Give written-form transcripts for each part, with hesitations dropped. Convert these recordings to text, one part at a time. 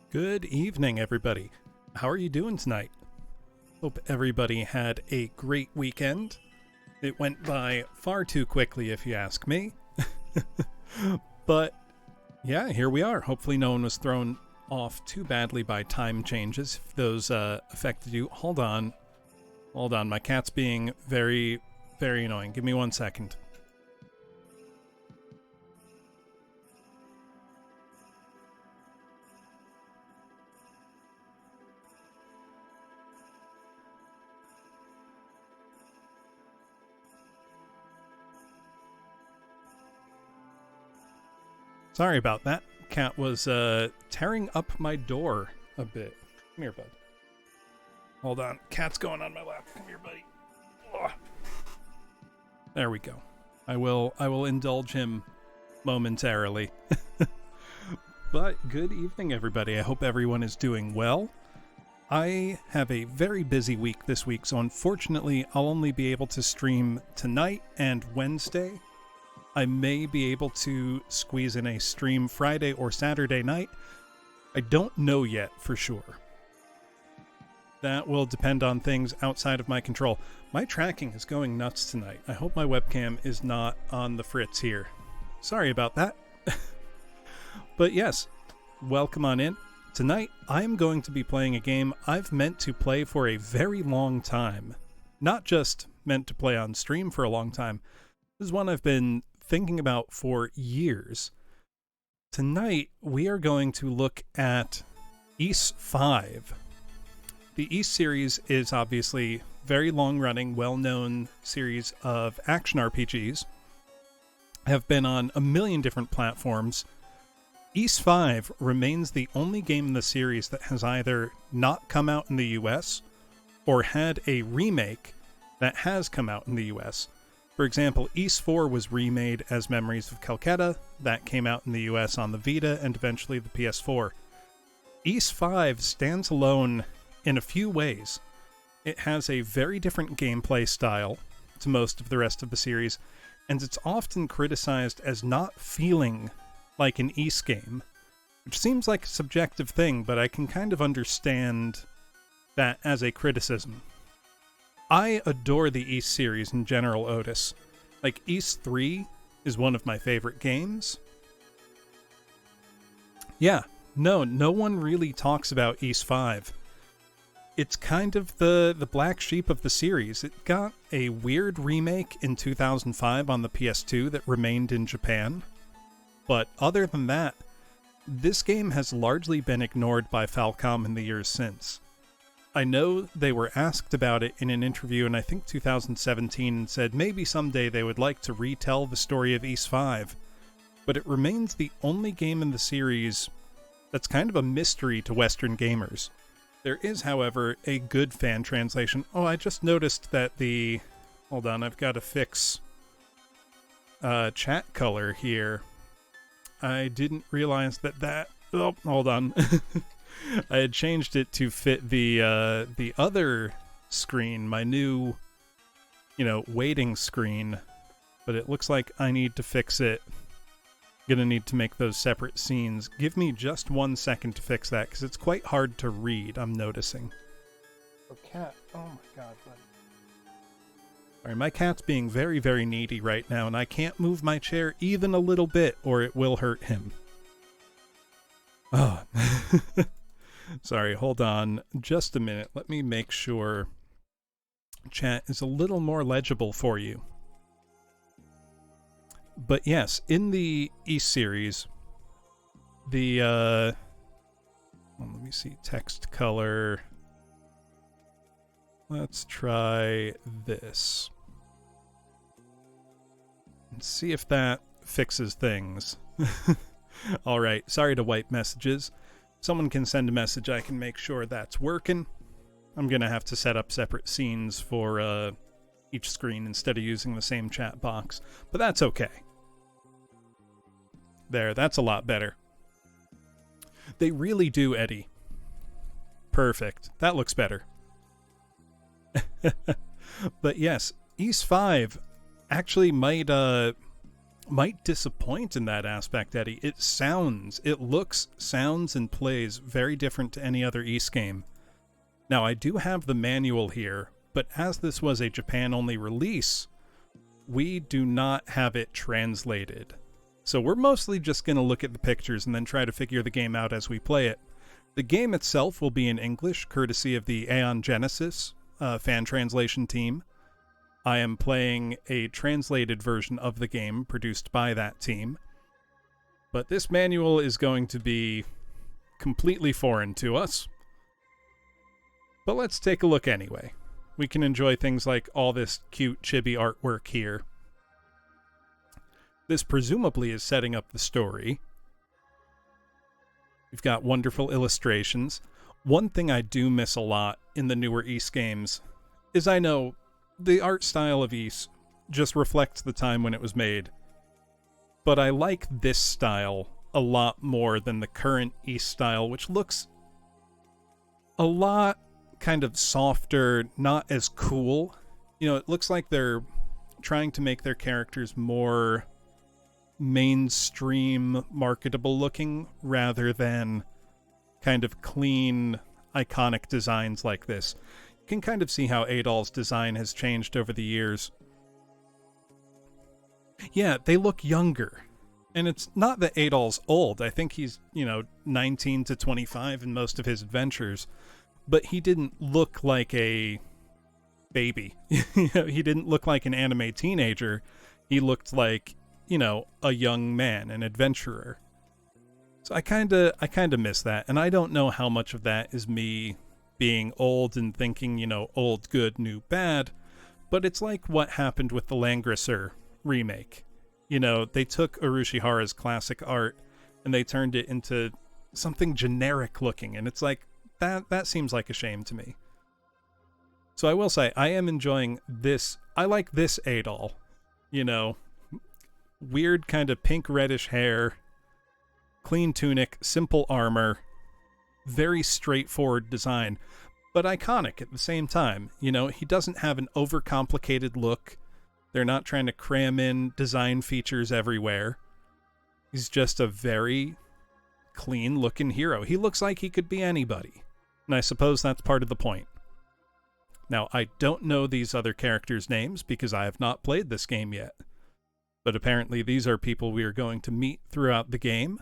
Good evening, everybody. How are you doing tonight? Hope everybody had a great weekend. It went by far too quickly, if you ask me. But yeah, here we are. Hopefully no one was thrown off too badly by time changes. If those affected you, hold on. My cat's being very, very annoying. Give me 1 second. Sorry about that. Cat was tearing up my door a bit. Come here, bud. Hold on. Cat's going on my lap. Come here, buddy. Ugh. There we go. I will indulge him momentarily. But good evening, everybody. I hope everyone is doing well. I have a very busy week this week, so unfortunately I'll only be able to stream tonight and Wednesday. I may be able to squeeze in a stream Friday or Saturday night. I don't know yet for sure. That will depend on things outside of my control. My tracking is going nuts tonight. I hope my webcam is not on the fritz here. Sorry about that. But yes, welcome on in. Tonight, I'm going to be playing a game I've meant to play for a very long time. Not just meant to play on stream for a long time. This is one I've been thinking about for years. Tonight, we are going to look at Ys 5. The Ys series is obviously very long-running, well-known series of action RPGs. Have been on a million different platforms. Ys 5 remains the only game in the series that has either not come out in the US or had a remake that has come out in the US. For example, Ys 4 was remade as Memories of Calcutta. That came out in the US on the Vita and eventually the PS4. Ys 5 stands alone in a few ways. It has a very different gameplay style to most of the rest of the series, and it's often criticized as not feeling like an Ys game, which seems like a subjective thing, but I can kind of understand that as a criticism. I adore the Ys series in general, Otis. Like, Ys 3 is one of my favorite games. Yeah, no one really talks about Ys 5. It's kind of the black sheep of the series. It got a weird remake in 2005 on the PS2 that remained in Japan. But other than that, this game has largely been ignored by Falcom in the years since. I know they were asked about it in an interview in I think 2017 and said maybe someday they would like to retell the story of Ys 5, but it remains the only game in the series that's kind of a mystery to Western gamers. There is, however, a good fan translation. Oh, I just noticed that the... Hold on, I've got to fix chat color here. I didn't realize that... Oh, hold on. I had changed it to fit the other screen, my new, waiting screen, but it looks like I need to fix it. Gonna need to make those separate scenes. Give me just 1 second to fix that, because it's quite hard to read, I'm noticing. Oh, cat. Oh my god, buddy. Sorry, my cat's being very, very needy right now, and I can't move my chair even a little bit, or it will hurt him. Oh. Sorry, hold on just a minute. Let me make sure chat is a little more legible for you. But yes, in the Ys series, let me see, text color. Let's try this. And see if that fixes things. Alright, sorry to wipe messages. Someone can send a message, I can make sure that's working. I'm going to have to set up separate scenes for each screen instead of using the same chat box. But that's okay. There, that's a lot better. They really do, Eddie. Perfect. That looks better. But yes, Ys 5 actually might might disappoint in that aspect, Eddie. It looks, sounds, and plays very different to any other Ys game. Now, I do have the manual here, but as this was a Japan-only release, we do not have it translated. So we're mostly just going to look at the pictures and then try to figure the game out as we play it. The game itself will be in English, courtesy of the Aeon Genesis fan translation team. I am playing a translated version of the game produced by that team. But this manual is going to be completely foreign to us. But let's take a look anyway. We can enjoy things like all this cute chibi artwork here. This presumably is setting up the story. We've got wonderful illustrations. One thing I do miss a lot in the newer Ys games is I know the art style of Ys just reflects the time when it was made. But I like this style a lot more than the current Ys style, which looks a lot kind of softer, not as cool. You know, it looks like they're trying to make their characters more mainstream, marketable looking, rather than kind of clean, iconic designs like this. You can kind of see how Adol's design has changed over the years. Yeah, they look younger. And it's not that Adol's old. I think he's, 19 to 25 in most of his adventures. But he didn't look like a baby. He didn't look like an anime teenager. He looked like, a young man, an adventurer. So I kind of miss that. And I don't know how much of that is me being old and thinking, old good, new bad. But it's like what happened with the Langrisser remake. They took Urushihara's classic art and they turned it into something generic looking. And it's like, that seems like a shame to me. So I will say, I am enjoying this. I like this Adol. Weird kind of pink reddish hair, clean tunic, simple armor, very straightforward design, but iconic at the same time. He doesn't have an overcomplicated look. They're not trying to cram in design features everywhere. He's just a very clean looking hero. He looks like he could be anybody. And I suppose that's part of the point. Now, I don't know these other characters' names because I have not played this game yet. But apparently these are people we are going to meet throughout the game.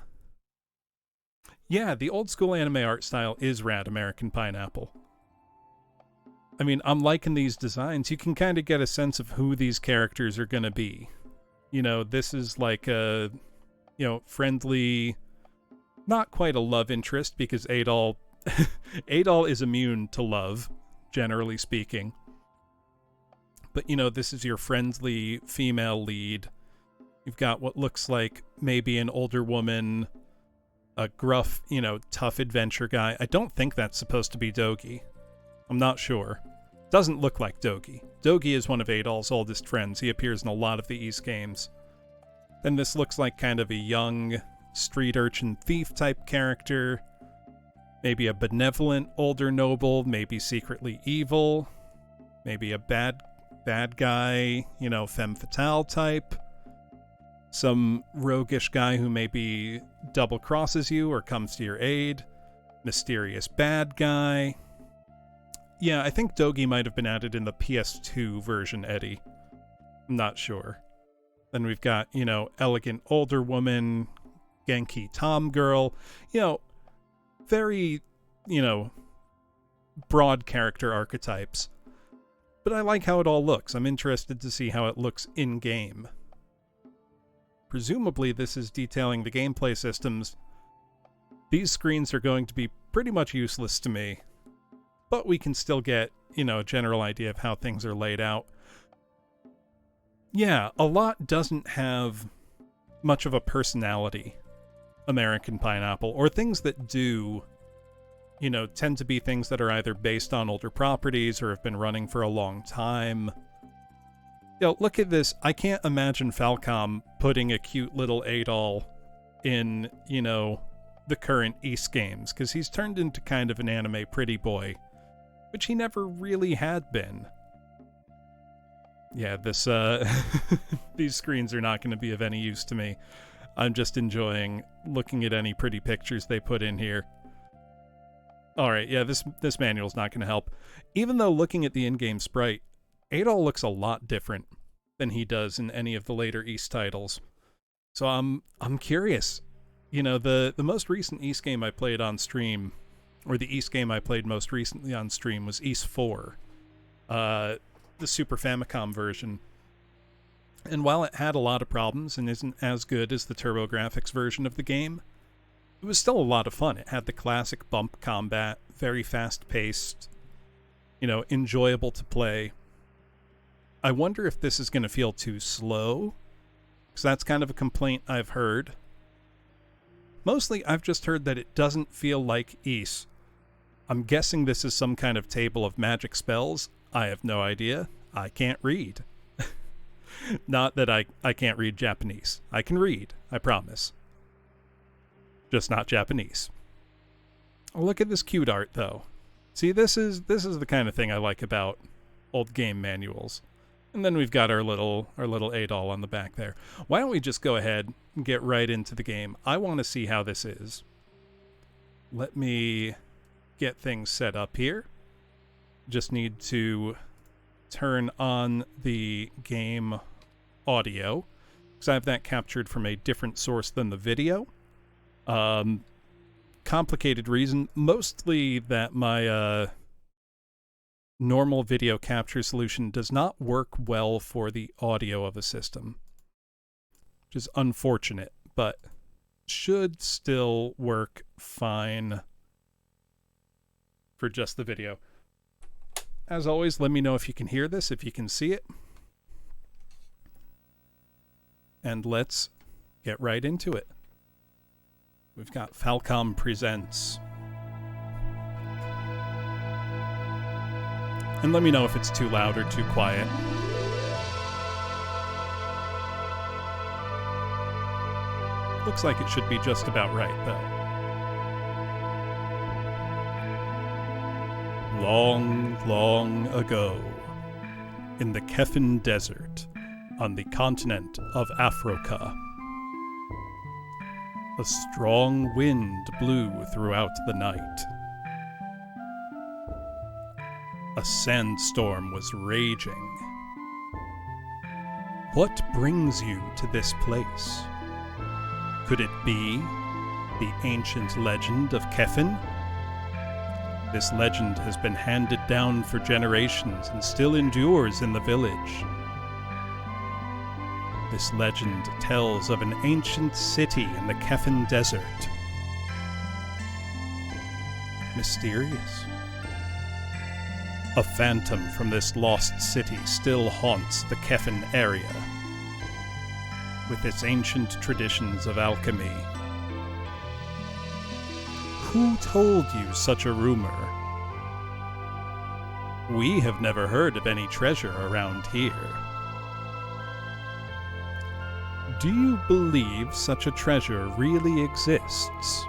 Yeah, the old school anime art style is rad, American Pineapple. I mean, I'm liking these designs. You can kind of get a sense of who these characters are going to be. This is like a, friendly, not quite a love interest because Adol is immune to love, generally speaking. But, this is your friendly female lead. You've got what looks like maybe an older woman, a gruff, tough adventure guy. I don't think that's supposed to be Dogi. I'm not sure. Doesn't look like Dogi. Dogi is one of Adol's oldest friends. He appears in a lot of the Ys games. Then this looks like kind of a young street urchin thief type character. Maybe a benevolent older noble, maybe secretly evil. Maybe a bad guy, femme fatale type. Some roguish guy who maybe double crosses you or comes to your aid. Mysterious bad guy. Yeah, I think Dogi might have been added in the PS2 version, Eddie. I'm not sure. Then we've got, elegant older woman, Genki Tom girl. Very, broad character archetypes. But I like how it all looks. I'm interested to see how it looks in-game. Presumably this is detailing the gameplay systems. These screens are going to be pretty much useless to me. But we can still get, a general idea of how things are laid out. Yeah, a lot doesn't have much of a personality, American Pineapple, or things that do, tend to be things that are either based on older properties or have been running for a long time. Look at this. I can't imagine Falcom putting a cute little Adol in, the current Ys games, because he's turned into kind of an anime pretty boy, which he never really had been. Yeah, this these screens are not going to be of any use to me. I'm just enjoying looking at any pretty pictures they put in here. Alright, yeah, this manual's not going to help. Even though looking at the in-game sprite, Adol looks a lot different than he does in any of the later Ys titles. So I'm curious. You know, the most recent Ys game I played on stream, or the Ys game I played most recently on stream, was Ys 4. The Super Famicom version. And while it had a lot of problems and isn't as good as the TurboGrafx version of the game, it was still a lot of fun. It had the classic bump combat, very fast-paced, you know, enjoyable to play. I wonder if this is going to feel too slow, because that's kind of a complaint I've heard. Mostly, I've just heard that it doesn't feel like Ys. I'm guessing this is some kind of table of magic spells. I have no idea. I can't read. Not that I can't read Japanese. I can read, I promise. Just not Japanese. Oh, look at this cute art, though. See, this is the kind of thing I like about old game manuals. And then we've got our little Adol on the back there. Why don't we just go ahead and get right into the game? I want to see how this is. Let me get things set up here. Just need to turn on the game audio, because I have that captured from a different source than the video. Complicated reason, mostly that my normal video capture solution does not work well for the audio of a system, which is unfortunate, but should still work fine for just the video. As always, let me know if you can hear this, if you can see it. And let's get right into it. We've got Famicom Presents. And let me know if it's too loud or too quiet. Looks like it should be just about right, though. Long, long ago, in the Kefin Desert, on the continent of Africa, a strong wind blew throughout the night. A sandstorm was raging. What brings you to this place? Could it be the ancient legend of Kefin? This legend has been handed down for generations and still endures in the village. This legend tells of an ancient city in the Kefin Desert. Mysterious. A phantom from this lost city still haunts the Kefin area, with its ancient traditions of alchemy. Who told you such a rumor? We have never heard of any treasure around here. Do you believe such a treasure really exists?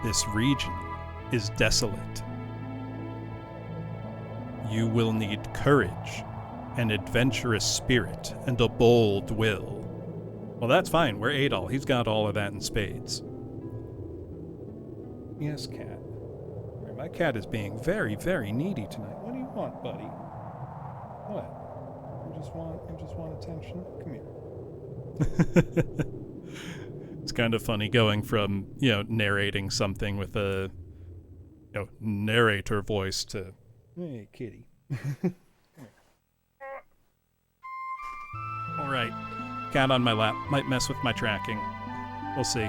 This region is desolate. You will need courage, an adventurous spirit, and a bold will. Well, that's fine. We're Adol. He's got all of that in spades. Yes, cat. My cat is being very, very needy tonight. What do you want, buddy? What? You just want attention? Come here. It's kind of funny going from, narrating something with a, narrator voice to, hey, kitty. All right. Cat on my lap. Might mess with my tracking. We'll see.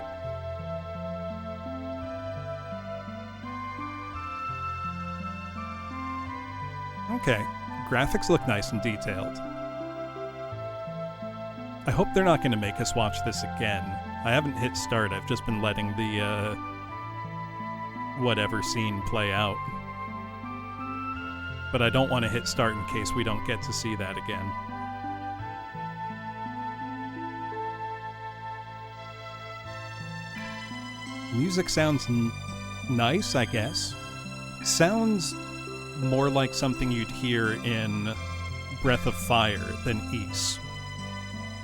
Okay. Graphics look nice and detailed. I hope they're not going to make us watch this again. I haven't hit start. I've just been letting the, whatever scene play out. But I don't want to hit start in case we don't get to see that again. Music sounds nice, I guess. Sounds more like something you'd hear in Breath of Fire than Ys.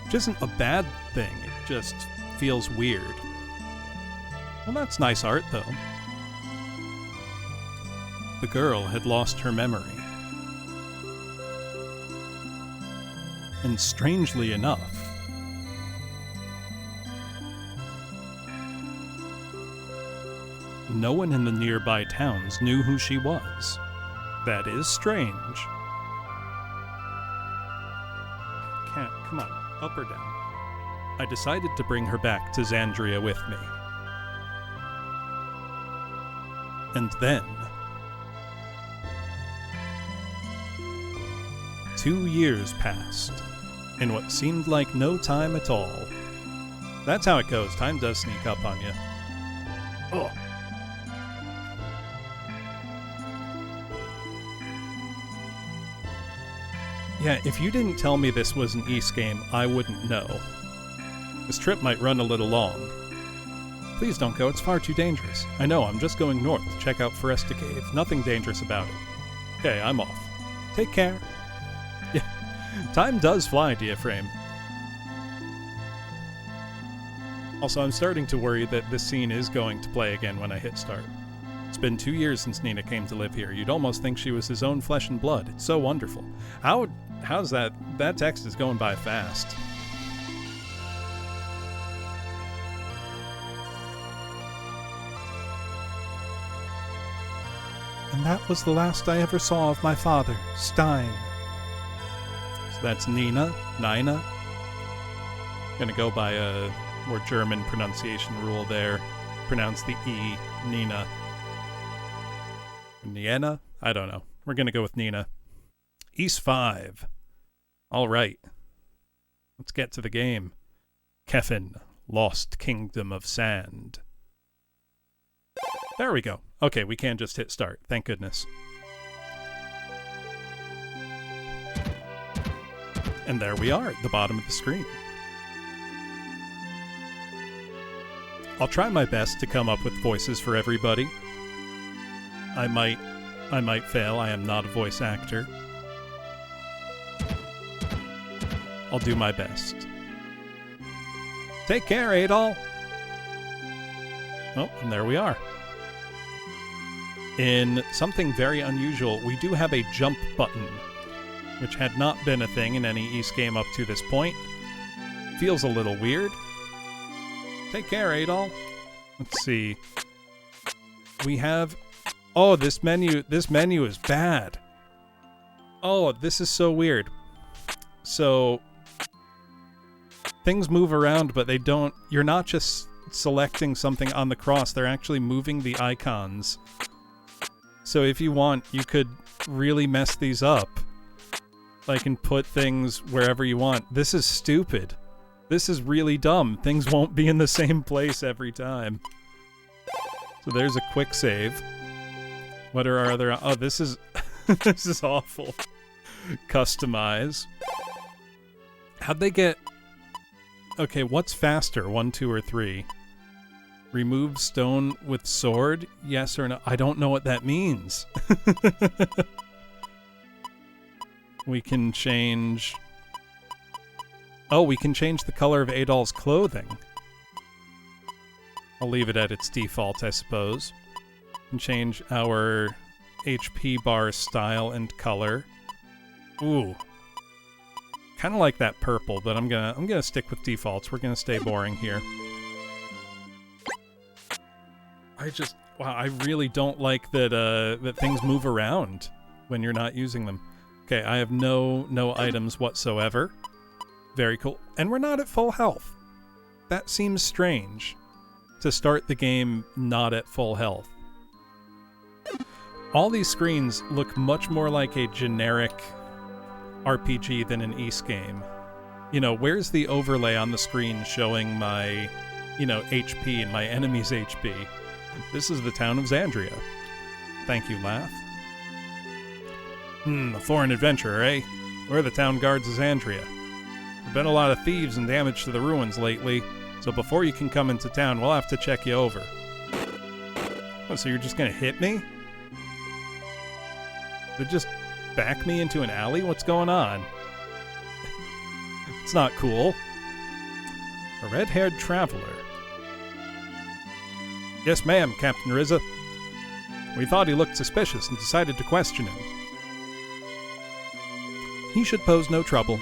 Which isn't a bad thing, it just feels weird. Well, that's nice art, though. The girl had lost her memory. And strangely enough, no one in the nearby towns knew who she was. That is strange. Can't, come on, up or down. I decided to bring her back to Xandria with me. And then 2 years passed, in what seemed like no time at all. That's how it goes. Time does sneak up on you. Ugh. Yeah, if you didn't tell me this was an Ys game, I wouldn't know. This trip might run a little long. Please don't go, it's far too dangerous. I know, I'm just going north to check out Foresta Cave. Nothing dangerous about it. Okay, I'm off. Take care. Yeah, time does fly, Diaphragm. Also, I'm starting to worry that this scene is going to play again when I hit start. It's been 2 years since Nina came to live here. You'd almost think she was his own flesh and blood. It's so wonderful. How's that? That text is going by fast. And that was the last I ever saw of my father, Stein. So that's Nina. I'm gonna go by a more German pronunciation rule there. Pronounce the E, Nina. Niena? I don't know. We're gonna go with Nina. Ys 5. Alright. Let's get to the game. Kefin, Lost Kingdom of Sand. There we go. Okay, we can just hit start. Thank goodness. And there we are at the bottom of the screen. I'll try my best to come up with voices for everybody. I might fail. I am not a voice actor. I'll do my best. Take care, Adol! Oh, and there we are. In something very unusual, we do have a jump button, which had not been a thing in any Ys game up to this point. Feels a little weird. Take care, Adol. Let's see. We have... Oh, this menu is bad. Oh, this is so weird. So, things move around, but they don't... You're not just selecting something on the cross, they're actually moving the icons. So if you want, you could really mess these up. Like, and put things wherever you want. This is stupid. This is really dumb. Things won't be in the same place every time. So there's a quick save. What are our other... Oh, this is... this is awful. Customize. How'd they get... Okay, what's faster? 1, 2, or 3? Remove stone with sword? Yes or no? I don't know what that means. We can change... Oh, we can change the color of Adol's clothing. I'll leave it at its default, I suppose. And change our HP bar style and color. Ooh. Kind of like that purple, but I'm gonna stick with defaults. We're gonna stay boring here. Wow, I really don't like that that things move around when you're not using them. Okay, I have no items whatsoever. Very cool. And we're not at full health. That seems strange to start the game not at full health. All these screens look much more like a generic RPG than an Ys game. You know, where's the overlay on the screen showing my, you know, HP and my enemy's HP? This is the town of Xandria. Thank you, Laugh. A foreign adventurer, eh? We're the town guards of Xandria. There've been a lot of thieves and damage to the ruins lately, so before you can come into town, we'll have to check you over. Oh, so you're just gonna hit me? They're just back me into an alley? What's going on? It's not cool. A red-haired traveler. Yes, ma'am, Captain Rizza. We thought he looked suspicious and decided to question him. He should pose no trouble.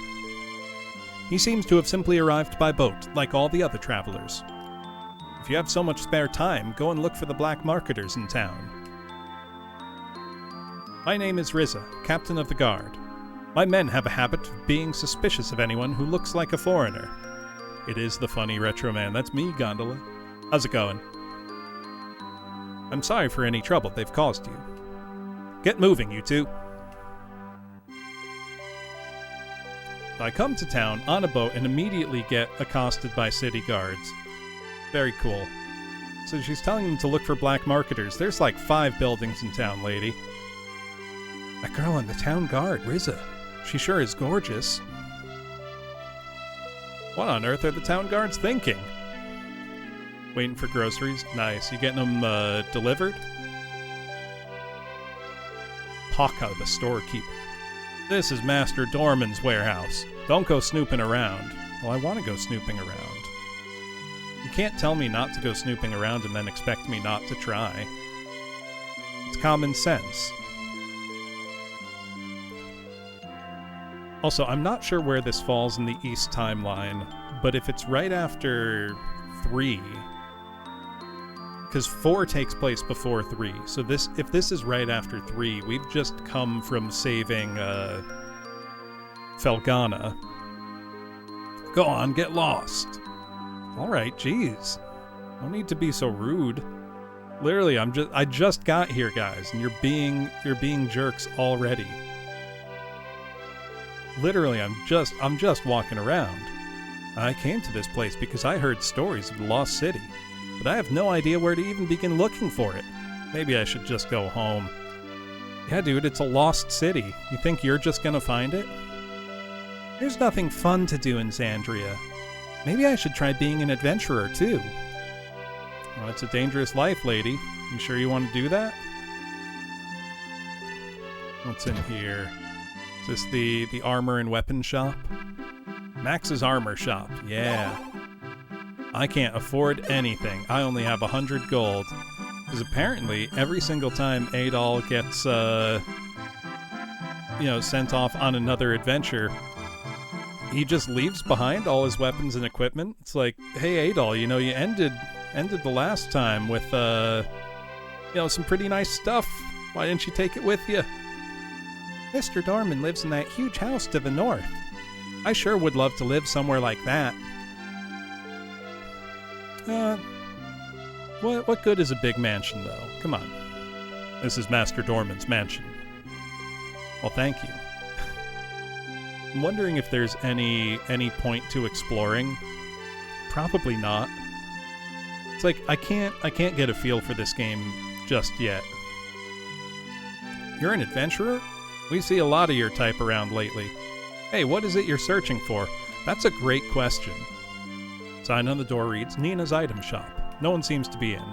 He seems to have simply arrived by boat, like all the other travelers. If you have so much spare time, go and look for the black marketers in town. My name is Rizza, Captain of the Guard. My men have a habit of being suspicious of anyone who looks like a foreigner. It is the funny retro man. That's me, Gondola. How's it going? I'm sorry for any trouble they've caused you. Get moving, you two. I come to town on a boat and immediately get accosted by city guards. Very cool. So she's telling them to look for black marketers. There's like 5 buildings in town, lady. That girl on the town guard, Rizza. She sure is gorgeous. What on earth are the town guards thinking? Waiting for groceries? Nice. You getting them delivered? Paka, the storekeeper. This is Master Dorman's warehouse. Don't go snooping around. Well, I want to go snooping around. You can't tell me not to go snooping around and then expect me not to try. It's common sense. Also, I'm not sure where this falls in the East timeline, but if it's right after 3, because 4 takes place before 3, so if this is right after 3, we've just come from saving Felgana. Go on, get lost. Alright, jeez. No need to be so rude. Literally, I just got here, guys, and you're being jerks already. Literally, I'm just walking around. I came to this place because I heard stories of the Lost City, but I have no idea where to even begin looking for it. Maybe I should just go home. Yeah, dude, it's a lost city. You think you're just gonna find it? There's nothing fun to do in Xandria. Maybe I should try being an adventurer, too. Well, it's a dangerous life, lady. You sure you want to do that? What's in here? Is this the armor and weapon shop? Max's armor shop, yeah. I can't afford anything. I only have 100 gold. Because apparently, every single time Adol gets, sent off on another adventure, he just leaves behind all his weapons and equipment. It's like, hey Adol, you ended the last time with, some pretty nice stuff. Why didn't you take it with you? Mr. Dorman lives in that huge house to the north. I sure would love to live somewhere like that. What good is a big mansion, though? Come on. This is Master Dorman's mansion. Well, thank you. I'm wondering if there's any point to exploring. Probably not. It's like, I can't get a feel for this game just yet. You're an adventurer? We see a lot of your type around lately. Hey, what is it you're searching for? That's a great question. Sign on the door reads, Nina's item shop. No one seems to be in.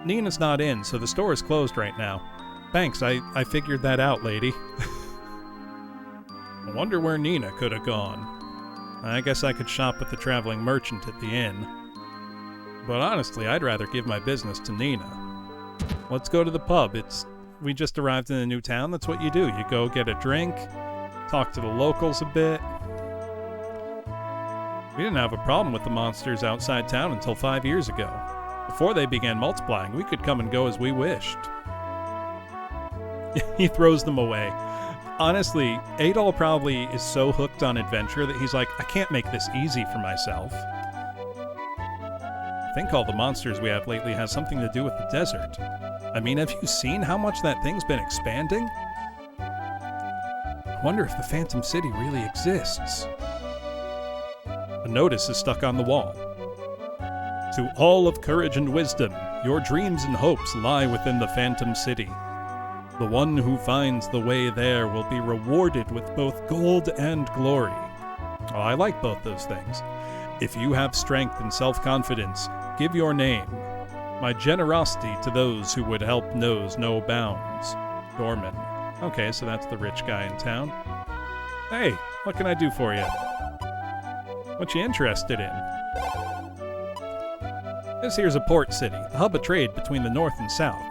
Nina's not in, so the store is closed right now. Thanks, I figured that out, lady. I wonder where Nina could have gone. I guess I could shop with the traveling merchant at the inn. But honestly, I'd rather give my business to Nina. Let's go to the pub. We just arrived in a new town. That's what you do. You go get a drink, talk to the locals a bit. We didn't have a problem with the monsters outside town until 5 years ago. Before they began multiplying, we could come and go as we wished. He throws them away. Honestly, Adol probably is so hooked on adventure that he's like, I can't make this easy for myself. I think all the monsters we have lately has something to do with the desert. I mean, have you seen how much that thing's been expanding? I wonder if the Phantom City really exists. A notice is stuck on the wall. To all of courage and wisdom, your dreams and hopes lie within the Phantom City. The one who finds the way there will be rewarded with both gold and glory. Oh, I like both those things. If you have strength and self-confidence, give your name. My generosity to those who would help knows no bounds. Dorman. Okay, so that's the rich guy in town. Hey, what can I do for you? What you interested in? This here's a port city, a hub of trade between the north and south.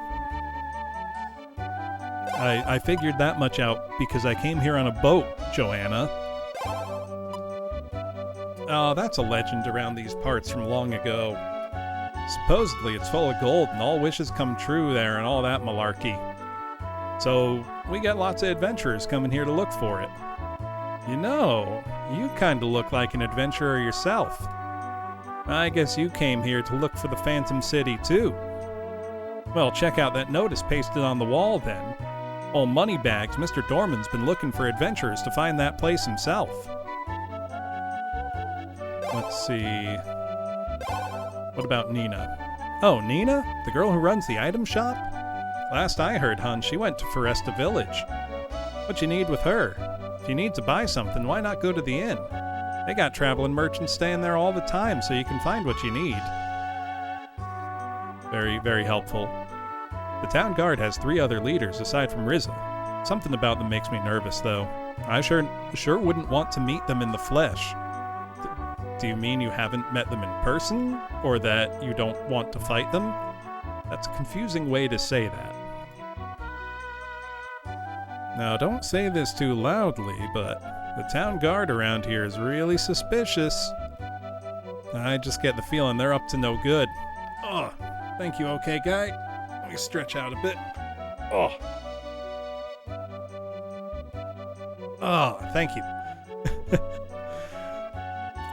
I figured that much out because I came here on a boat, Joanna. Oh, that's a legend around these parts from long ago. Supposedly it's full of gold and all wishes come true there and all that malarkey. So we get lots of adventurers coming here to look for it. You know, you kinda look like an adventurer yourself. I guess you came here to look for the Phantom City too. Well, check out that notice pasted on the wall then. Old Moneybags, Mr. Dorman's been looking for adventurers to find that place himself. Let's see. What about Nina? Oh, Nina? The girl who runs the item shop? Last I heard, hun, she went to Foresta Village. What you need with her? If you need to buy something, why not go to the inn? They got traveling merchants staying there all the time, so you can find what you need. Very, very helpful. The town guard has 3 other leaders aside from Rizza. Something about them makes me nervous, though. I sure wouldn't want to meet them in the flesh. Do you mean you haven't met them in person? Or that you don't want to fight them? That's a confusing way to say that. Now, don't say this too loudly, but the town guard around here is really suspicious. I just get the feeling they're up to no good. Oh, thank you, okay, guy? Let me stretch out a bit. Oh. Oh, thank you.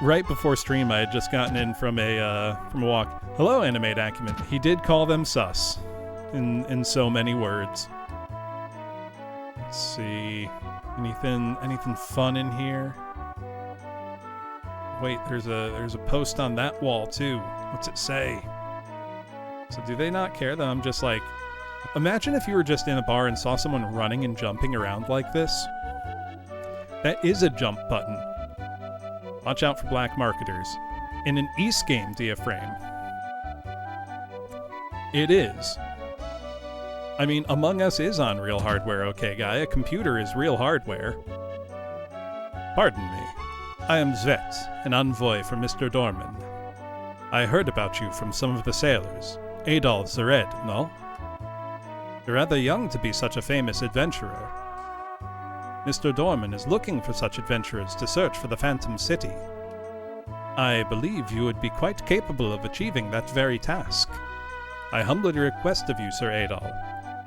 Right before stream, I had just gotten in from a walk. Hello, Animate Acumen. He did call them sus, in so many words. Let's see, anything fun in here? Wait, there's a post on that wall too. What's it say? So do they not care that I'm just like... Imagine if you were just in a bar and saw someone running and jumping around like this. That is a jump button. Watch out for black marketers. In an East game, Diaphragm. It is. I mean, Among Us is on real hardware, okay, guy? A computer is real hardware. Pardon me. I am Zvet, an envoy for Mr. Dorman. I heard about you from some of the sailors. Adolf the Red, no? You're rather young to be such a famous adventurer. Mr. Dorman is looking for such adventurers to search for the Phantom City. I believe you would be quite capable of achieving that very task. I humbly request of you, Sir Adolf.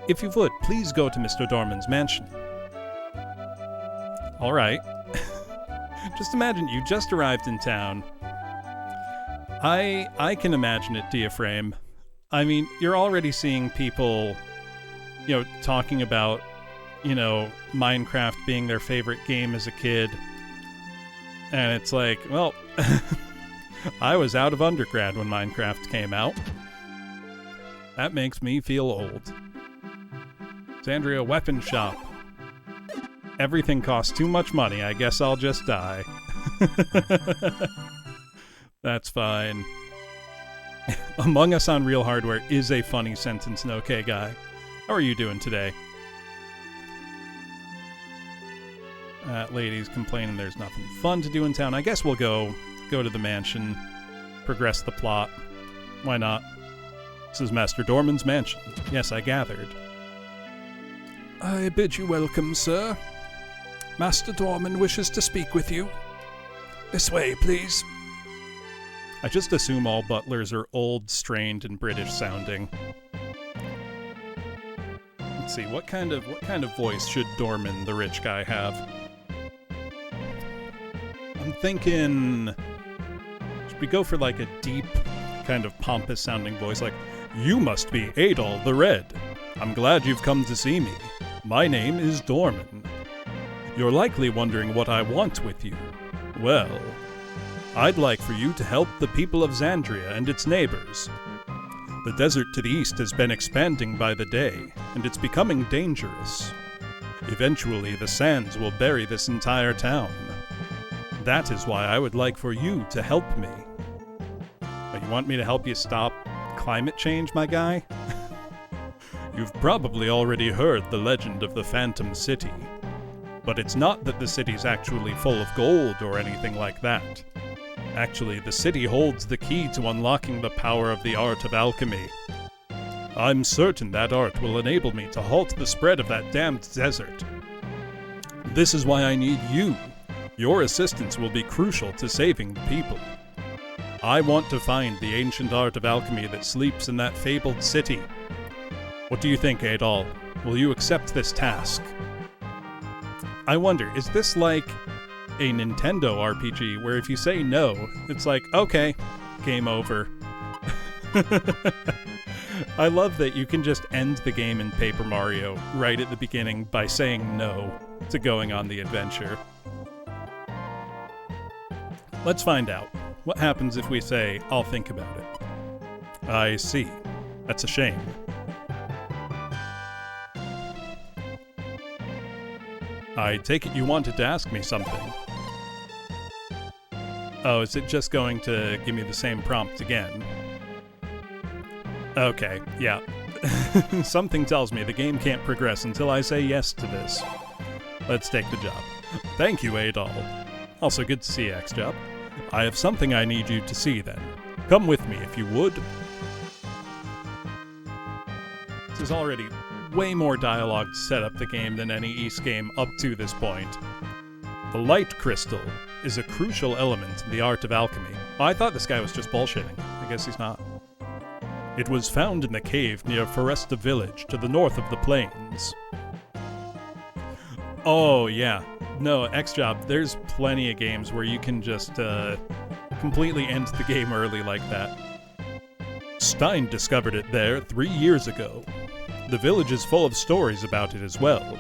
If you would, please go to Mr. Dorman's mansion. Alright. Just imagine you just arrived in town. I can imagine it, Diaphragm. I mean, you're already seeing people, talking about, Minecraft being their favorite game as a kid. And it's like, well, I was out of undergrad when Minecraft came out. That makes me feel old. Xandria Weapon Shop. Everything costs too much money. I guess I'll just die. That's fine. Among Us on real hardware is a funny sentence, and okay, guy. How are you doing today? That lady's complaining there's nothing fun to do in town. I guess we'll go to the mansion, progress the plot. Why not? This is Master Dorman's mansion. Yes, I gathered. I bid you welcome, sir. Master Dorman wishes to speak with you. This way, please. I just assume all butlers are old, strained, and British sounding. Let's see, what kind of voice should Dorman, the rich guy, have? I'm thinking... Should we go for like a deep, kind of pompous sounding voice, like, You must be Adol the Red. I'm glad you've come to see me. My name is Dorman. You're likely wondering what I want with you. Well, I'd like for you to help the people of Xandria and its neighbors. The desert to the east has been expanding by the day, and it's becoming dangerous. Eventually, the sands will bury this entire town. That is why I would like for you to help me. But you want me to help you stop climate change, my guy? You've probably already heard the legend of the Phantom City. But it's not that the city's actually full of gold or anything like that. Actually, the city holds the key to unlocking the power of the art of alchemy. I'm certain that art will enable me to halt the spread of that damned desert. This is why I need you. Your assistance will be crucial to saving the people. I want to find the ancient art of alchemy that sleeps in that fabled city. What do you think, Adol? Will you accept this task? I wonder, is this like a Nintendo RPG where if you say no, it's like, okay, game over. I love that you can just end the game in Paper Mario right at the beginning by saying no to going on the adventure. Let's find out. What happens if we say, I'll think about it? I see. That's a shame. I take it you wanted to ask me something. Oh, is it just going to give me the same prompt again? Okay, yeah. Something tells me the game can't progress until I say yes to this. Let's take the job. Thank you, Adol. Also good to see you, X-Job. I have something I need you to see then. Come with me if you would. This is already way more dialogue to set up the game than any Ys game up to this point. The light crystal is a crucial element in the art of alchemy. Oh, I thought this guy was just bullshitting. I guess he's not. It was found in the cave near Foresta Village to the north of the plains. Oh, yeah. No, X-Job, there's plenty of games where you can just completely end the game early like that. Stein discovered it there 3 years ago. The village is full of stories about it as well.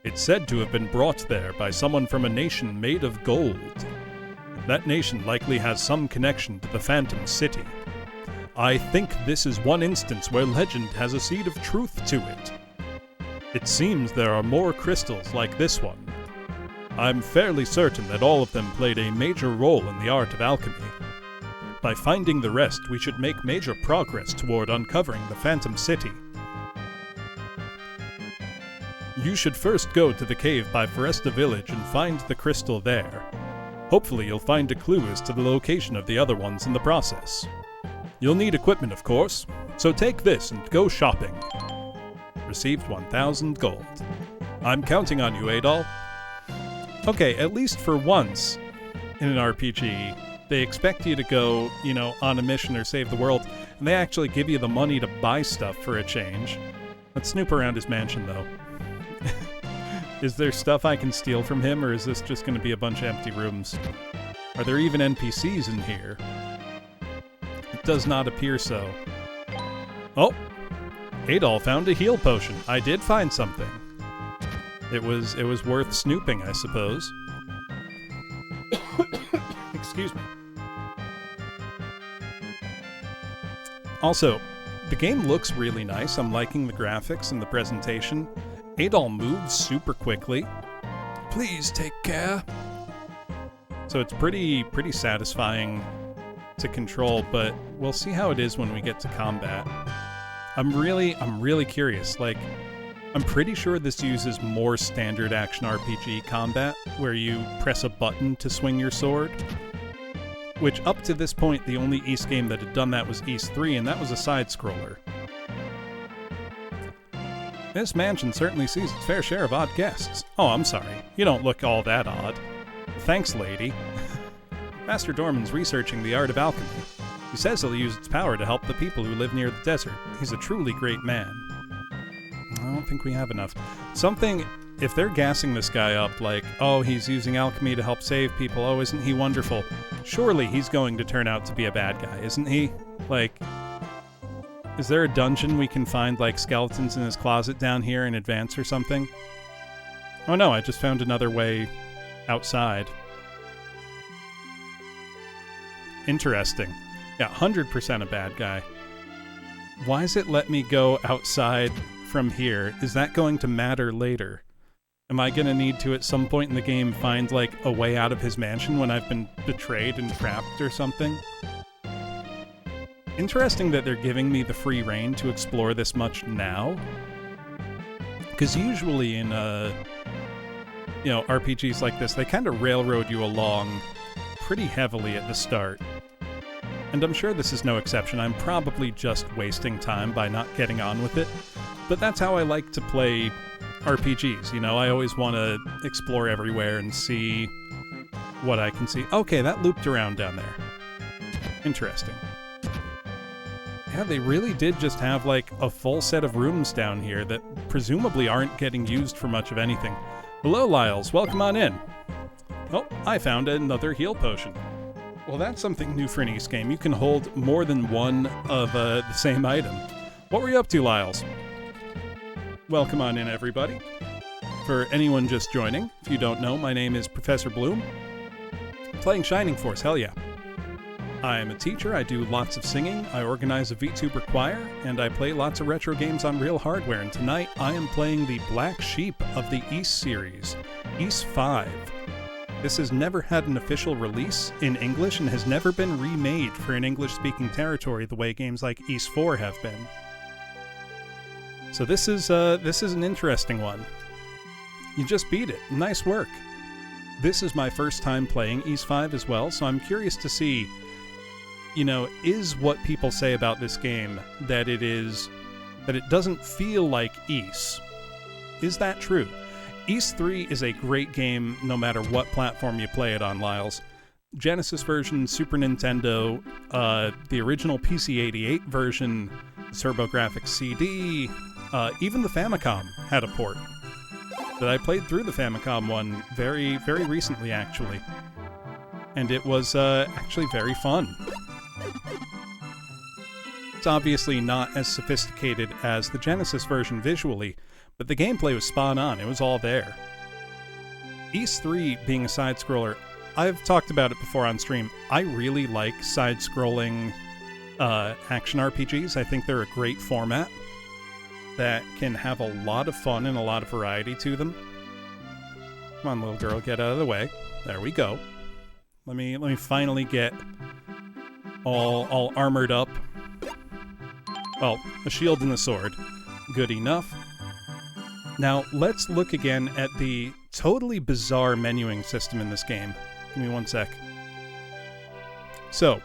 It's said to have been brought there by someone from a nation made of gold. That nation likely has some connection to the Phantom City. I think this is one instance where legend has a seed of truth to it. It seems there are more crystals like this one. I'm fairly certain that all of them played a major role in the art of alchemy. By finding the rest, we should make major progress toward uncovering the Phantom City. You should first go to the cave by Foresta Village and find the crystal there. Hopefully you'll find a clue as to the location of the other ones in the process. You'll need equipment, of course, so take this and go shopping. Received 1,000 gold. I'm counting on you, Adol. Okay, at least for once in an RPG, they expect you to go, on a mission or save the world, and they actually give you the money to buy stuff for a change. Let's snoop around his mansion, though. Is there stuff I can steal from him, or is this just going to be a bunch of empty rooms? Are there even NPCs in here? It does not appear so. Oh! Adol found a heal potion. I did find something. It was worth snooping, I suppose. Excuse me. Also, the game looks really nice. I'm liking the graphics and the presentation. Adol moves super quickly. Please take care. So it's pretty satisfying to control, but we'll see how it is when we get to combat. I'm really curious. I'm pretty sure this uses more standard action RPG combat, where you press a button to swing your sword. Which, up to this point, the only Ys game that had done that was Ys 3, and that was a side-scroller. This mansion certainly sees its fair share of odd guests. Oh, I'm sorry. You don't look all that odd. Thanks, lady. Master Dorman's researching the art of alchemy. He says he'll use its power to help the people who live near the desert. He's a truly great man. I don't think we have enough. If they're gassing this guy up like, oh, he's using alchemy to help save people, oh, isn't he wonderful? Surely he's going to turn out to be a bad guy, isn't he? Is there a dungeon we can find, skeletons in his closet down here in advance or something? Oh no, I just found another way outside. Interesting. Yeah, 100% a bad guy. Why does it let me go outside from here? Is that going to matter later? Am I going to need to, at some point in the game, find, a way out of his mansion when I've been betrayed and trapped or something? Interesting that they're giving me the free reign to explore this much now. Because usually in, RPGs like this, they kind of railroad you along pretty heavily at the start. And I'm sure this is no exception. I'm probably just wasting time by not getting on with it. But that's how I like to play RPGs. I always want to explore everywhere and see what I can see. Okay, that looped around down there. Interesting. Yeah, they really did just have, like, a full set of rooms down here that presumably aren't getting used for much of anything. Hello, Lyles. Welcome on in. Oh, I found another heal potion. Well, that's something new for an Ys game. You can hold more than one of the same item. What were you up to, Lyles? Welcome on in, everybody. For anyone just joining, if you don't know, my name is Professor Bloom. Playing Shining Force, hell yeah. I am a teacher, I do lots of singing, I organize a VTuber choir, and I play lots of retro games on real hardware, and tonight I am playing the black sheep of the Ys series, Ys 5. This has never had an official release in English and has never been remade for an English-speaking territory the way games like Ys 4 have been. So this is an interesting one. You just beat it. Nice work. This is my first time playing Ys 5 as well, so I'm curious to see, is what people say about this game that it doesn't feel like Ys. Is that true? Ys 3 is a great game no matter what platform you play it on, Lyles. Genesis version, Super Nintendo, the original PC-88 version, TurboGrafx CD, even the Famicom had a port. That I played through the Famicom one very, very recently, actually. And it was actually very fun. It's obviously not as sophisticated as the Genesis version visually, but the gameplay was spot on. It was all there. Ys 3 being a side-scroller, I've talked about it before on stream. I really like side-scrolling action RPGs. I think they're a great format that can have a lot of fun and a lot of variety to them. Come on, little girl, get out of the way. There we go. Let me finally get all armored up. Well, a shield and a sword. Good enough. Now, let's look again at the totally bizarre menuing system in this game. Give me one sec. So,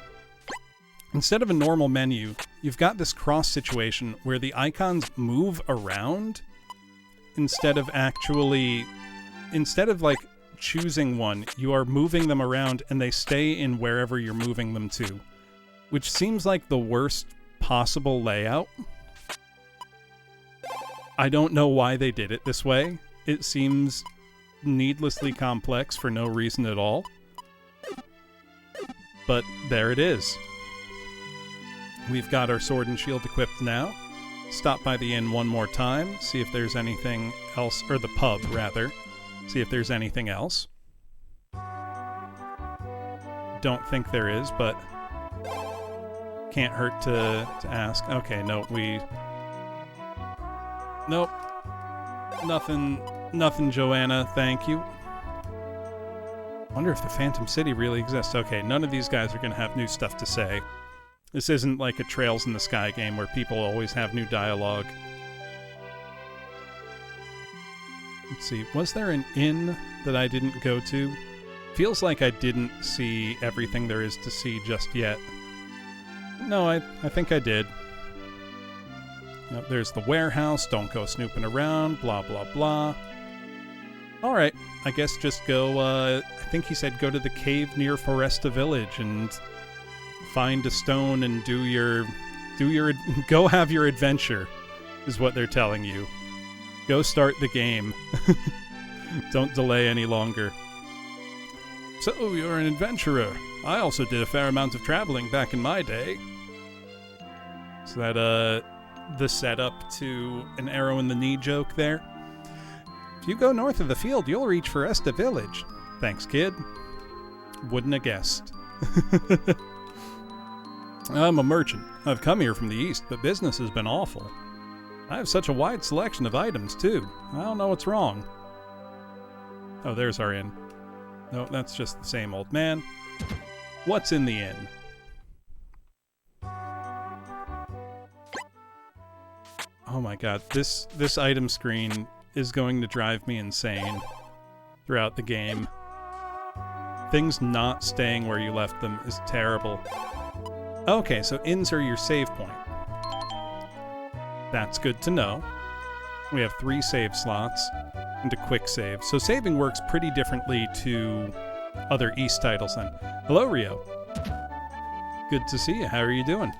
instead of a normal menu, you've got this cross situation where the icons move around instead of like choosing one, you are moving them around and they stay in wherever you're moving them to, which seems like the worst possible layout. I don't know why they did it this way. It seems needlessly complex for no reason at all. But there it is. We've got our sword and shield equipped now. Stop by the inn one more time, see if there's anything else, or the pub, rather. See if there's anything else. Don't think there is, but can't hurt to ask. Okay, no, Nope. Nothing, Joanna, thank you. Wonder if the Phantom City really exists. Okay, none of these guys are going to have new stuff to say. This isn't like a Trails in the Sky game where people always have new dialogue. Let's see, was there an inn that I didn't go to? Feels like I didn't see everything there is to see just yet. No, I think I did. Yep, there's the warehouse, don't go snooping around, blah blah blah. Alright, I guess just go, I think he said go to the cave near Foresta Village and find a stone and go have your adventure, is what they're telling you. Go start the game. Don't delay any longer. So, you're an adventurer. I also did a fair amount of traveling back in my day. Is that, the setup to an arrow in the knee joke there? If you go north of the field, you'll reach Foresta Village. Thanks, kid. Wouldn't have guessed. I'm a merchant. I've come here from the east, but business has been awful. I have such a wide selection of items, too. I don't know what's wrong. Oh, there's our inn. No, that's just the same old man. What's in the inn? Oh my god, this item screen is going to drive me insane throughout the game. Things not staying where you left them is terrible. Okay, so inns are your save point. That's good to know. We have 3 save slots and a quick save. So saving works pretty differently to other East titles then. Hello, Rio. Good to see you. How are you doing?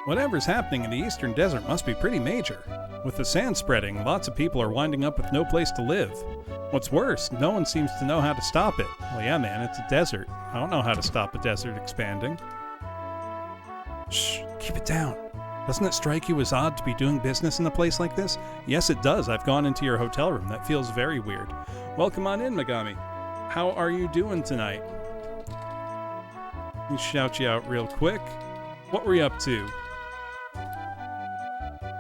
Whatever's happening in the Eastern Desert must be pretty major. With the sand spreading, lots of people are winding up with no place to live. What's worse, no one seems to know how to stop it. Well, yeah, man, it's a desert. I don't know how to stop a desert expanding. Shh, keep it down. Doesn't it strike you as odd to be doing business in a place like this? Yes, it does. I've gone into your hotel room. That feels very weird. Welcome on in, Megami. How are you doing tonight? Let me shout you out real quick. What were you up to?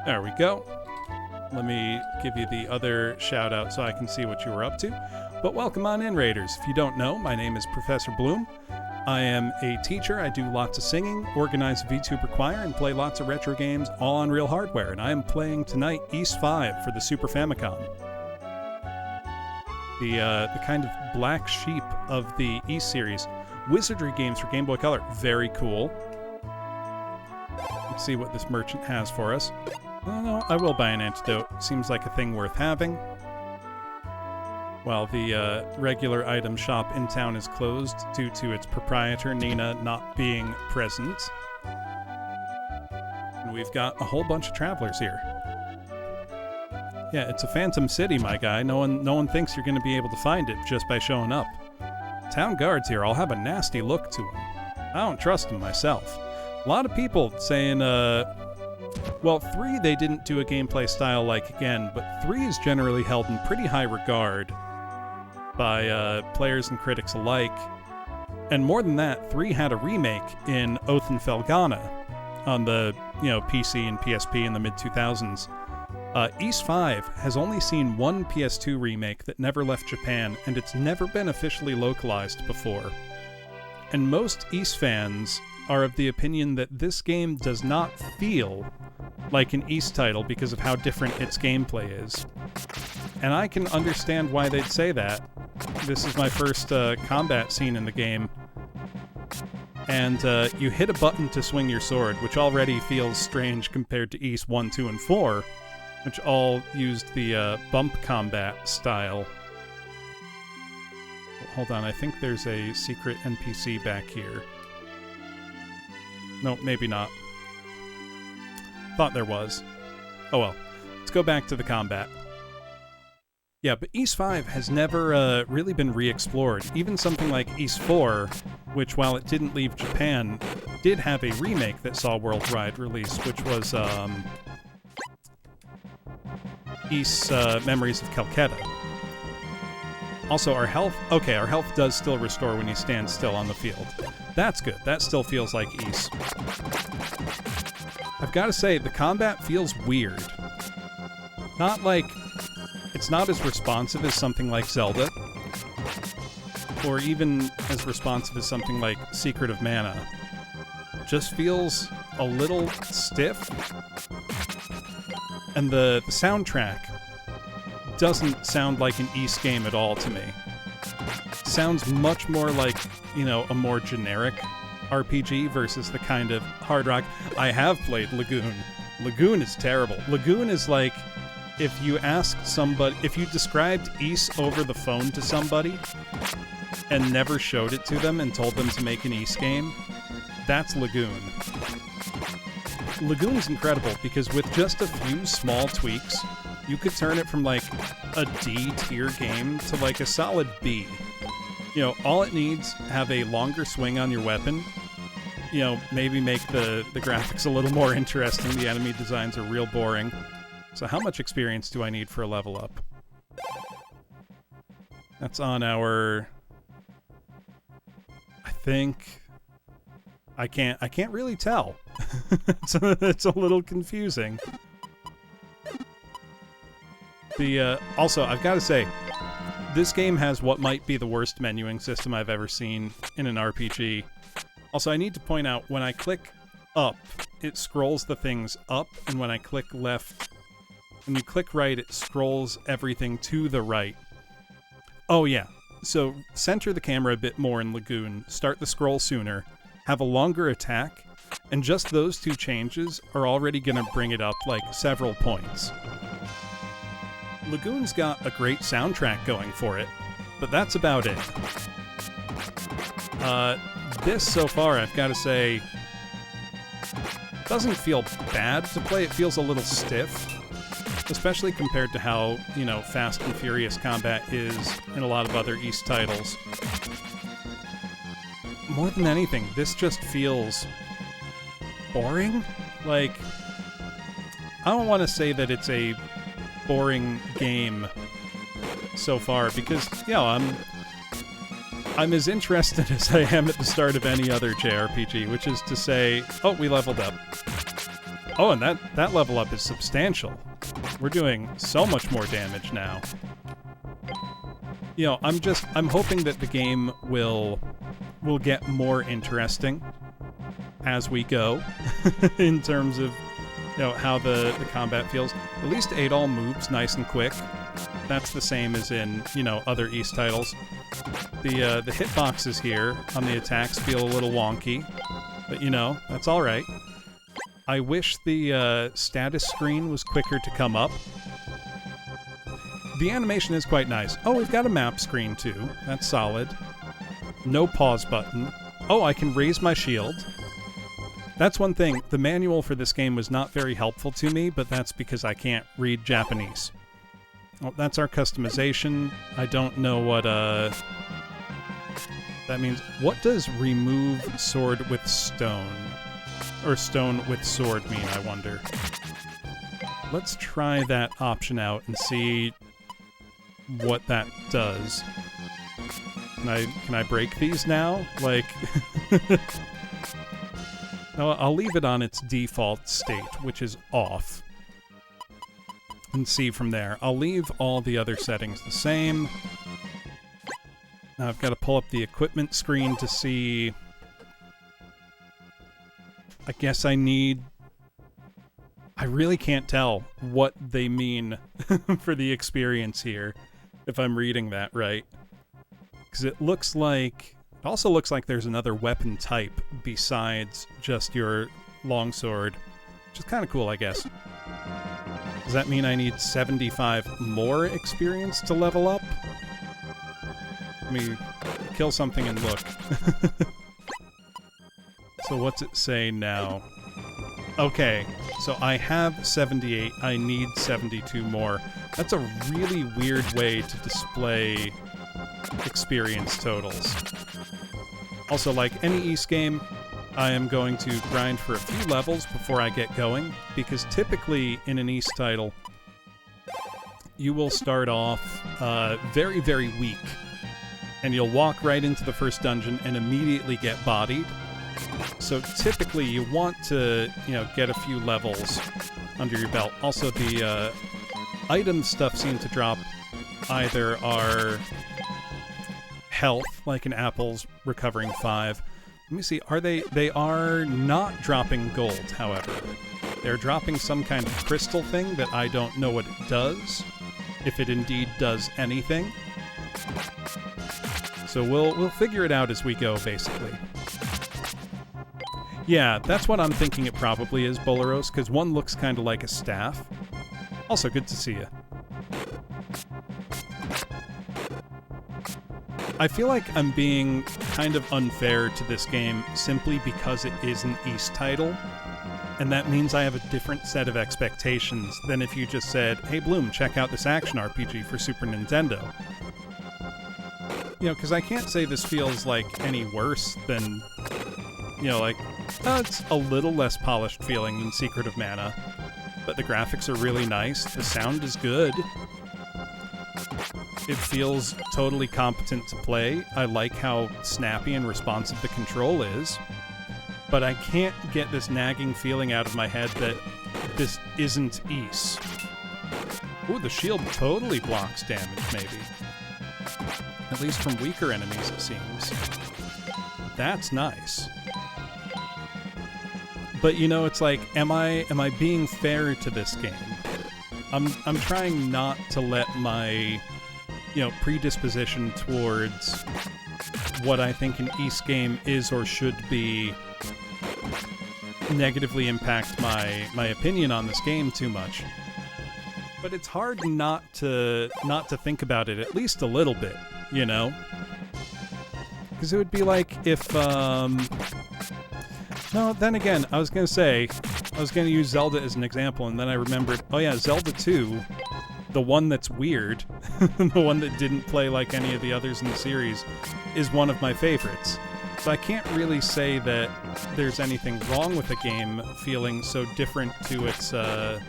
There we go. Let me give you the other shout out so I can see what you were up to. But welcome on in, Raiders. If you don't know, my name is Professor Bloom. I am a teacher. I do lots of singing, organize a VTuber choir, and play lots of retro games, all on real hardware. And I am playing tonight Ys 5 for the Super Famicom. The kind of black sheep of the Ys series. Wizardry games for Game Boy Color. Very cool. Let's see what this merchant has for us. Oh, no, I will buy an antidote. Seems like a thing worth having. While the regular item shop in town is closed due to its proprietor, Nina, not being present. And we've got a whole bunch of travelers here. Yeah, it's a phantom city, my guy. No one thinks you're going to be able to find it just by showing up. Town guards here all have a nasty look to them. I don't trust them myself. A lot of people saying, well, 3 they didn't do a gameplay style like again, but 3 is generally held in pretty high regard by players and critics alike. And more than that, 3 had a remake in Oath and Felghana on the PC and PSP in the mid-2000s. Ys 5 has only seen one PS2 remake that never left Japan, and it's never been officially localized before. And most Ys fans are of the opinion that this game does not feel like an Ys title because of how different its gameplay is. And I can understand why they'd say that. This is my first combat scene in the game. And you hit a button to swing your sword, which already feels strange compared to Ys 1, 2, and 4, which all used the bump combat style. Hold on, I think there's a secret NPC back here. No, maybe not. Thought there was. Oh well. Let's go back to the combat. Yeah, but Ys 5 has never really been re-explored. Even something like Ys 4, which while it didn't leave Japan, did have a remake that saw worldwide release, which was Ys Memories of Calcutta. Also, our health does still restore when you stand still on the field. That's good. That still feels like Ys. I've got to say, the combat feels weird. Not like... It's not as responsive as something like Zelda, or even as responsive as something like Secret of Mana. Just feels a little stiff. And the soundtrack doesn't sound like an Ys game at all to me. Sounds much more like, a more generic RPG versus the kind of hard rock. I have played Lagoon. Lagoon is terrible. Lagoon is like if you described Ys over the phone to somebody and never showed it to them and told them to make an Ys game, that's Lagoon. Lagoon's incredible because with just a few small tweaks, you could turn it from like a D tier game to like a solid B. All it needs, have a longer swing on your weapon, maybe make the graphics a little more interesting. The enemy designs are real boring. So how much experience do I need for a level up? That's on our... I think... I can't really tell. It's a little confusing. Also, I've got to say, this game has what might be the worst menuing system I've ever seen in an RPG. Also, I need to point out, when I click up it scrolls the things up, and when I click left, when you click right, it scrolls everything to the right. Oh yeah, so center the camera a bit more in Lagoon, start the scroll sooner, have a longer attack, and just those two changes are already going to bring it up like several points. Lagoon's got a great soundtrack going for it, but that's about it. This so far, I've got to say, doesn't feel bad to play. It feels a little stiff, especially compared to how, you know, Fast and Furious combat is in a lot of other East titles. More than anything, this just feels boring. Like, I don't want to say that it's a boring game so far, because, you know, I'm as interested as I am at the start of any other JRPG, which is to say, oh, we leveled up. Oh, and that level up is substantial. We're doing so much more damage now. You know, I'm hoping that the game will get more interesting as we go in terms of, you know, how the combat feels. At least Adol moves nice and quick. That's the same as in, you know, other East titles. The hitboxes here on the attacks feel a little wonky, but you know, that's all right. I wish the status screen was quicker to come up. The animation is quite nice. Oh, we've got a map screen too. That's solid. No pause button. Oh, I can raise my shield. That's one thing. The manual for this game was not very helpful to me, but that's because I can't read Japanese. Oh, that's our customization. I don't know what that means. What does remove sword with stone or stone with sword mean, I wonder? Let's try that option out and see what that does. Can I break these now? Like, no, I'll leave it on its default state, which is off, and see from there. I'll leave all the other settings the same. Now I've got to pull up the equipment screen to see. I guess I really can't tell what they mean for the experience here, if I'm reading that right. Because it also looks like there's another weapon type besides just your longsword, which is kind of cool, I guess. Does that mean I need 75 more experience to level up? Let me kill something and look. So what's it say now? Okay, so I have 78, I need 72 more. That's a really weird way to display experience totals. Also, like any East game, I am going to grind for a few levels before I get going, because typically in an East title, you will start off very, very weak, and you'll walk right into the first dungeon and immediately get bodied. So typically you want to, you know, get a few levels under your belt. Also, the item stuff seem to drop either our health, like an apple's recovering 5. Let me see, they are not dropping gold, however. They're dropping some kind of crystal thing that I don't know what it does, if it indeed does anything. So we'll figure it out as we go, basically. Yeah, that's what I'm thinking it probably is, Bolaros, because one looks kind of like a staff. Also, good to see you. I feel like I'm being kind of unfair to this game simply because it is an East title, and that means I have a different set of expectations than if you just said, hey Bloom, check out this action RPG for Super Nintendo. You know, because I can't say this feels like any worse than, you know, like, it's a little less polished feeling than Secret of Mana, but the graphics are really nice, the sound is good. It feels totally competent to play. I like how snappy and responsive the control is. But I can't get this nagging feeling out of my head that this isn't Ys. Ooh, the shield totally blocks damage, maybe. At least from weaker enemies, it seems. That's nice. But you know, it's like, am I being fair to this game? I'm trying not to let my, predisposition towards what I think an Ys game is or should be negatively impact my opinion on this game too much. But it's hard not to think about it at least a little bit, Because it would be like if, no, then again, I was going to use Zelda as an example, and then I remembered, oh yeah, Zelda 2, the one that's weird, the one that didn't play like any of the others in the series, is one of my favorites. So I can't really say that there's anything wrong with the game feeling so different to its, the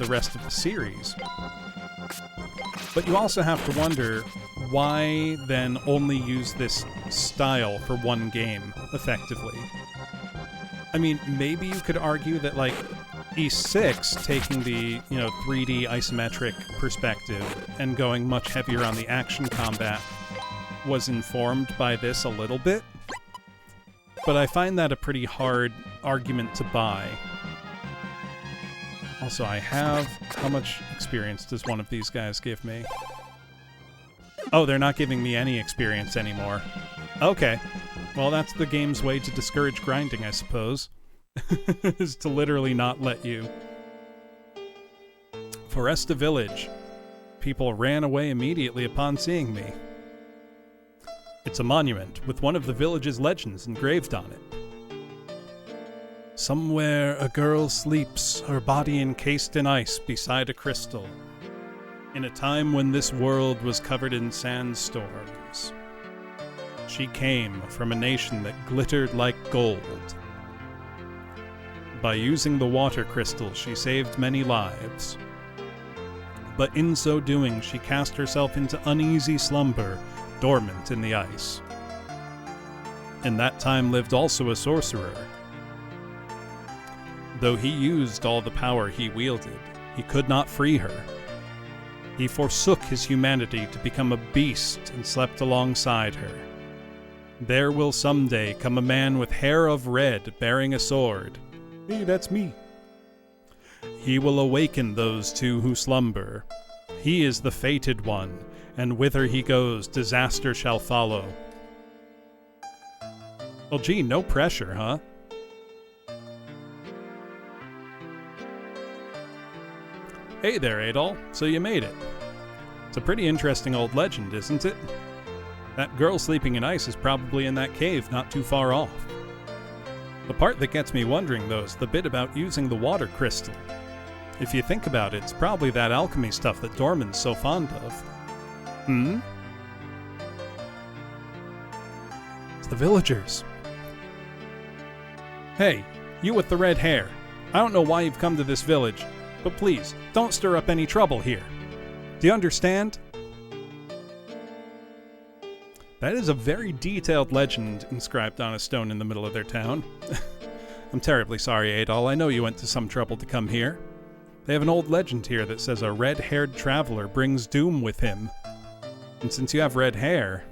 rest of the series. But you also have to wonder, why then only use this style for one game, effectively? I mean, maybe you could argue that, like, Ys 6, taking the, 3D isometric perspective and going much heavier on the action combat, was informed by this a little bit. But I find that a pretty hard argument to buy. Also, how much experience does one of these guys give me? Oh, they're not giving me any experience anymore. Okay. Well, that's the game's way to discourage grinding, I suppose. Is to literally not let you. Foresta Village. People ran away immediately upon seeing me. It's a monument with one of the village's legends engraved on it. Somewhere a girl sleeps, her body encased in ice beside a crystal, in a time when this world was covered in sandstorms. She came from a nation that glittered like gold. By using the water crystal, she saved many lives. But in so doing, she cast herself into uneasy slumber, dormant in the ice. In that time lived also a sorcerer. Though he used all the power he wielded, he could not free her. He forsook his humanity to become a beast and slept alongside her. There will someday come a man with hair of red bearing a sword. Hey, that's me. He will awaken those two who slumber. He is the fated one, and whither he goes, disaster shall follow. Well, gee, no pressure, huh? Hey there, Adol. So you made it. It's a pretty interesting old legend, isn't it? That girl sleeping in ice is probably in that cave not too far off. The part that gets me wondering, though, is the bit about using the water crystal. If you think about it, it's probably that alchemy stuff that Dorman's so fond of. Hmm? It's the villagers. Hey, you with the red hair. I don't know why you've come to this village, but please, don't stir up any trouble here. Do you understand? That is a very detailed legend inscribed on a stone in the middle of their town. I'm terribly sorry, Adol. I know you went to some trouble to come here. They have an old legend here that says a red-haired traveler brings doom with him. And since you have red hair,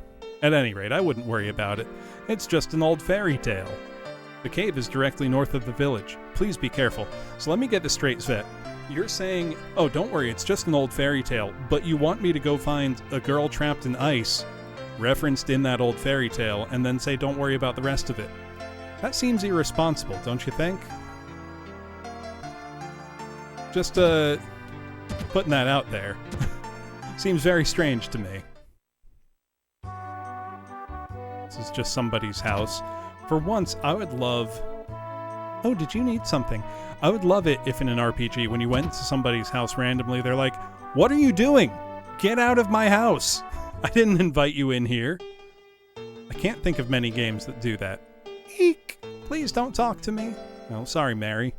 at any rate, I wouldn't worry about it. It's just an old fairy tale. The cave is directly north of the village. Please be careful. So let me get this straight, Svet. You're saying, oh, don't worry, it's just an old fairy tale, but you want me to go find a girl trapped in ice, referenced in that old fairy tale, and then say don't worry about the rest of it. That seems irresponsible, don't you think? Just, putting that out there. Seems very strange to me. This is just somebody's house. For once, I would love... Oh, did you need something? I would love it if in an RPG, when you went to somebody's house randomly, they're like, "What are you doing? Get out of my house! I didn't invite you in here." I can't think of many games that do that. Eek! Please don't talk to me. Oh, sorry, Mary.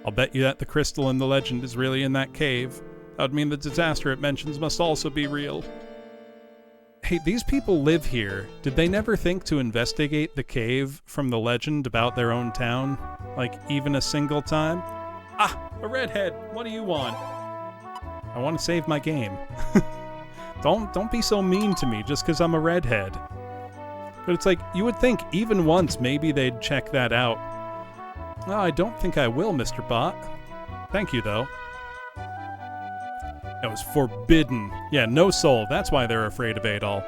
I'll bet you that the crystal in the legend is really in that cave. That would mean the disaster it mentions must also be real. Hey, these people live here. Did they never think to investigate the cave from the legend about their own town? Like, even a single time? Ah, a redhead! What do you want? I want to save my game. Don't be so mean to me just because I'm a redhead. But it's like, you would think even once maybe they'd check that out. Oh, I don't think I will, Mr. Bot. Thank you, though. That was forbidden. Yeah, no soul. That's why they're afraid of Adol.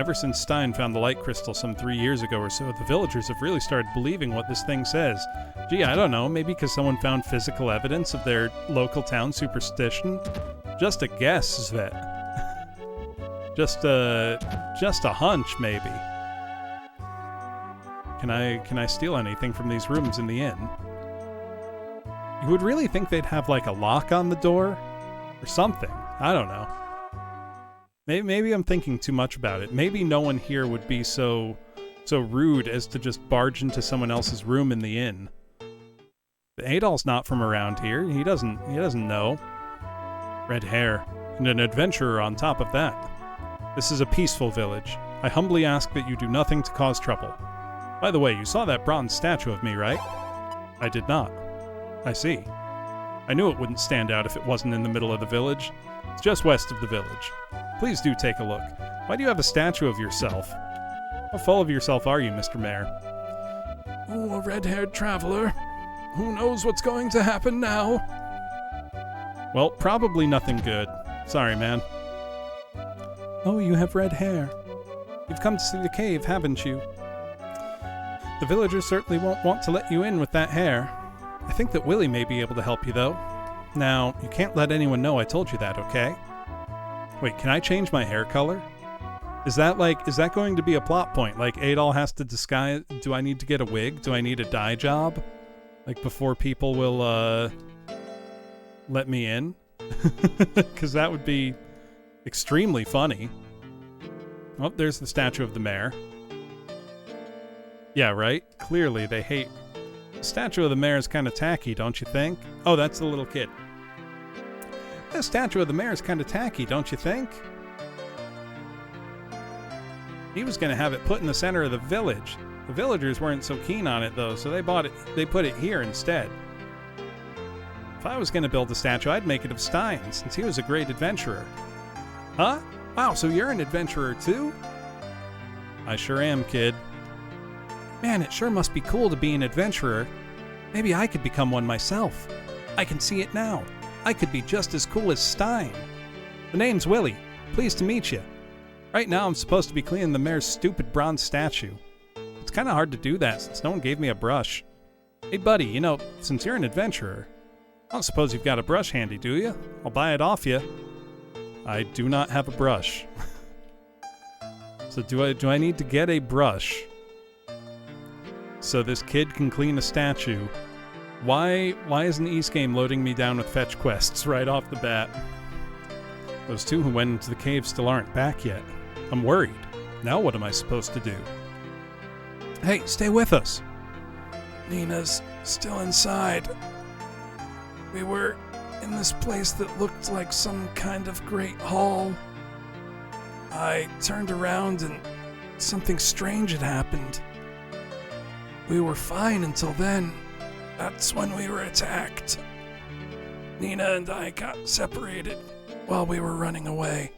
Ever since Stein found the light crystal some 3 years ago or so, the villagers have really started believing what this thing says. Gee, I don't know, maybe because someone found physical evidence of their local town superstition? Just a guess, Svet. just a hunch, maybe. Can I steal anything from these rooms in the inn? You would really think they'd have like a lock on the door? Or something. I don't know. Maybe I'm thinking too much about it. Maybe no one here would be so rude as to just barge into someone else's room in the inn. Adol's not from around here. He doesn't know. Red hair, and an adventurer on top of that. This is a peaceful village. I humbly ask that you do nothing to cause trouble. By the way, you saw that bronze statue of me, right? I did not. I see. I knew it wouldn't stand out if it wasn't in the middle of the village. It's just west of the village. Please do take a look. Why do you have a statue of yourself? How full of yourself are you, Mr. Mayor? Oh, a red-haired traveler. Who knows what's going to happen now? Well, probably nothing good. Sorry, man. Oh, you have red hair. You've come to see the cave, haven't you? The villagers certainly won't want to let you in with that hair. I think that Willie may be able to help you, though. Now, you can't let anyone know I told you that, okay? Wait, can I change my hair color? Is that going to be a plot point? Like, Adol has to disguise... Do I need to get a wig? Do I need a dye job? Like, before people will, let me in? Because that would be extremely funny. Oh, there's the statue of the mayor. Yeah, right? Clearly, they hate... The statue of the mayor is kind of tacky, don't you think? Oh, that's the little kid. The statue of the mayor is kind of tacky, don't you think? He was going to have it put in the center of the village. The villagers weren't so keen on it, though, so they put it here instead. If I was going to build a statue, I'd make it of Stein, since he was a great adventurer. Huh? Wow, so you're an adventurer, too? I sure am, kid. Man, it sure must be cool to be an adventurer. Maybe I could become one myself. I can see it now. I could be just as cool as Stein. The name's Willie. Pleased to meet you. Right now I'm supposed to be cleaning the mayor's stupid bronze statue. It's kind of hard to do that since no one gave me a brush. Hey buddy, since you're an adventurer, I don't suppose you've got a brush handy, do you? I'll buy it off you. I do not have a brush. So do I need to get a brush so this kid can clean a statue? Why isn't Eastgame loading me down with fetch quests right off the bat? Those two who went into the cave still aren't back yet. I'm worried. Now what am I supposed to do? Hey, stay with us. Nina's still inside. We were in this place that looked like some kind of great hall. I turned around and something strange had happened. We were fine until then. That's when we were attacked. Nina and I got separated while we were running away.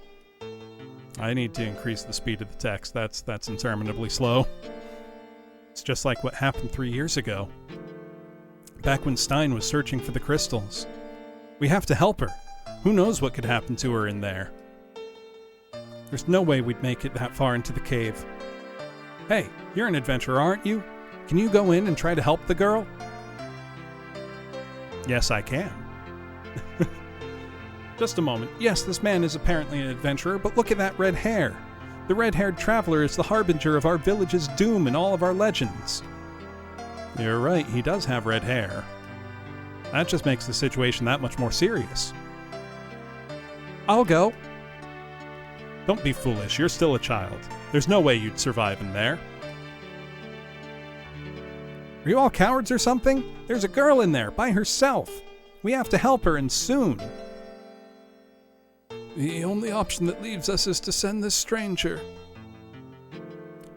I need to increase the speed of the text. That's interminably slow. It's just like what happened 3 years ago. Back when Stein was searching for the crystals. We have to help her. Who knows what could happen to her in there? There's no way we'd make it that far into the cave. Hey, you're an adventurer, aren't you? Can you go in and try to help the girl? Yes, I can. Just a moment. Yes, this man is apparently an adventurer, but look at that red hair. The red-haired traveler is the harbinger of our village's doom in all of our legends. You're right, he does have red hair. That just makes the situation that much more serious. I'll go. Don't be foolish, you're still a child. There's no way you'd survive in there. Are you all cowards or something? There's a girl in there, by herself. We have to help her, and soon. The only option that leaves us is to send this stranger.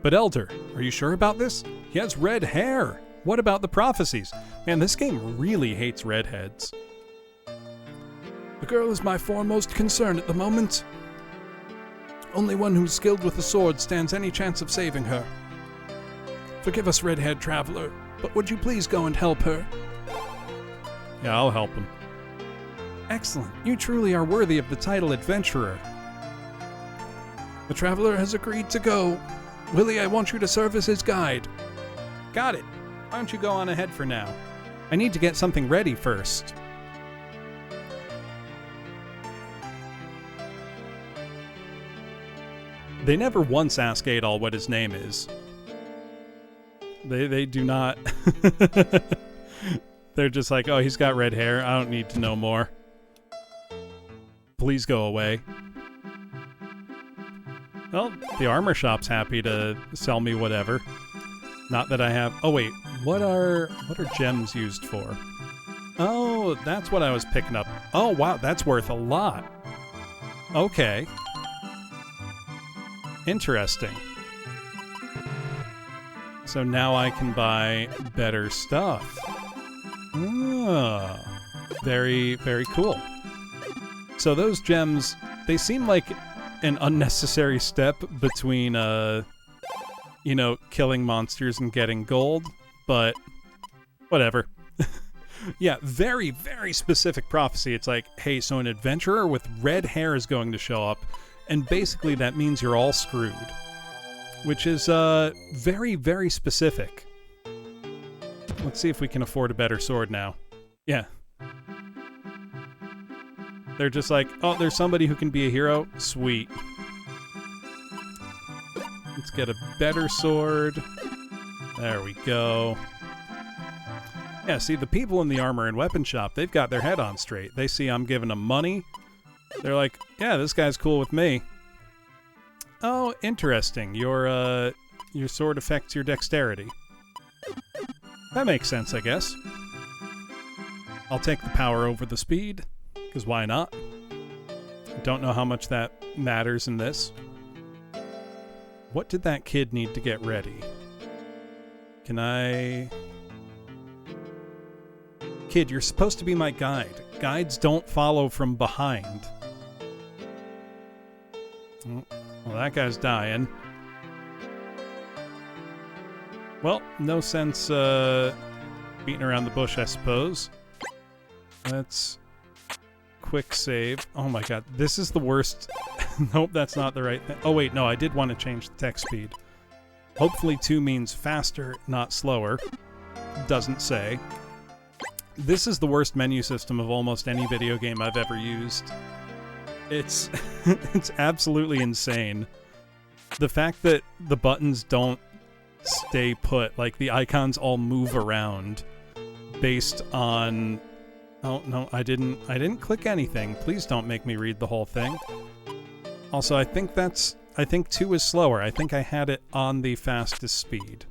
But Elder, are you sure about this? He has red hair. What about the prophecies? Man, this game really hates redheads. The girl is my foremost concern at the moment. Only one who's skilled with the sword stands any chance of saving her. Forgive us, red-haired traveler, but would you please go and help her? Yeah, I'll help him. Excellent. You truly are worthy of the title adventurer. The traveler has agreed to go. Willie, I want you to serve as his guide. Got it. Why don't you go on ahead for now? I need to get something ready first. They never once ask Adol what his name is. They do not. They're just like, oh, he's got red hair. I don't need to know more. Please go away. Well, the armor shop's happy to sell me whatever. Not that I have... Oh, wait. What are gems used for? Oh, that's what I was picking up. Oh, wow. That's worth a lot. Okay. Interesting. So now I can buy better stuff. Ah, very, very cool. So those gems, they seem like an unnecessary step between, you know, killing monsters and getting gold, but whatever. Yeah, very, very specific prophecy. It's like, hey, so an adventurer with red hair is going to show up, and basically that means you're all screwed. Which is, very, very specific. Let's see if we can afford a better sword now. Yeah. They're just like, oh, there's somebody who can be a hero? Sweet. Let's get a better sword. There we go. Yeah, see, the people in the armor and weapon shop, they've got their head on straight. They see I'm giving them money. They're like, yeah, this guy's cool with me. Oh, interesting. Your sword affects your dexterity. That makes sense, I guess. I'll take the power over the speed, because why not? Don't know how much that matters in this. What did that kid need to get ready? Can I... Kid, you're supposed to be my guide. Guides don't follow from behind. Oh, well, that guy's dying. Well, no sense beating around the bush, I suppose. Let's quick save. Oh my god, this is the worst. Nope, that's not the right thing. Oh wait, no, I did want to change the text speed. Hopefully 2 means faster, not slower. Doesn't say. This is the worst menu system of almost any video game I've ever used. It's it's absolutely insane. The fact that the buttons don't stay put, like the icons all move around based on... Oh, no, I didn't click anything. Please don't make me read the whole thing. Also, I think 2 is slower. I think I had it on the fastest speed.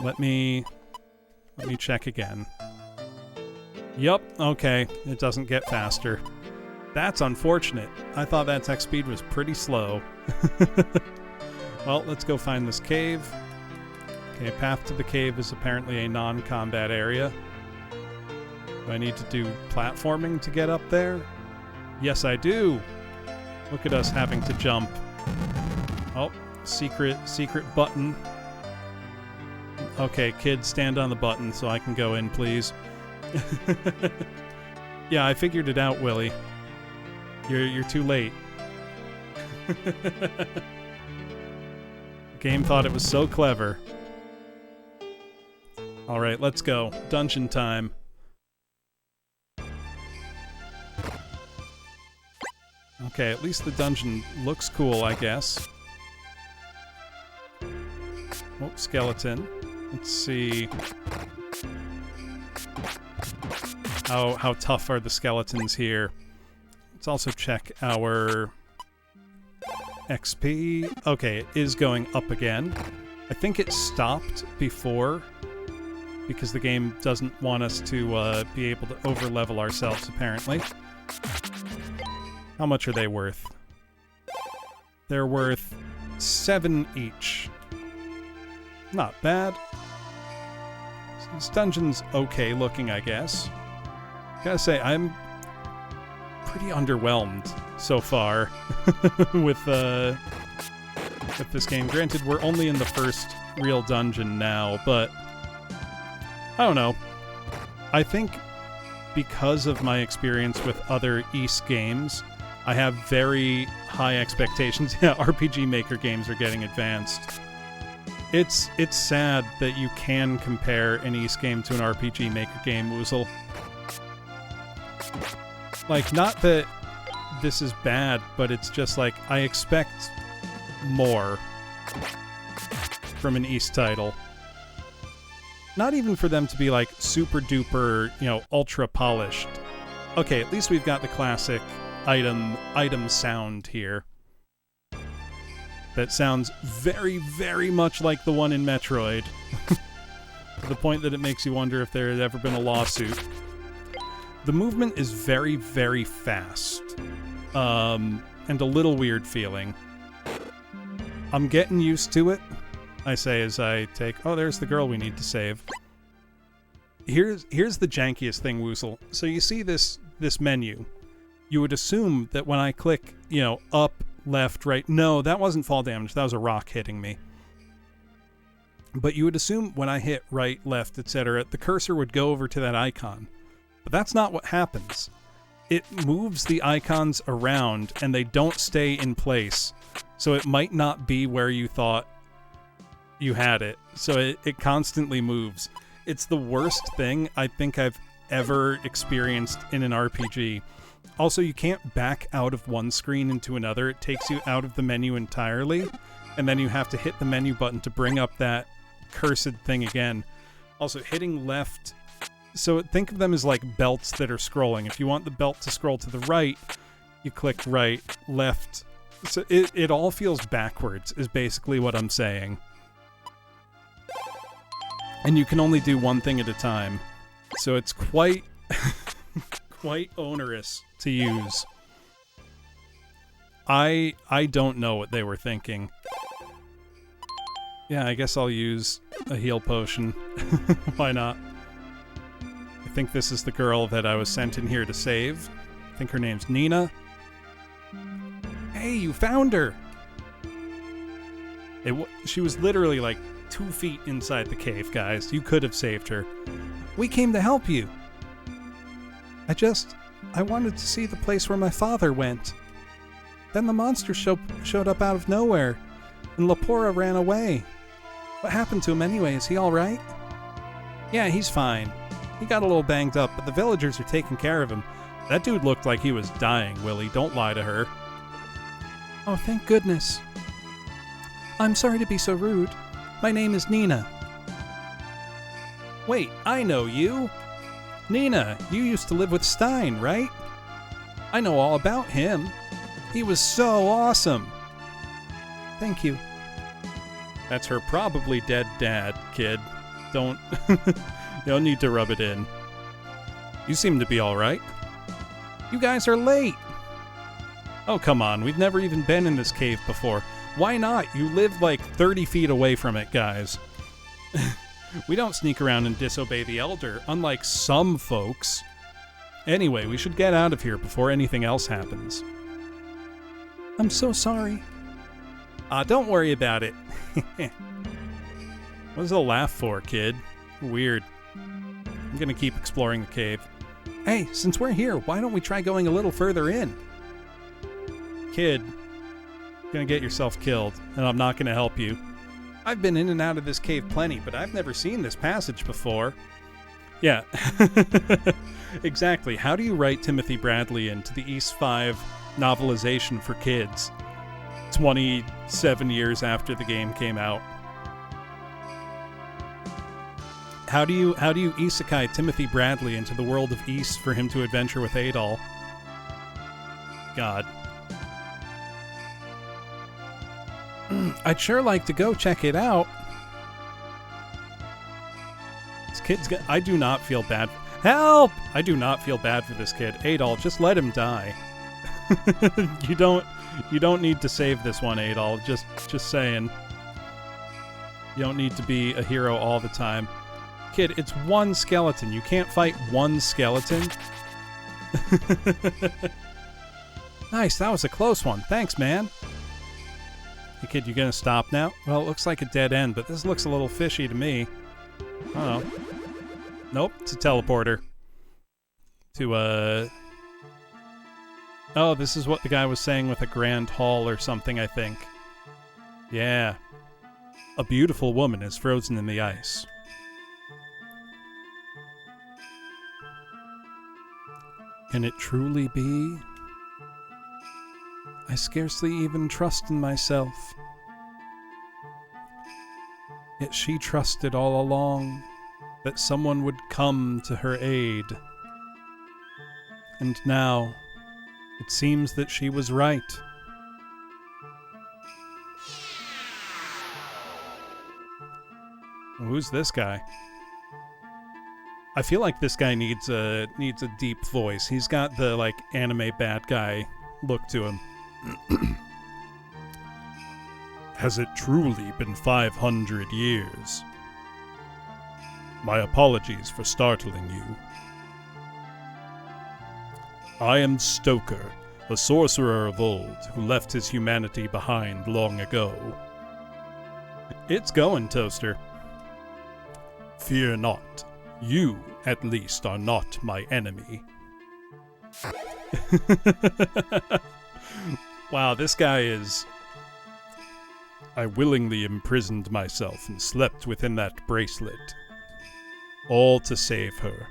Let me check again. Yup, okay, it doesn't get faster. That's unfortunate. I thought that text speed was pretty slow. Well, let's go find this cave. Okay, path to the cave is apparently a non-combat area. Do I need to do platforming to get up there? Yes, I do! Look at us having to jump. Oh, secret button. Okay, kids, stand on the button so I can go in, please. Yeah, I figured it out, Willie. You're too late. Game thought it was so clever. Alright, let's go. Dungeon time. Okay, at least the dungeon looks cool, I guess. Oh, skeleton. Let's see. How tough are the skeletons here? Let's also check our XP. Okay, it is going up again. I think it stopped before because the game doesn't want us to be able to over-level ourselves, apparently. How much are they worth? They're worth 7 each. Not bad. This dungeon's okay looking, I guess. Gotta say, I'm pretty underwhelmed so far with with this game. Granted, we're only in the first real dungeon now, but I don't know. I think because of my experience with other Ys games, I have very high expectations. Yeah, RPG Maker games are getting advanced. It's sad that you can compare an Ys game to an RPG Maker game, Woozle. Like, not that this is bad, but it's just like, I expect more from an Ys title. Not even for them to be like super duper, you know, ultra polished. Okay, at least we've got the classic item sound here. That sounds very, very much like the one in Metroid. To the point that it makes you wonder if there had ever been a lawsuit. The movement is very, very fast. And a little weird feeling. I'm getting used to it, I say as I take... Oh, there's the girl we need to save. Here's the jankiest thing, Woozle. So you see this menu. You would assume that when I click, you know, up, left, right... No, that wasn't fall damage. That was a rock hitting me. But you would assume when I hit right, left, etc., the cursor would go over to that icon. But that's not what happens. It moves the icons around, and they don't stay in place. So it might not be where you thought you had it. So it constantly moves. It's the worst thing I think I've ever experienced in an RPG. Also, you can't back out of one screen into another. It takes you out of the menu entirely, and then you have to hit the menu button to bring up that cursed thing again. Also, hitting left... So think of them as like belts that are scrolling. If you want the belt to scroll to the right, you click right, left. So it all feels backwards, is basically what I'm saying. And you can only do one thing at a time. So it's quite... quite onerous to use. I don't know what they were thinking. Yeah, I guess I'll use a heal potion. Why not? I think this is the girl that I was sent in here to save. I think her name's Nina. Hey, you found her! She was literally like 2 feet inside the cave, guys. You could have saved her. We came to help you. I wanted to see the place where my father went. Then the monster showed up out of nowhere, and Lapora ran away. What happened to him anyway? Is he alright? Yeah, he's fine. He got a little banged up, but the villagers are taking care of him. That dude looked like he was dying, Willie. Don't lie to her. Oh, thank goodness. I'm sorry to be so rude. My name is Nina. Wait, I know you. Nina, you used to live with Stein, right? I know all about him. He was so awesome. Thank you. That's her probably dead dad, kid. Don't... You don't need to rub it in. You seem to be alright. You guys are late. Oh, come on. We've never even been in this cave before. Why not? You live like 30 feet away from it, guys. We don't sneak around and disobey the Elder, unlike some folks. Anyway, we should get out of here before anything else happens. I'm so sorry. Don't worry about it. What's the laugh for, kid? Weird. I'm gonna keep exploring the cave. Hey, since we're here, why don't we try going a little further in? Kid, you're gonna get yourself killed, and I'm not gonna help you. I've been in and out of this cave plenty, but I've never seen this passage before. Yeah. Exactly. How do you write Timothy Bradley into the Ys 5 novelization for kids 27 years after the game came out? How do you isekai Timothy Bradley into the world of Ys for him to adventure with Adol? God. I'd sure like to go check it out. This kid's I do not feel bad. Help! I do not feel bad for this kid. Adol, just let him die. You don't need to save this one, Adol. Just saying. You don't need to be a hero all the time. Kid, it's one skeleton. You can't fight one skeleton. Nice, that was a close one. Thanks, man. Hey kid, you gonna stop now? Well, it looks like a dead end, but this looks a little fishy to me. Oh. Nope, it's a teleporter. To, Oh, this is what the guy was saying with a grand hall or something, I think. Yeah. A beautiful woman is frozen in the ice. Can it truly be? I scarcely even trust in myself. Yet she trusted all along that someone would come to her aid. And now, it seems that she was right. Who's this guy? I feel like this guy needs a deep voice. He's got the, like, anime bad guy look to him. Has it truly been 500 years? My apologies for startling you. I am Stoker, a sorcerer of old who left his humanity behind long ago. It's going, Toaster. Fear not. You, at least, are not my enemy. Wow, this guy is... I willingly imprisoned myself and slept within that bracelet. All to save her.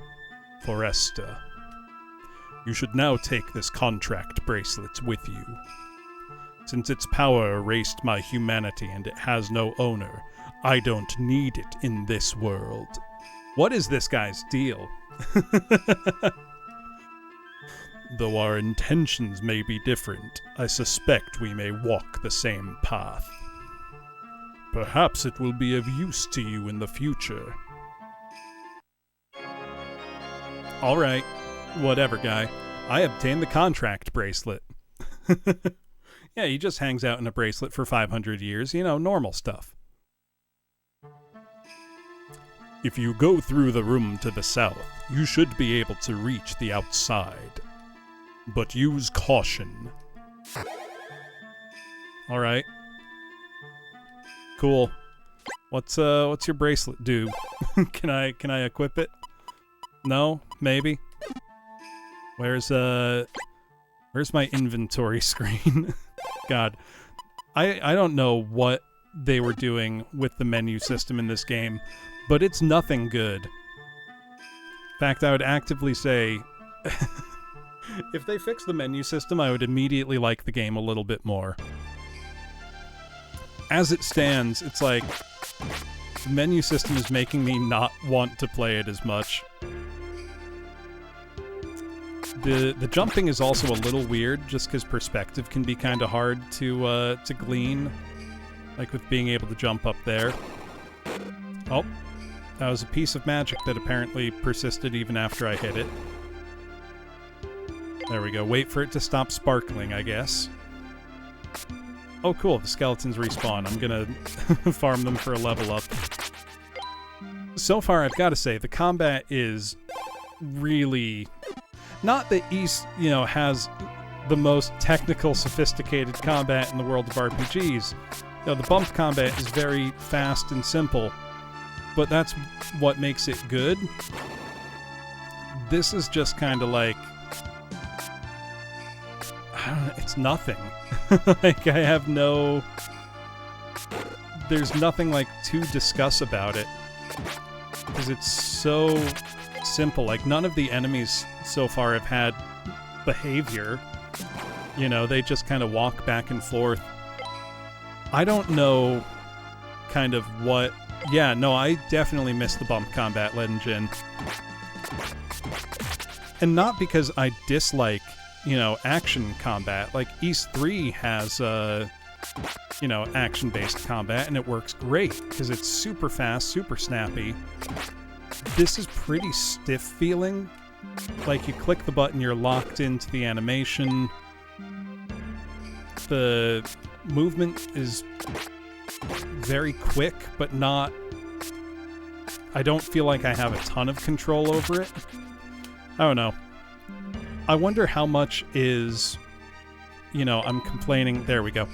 Foresta. You should now take this contract bracelet with you. Since its power erased my humanity and it has no owner, I don't need it in this world. What is this guy's deal? Though our intentions may be different, I suspect we may walk the same path. Perhaps it will be of use to you in the future. Alright, whatever, guy. I obtained the contract bracelet. Yeah, he just hangs out in a bracelet for 500 years, you know, normal stuff. If you go through the room to the south, you should be able to reach the outside. But use caution. Alright. Cool. What's your bracelet do? Can I equip it? No? Maybe? Where's my inventory screen? God. I don't know what they were doing with the menu system in this game, but it's nothing good. In fact, I would actively say, if they fix the menu system, I would immediately like the game a little bit more. As it stands, it's like, the menu system is making me not want to play it as much. The jumping is also a little weird, just because perspective can be kind of hard to glean. Like with being able to jump up there. Oh, that was a piece of magic that apparently persisted even after I hit it. There we go. Wait for it to stop sparkling, I guess. Oh, cool. The skeletons respawn. I'm gonna farm them for a level up. So far, I've got to say, the combat is really... Not that East, you know, has the most technical, sophisticated combat in the world of RPGs. You know, the bump combat is very fast and simple, but that's what makes it good. This is just kind of like... I don't know, it's nothing. Like, I have no... There's nothing, like, to discuss about it. Because it's so simple. Like, none of the enemies so far have had behavior. You know, they just kind of walk back and forth. I don't know kind of what... Yeah, no, I definitely missed the bump combat, Legend Jin. And not because I dislike, you know, action combat. Like, East 3 has, you know, action-based combat, and it works great, because it's super fast, super snappy. This is pretty stiff feeling. Like, you click the button, you're locked into the animation. The movement is very quick, but not... I don't feel like I have a ton of control over it. I don't know. I wonder how much is... You know, I'm complaining... There we go.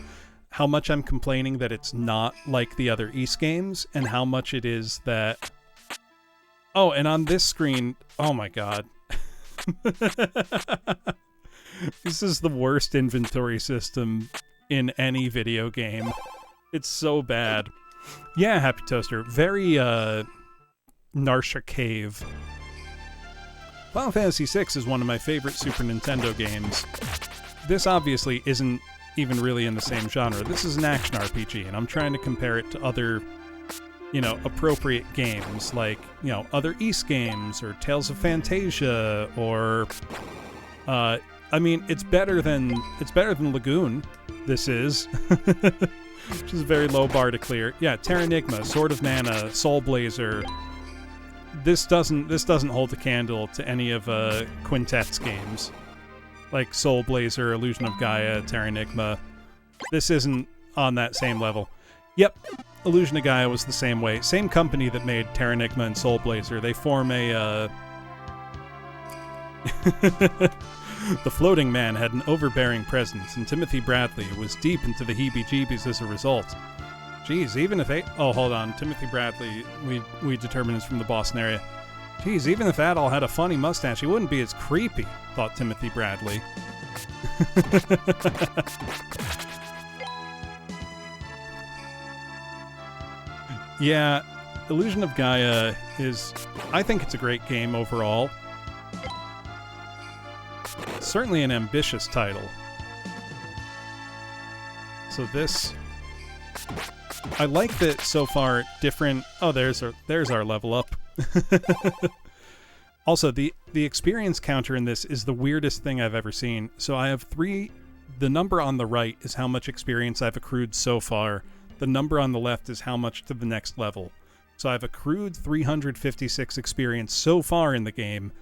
how much I'm complaining that it's not like the other Ys games, and how much it is that... Oh, and on this screen, oh my god. This is the worst inventory system in any video game. It's so bad. Yeah, Happy Toaster. Very, Narsha Cave. Final Fantasy VI is one of my favorite Super Nintendo games. This obviously isn't even really in the same genre. This is an action RPG, and I'm trying to compare it to other, you know, appropriate games, like, you know, other Ys games, or Tales of Phantasia, or, I mean, it's better than Lagoon, this is. Which is a very low bar to clear. Yeah, Terranigma, Sword of Mana, Soul Blazer. This doesn't hold a candle to any of Quintet's games. Like Soul Blazer, Illusion of Gaia, Terranigma. This isn't on that same level. Yep, Illusion of Gaia was the same way. Same company that made Terranigma and Soul Blazer. They form a, The floating man had an overbearing presence, and Timothy Bradley was deep into the heebie-jeebies as a result. Geez, even if oh, hold on. Timothy Bradley, we determined is from the Boston area. Geez, even if Adol had a funny mustache, he wouldn't be as creepy, thought Timothy Bradley. Yeah, Illusion of Gaia is... I think it's a great game overall. Certainly an ambitious title. So this... I like that so far different... Oh, there's our level up. Also, the experience counter in this is the weirdest thing I've ever seen. So I have 3... The number on the right is how much experience I've accrued so far. The number on the left is how much to the next level. So I've accrued 356 experience so far in the game,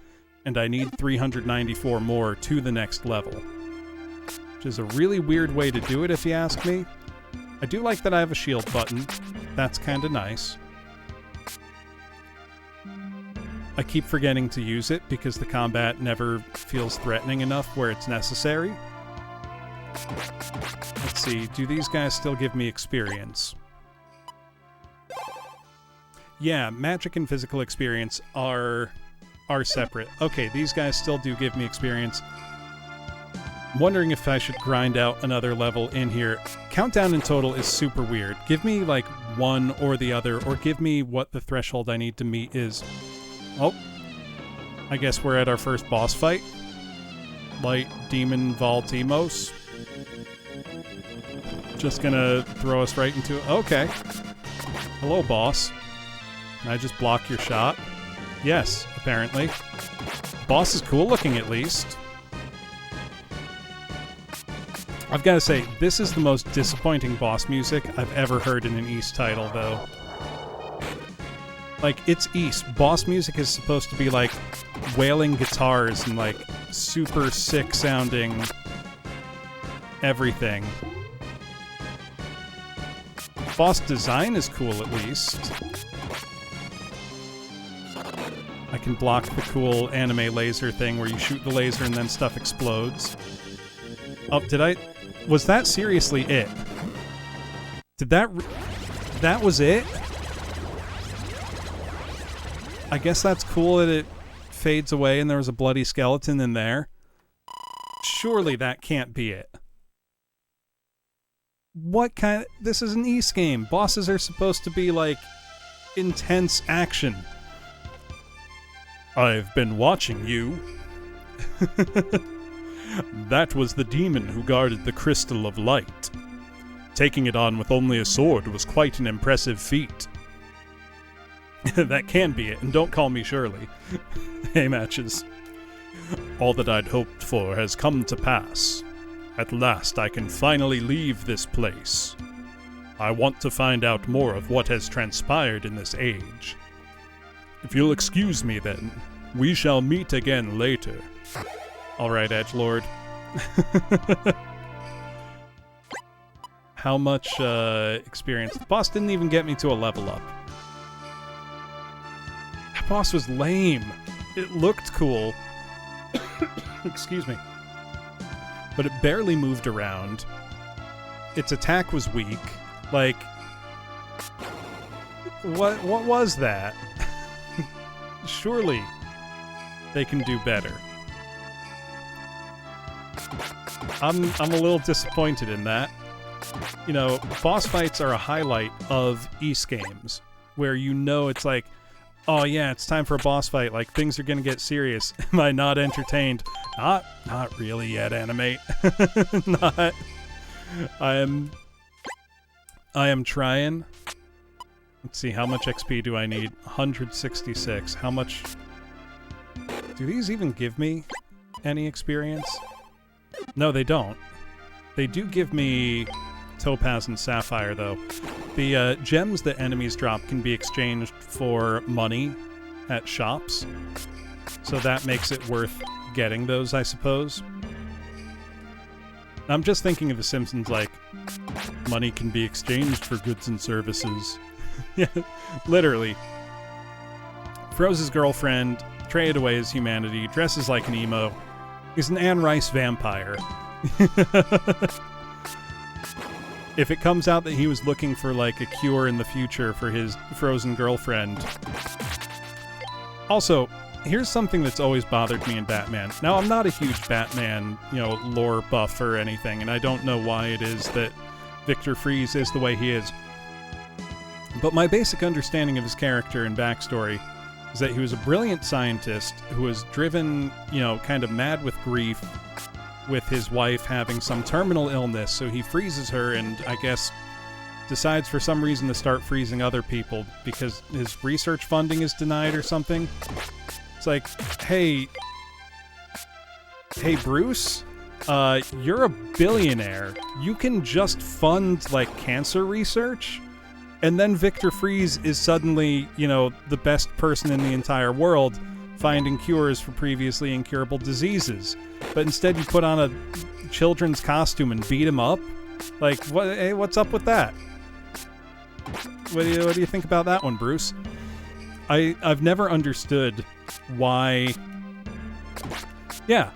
and I need 394 more to the next level. Which is a really weird way to do it, if you ask me. I do like that I have a shield button. That's kind of nice. I keep forgetting to use it because the combat never feels threatening enough where it's necessary. Let's see, do these guys still give me experience? Yeah, magic and physical experience are separate. Okay, these guys still do give me experience. I'm wondering if I should grind out another level in here. Countdown in total is super weird. Give me, like, one or the other, or give me what the threshold I need to meet is. Oh, I guess we're at our first boss fight. Light Demon Valtimos. Just gonna throw us right into it. Okay. Hello, boss. Can I just block your shot? Yes, apparently. Boss is cool looking, at least. I've got to say, this is the most disappointing boss music I've ever heard in an Ys title, though. Like, it's Ys. Boss music is supposed to be, like, wailing guitars and, like, super sick-sounding everything. Boss design is cool, at least. I can block the cool anime laser thing where you shoot the laser and then stuff explodes. Oh, did I... Was that seriously it? Did that... That was it? I guess that's cool that it fades away and there was a bloody skeleton in there. Surely that can't be it. What kind of... This is an Ys game. Bosses are supposed to be, like, intense action. I've been watching you. That was the demon who guarded the Crystal of Light. Taking it on with only a sword was quite an impressive feat. That can be it, and don't call me Shirley. Hey, Matches. All that I'd hoped for has come to pass. At last I can finally leave this place. I want to find out more of what has transpired in this age. If you'll excuse me then, we shall meet again later. Alright, Edgelord. How much experience? The boss didn't even get me to a level up. That boss was lame. It looked cool. Excuse me. But it barely moved around. its attack was weak. Like, what was that? Surely they can do better. I'm a little disappointed in that. You know, boss fights are a highlight of Ys games, where you know it's like, oh yeah, it's time for a boss fight, like things are gonna get serious. Am I not entertained? Not really yet, anime. Not. I am trying. Let's see, how much XP do I need? 166. How much... Do these even give me any experience? No, they don't. They do give me Topaz and Sapphire, though. The gems that enemies drop can be exchanged for money at shops, so that makes it worth getting those, I suppose. I'm just thinking of The Simpsons like, money can be exchanged for goods and services. Yeah, literally. Froze's girlfriend, traded away his humanity, dresses like an emo. He's an Anne Rice vampire. If it comes out that he was looking for, like, a cure in the future for his frozen girlfriend... Also, here's something that's always bothered me in Batman. Now, I'm not a huge Batman, you know, lore buff or anything, and I don't know why it is that Victor Fries is the way he is. But my basic understanding of his character and backstory is that he was a brilliant scientist who was driven, you know, kind of mad with grief with his wife having some terminal illness, so he freezes her and, I guess, decides for some reason to start freezing other people because his research funding is denied or something. It's like, hey Bruce, you're a billionaire. You can just fund, like, cancer research? And then Victor Fries is suddenly, you know, the best person in the entire world finding cures for previously incurable diseases. But instead you put on a children's costume and beat him up? Like, what's up with that? What do you think about that one, Bruce? I've never understood why... Yeah.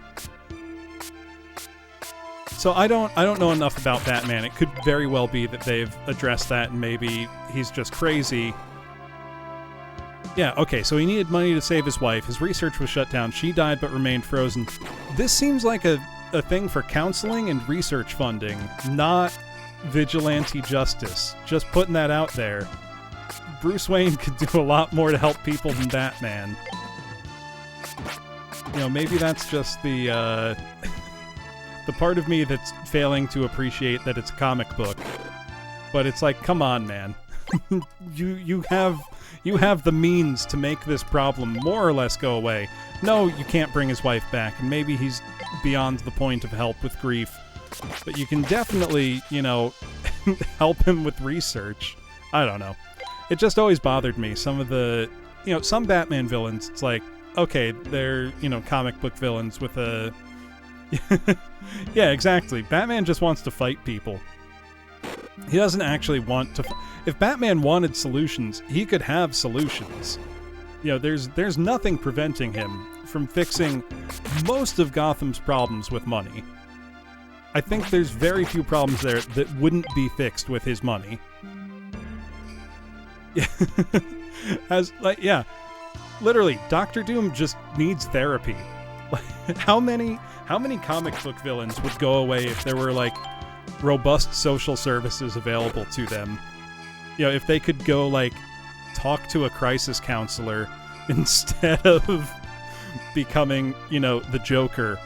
So I don't know enough about Batman. It could very well be that they've addressed that and maybe he's just crazy. Yeah, okay, so he needed money to save his wife. His research was shut down. She died but remained frozen. This seems like a thing for counseling and research funding, not vigilante justice. Just putting that out there. Bruce Wayne could do a lot more to help people than Batman. You know, maybe that's just the part of me that's failing to appreciate that it's a comic book. But it's like, come on, man. You have the means to make this problem more or less go away. No, you can't bring his wife back, and maybe he's beyond the point of help with grief. But you can definitely, you know, help him with research. I don't know. It just always bothered me. Some of the, you know, some Batman villains, it's like, okay, they're, you know, comic book villains with a... Yeah, exactly. Batman just wants to fight people. He doesn't actually want to... If Batman wanted solutions, he could have solutions. You know, there's nothing preventing him from fixing most of Gotham's problems with money. I think there's very few problems there that wouldn't be fixed with his money. Yeah. Literally, Doctor Doom just needs therapy. How many comic book villains would go away if there were, like, robust social services available to them? You know, if they could go, like, talk to a crisis counselor instead of becoming, you know, the Joker.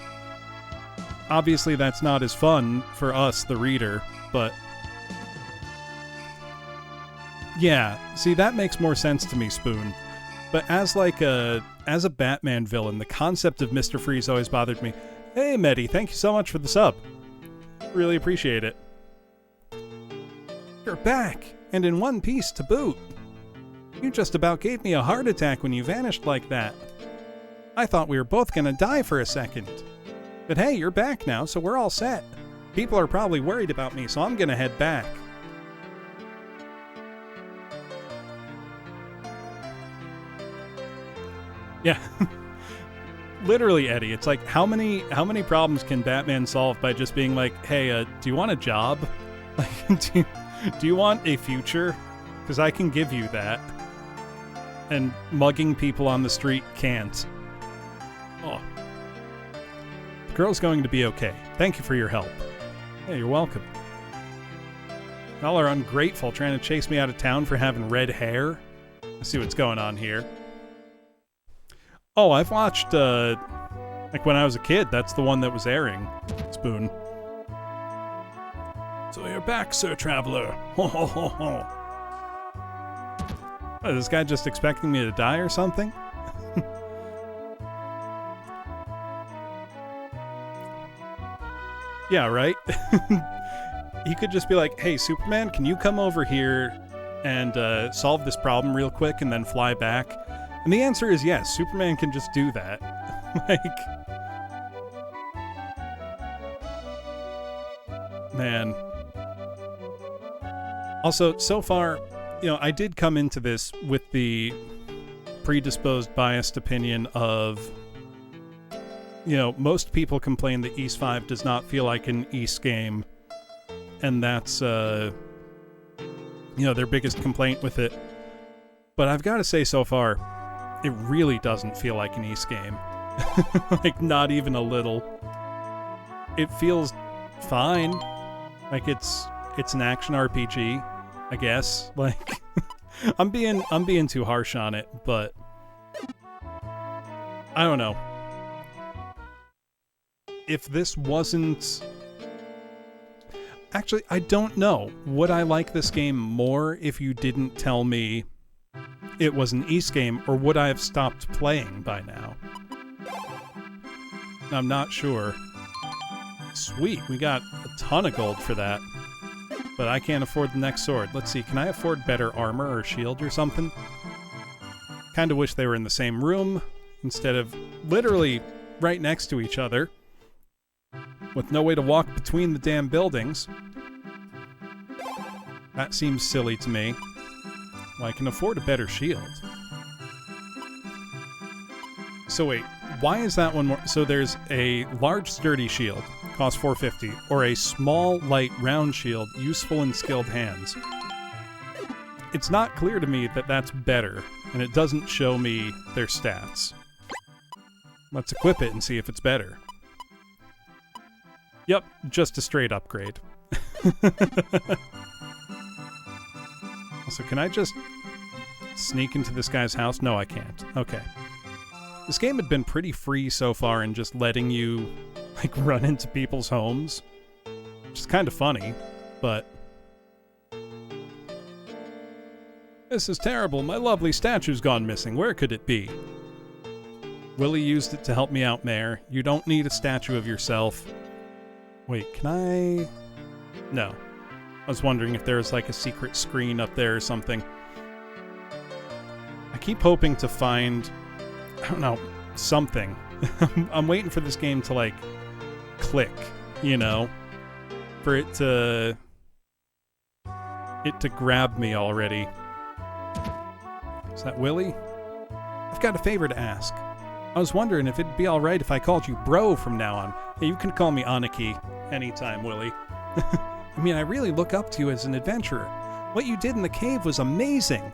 Obviously, that's not as fun for us, the reader, but... Yeah, see, that makes more sense to me, Spoon. But as a Batman villain, the concept of Mr. Freeze always bothered me. Hey, Medi, thank you so much for the sub. Really appreciate it. You're back, and in one piece to boot. You just about gave me a heart attack when you vanished like that. I thought we were both gonna die for a second. But hey, you're back now, so we're all set. People are probably worried about me, so I'm gonna head back. Yeah. Literally, Eddie, it's like, how many problems can Batman solve by just being like, hey, do you want a job? Do you want a future? Because I can give you that. And mugging people on the street can't. Oh. The girl's going to be okay. Thank you for your help. Yeah, you're welcome. Y'all are ungrateful trying to chase me out of town for having red hair. Let's see what's going on here. Oh, I've watched, like when I was a kid, that's the one that was airing. Spoon. So you're back, Sir Traveler. Ho ho ho ho. What, is this guy just expecting me to die or something? Yeah, right? He could just be like, hey, Superman, can you come over here and solve this problem real quick and then fly back? And the answer is yes, Superman can just do that. Like... Man. Also, so far, you know, I did come into this with the predisposed, biased opinion of, you know, most people complain that Ys 5 does not feel like an Ys game, and that's, you know, their biggest complaint with it. But I've got to say, so far, it really doesn't feel like an Ys game. Like, not even a little. It feels fine. Like, it's an action RPG, I guess. Like, I'm being too harsh on it, but I don't know. If this wasn't... Actually, I don't know. Would I like this game more if you didn't tell me it was an Ys game, or would I have stopped playing by now? I'm not sure. Sweet, we got a ton of gold for that. But I can't afford the next sword. Let's see, can I afford better armor or shield or something? Kinda wish they were in the same room, instead of literally right next to each other, with no way to walk between the damn buildings. That seems silly to me. Well, I can afford a better shield. So wait, why is that one more? So there's a large sturdy shield, costs 450, or a small light round shield, useful in skilled hands. It's not clear to me that that's better, and it doesn't show me their stats. Let's equip it and see if it's better. Yep, just a straight upgrade. So can I just sneak into this guy's house? No, I can't. Okay. This game had been pretty free so far in just letting you, like, run into people's homes. Which is kind of funny, but... This is terrible. My lovely statue's gone missing. Where could it be? Willie used it to help me out, Mayor. You don't need a statue of yourself. Wait, can I... No. I was wondering if there was, like, a secret screen up there or something. I keep hoping to find... I don't know, something. I'm waiting for this game to, like, click, you know? For it to grab me already. Is that Willie? I've got a favor to ask. I was wondering if it'd be alright if I called you bro from now on. Yeah, you can call me Aniki anytime, Willie. I mean, I really look up to you as an adventurer. What you did in the cave was amazing.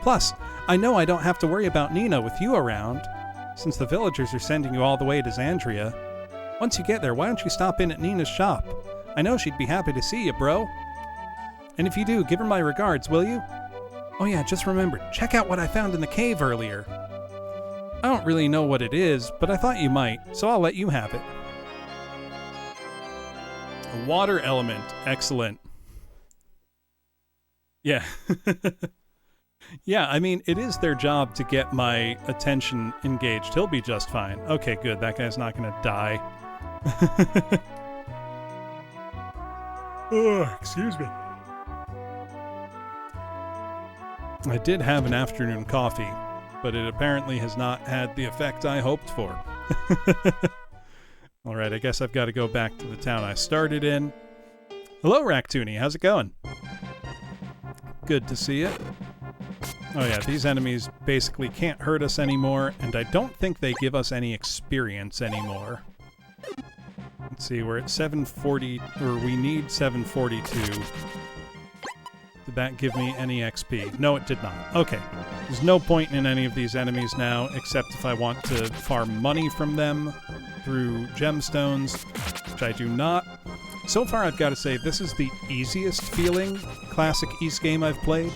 Plus, I know I don't have to worry about Nina with you around, since the villagers are sending you all the way to Xandria. Once you get there, why don't you stop in at Nina's shop? I know she'd be happy to see you, bro. And if you do, give her my regards, will you? Oh yeah, just remember, check out what I found in the cave earlier. I don't really know what it is, but I thought you might, so I'll let you have it. A water element. Excellent. Yeah. Yeah, I mean, it is their job to get my attention engaged. He'll be just fine. Okay, good. That guy's not gonna die. Oh, excuse me. I did have an afternoon coffee, but it apparently has not had the effect I hoped for. Alright, I guess I've got to go back to the town I started in. Hello, Ractoony. How's it going? Good to see you. Oh yeah, these enemies basically can't hurt us anymore, and I don't think they give us any experience anymore. Let's see, we're at 740, or we need 742. Did that give me any XP? No, it did not. Okay. There's no point in any of these enemies now, except if I want to farm money from them through gemstones, which I do not. So far, I've got to say, this is the easiest feeling classic Ys game I've played.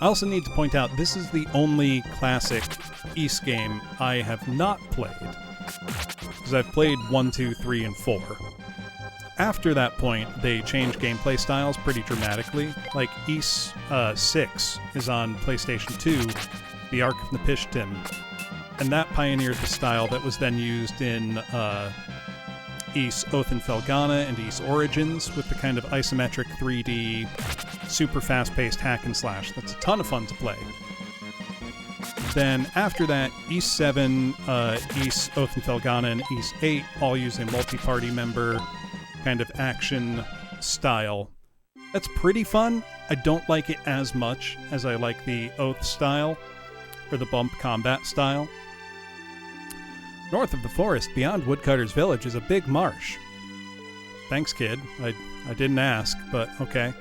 I also need to point out, this is the only classic Ys game I have not played. Because I've played 1, 2, 3, and 4. After that point, they changed gameplay styles pretty dramatically. Like, Ys 6 is on PlayStation 2, the Ark of Napishtim, and that pioneered the style that was then used in Ys Oath and Felghana and Ys Origins, with the kind of isometric 3D, super fast-paced hack and slash. That's a ton of fun to play. Then after that, Ys 7, Ys Oath and Felghana, and Ys 8 all use a multi-party member kind of action style. That's pretty fun. I don't like it as much as I like the Oath style, or the bump combat style. North of the forest, beyond Woodcutter's village, is a big marsh. Thanks, kid. I didn't ask, but okay.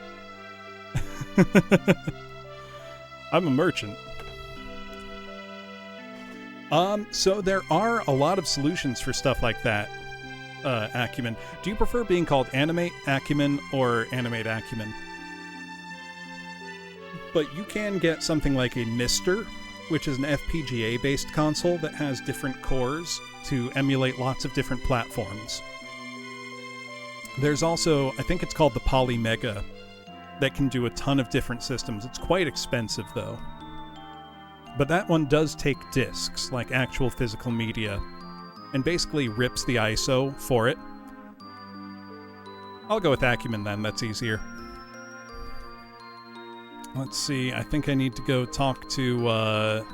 I'm a merchant. So there are a lot of solutions for stuff like that, Acumen. Do you prefer being called Animate Acumen or Animate Acumen? But you can get something like a Mister, which is an FPGA-based console that has different cores to emulate lots of different platforms. There's also, I think it's called the Polymega, that can do a ton of different systems. It's quite expensive, though. But that one does take discs, like actual physical media, and basically rips the ISO for it. I'll go with Acumen then, that's easier. Let's see, I think I need to go talk to, well,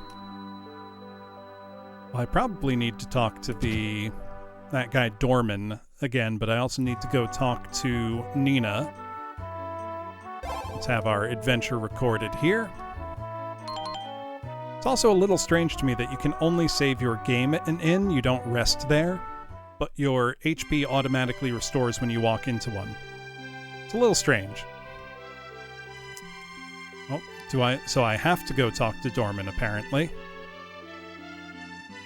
I probably need to talk to that guy Dorman again, but I also need to go talk to Nina. Let's have our adventure recorded here. It's also a little strange to me that you can only save your game at an inn, you don't rest there, but your HP automatically restores when you walk into one. It's a little strange. Oh, so I have to go talk to Dorman, apparently.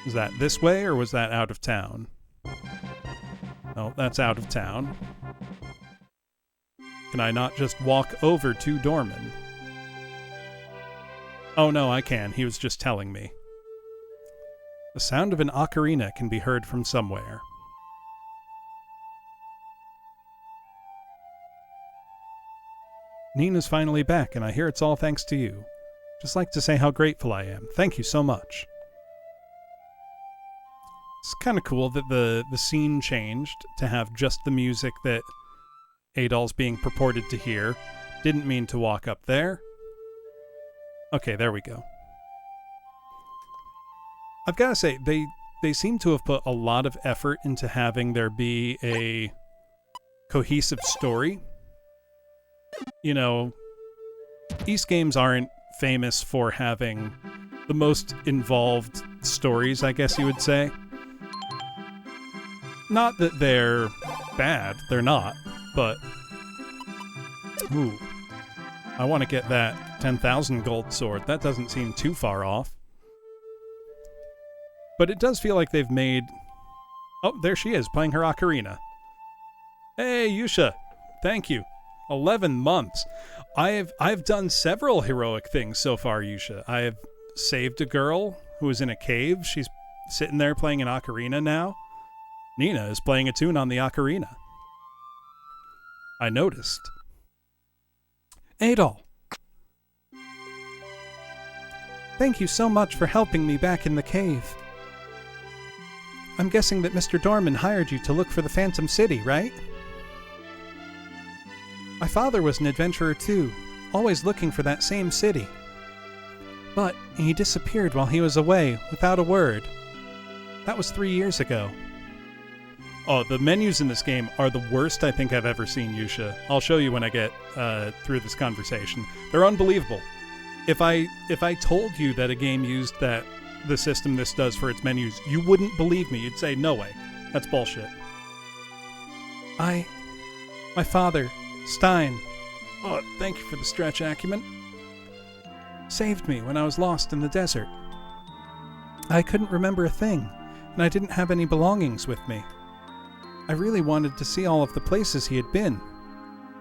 Is that this way, or was that out of town? No, that's out of town. Can I not just walk over to Dorman? Oh no, I can. He was just telling me. The sound of an ocarina can be heard from somewhere. Nina's finally back, and I hear it's all thanks to you. Just like to say how grateful I am. Thank you so much. It's kind of cool that the scene changed to have just the music that Adol's being purported to hear. Didn't mean to walk up there. Okay, there we go. I've got to say, they seem to have put a lot of effort into having there be a cohesive story. You know, Ys games aren't famous for having the most involved stories, I guess you would say. Not that they're bad, they're not, but... Ooh. I want to get that 10,000 gold sword. That doesn't seem too far off. But it does feel like they've made... Oh, there she is, playing her ocarina. Hey, Yusha! Thank you. 11 months. I've done several heroic things so far, Yusha. I have saved a girl who was in a cave. She's sitting there playing an ocarina now. Nina is playing a tune on the ocarina. I noticed. Adol! Thank you so much for helping me back in the cave. I'm guessing that Mr. Dorman hired you to look for the Phantom City, right? My father was an adventurer too, always looking for that same city. But he disappeared while he was away, without a word. That was 3 years ago. Oh, the menus in this game are the worst I think I've ever seen, Yusha. I'll show you when I get through this conversation. They're unbelievable. If I told you that a game used the system this does for its menus, you wouldn't believe me. You'd say, no way. That's bullshit. My father, Stein. Oh, thank you for the stretch, acumen. Saved me when I was lost in the desert. I couldn't remember a thing, and I didn't have any belongings with me. I really wanted to see all of the places he had been.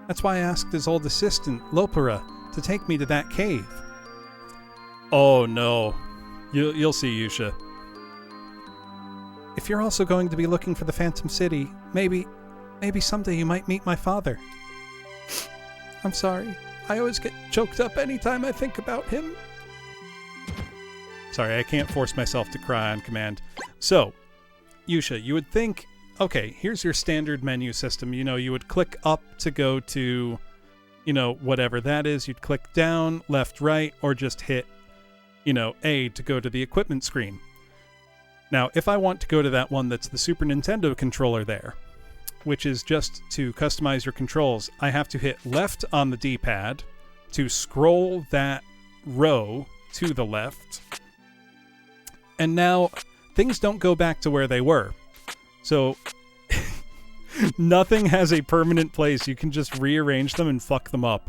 That's why I asked his old assistant, Lopera, to take me to that cave. Oh no. You'll see, Yusha. If you're also going to be looking for the Phantom City, maybe someday you might meet my father. I'm sorry. I always get choked up anytime I think about him. Sorry, I can't force myself to cry on command. So, Yusha, you would think, okay, here's your standard menu system. You know, you would click up to go to, you know, whatever that is. You'd click down, left, right, or just hit, you know, A to go to the equipment screen. Now, if I want to go to that one that's the Super Nintendo controller there, which is just to customize your controls, I have to hit left on the D-pad to scroll that row to the left. And now things don't go back to where they were. So nothing has a permanent place. You can just rearrange them and fuck them up.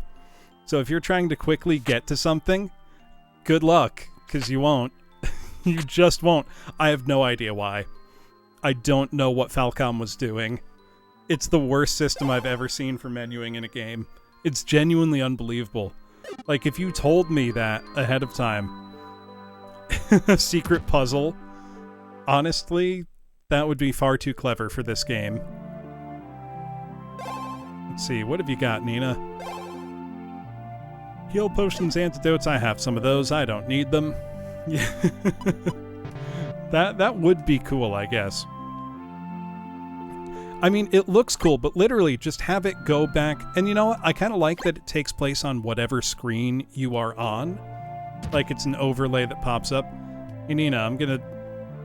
So if you're trying to quickly get to something, good luck, because you won't. You just won't. I have no idea why. I don't know what Falcom was doing. It's the worst system I've ever seen for menuing in a game. It's genuinely unbelievable. Like, if you told me that ahead of time, a secret puzzle, honestly, that would be far too clever for this game. Let's see, what have you got, Nina? Heal potions, antidotes, I have some of those. I don't need them. Yeah. That would be cool, I guess. I mean, it looks cool, but literally just have it go back. And you know what? I kind of like that it takes place on whatever screen you are on. Like it's an overlay that pops up. Hey, Nina,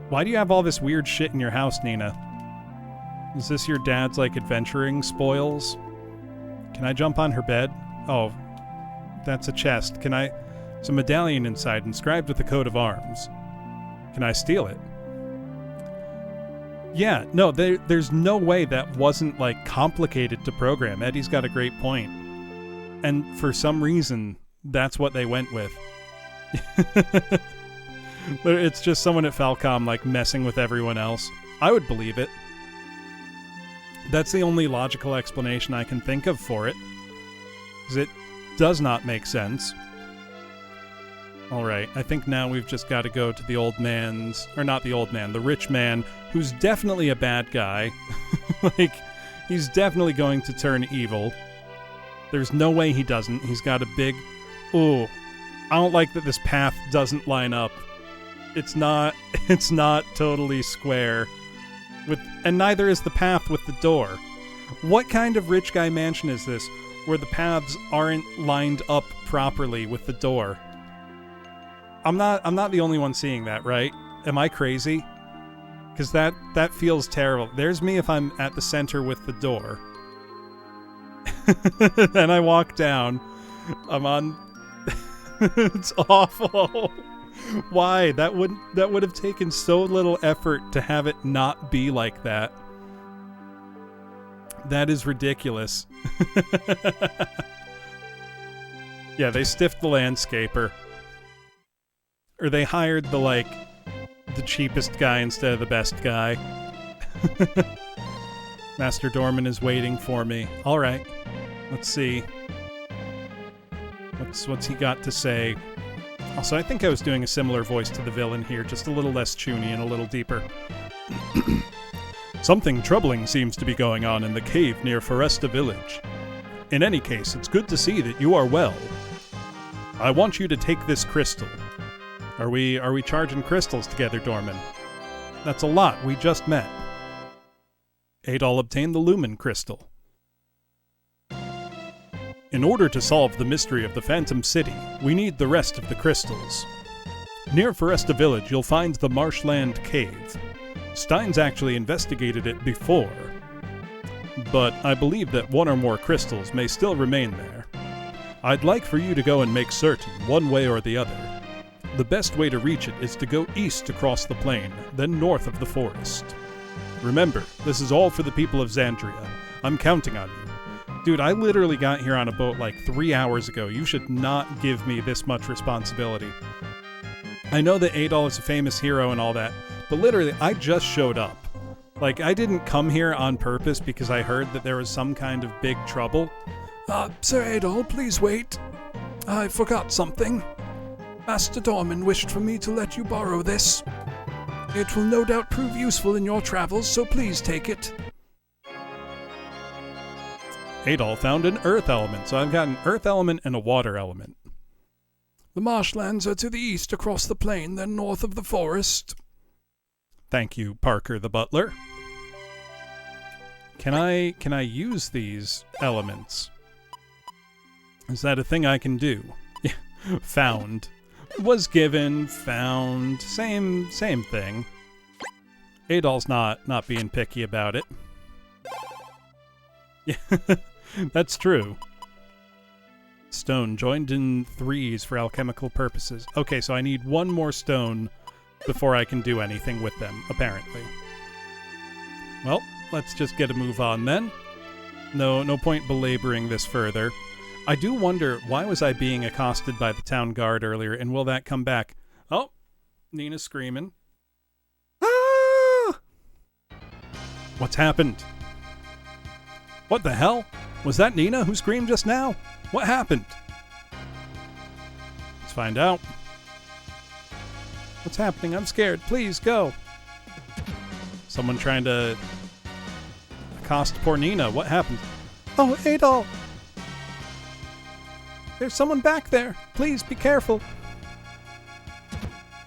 why do you have all this weird shit in your house, Nina? Is this your dad's, like, adventuring spoils? Can I jump on her bed? Oh, that's a chest. It's a medallion inside inscribed with a coat of arms. Can I steal it? Yeah, no, there's no way that wasn't, like, complicated to program. Eddie's got a great point. And for some reason, that's what they went with. But it's just someone at Falcom, like, messing with everyone else. I would believe it. That's the only logical explanation I can think of for it. Because it does not make sense. Alright, I think now we've just got to go to the old man's... Or not the old man, the rich man, who's definitely a bad guy. Like, he's definitely going to turn evil. There's no way he doesn't. He's got a big... Ooh, I don't like that this path doesn't line up. It's not totally square. And neither is the path with the door. What kind of rich guy mansion is this, where the paths aren't lined up properly with the door? I'm not the only one seeing that, right? Am I crazy? Because that feels terrible. There's me if I'm at the center with the door. Then I walk down. I'm on... It's awful. Why? That would have taken so little effort to have it not be like that. That is ridiculous. Yeah, they stiffed the landscaper. Or they hired the cheapest guy instead of the best guy. Master Dorman is waiting for me. Alright. Let's see. What's he got to say? Also, I think I was doing a similar voice to the villain here, just a little less chuny and a little deeper. Something troubling seems to be going on in the cave near Foresta Village. In any case, it's good to see that you are well. I want you to take this crystal. Are we charging crystals together, Dorman? That's a lot. We just met. Adol obtained the Lumen Crystal. In order to solve the mystery of the Phantom City, we need the rest of the crystals. Near Foresta Village, you'll find the Marshland Cave. Stein's actually investigated it before, but I believe that one or more crystals may still remain there. I'd like for you to go and make certain, one way or the other. The best way to reach it is to go east across the plain, then north of the forest. Remember, this is all for the people of Xandria. I'm counting on you. Dude, I literally got here on a boat like 3 hours ago. You should not give me this much responsibility. I know that Adol is a famous hero and all that, but literally, I just showed up. Like, I didn't come here on purpose because I heard that there was some kind of big trouble. Sir Adol, please wait. I forgot something. Master Dorman wished for me to let you borrow this. It will no doubt prove useful in your travels, so please take it. Adol found an earth element, so I've got an earth element and a water element. The marshlands are to the east across the plain, then north of the forest. Thank you, Parker the butler. Can I use these elements? Is that a thing I can do? Yeah, found. Was given, found, same thing. Adol's not being picky about it. Yeah, that's true. Stone joined in 3s for alchemical purposes. Okay, so I need one more stone before I can do anything with them, apparently. Well, let's just get a move on then. No point belaboring this further. I do wonder, why was I being accosted by the town guard earlier, and will that come back? Oh, Nina's screaming. Ah! What's happened? What the hell? Was that Nina who screamed just now? What happened? Let's find out. What's happening? I'm scared. Please, go. Someone trying to accost poor Nina. What happened? Oh, Adol! There's someone back there. Please, be careful.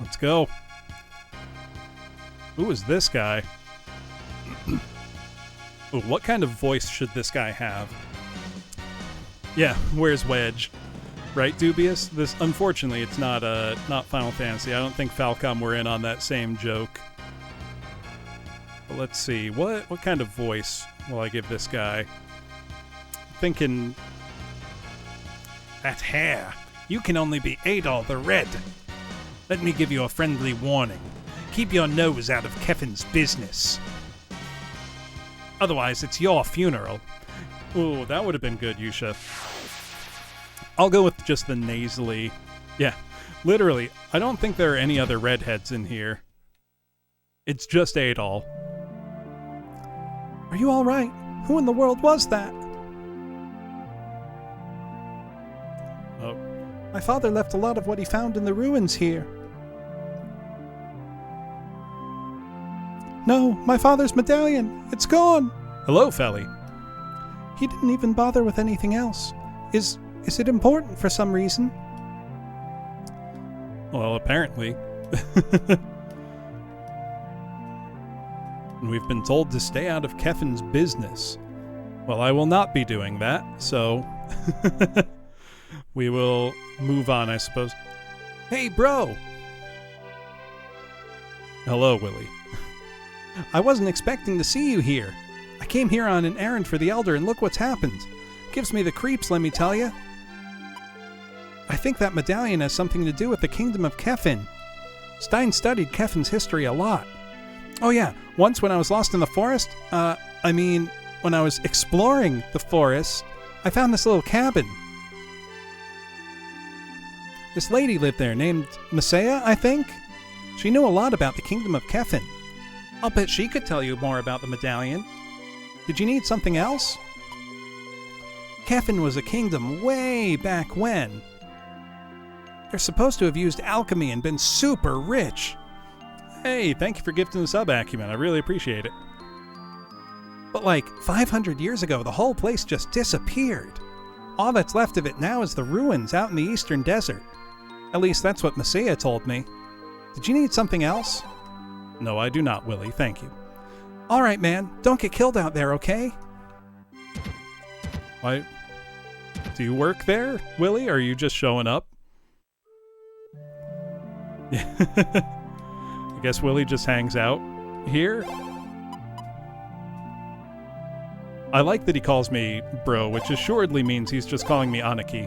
Let's go. Who is this guy? Ooh, what kind of voice should this guy have? Yeah, where's Wedge? Right, Dubious? This, unfortunately, it's not Final Fantasy. I don't think Falcom were in on that same joke. But let's see, what kind of voice will I give this guy? Thinking, that hair. You can only be Adol the Red. Let me give you a friendly warning. Keep your nose out of Kevin's business. Otherwise, it's your funeral. Ooh, that would have been good, Yusha. I'll go with just the nasally. Yeah, literally, I don't think there are any other redheads in here. It's just Adol. Are you alright? Who in the world was that? Oh. My father left a lot of what he found in the ruins here. No, my father's medallion. It's gone. Hello, Felly. He didn't even bother with anything else. Is it important for some reason? Well, apparently. We've been told to stay out of Kevin's business. Well, I will not be doing that, so we will move on, I suppose. Hey, bro! Hello, Willie. I wasn't expecting to see you here. I came here on an errand for the Elder, and look what's happened. Gives me the creeps, let me tell you. I think that medallion has something to do with the kingdom of Kefin. Stein studied Kefin's history a lot. Oh yeah, once when I was lost in the forest, when I was exploring the forest, I found this little cabin. This lady lived there named Messiah, I think. She knew a lot about the kingdom of Kefin. I'll bet she could tell you more about the medallion. Did you need something else? Kefin was a kingdom way back when. They're supposed to have used alchemy and been super rich. Hey, thank you for gifting the sub acumen. I really appreciate it. But like 500 years ago, the whole place just disappeared. All that's left of it now is the ruins out in the eastern desert. At least that's what Messiah told me. Did you need something else? No, I do not, Willie. Thank you. All right, man. Don't get killed out there, okay? Why? Do you work there, Willie? Or are you just showing up? I guess Willie just hangs out here. I like that he calls me bro, which assuredly means he's just calling me Aniki.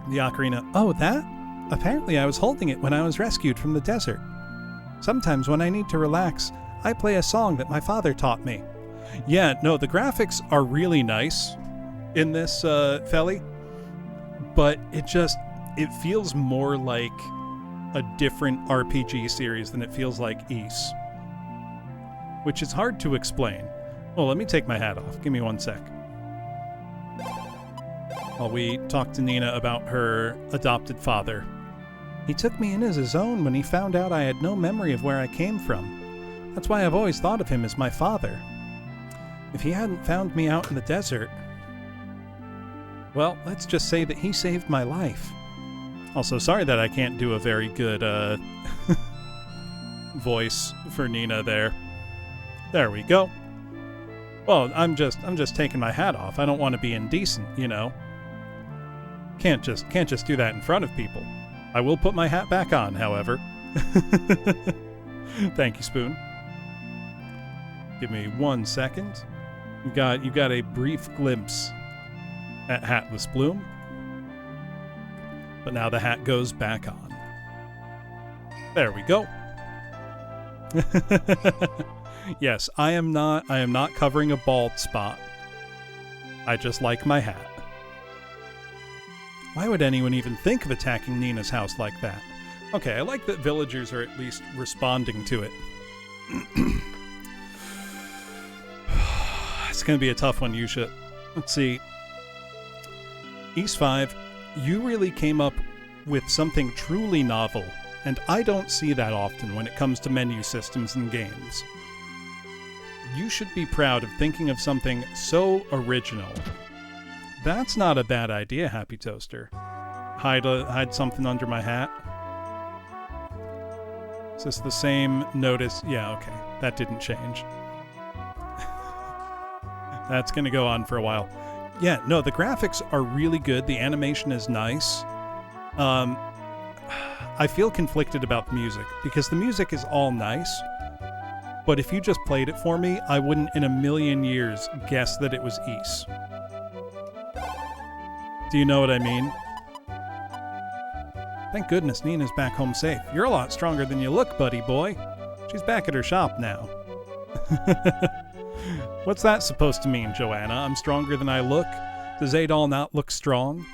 The ocarina. Oh, that? Apparently I was holding it when I was rescued from the desert. Sometimes when I need to relax, I play a song that my father taught me. Yeah, no, the graphics are really nice in this, Felly, but it feels more like a different RPG series than it feels like Ys, which is hard to explain. Well, let me take my hat off. Give me 1 sec. While we talk to Nina about her adopted father. He took me in as his own when he found out I had no memory of where I came from. That's why I've always thought of him as my father. If he hadn't found me out in the desert, well, let's just say that he saved my life. Also, sorry that I can't do a very good, voice for Nina there. There we go. Well, I'm just taking my hat off. I don't want to be indecent, you know. Can't just do that in front of people. I will put my hat back on, however. Thank you, Spoon. Give me 1 second. You got a brief glimpse at Hatless Bloom. But now the hat goes back on. There we go. Yes, I am not covering a bald spot. I just like my hat. Why would anyone even think of attacking Nina's house like that? Okay, I like that villagers are at least responding to it. It's going to be a tough one, Yusha. Let's see. Ys 5, you really came up with something truly novel, and I don't see that often when it comes to menu systems and games. You should be proud of thinking of something so original. That's not a bad idea, Happy Toaster. Hide something under my hat. Is this the same notice? Yeah, okay. That didn't change. That's gonna go on for a while. Yeah, no, the graphics are really good. The animation is nice. I feel conflicted about the music, because the music is all nice, but if you just played it for me, I wouldn't in a million years guess that it was Ys. Do you know what I mean? Thank goodness Nina's back home safe. You're a lot stronger than you look, buddy boy. She's back at her shop now. What's that supposed to mean, Joanna? I'm stronger than I look? Does Adol not look strong?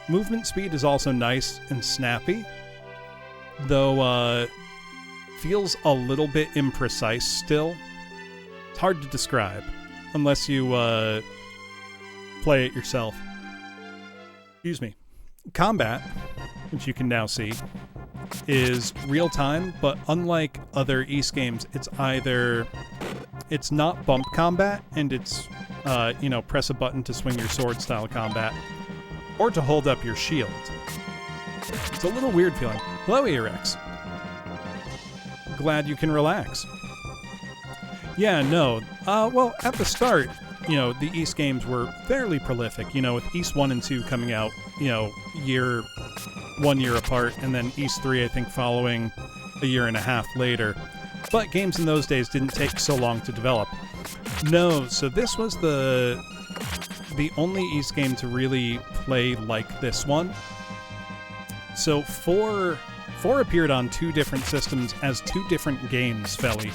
Movement speed is also nice and snappy, though feels a little bit imprecise still. It's hard to describe, unless you play it yourself. Excuse me. Combat, which you can now see, is real-time, but unlike other Ys games, it's not bump combat, and it's, press a button to swing your sword style combat, or to hold up your shield. It's a little weird feeling. Hello, Erex. Glad you can relax. Yeah, no. Well, at the start, the Ys games were fairly prolific, with Ys 1 and 2 coming out, 1 year apart, and then Ys 3, I think, following a year and a half later. But games in those days didn't take so long to develop. No, so this was the only Ys game to really play like this one. So 4 appeared on 2 different systems as 2 different games, Felly.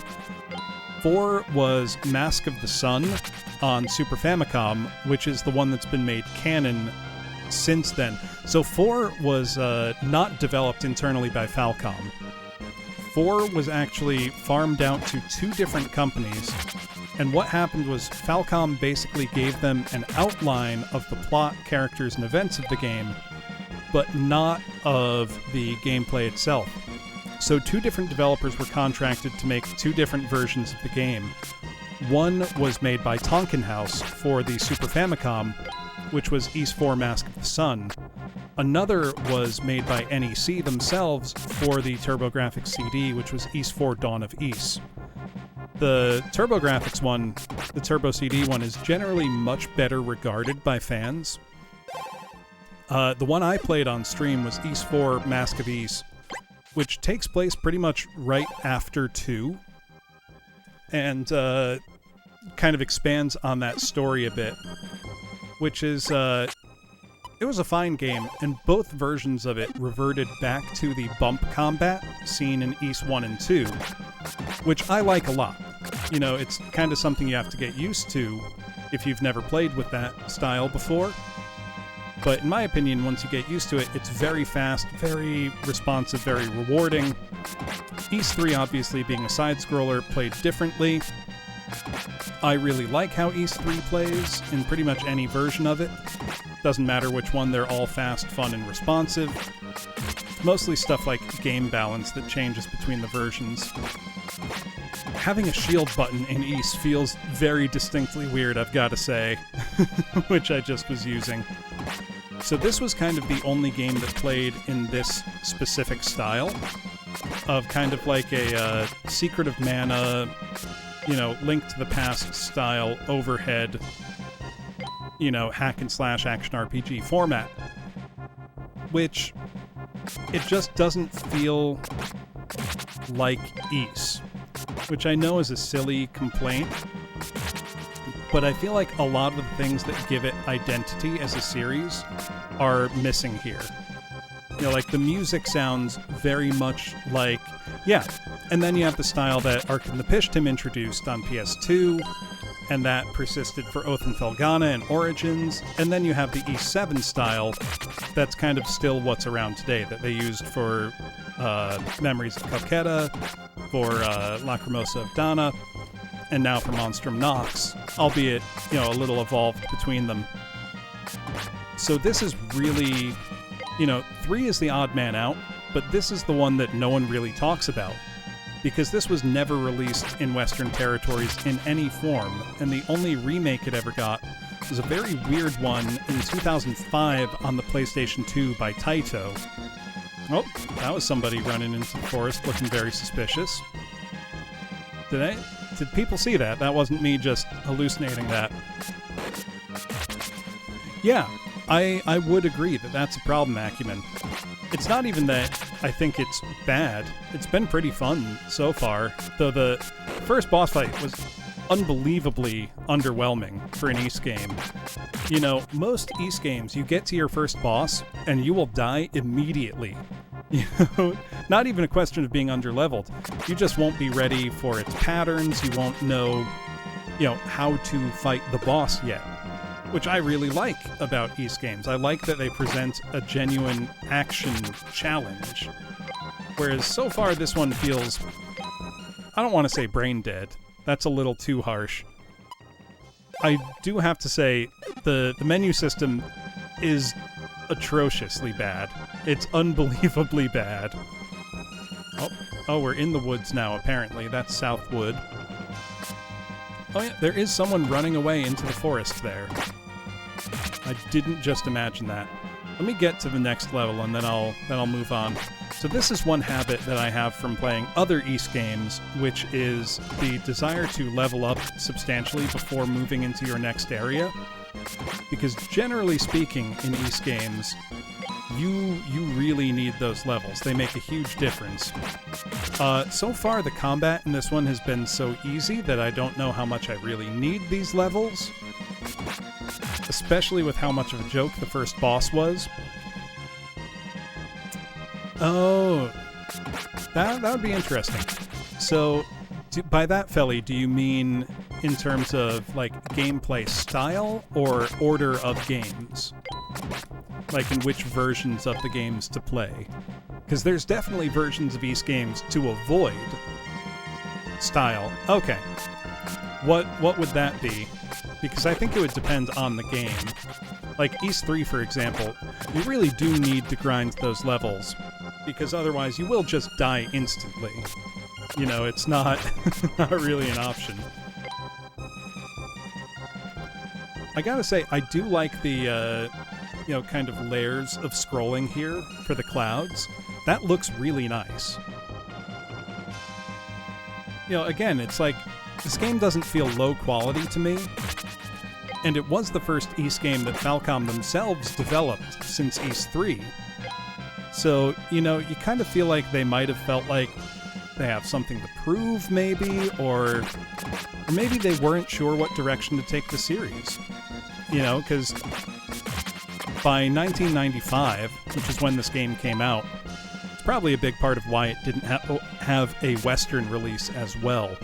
4 was Mask of the Sun on Super Famicom, which is the one that's been made canon since then. So 4 was not developed internally by Falcom. 4 was actually farmed out to 2 different companies, and what happened was Falcom basically gave them an outline of the plot, characters, and events of the game, but not of the gameplay itself. So 2 different developers were contracted to make 2 different versions of the game. One was made by Tonkin House for the Super Famicom, which was Ys 4 Mask of the Sun. Another was made by NEC themselves for the TurboGrafx CD, which was Ys 4 Dawn of Ys. The TurboGrafx one, the Turbo CD one, is generally much better regarded by fans. The one I played on stream was Ys 4 Mask of Ys, which takes place pretty much right after 2, and kind of expands on that story a bit, which is, it was a fine game, and both versions of it reverted back to the bump combat seen in Ys 1 and 2, which I like a lot. you know, it's kind of something you have to get used to if you've never played with that style before. But in my opinion, once you get used to it, it's very fast, very responsive, very rewarding. Ys 3, obviously being a side-scroller, played differently. I really like how Ys 3 plays in pretty much any version of it. Doesn't matter which one, they're all fast, fun, and responsive. Mostly stuff like game balance that changes between the versions. Having a shield button in Ys feels very distinctly weird, I've got to say, which I just was using. So this was kind of the only game that played in this specific style of kind of like a Secret of Mana, you know, Link to the Past style overhead, you know, hack and slash action RPG format, which it just doesn't feel like Ys, which I know is a silly complaint, but I feel like a lot of the things that give it identity as a series are missing here. You know, like the music sounds very much like, yeah, and then you have the style that Ark and the Pishtim introduced on PS2, and that persisted for Oath and Felghana and Origins, and then you have the Ys 7 style that's kind of still what's around today, that they used for Memories of Calcutta, for Lacrimosa of Dana, and now for Monstrum Nox, albeit, you know, a little evolved between them. So this is really, you know, 3 is the odd man out, but this is the one that no one really talks about, because this was never released in Western territories in any form, and the only remake it ever got was a very weird one in 2005 on the PlayStation 2 by Taito. Oh, that was somebody running into the forest looking very suspicious. Did people see that? That wasn't me just hallucinating that. Yeah, I would agree that that's a problem, Acumen. It's not even that I think it's bad. It's been pretty fun so far, though the first boss fight was unbelievably underwhelming for an Ys game. You know, most Ys games, you get to your first boss, and you will die immediately. You know, not even a question of being underleveled. You just won't be ready for its patterns, you won't know, you know, how to fight the boss yet. Which I really like about Ys games. I like that they present a genuine action challenge. Whereas so far this one feels, I don't want to say brain dead. That's a little too harsh. I do have to say the menu system is atrociously bad. It's unbelievably bad. Oh, we're in the woods now, apparently. That's Southwood. Oh yeah, there is someone running away into the forest there. I didn't just imagine that. Let me get to the next level and then I'll move on. So this is one habit that I have from playing other Ys games, which is the desire to level up substantially before moving into your next area. Because generally speaking, in Ys games, you really need those levels. They make a huge difference. So far, the combat in this one has been so easy that I don't know how much I really need these levels. Especially with how much of a joke the first boss was. Oh, that would be interesting. So, by that, Felly, do you mean in terms of, like, gameplay style or order of games? Like, in which versions of the games to play? Because there's definitely versions of Ys games to avoid. Style. Okay. What would that be? Because I think it would depend on the game. Like Ys 3, for example, you really do need to grind those levels, because otherwise you will just die instantly. You know, it's not, not really an option. I gotta say, I do like the, you know, kind of layers of scrolling here for the clouds. That looks really nice. You know, again, it's like, this game doesn't feel low quality to me, and it was the first Ys game that Famicom themselves developed since Ys 3. So, you know, you kind of feel like they might have felt like they have something to prove, maybe, or maybe they weren't sure what direction to take the series. You know, because by 1995, which is when this game came out, it's probably a big part of why it didn't have a Western release as well.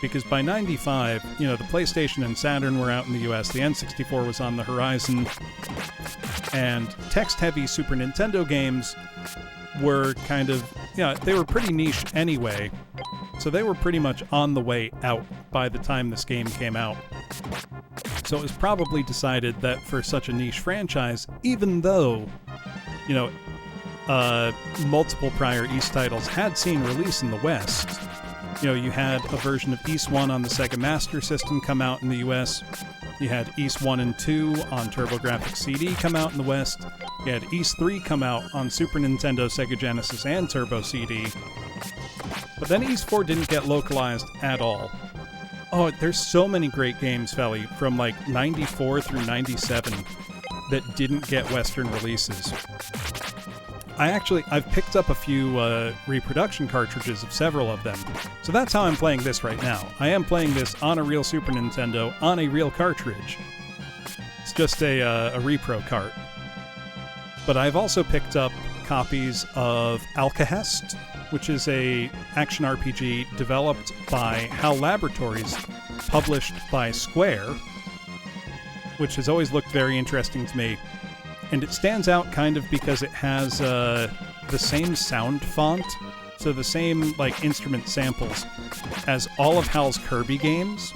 because by 95, the PlayStation and Saturn were out in the US, the N64 was on the horizon, and text-heavy Super Nintendo games were kind of, they were pretty niche anyway, so they were pretty much on the way out by the time this game came out. So it was probably decided that for such a niche franchise, even though, multiple prior East titles had seen release in the West, you had a version of East 1 on the Sega Master System come out in the US, you had East 1 and 2 on TurboGrafx CD come out in the West, you had East 3 come out on Super Nintendo, Sega Genesis, and Turbo CD, but then East 4 didn't get localized at all. Oh, there's so many great games, Felly, from like 94 through 97 that didn't get Western releases. I've picked up a few reproduction cartridges of several of them, so that's how I'm playing this right now. I am playing this on a real Super Nintendo, on a real cartridge. It's just a repro cart. But I've also picked up copies of Alcahest, which is a action RPG developed by HAL Laboratories, published by Square, which has always looked very interesting to me. And it stands out kind of because it has the same sound font, so the same instrument samples as all of HAL's Kirby games.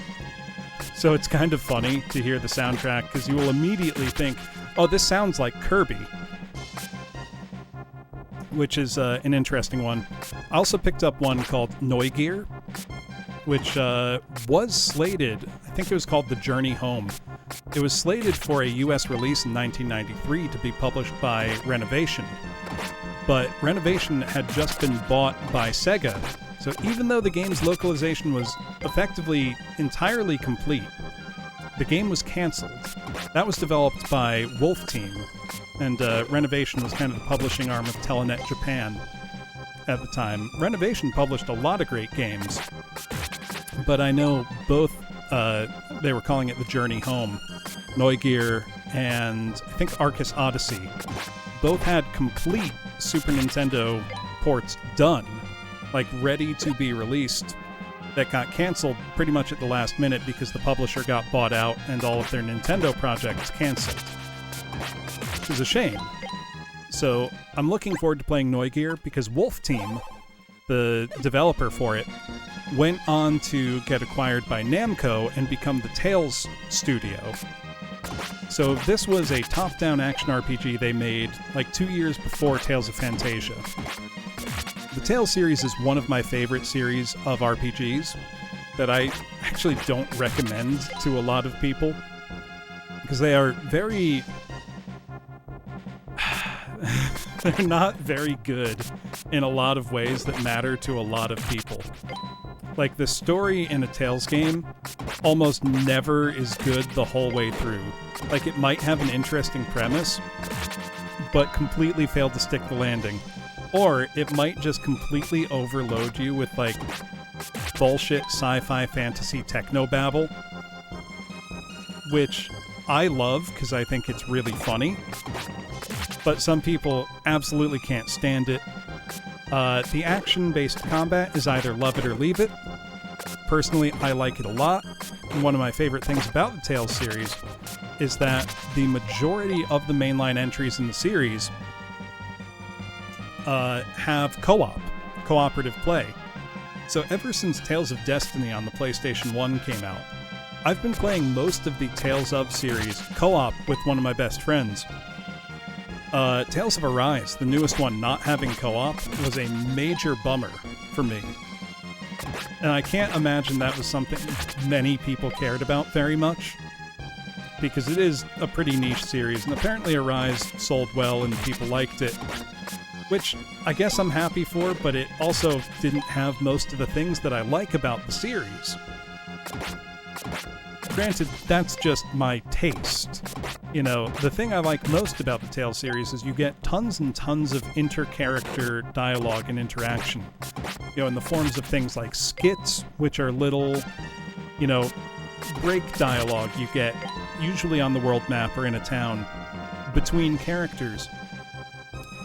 So it's kind of funny to hear the soundtrack because you will immediately think, oh, this sounds like Kirby, which is an interesting one. I also picked up one called Neugier, which was slated, I think it was called The Journey Home. It was slated for a US release in 1993 to be published by Renovation, but Renovation had just been bought by Sega, so even though the game's localization was effectively entirely complete, the game was cancelled. That was developed by Wolf Team, and Renovation was kind of the publishing arm of Telenet Japan at the time. Renovation published a lot of great games, but I know both, they were calling it The Journey Home, Neugier, and I think Arcus Odyssey, both had complete Super Nintendo ports done, ready to be released, that got canceled pretty much at the last minute because the publisher got bought out and all of their Nintendo projects canceled. Which is a shame. So I'm looking forward to playing Neugier because Wolf Team, the developer for it, went on to get acquired by Namco and become the Tales studio. So this was a top-down action RPG they made 2 years before Tales of Phantasia. The Tales series is one of my favorite series of RPGs that I actually don't recommend to a lot of people because they are very... they're not very good in a lot of ways that matter to a lot of people. The story in a Tales game almost never is good the whole way through. It might have an interesting premise, but completely fail to stick the landing. Or it might just completely overload you with, bullshit sci-fi fantasy technobabble, which I love because I think it's really funny, but some people absolutely can't stand it. The action-based combat is either love it or leave it. Personally, I like it a lot, and one of my favorite things about the Tales series is that the majority of the mainline entries in the series have cooperative play. So ever since Tales of Destiny on the PlayStation 1 came out, I've been playing most of the Tales of series co-op with one of my best friends. Tales of Arise, the newest one not having co-op, was a major bummer for me. And I can't imagine that was something many people cared about very much, because it is a pretty niche series, and apparently Arise sold well and people liked it, which I guess I'm happy for, but it also didn't have most of the things that I like about the series. Granted, that's just my taste. The thing I like most about the Tales series is you get tons and tons of inter-character dialogue and interaction. In the forms of things like skits, which are little, break dialogue you get, usually on the world map or in a town, between characters.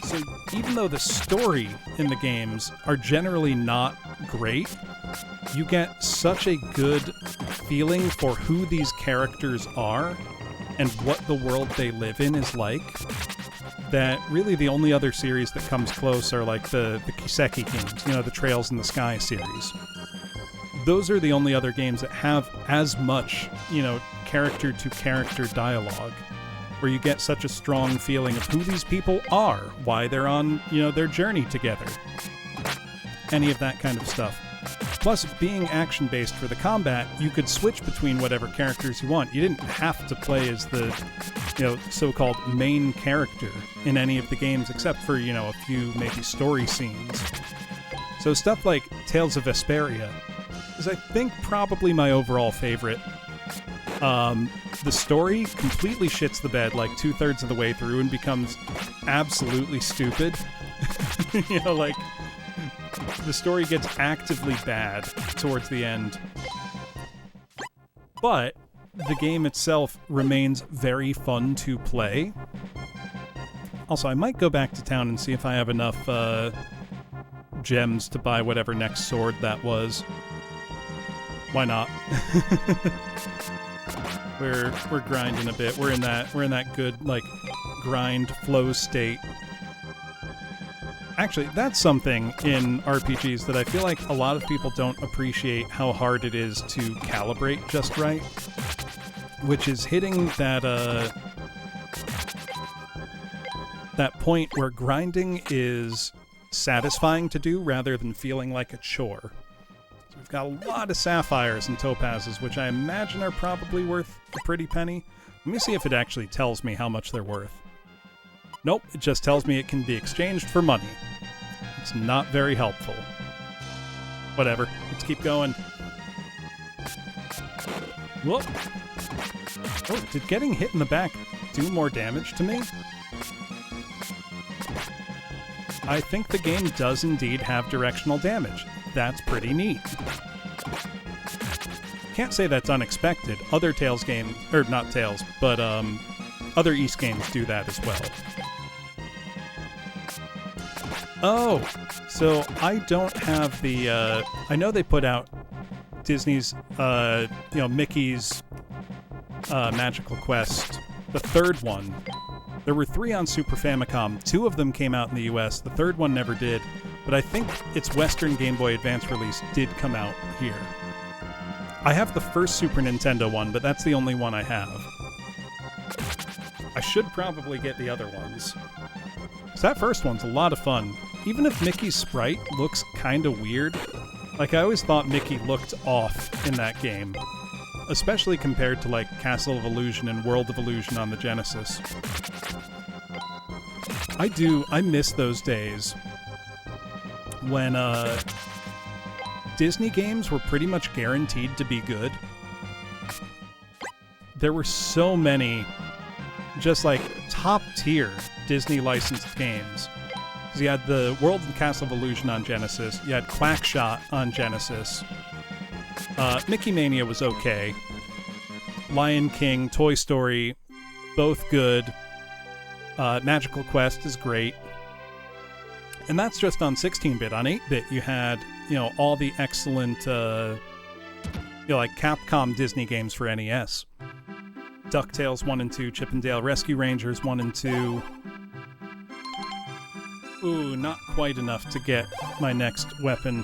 So even though the story in the games are generally not great, you get such a good feeling for who these characters are and what the world they live in is like, that really the only other series that comes close are like the Kiseki games, you know, the Trails in the Sky series. Those are the only other games that have as much, you know, character-to-character dialogue, where you get such a strong feeling of who these people are, why they're on, you know, their journey together. Any of that kind of stuff. Plus, being action-based for the combat, you could switch between whatever characters you want. You didn't have to play as the, you know, so-called main character in any of the games, except for, you know, a few maybe story scenes. So stuff like Tales of Vesperia is, I think, probably my overall favorite. The story completely shits the bed like 2/3 of the way through and becomes absolutely stupid. You know, like, the story gets actively bad towards the end. But the game itself remains very fun to play. Also, I might go back to town and see if I have enough gems to buy whatever next sword that was. Why not? We're grinding a bit. We're in that good, like, grind flow state. Actually, that's something in RPGs that I feel like a lot of people don't appreciate how hard it is to calibrate just right, which is hitting that that point where grinding is satisfying to do rather than feeling like a chore. So we've got a lot of sapphires and topazes, which I imagine are probably worth a pretty penny. Let me see if it actually tells me how much they're worth. Nope, it just tells me it can be exchanged for money. It's not very helpful. Whatever, let's keep going. Whoop! Oh, did getting hit in the back do more damage to me? I think the game does indeed have directional damage. That's pretty neat. Can't say that's unexpected. Other Tales games, or not Tales, but other East games do that as well. Oh, so I don't have the, I know they put out Disney's, you know, Mickey's Magical Quest, the third one. There were 3 on Super Famicom. 2 of them came out in the US. The third one never did. But I think its Western Game Boy Advance release did come out here. I have the first Super Nintendo one, but that's the only one I have. I should probably get the other ones. So that first one's a lot of fun. Even if Mickey's sprite looks kinda weird. Like, I always thought Mickey looked off in that game. Especially compared to, like, Castle of Illusion and World of Illusion on the Genesis. I miss those days when, Disney games were pretty much guaranteed to be good. There were so many, just, like, top-tier Disney licensed games. Because you had the World and Castle of Illusion on Genesis, you had Quackshot on Genesis, Mickey Mania was okay. Lion King, Toy Story, both good. Magical Quest is great. And that's just on 16-bit. On 8-bit, you had, you know, all the excellent, you know, like Capcom Disney games for NES. DuckTales 1 and 2, Chip and Dale Rescue Rangers 1 and 2. Ooh, not quite enough to get my next weapon.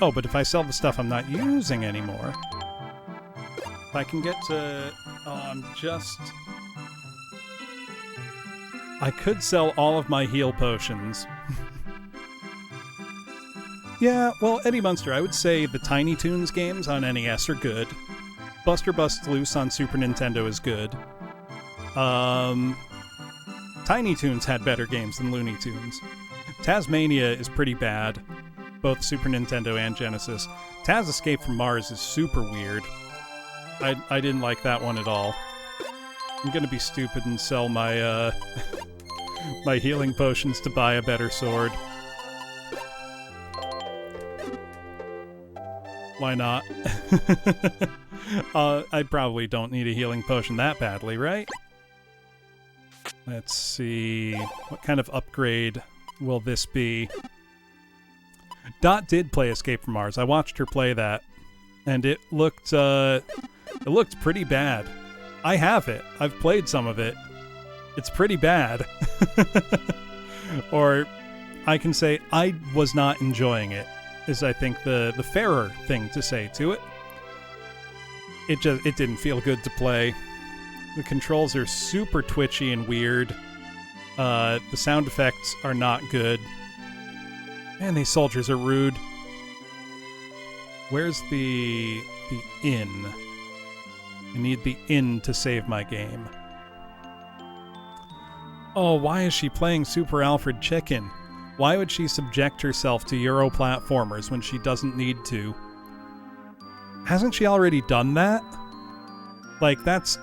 Oh, but if I sell the stuff I'm not using anymore... If I can get to... I could sell all of my heal potions. Yeah, well, Eddie Munster, I would say the Tiny Toons games on NES are good. Buster Busts Loose on Super Nintendo is good. Tiny Toons had better games than Looney Tunes. Tasmania is pretty bad, both Super Nintendo and Genesis. Taz Escape from Mars is super weird. I didn't like that one at all. I'm gonna be stupid and sell my, my healing potions to buy a better sword. Why not? I probably don't need a healing potion that badly, right? Let's see. What kind of upgrade will this be? Dot did play Escape from Mars. I watched her play that, and it looked pretty bad. I have it. I've played some of it. It's pretty bad. Or I can say I was not enjoying it, is I think the fairer thing to say to it. It didn't feel good to play. The controls are super twitchy and weird. The sound effects are not good. Man, these soldiers are rude. Where's the inn? I need the inn to save my game. Oh, why is she playing Super Alfred Chicken? Why would she subject herself to Euro platformers when she doesn't need to? Hasn't she already done that? Like, that's...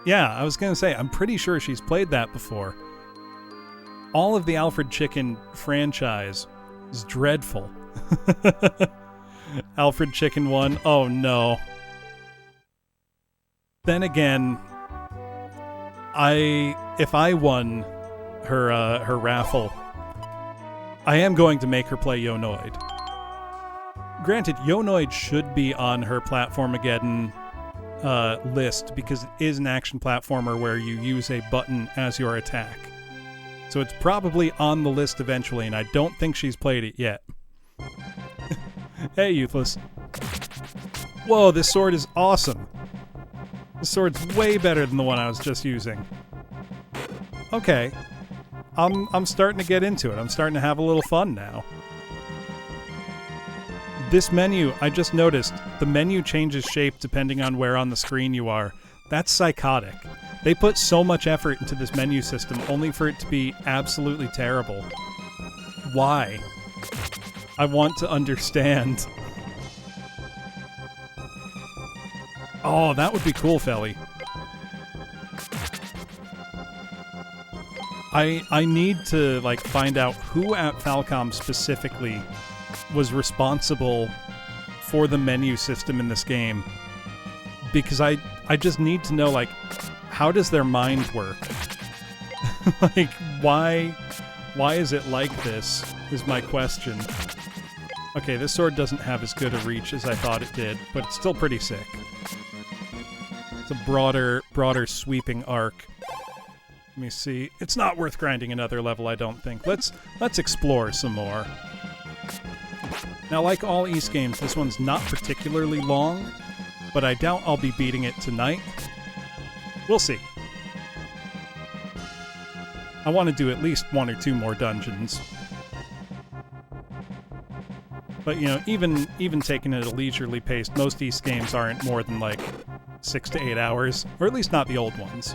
Yeah, I was gonna say, I'm pretty sure she's played that before. All of the Alfred Chicken franchise is dreadful. Alfred Chicken 1, oh no. Then again, if I won her raffle, I am going to make her play Yonoid. Granted, Yonoid should be on her Platformageddon list because it is an action platformer where you use a button as your attack. So it's probably on the list eventually, and I don't think she's played it yet. Hey, Youthless. Whoa, this sword is awesome. This sword's way better than the one I was just using. Okay. I'm starting to get into it. I'm starting to have a little fun now. This menu, I just noticed, the menu changes shape depending on where on the screen you are. That's psychotic. They put so much effort into this menu system only for it to be absolutely terrible. Why? I want to understand. Oh, that would be cool, Felly. I need to, like, find out who at Falcom specifically was responsible for the menu system in this game. Because I just need to know, like, how does their mind work? Like, why is it like this, is my question. Okay, this sword doesn't have as good a reach as I thought it did, but it's still pretty sick. It's a broader sweeping arc. Let me see. It's not worth grinding another level, I don't think. Let's explore some more. Now, like all Ys games, this one's not particularly long, but I doubt I'll be beating it tonight. We'll see. I want to do at least 1 or 2 more dungeons. But, you know, even taking it at a leisurely pace, most Ys games aren't more than, like, 6 to 8 hours. Or at least not the old ones.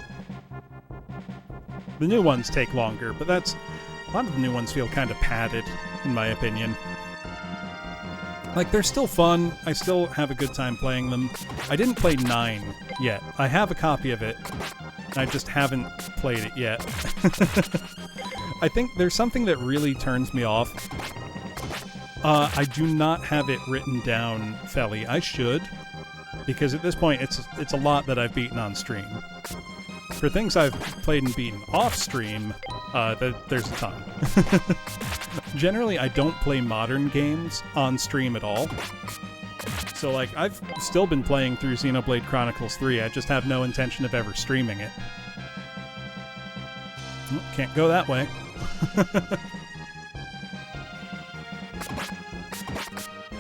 The new ones take longer, but a lot of the new ones feel kind of padded, in my opinion. Like, they're still fun. I still have a good time playing them. I didn't play 9 yet. I have a copy of it. I just haven't played it yet. I think there's something that really turns me off. I do not have it written down, Felly. I should, because at this point, it's a lot that I've beaten on stream. For things I've played and beaten off stream, there's a ton. Generally, I don't play modern games on stream at all. So, like, I've still been playing through Xenoblade Chronicles 3. I just have no intention of ever streaming it. Oh, can't go that way.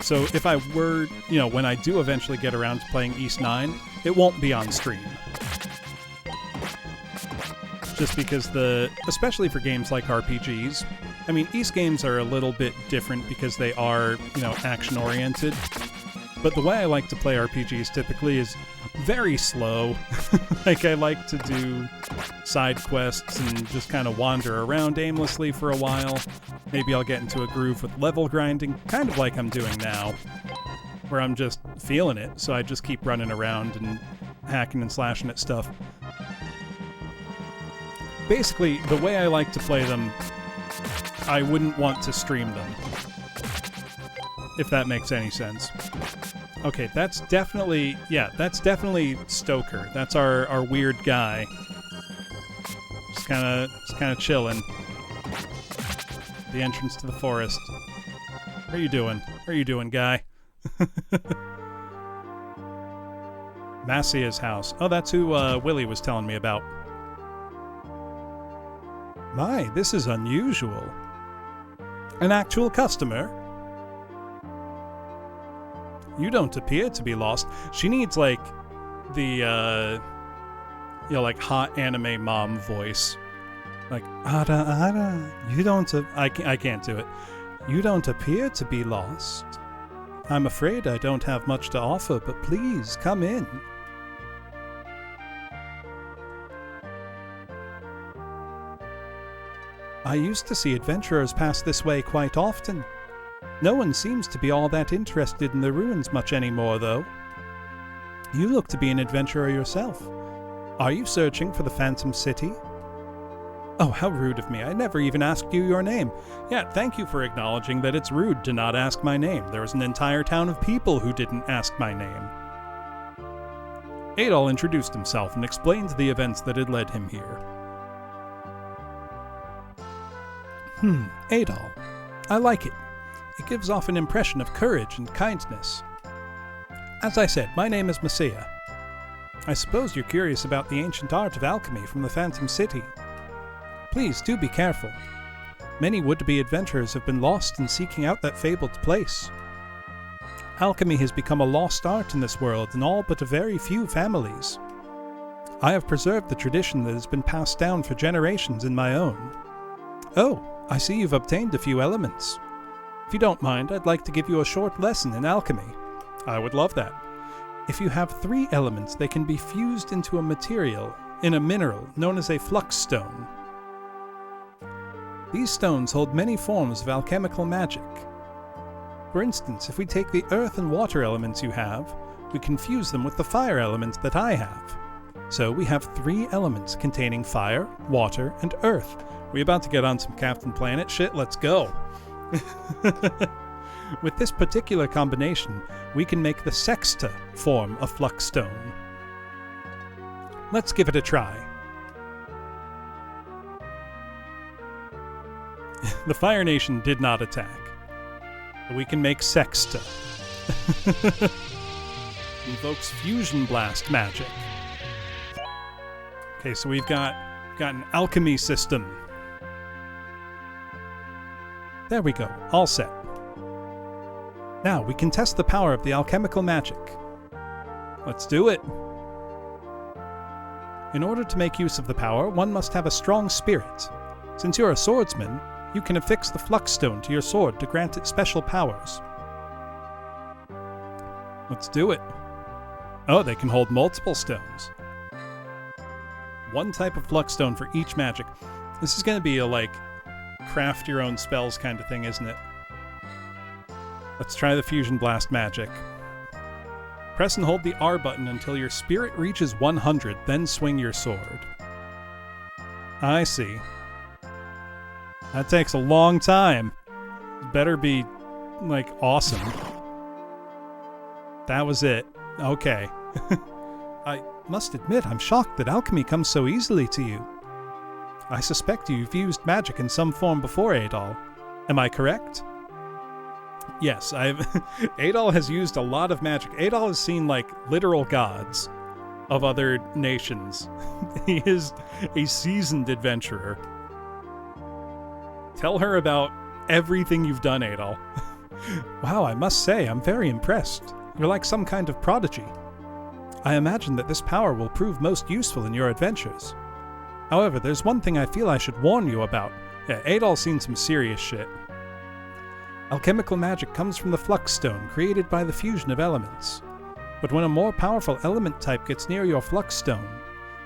So if I were, you know, when I do eventually get around to playing Ys 9, it won't be on stream. Just because especially for games like RPGs, I mean, Ys games are a little bit different because they are, you know, action-oriented. But the way I like to play RPGs typically is very slow. Like, I like to do side quests and just kind of wander around aimlessly for a while. Maybe I'll get into a groove with level grinding, kind of like I'm doing now, where I'm just feeling it, so I just keep running around and hacking and slashing at stuff. Basically, the way I like to play them, I wouldn't want to stream them. If that makes any sense. Okay, that's definitely Stoker. That's our weird guy. Just kind of chilling. The entrance to the forest. How are you doing? How are you doing, guy? Massia's house. Oh, that's who Willie was telling me about. My, this is unusual. An actual customer? You don't appear to be lost. She needs, like, the, like, hot anime mom voice. Like, Ada, you don't... I can't do it. You don't appear to be lost. I'm afraid I don't have much to offer, but please, come in. I used to see adventurers pass this way quite often. No one seems to be all that interested in the ruins much anymore, though. You look to be an adventurer yourself. Are you searching for the Phantom City? Oh, how rude of me. I never even asked you your name. Yeah, thank you for acknowledging that it's rude to not ask my name. There was an entire town of people who didn't ask my name. Adol introduced himself and explained the events that had led him here. Adol. I like it. It gives off an impression of courage and kindness. As I said, my name is Messiah. I suppose you're curious about the ancient art of alchemy from the Phantom City. Please do be careful. Many would-be adventurers have been lost in seeking out that fabled place. Alchemy has become a lost art in this world in all but a very few families. I have preserved the tradition that has been passed down for generations in my own. Oh, I see you've obtained a few elements. If you don't mind, I'd like to give you a short lesson in alchemy. I would love that. If you have 3 elements, they can be fused into a mineral known as a flux stone. These stones hold many forms of alchemical magic. For instance, if we take the earth and water elements you have, we can fuse them with the fire elements that I have. So we have 3 elements containing fire, water, and earth. We about to get on some Captain Planet shit? Let's go! With this particular combination, we can make the sexta form of flux stone. Let's give it a try. The Fire Nation did not attack. But we can make sexta. Invokes fusion blast magic. Okay, so we've got an alchemy system. There we go, all set. Now we can test the power of the alchemical magic. Let's do it. In order to make use of the power, one must have a strong spirit. Since you're a swordsman, you can affix the flux stone to your sword to grant it special powers. Let's do it. Oh, they can hold multiple stones. 1 type of flux stone for each magic. This is going to be a, like, craft your own spells kind of thing, isn't it? Let's try the fusion blast magic. Press and hold the R button until your spirit reaches 100, then swing your sword. I see. That takes a long time. Better be, like, awesome. That was it. Okay. I must admit, I'm shocked that alchemy comes so easily to you. I suspect you've used magic in some form before, Adol. Am I correct? Yes, Adol has used a lot of magic. Adol has seen, like, literal gods of other nations. He is a seasoned adventurer. Tell her about everything you've done, Adol. Wow, I must say, I'm very impressed. You're like some kind of prodigy. I imagine that this power will prove most useful in your adventures. However, there's one thing I feel I should warn you about. Yeah, Adol's seen some serious shit. Alchemical magic comes from the flux stone created by the fusion of elements. But when a more powerful element type gets near your flux stone,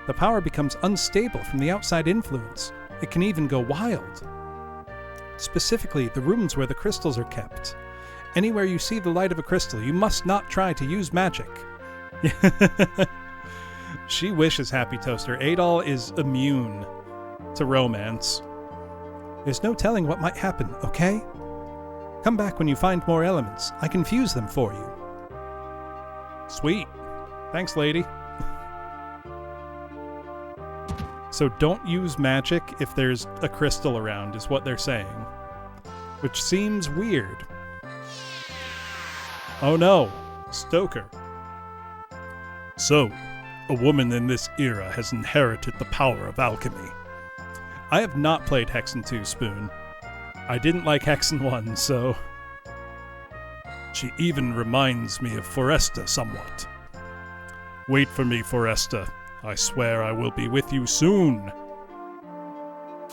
the power becomes unstable from the outside influence. It can even go wild. Specifically, the rooms where the crystals are kept. Anywhere you see the light of a crystal, you must not try to use magic. She wishes, Happy Toaster. Adol is immune to romance. There's no telling what might happen, okay? Come back when you find more elements. I can fuse them for you. Sweet. Thanks, lady. So don't use magic if there's a crystal around, is what they're saying. Which seems weird. Oh no, Stoker. So, a woman in this era has inherited the power of alchemy. I have not played Hexen 2, Spoon. I didn't like Hexen 1, so... She even reminds me of Foresta somewhat. Wait for me, Foresta. I swear I will be with you soon.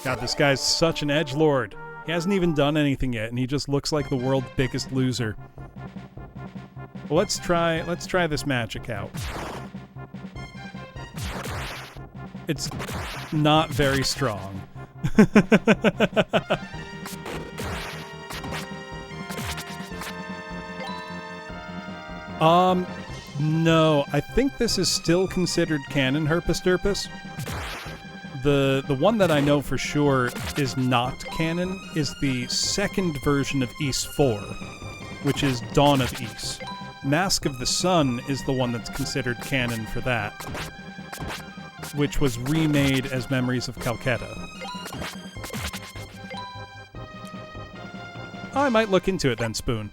God, this guy's such an edgelord. He hasn't even done anything yet, and he just looks like the world's biggest loser. Well, let's try this magic out. It's not very strong. No, I think this is still considered canon Herpes Derpes. The one that I know for sure is not canon is the second version of Ys 4, which is Dawn of Ys. Mask of the Sun is the one that's considered canon for that, which was remade as Memories of Calcutta. I might look into it then, Spoon.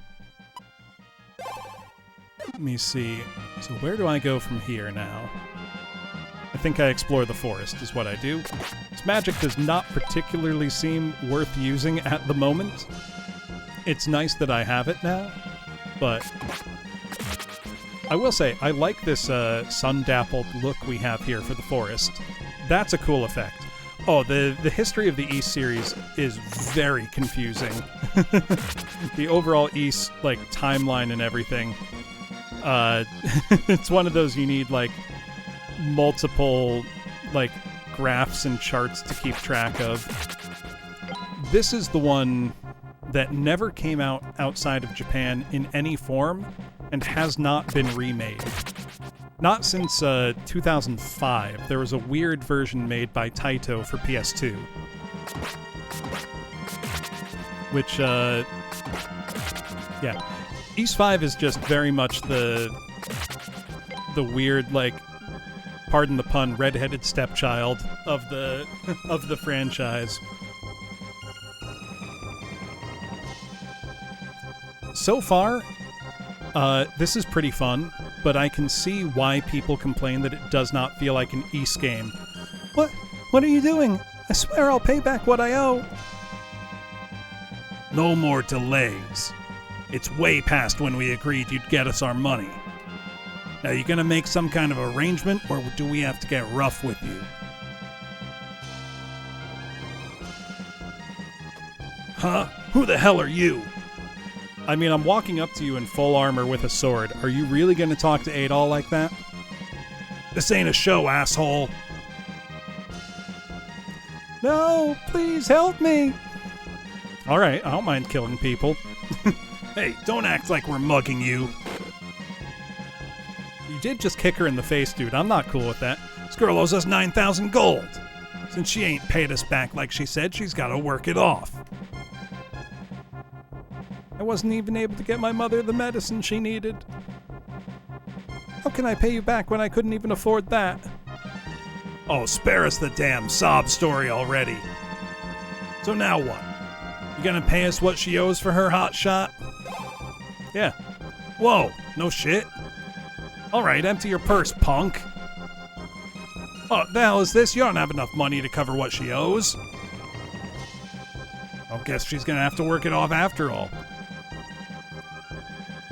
Let me see. So where do I go from here now? I think I explore the forest is what I do. This magic does not particularly seem worth using at the moment. It's nice that I have it now, but I will say, I like this sun-dappled look we have here for the forest. That's a cool effect. Oh, the history of the Ys series is very confusing. The overall Ys, like, timeline and everything. It's one of those you need, like, multiple, like, graphs and charts to keep track of. This is the one that never came out outside of Japan in any form and has not been remade. Not since 2005. There was a weird version made by Taito for PS2. Which, yeah. Ys 5 is just very much the weird, like, pardon the pun, redheaded stepchild of the of the franchise. So far, this is pretty fun, but I can see why people complain that it does not feel like an Ys game. What are you doing? I swear I'll pay back what I owe. No more delays. It's way past when we agreed you'd get us our money. Now, you gonna make some kind of arrangement, or do we have to get rough with you? Huh? Who the hell are you? I mean, I'm walking up to you in full armor with a sword. Are you really gonna talk to Adol like that? This ain't a show, asshole. No, please help me. All right, I don't mind killing people. Hey, don't act like we're mugging you. You did just kick her in the face, dude. I'm not cool with that. This girl owes us 9,000 gold. Since she ain't paid us back like she said, she's gotta work it off. I wasn't even able to get my mother the medicine she needed. How can I pay you back when I couldn't even afford that? Oh, spare us the damn sob story already. So now what? You gonna pay us what she owes for her hot shot? Yeah. Whoa, no shit. Alright, empty your purse, punk. Oh, the hell is this? You don't have enough money to cover what she owes. I guess she's gonna have to work it off after all.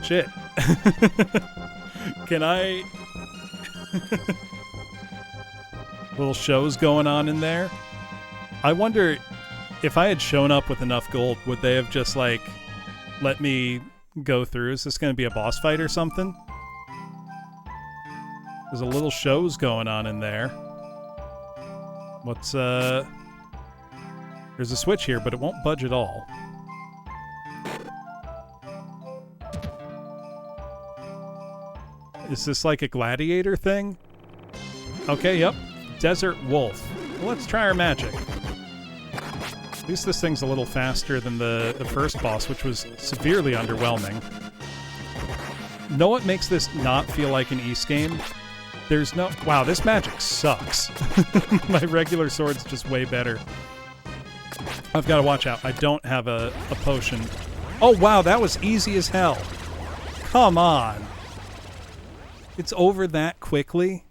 Shit. Can I... Little shows going on in there. I wonder if I had shown up with enough gold, would they have just, like, let me go through? Is this going to be a boss fight or something? There's a little shows going on in there. What's, There's a switch here, but it won't budge at all. Is this like a gladiator thing? Okay, yep. Desert Wolf. Well, let's try our magic. At least this thing's a little faster than the first boss, which was severely underwhelming. Know what makes this not feel like an Ys game? There's no... Wow, this magic sucks. My regular sword's just way better. I've got to watch out. I don't have a potion. Oh, wow, that was easy as hell. Come on. It's over that quickly?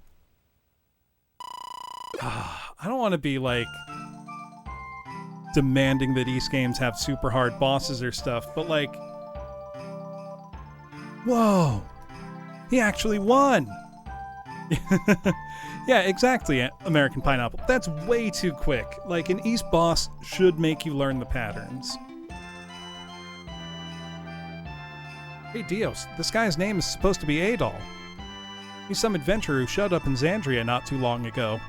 I don't want to be, like, demanding that East games have super hard bosses or stuff, but, like... Whoa! He actually won! Yeah, exactly, American Pineapple. That's way too quick. Like, an East boss should make you learn the patterns. Hey, Dios, this guy's name is supposed to be Adol. He's some adventurer who showed up in Xandria not too long ago.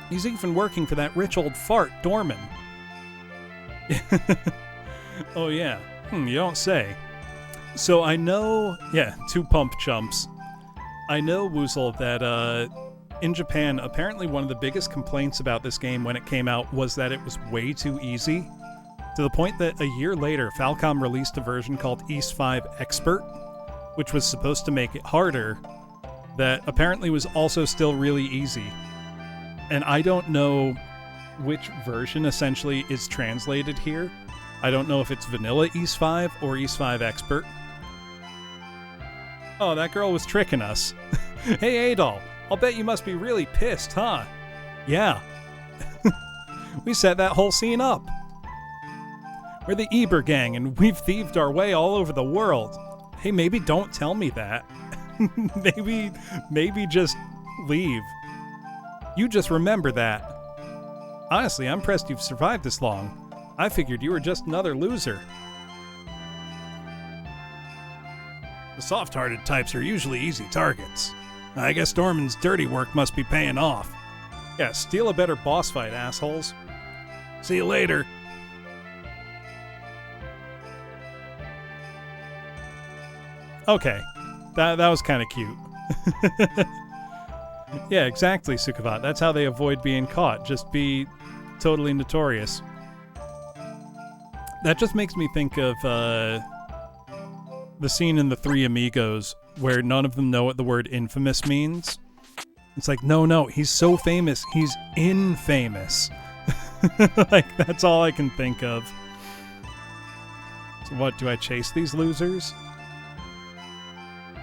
He's even working for that rich old fart, Dorman. Oh, yeah. You don't say. So I know... Yeah, 2 pump chumps. I know, Woozle, that in Japan, apparently one of the biggest complaints about this game when it came out was that it was way too easy. To the point that a year later, Falcom released a version called East 5 Expert, which was supposed to make it harder, that apparently was also still really easy. And I don't know which version essentially is translated here. I don't know if it's Vanilla East 5 or East 5 Expert. Oh, that girl was tricking us. Hey, Adol, I'll bet you must be really pissed, huh? Yeah. We set that whole scene up. We're the Eber gang, and we've thieved our way all over the world. Hey, maybe don't tell me that. maybe just leave. You just remember that. Honestly, I'm impressed you've survived this long. I figured you were just another loser. The soft-hearted types are usually easy targets. I guess Dorman's dirty work must be paying off. Yeah, steal a better boss fight, assholes. See you later. Okay, that was kind of cute. Yeah, exactly, Sukavat. That's how they avoid being caught. Just be totally notorious. That just makes me think of the scene in The Three Amigos where none of them know what the word infamous means. It's like, no, he's so famous, he's infamous. Like, that's all I can think of. So what, do I chase these losers?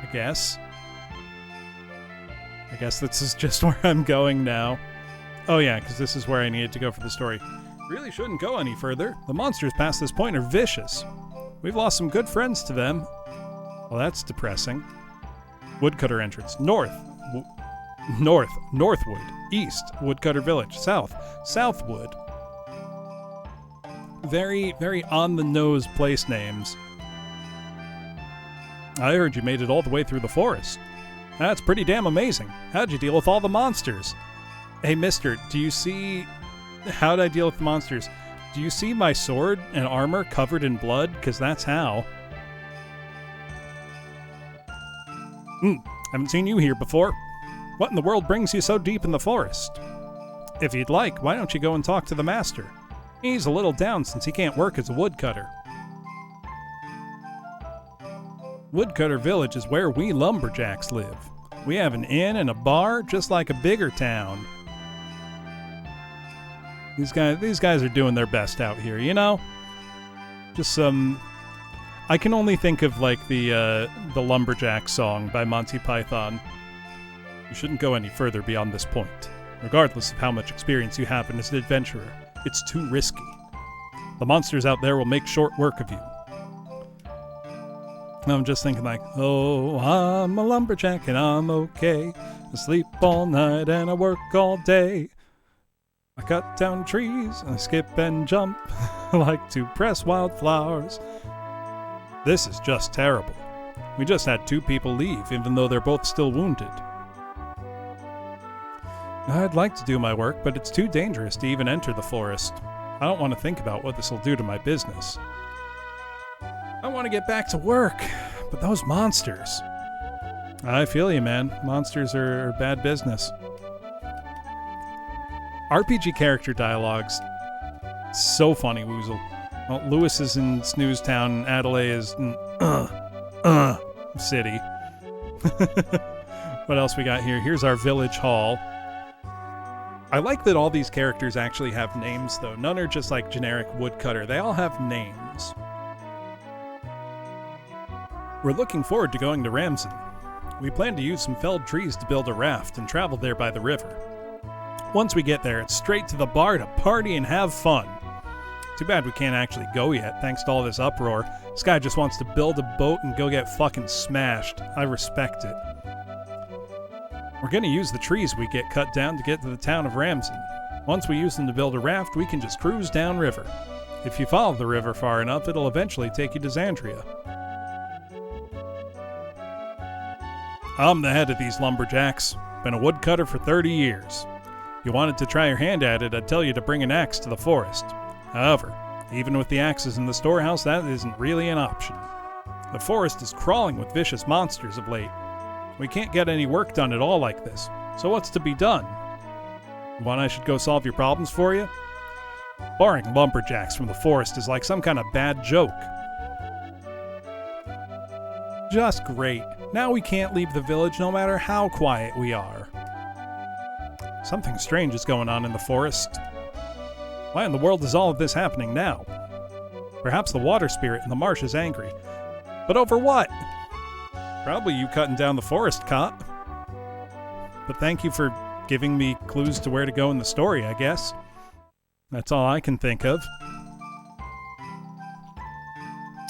I guess this is just where I'm going now. Oh yeah, because this is where I needed to go for the story. Really shouldn't go any further. The monsters past this point are vicious. We've lost some good friends to them. Well, that's depressing. Woodcutter entrance. North. Northwood. East. Woodcutter Village. South. Southwood. Very, very on-the-nose place names. I heard you made it all the way through the forest. That's pretty damn amazing. How'd you deal with all the monsters? Hey, mister, do you see... How'd I deal with the monsters? Do you see my sword and armor covered in blood? Because that's how. Haven't seen you here before. What in the world brings you so deep in the forest? If you'd like, why don't you go and talk to the master? He's a little down since he can't work as a woodcutter. Woodcutter Village is where we lumberjacks live. We have an inn and a bar just like a bigger town. These guys are doing their best out here, you know? Just some... I can only think of, like, the Lumberjack song by Monty Python. You shouldn't go any further beyond this point. Regardless of how much experience you have as an adventurer, it's too risky. The monsters out there will make short work of you. I'm just thinking like, oh, I'm a lumberjack and I'm okay. I sleep all night and I work all day. I cut down trees and I skip and jump. I like to press wildflowers. This is just terrible. We just had 2 people leave, even though they're both still wounded. I'd like to do my work, but it's too dangerous to even enter the forest. I don't want to think about what this will do to my business. I want to get back to work, but those monsters... I feel you, man. Monsters are bad business. RPG character dialogues. So funny, Woozle. Well, Lewis is in Snooze Town, and Adelaide is in City. What else we got here? Here's our village hall. I like that all these characters actually have names, though. None are just like generic woodcutter. They all have names. We're looking forward to going to Ramson. We plan to use some felled trees to build a raft and travel there by the river. Once we get there, it's straight to the bar to party and have fun. Too bad we can't actually go yet, thanks to all this uproar. This guy just wants to build a boat and go get fucking smashed. I respect it. We're gonna use the trees we get cut down to get to the town of Ramson. Once we use them to build a raft, we can just cruise downriver. If you follow the river far enough, it'll eventually take you to Xandria. I'm the head of these lumberjacks. Been a woodcutter for 30 years. If you wanted to try your hand at it, I'd tell you to bring an axe to the forest. However, even with the axes in the storehouse, that isn't really an option. The forest is crawling with vicious monsters of late. We can't get any work done at all like this, so what's to be done? Want I should go solve your problems for you? Barring lumberjacks from the forest is like some kind of bad joke. Just great. Now we can't leave the village no matter how quiet we are. Something strange is going on in the forest. Why in the world is all of this happening now? Perhaps the water spirit in the marsh is angry. But over what? Probably you cutting down the forest, Cop. But thank you for giving me clues to where to go in the story, I guess. That's all I can think of.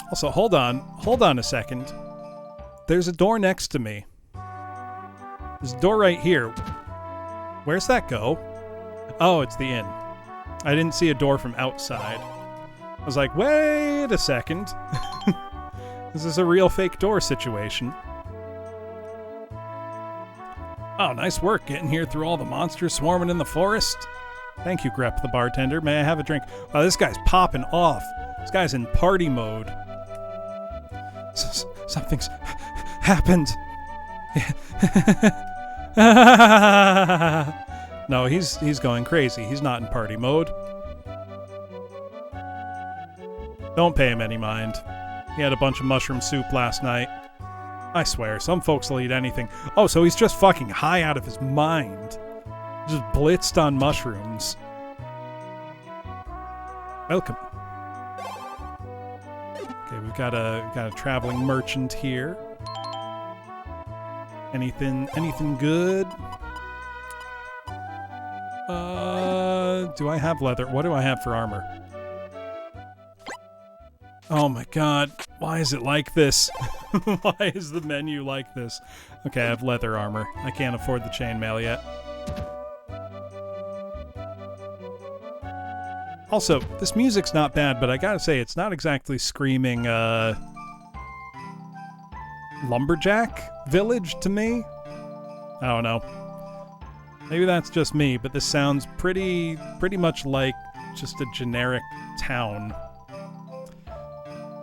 Also, hold on a second. There's a door next to me. There's a door right here. Where's that go? Oh, it's the inn. I didn't see a door from outside. I was like, wait a second. This is a real fake door situation. Oh, nice work getting here through all the monsters swarming in the forest. Thank you, Grep, the bartender. May I have a drink? Oh, this guy's popping off. This guy's in party mode. Something's happened. No, he's going crazy. He's not in party mode. Don't pay him any mind. He had a bunch of mushroom soup last night. I swear, some folks will eat anything. Oh, so he's just fucking high out of his mind. Just blitzed on mushrooms. Welcome. Okay, we've got a traveling merchant here. Anything good? Do I have leather? What do I have for armor? Oh my god, why is it like this? Why is the menu like this? Okay, I have leather armor. I can't afford the chainmail yet. Also, this music's not bad, but I gotta say, it's not exactly screaming, lumberjack village to me? I don't know. Maybe that's just me, but this sounds pretty much like just a generic town.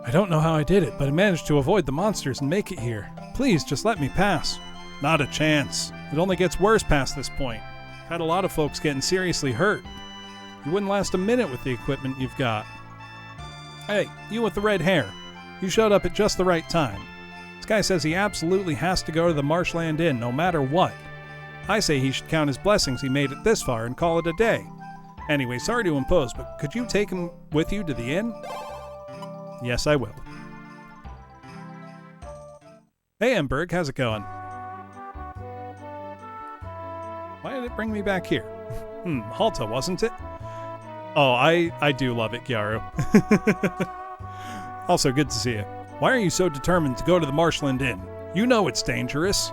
I don't know how I did it, but I managed to avoid the monsters and make it here. Please, just let me pass. Not a chance. It only gets worse past this point. Had a lot of folks getting seriously hurt. You wouldn't last a minute with the equipment you've got. Hey, you with the red hair. You showed up at just the right time. This guy says he absolutely has to go to the Marshland Inn, no matter what. I say he should count his blessings he made it this far and call it a day. Anyway, sorry to impose, but could you take him with you to the inn? Yes, I will. Hey, Emberg, how's it going? Why did it bring me back here? Halta, wasn't it? Oh, I do love it, Gyaru. Also, good to see you. Why are you so determined to go to the Marshland Inn? You know it's dangerous.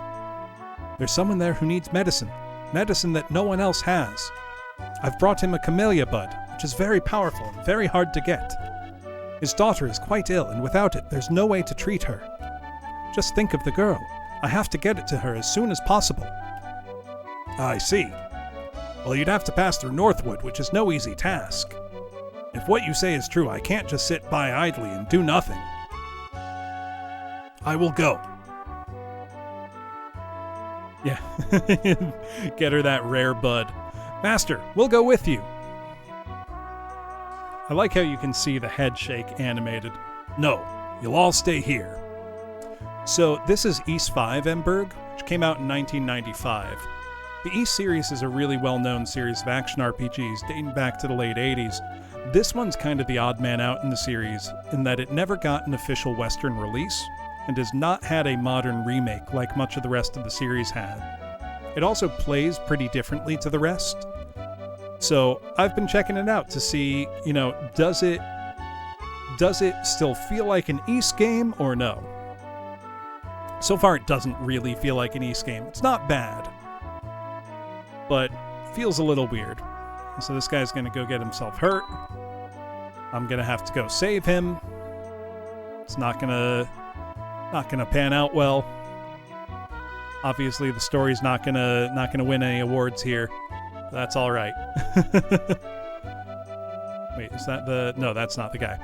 There's someone there who needs medicine. Medicine that no one else has. I've brought him a camellia bud, which is very powerful and very hard to get. His daughter is quite ill, and without it, there's no way to treat her. Just think of the girl. I have to get it to her as soon as possible. I see. Well, you'd have to pass through Northwood, which is no easy task. If what you say is true, I can't just sit by idly and do nothing. I will go. Yeah. Get her that rare bud. Master, we'll go with you. I like how you can see the head shake animated. No, you'll all stay here. So this is East 5, Emberg, which which came out in 1995. The East series is a really well-known series of action RPGs dating back to the late 80s. This one's kind of the odd man out in the series, in that it never got an official Western release, and has not had a modern remake like much of the rest of the series had. It also plays pretty differently to the rest. So I've been checking it out to see, does it still feel like an East game or no? So far it doesn't really feel like an East game. It's not bad, but feels a little weird. So this guy's gonna go get himself hurt. I'm gonna have to go save him. It's not gonna pan out well. Obviously the story's not gonna win any awards here. That's all right. Wait, is that the... No, that's not the guy.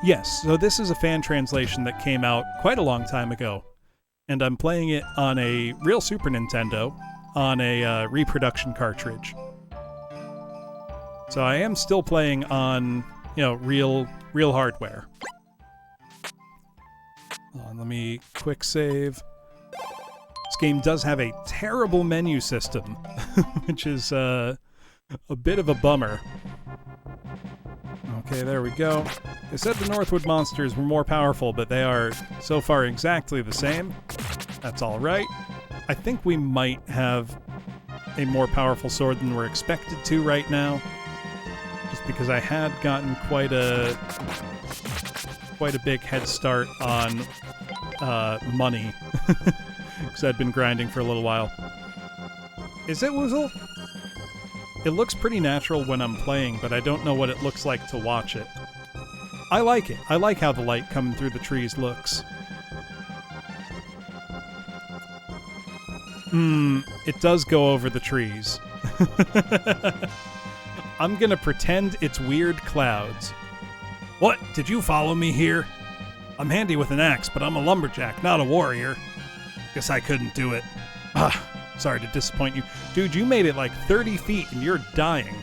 Yes, so this is a fan translation that came out quite a long time ago, and I'm playing it on a real Super Nintendo on a reproduction cartridge. So I am still playing on, real hardware. Hold on, let me quick save. This game does have a terrible menu system, which is a bit of a bummer. Okay, there we go. They said the Northwood monsters were more powerful, but they are so far exactly the same. That's all right. I think we might have a more powerful sword than we're expected to right now, just because I had gotten quite a big head start on money. Because I'd been grinding for a little while. Is it Woozle? It looks pretty natural when I'm playing, but I don't know what it looks like to watch it. I like it. I like how the light coming through the trees looks. It does go over the trees. I'm gonna pretend it's weird clouds. What? Did you follow me here? I'm handy with an axe, but I'm a lumberjack, not a warrior. Guess I couldn't do it. Sorry to disappoint you. Dude, you made it like 30 feet and you're dying.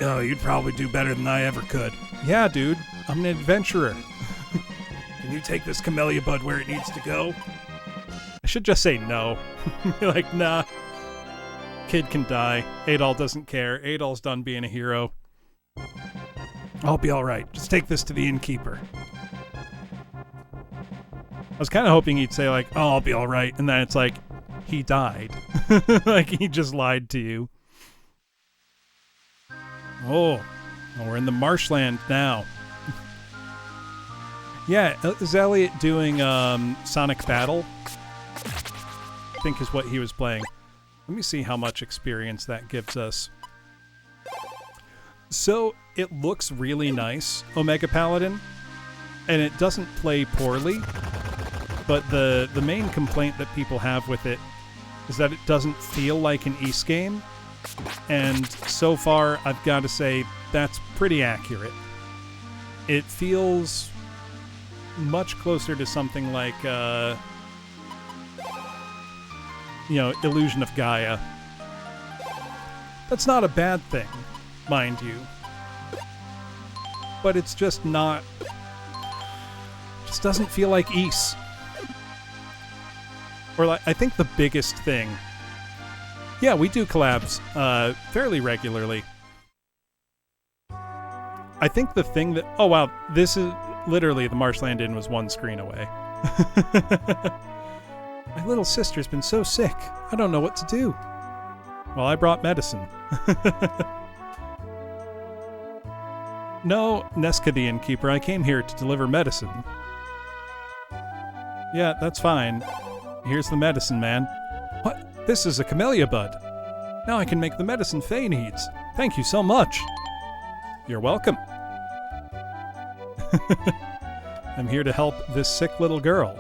Oh, you'd probably do better than I ever could. Yeah, dude. I'm an adventurer. Can you take this camellia bud where it needs to go? I should just say no. Be like, nah. Kid can die. Adol doesn't care. Adol's done being a hero. I'll be alright. Just take this to the innkeeper. I was kind of hoping he'd say, like, oh, I'll be alright, and then it's like, he died. Like, he just lied to you. Oh, we're in the marshland now. Yeah, is Elliot doing Sonic Battle? I think is what he was playing. Let me see how much experience that gives us. So, it looks really nice, Omega Paladin, and it doesn't play poorly. But the main complaint that people have with it is that it doesn't feel like an East game. And so far, I've got to say, that's pretty accurate. It feels much closer to something like, Illusion of Gaia. That's not a bad thing, mind you. But it's just not... just doesn't feel like East. Or like, I think the biggest thing... Yeah, we do collabs fairly regularly. I think the thing that... Oh, wow. This is... Literally, the Marshland Inn was one screen away. My little sister's been so sick. I don't know what to do. Well, I brought medicine. No, Neska the innkeeper. I came here to deliver medicine. Yeah, that's fine. Here's the medicine, man. What? This is a camellia bud. Now I can make the medicine Faye needs. Thank you so much. You're welcome. I'm here to help this sick little girl.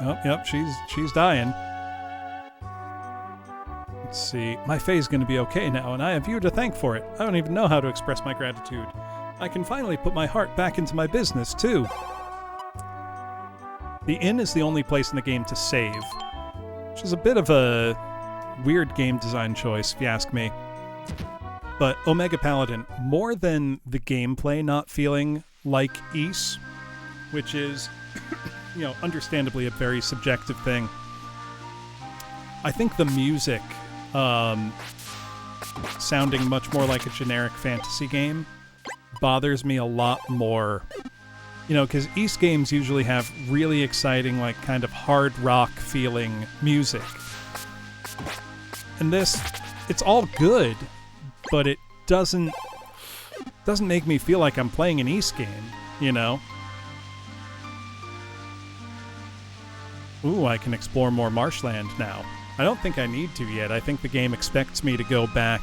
Oh, yep, she's dying. Let's see. My Faye's gonna be okay now, and I have you to thank for it. I don't even know how to express my gratitude. I can finally put my heart back into my business, too. The inn is the only place in the game to save, which is a bit of a weird game design choice, if you ask me. But Omega Paladin, more than the gameplay not feeling like Ys, which is, understandably a very subjective thing. I think the music, sounding much more like a generic fantasy game, bothers me a lot more. Because Ys games usually have really exciting, like, kind of hard rock feeling music. And this, it's all good, but it doesn't make me feel like I'm playing an Ys game, Ooh, I can explore more marshland now. I don't think I need to yet. I think the game expects me to go back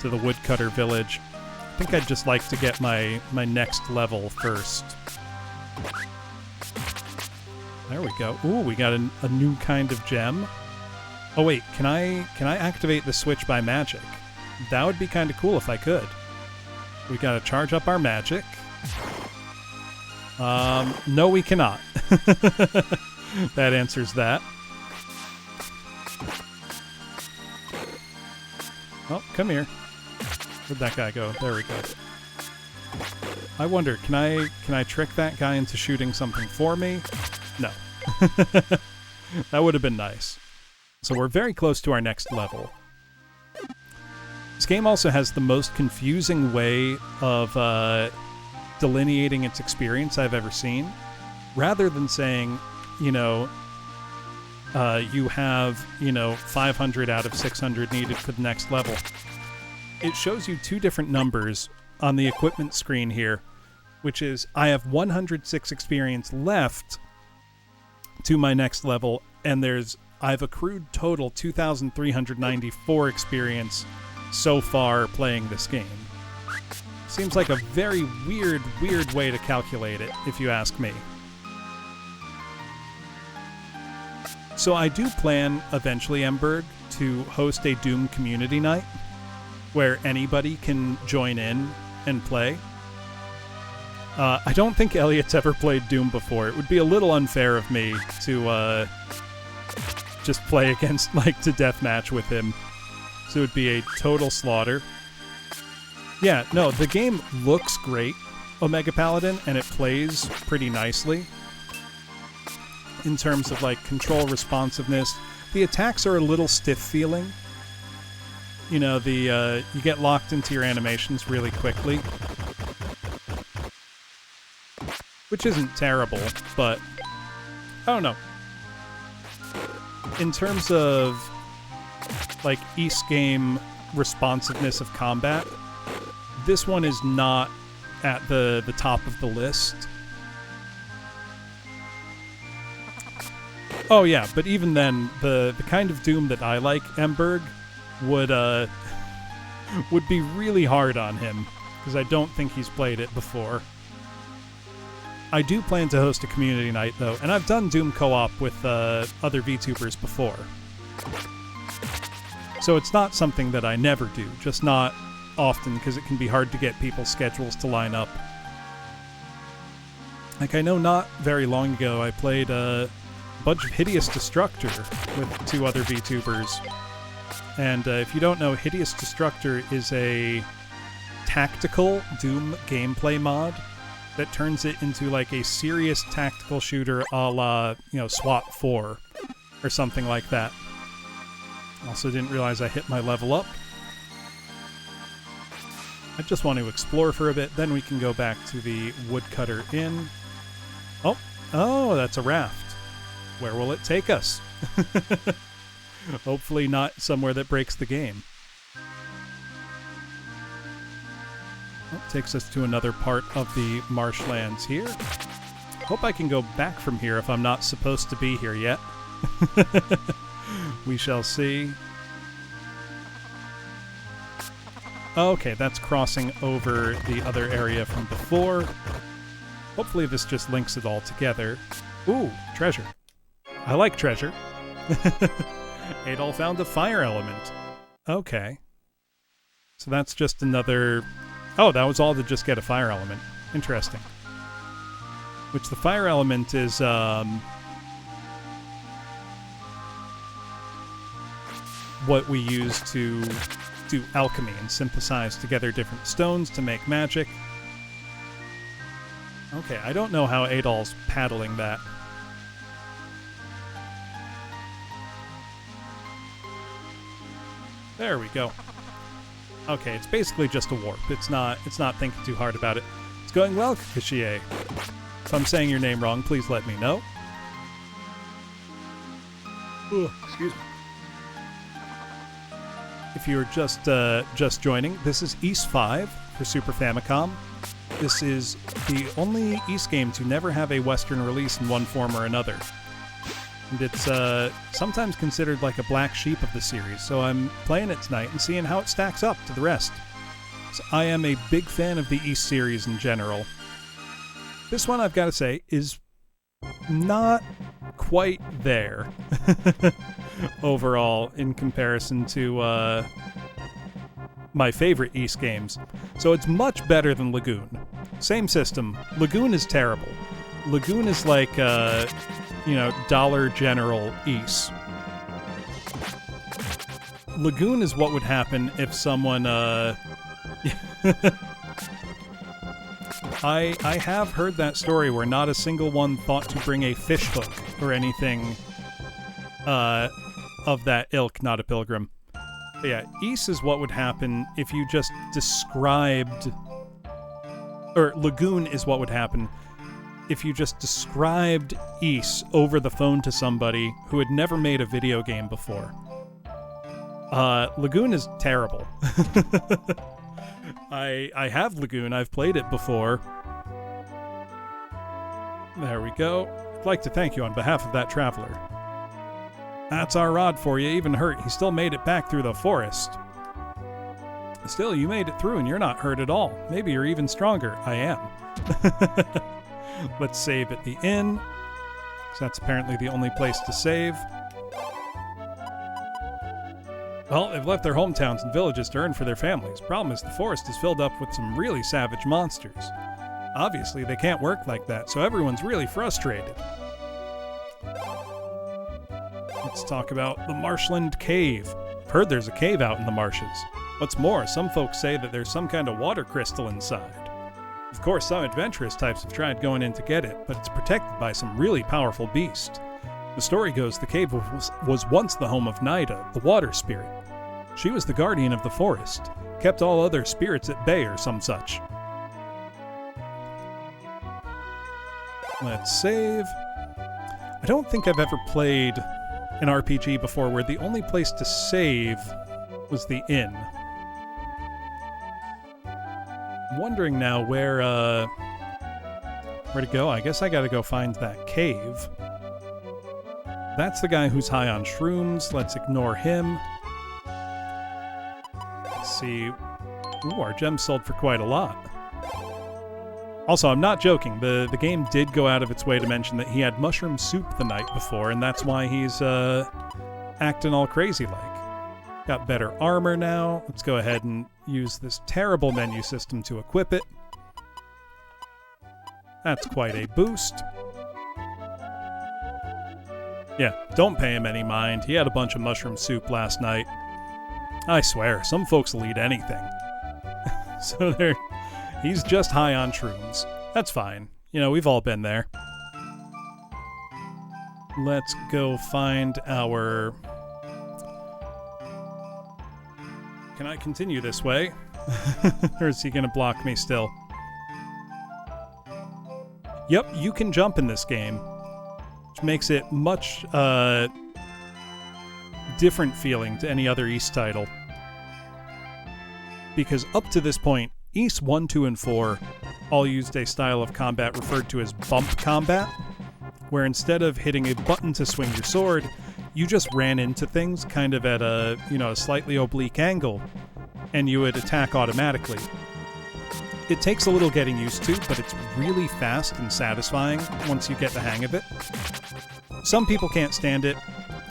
to the woodcutter village. I think I'd just like to get my next level first. There we go. Ooh, we got a new kind of gem. Oh wait, can I activate the switch by magic? That would be kind of cool if I could. We gotta charge up our magic. No, we cannot. That answers that. Oh, come here. Where'd that guy go? There we go. I wonder, can I trick that guy into shooting something for me? No. That would have been nice. So we're very close to our next level. This game also has the most confusing way of delineating its experience I've ever seen. Rather than saying, you have, 500 out of 600 needed for the next level. It shows you two different numbers on the equipment screen here, which is I have 106 experience left to my next level, and I've accrued total 2,394 experience so far playing this game. Seems like a very weird way to calculate it, if you ask me. So I do plan, eventually, Emberg, to host a Doom community night, where anybody can join in and play. I don't think Elliot's ever played Doom before. It would be a little unfair of me to just play against, to deathmatch with him. So it would be a total slaughter. Yeah, no, the game looks great, Omega Paladin, and it plays pretty nicely. In terms of, control responsiveness. The attacks are a little stiff feeling. You get locked into your animations really quickly. Which isn't terrible, but I don't know. In terms of, Ys game responsiveness of combat, this one is not at the top of the list. Oh yeah, but even then, the kind of Doom that I like, Emberg, would be really hard on him, because I don't think he's played it before. I do plan to host a community night, though, and I've done Doom co-op with other VTubers before. So it's not something that I never do, just not often, because it can be hard to get people's schedules to line up. I know not very long ago I played a bunch of Hideous Destructor with two other VTubers. And if you don't know, Hideous Destructor is a tactical Doom gameplay mod that turns it into a serious tactical shooter a la, SWAT 4 or something like that. Also didn't realize I hit my level up. I just want to explore for a bit, then we can go back to the Woodcutter Inn. Oh, that's a raft. Where will it take us? Hopefully not somewhere that breaks the game. Takes us to another part of the marshlands here. Hope I can go back from here if I'm not supposed to be here yet. We shall see. Okay, that's crossing over the other area from before. Hopefully this just links it all together. Ooh, treasure. I like treasure. Adol found a fire element. Okay. So that's just another... Oh, that was all to just get a fire element. Interesting. Which the fire element is, what we use to do alchemy and synthesize together different stones to make magic. Okay, I don't know how Adol's paddling that. There we go. Okay, it's basically just a warp. It's not thinking too hard about it. It's going well, Kishier. If I'm saying your name wrong, please let me know. Ugh, excuse me. If you're just joining, this is Ys 5 for Super Famicom. This is the only Ys game to never have a Western release in one form or another. And it's sometimes considered like a black sheep of the series, so I'm playing it tonight and seeing how it stacks up to the rest. So I am a big fan of the Ys series in general. This one, I've got to say, is not quite there overall in comparison to my favorite Ys games. So it's much better than Lagoon. Same system. Lagoon is terrible. Lagoon is like, Dollar General Ys. Lagoon is what would happen if someone, I have heard that story where not a single one thought to bring a fish hook or anything of that ilk, not a pilgrim. But yeah, Ys is what would happen if you just described... Or Lagoon is what would happen if you just described Ys over the phone to somebody who had never made a video game before. Lagoon is terrible. I have Lagoon, I've played it before. There we go. I'd like to thank you on behalf of that traveler. That's our Rod for you, even hurt, he still made it back through the forest. Still, you made it through and you're not hurt at all. Maybe you're even stronger. I am. Let's save at the inn, because that's apparently the only place to save. Well, they've left their hometowns and villages to earn for their families. Problem is, the forest is filled up with some really savage monsters. Obviously, they can't work like that, so everyone's really frustrated. Let's talk about the Marshland Cave. I've heard there's a cave out in the marshes. What's more, some folks say that there's some kind of water crystal inside. Of course, some adventurous types have tried going in to get it, but it's protected by some really powerful beast. The story goes the cave was once the home of Nida, the water spirit. She was the guardian of the forest, kept all other spirits at bay or some such. Let's save. I don't think I've ever played an RPG before where the only place to save was the inn. I'm wondering now where to go. I guess I gotta go find that cave. That's the guy who's high on shrooms. Let's ignore him. Let's see. Ooh, our gems sold for quite a lot. Also, I'm not joking. The game did go out of its way to mention that he had mushroom soup the night before, and that's why he's acting all crazy like. Got better armor now. Let's go ahead and use this terrible menu system to equip it. That's quite a boost. Yeah, don't pay him any mind. He had a bunch of mushroom soup last night. I swear, some folks will eat anything. So he's just high on shrooms. That's fine. You know, we've all been there. Let's go find our... Can I continue this way? Or is he going to block me still? Yep, you can jump in this game, which makes it much different feeling to any other Ys title. Because up to this point, Ys 1, 2, and 4 all used a style of combat referred to as bump combat, where instead of hitting a button to swing your sword, you just ran into things kind of at a slightly oblique angle, and you would attack automatically. It takes a little getting used to, but it's really fast and satisfying once you get the hang of it. Some people can't stand it,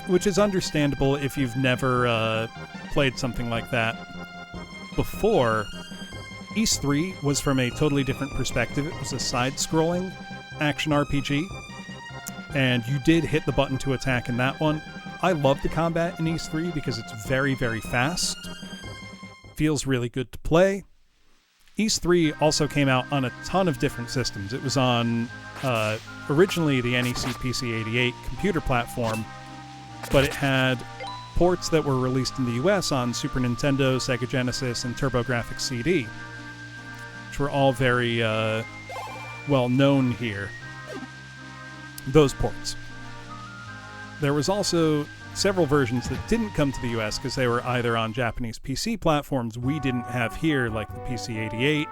which is understandable if you've never played something like that before. Ys 3 was from a totally different perspective. It was a side-scrolling action RPG, and you did hit the button to attack in that one. I love the combat in Ys 3 because it's very, very fast. Feels really good to play. Ys 3 also came out on a ton of different systems. It was on originally the NEC PC-88 computer platform, but it had ports that were released in the US on Super Nintendo, Sega Genesis, and TurboGrafx CD, which were all very well known here. Those ports. There was also several versions that didn't come to the US because they were either on Japanese PC platforms we didn't have here, like the PC-88,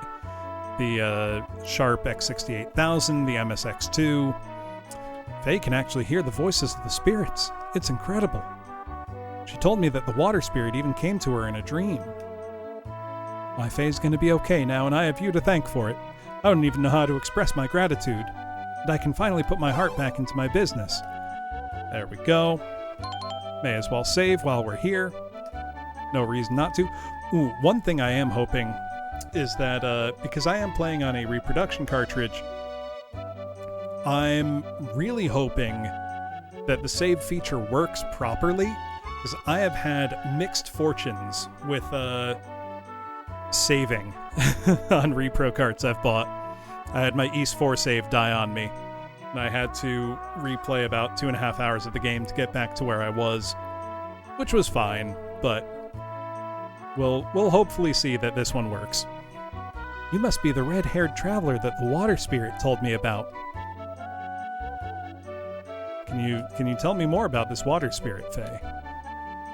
the Sharp X68000, the MSX2. Faye can actually hear the voices of the spirits. It's incredible. She told me that the water spirit even came to her in a dream. My Faye's gonna be okay now, and I have you to thank for it. I don't even know how to express my gratitude. And I can finally put my heart back into my business. There we go. May as well save while we're here. No reason not to. Ooh, one thing I am hoping is that, because I am playing on a reproduction cartridge, I'm really hoping that the save feature works properly, because I have had mixed fortunes with saving on repro carts I've bought. I had my Ys 4 save die on me, and I had to replay about 2.5 hours of the game to get back to where I was, which was fine, but we'll hopefully see that this one works. You must be the red-haired traveler that the water spirit told me about. Can you tell me more about this water spirit, Faye?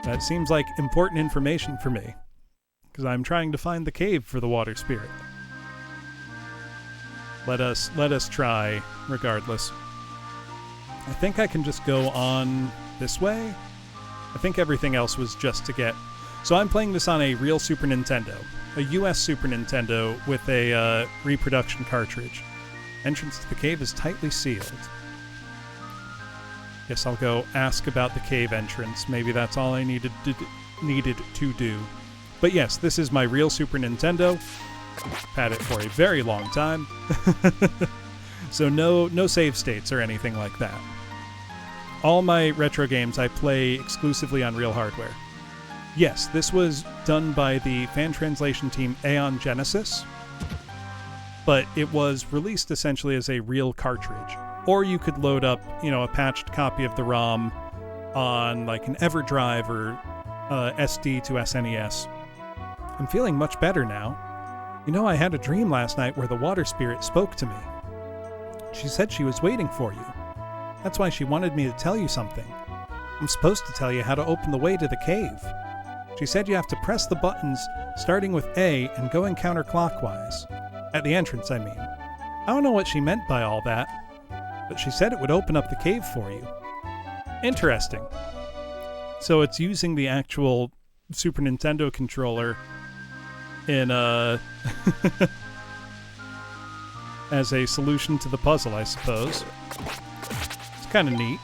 That seems like important information for me, because I'm trying to find the cave for the water spirit. Let us try, regardless. I think I can just go on this way. I think everything else was just to get... So I'm playing this on a real Super Nintendo, a US Super Nintendo with a reproduction cartridge. Entrance to the cave is tightly sealed. Guess I'll go ask about the cave entrance. Maybe that's all I needed to do. But yes, this is my real Super Nintendo. Had it for a very long time. So no save states or anything like that. All my retro games I play exclusively on real hardware. Yes, this was done by the fan translation team Aeon Genesis, but it was released essentially as a real cartridge. Or you could load up, a patched copy of the ROM on like an EverDrive or SD to SNES. I'm feeling much better now. I had a dream last night where the water spirit spoke to me. She said she was waiting for you. That's why she wanted me to tell you something. I'm supposed to tell you how to open the way to the cave. She said you have to press the buttons starting with A and going counterclockwise. At the entrance, I mean. I don't know what she meant by all that, but she said it would open up the cave for you. Interesting. So it's using the actual Super Nintendo controller in as a solution to the puzzle, I suppose. It's kind of neat.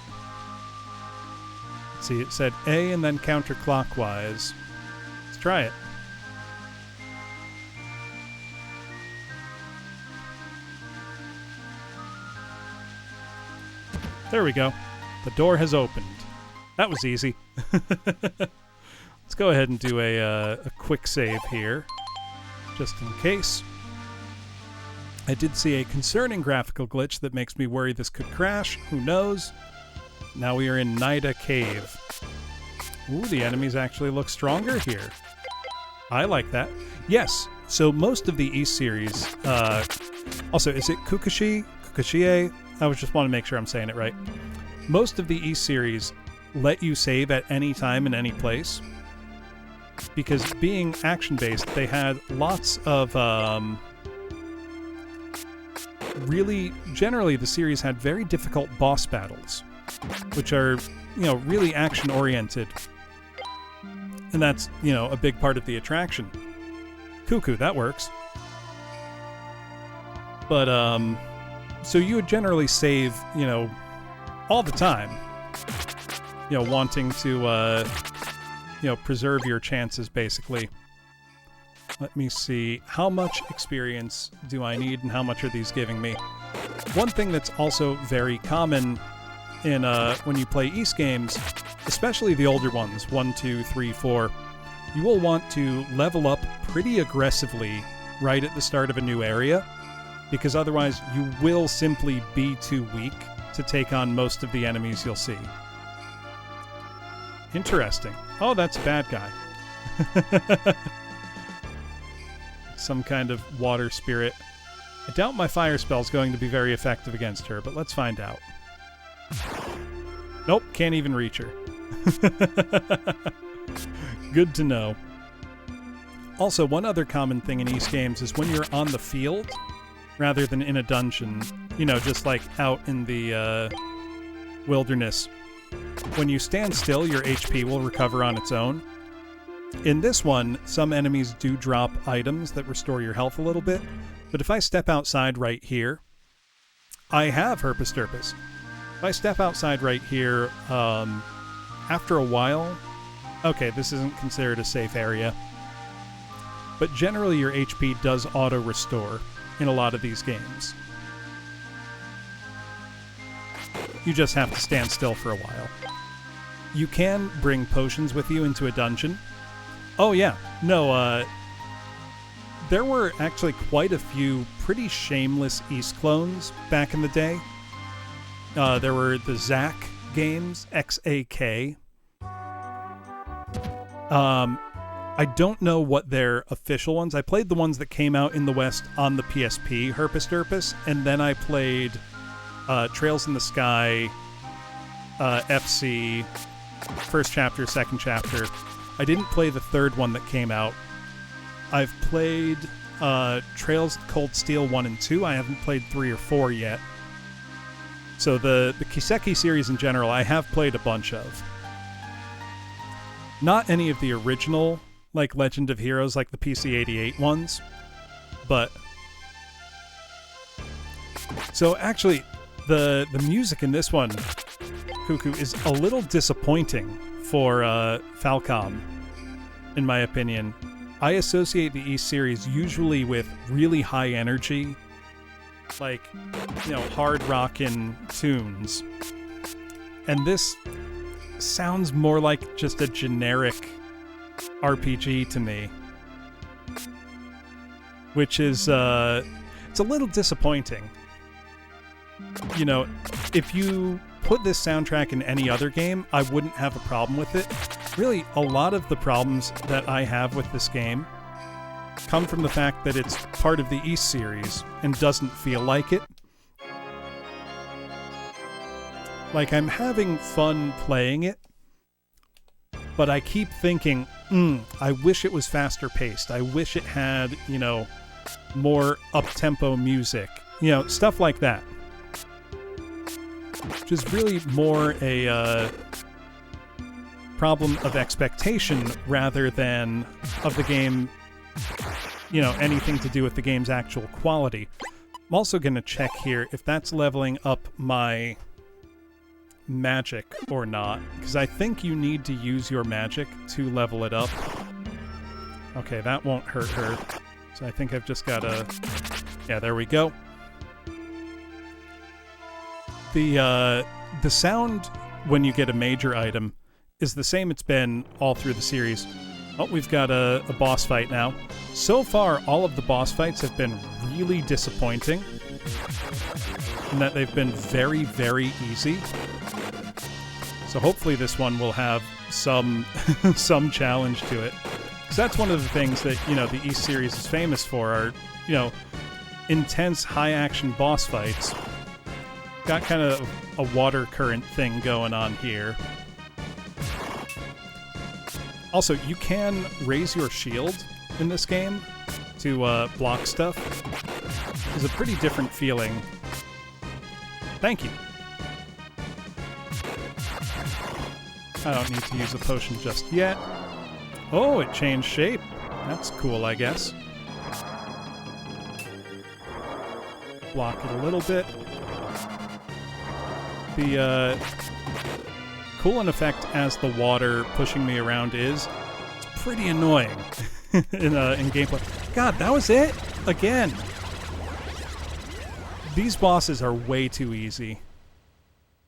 Let's see, it said A and then counterclockwise. Let's try it. There we go. The door has opened. That was easy. Let's go ahead and do a quick save here, just in case. I did see a concerning graphical glitch that makes me worry this could crash. Who knows? Now we are in Nida Cave. Ooh, the enemies actually look stronger here. I like that. Yes, so most of the East series... also, is it Kukushi? Kukushie? I just want to make sure I'm saying it right. Most of the East series let you save at any time in any place. Because being action-based, they had lots of... generally the series had very difficult boss battles, which are, really action-oriented. And that's, a big part of the attraction. Cuckoo, that works. But, so you would generally save, all the time. Wanting to, preserve your chances, basically. Let me see. How much experience do I need, and how much are these giving me? One thing that's also very common in when you play East games, especially the older ones, 1, 2, 3, 4, you will want to level up pretty aggressively right at the start of a new area, because otherwise you will simply be too weak to take on most of the enemies you'll see. Interesting. Oh, that's a bad guy. Some kind of water spirit. I doubt my fire spell's going to be very effective against her, but let's find out. Nope, can't even reach her. Good to know. Also, one other common thing in Ys games is when you're on the field, rather than in a dungeon, you know, just like out in the wilderness, when you stand still, your HP will recover on its own. In this one, some enemies do drop items that restore your health a little bit, but if I step outside right here, I have Herpes Derpes. If I step outside right here, after a while... Okay, this isn't considered a safe area. But generally your HP does auto-restore in a lot of these games. You just have to stand still for a while. You can bring potions with you into a dungeon. Oh yeah, no, there were actually quite a few pretty shameless Ys clones back in the day. There were the Zack games, X-A-K. I don't know what their official ones. I played the ones that came out in the West on the PSP, Herpes Derpes, and then I played Trails in the Sky, FC, first chapter, second chapter. I didn't play the third one that came out. I've played Trails Cold Steel 1 and 2. I haven't played 3 or 4 yet. So the Kiseki series in general, I have played a bunch of. Not any of the original, like Legend of Heroes, like the PC-88 ones, but... So actually, the music in this one, Cuckoo, is a little disappointing for Falcom, in my opinion. I associate the Ys series usually with really high energy, like, you know, hard rockin' tunes. And this sounds more like just a generic RPG to me, which is it's a little disappointing. You know, if you put this soundtrack in any other game, I wouldn't have a problem with it. Really, a lot of the problems that I have with this game come from the fact that it's part of the Ys series and doesn't feel like it. Like, I'm having fun playing it, but I keep thinking, I wish it was faster paced. I wish it had, you know, more up-tempo music. You know, stuff like that. Which is really more a problem of expectation rather than of the game, you know, anything to do with the game's actual quality. I'm also going to check here if that's leveling up my magic or not, because I think you need to use your magic to level it up. Okay, that won't hurt her. So I think I've just got to... Yeah, there we go. The sound when you get a major item is the same it's been all through the series. Oh, we've got a boss fight now. So far, all of the boss fights have been really disappointing, in that they've been very, very easy. So hopefully this one will have some some challenge to it. Because that's one of the things that, you know, the Ys series is famous for, are, you know, intense, high-action boss fights. Got kind of a water current thing going on here. Also, you can raise your shield in this game to block stuff. It's a pretty different feeling. Thank you. I don't need to use a potion just yet. Oh, it changed shape. That's cool, I guess. Block it a little bit. The coolant effect as the water pushing me around is pretty annoying in gameplay. God, that was it? Again. These bosses are way too easy.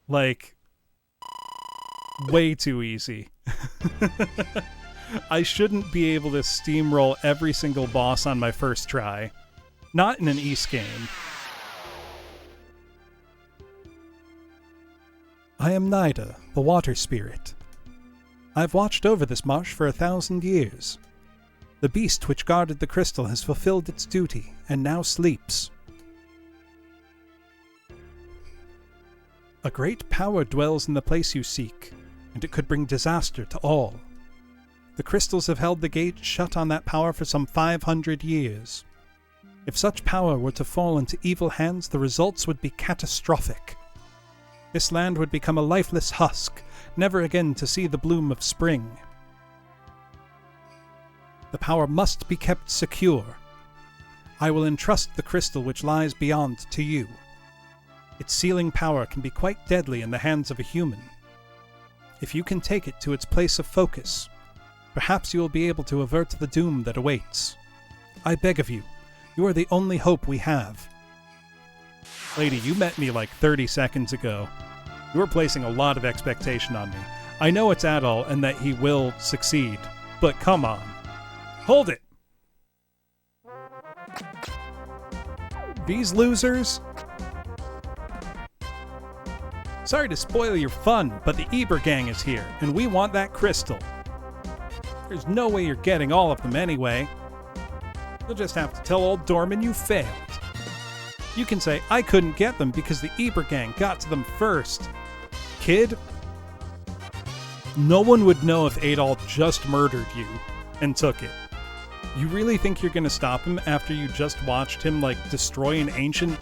Like, way too easy. I shouldn't be able to steamroll every single boss on my first try. Not in an Ys game. I am Nida, the water spirit. I've watched over this marsh for 1,000 years. The beast which guarded the crystal has fulfilled its duty, and now sleeps. A great power dwells in the place you seek, and it could bring disaster to all. The crystals have held the gate shut on that power for some 500 years. If such power were to fall into evil hands, the results would be catastrophic. This land would become a lifeless husk, never again to see the bloom of spring. The power must be kept secure. I will entrust the crystal which lies beyond to you. Its sealing power can be quite deadly in the hands of a human. If you can take it to its place of focus, perhaps you will be able to avert the doom that awaits. I beg of you, you are the only hope we have. Lady, you met me like 30 seconds ago. You are placing a lot of expectation on me. I know it's Adol and that he will succeed, but come on. Hold it! These losers? Sorry to spoil your fun, but the Eber gang is here, and we want that crystal. There's no way you're getting all of them anyway. You'll just have to tell old Dorman you failed. You can say, I couldn't get them because the Eber gang got to them first. Kid, no one would know if Adol just murdered you and took it. You really think you're going to stop him after you just watched him, like, destroy an ancient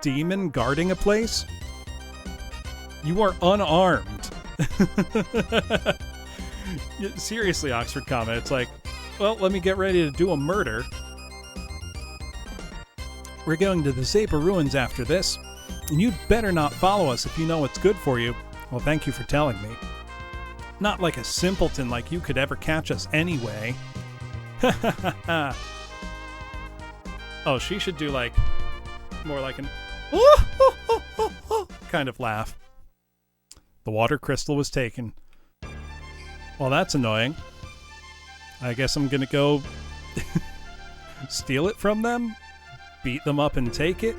demon guarding a place? You are unarmed. Seriously, Oxford Comma, it's like, well, let me get ready to do a murder. We're going to the Zapa Ruins after this, and you'd better not follow us if you know what's good for you. Well, thank you for telling me. Not like a simpleton like you could ever catch us anyway. Oh, she should do like, more like an kind of laugh. The water crystal was taken. Well, that's annoying. I guess I'm gonna go steal it from them? Beat them up and take it?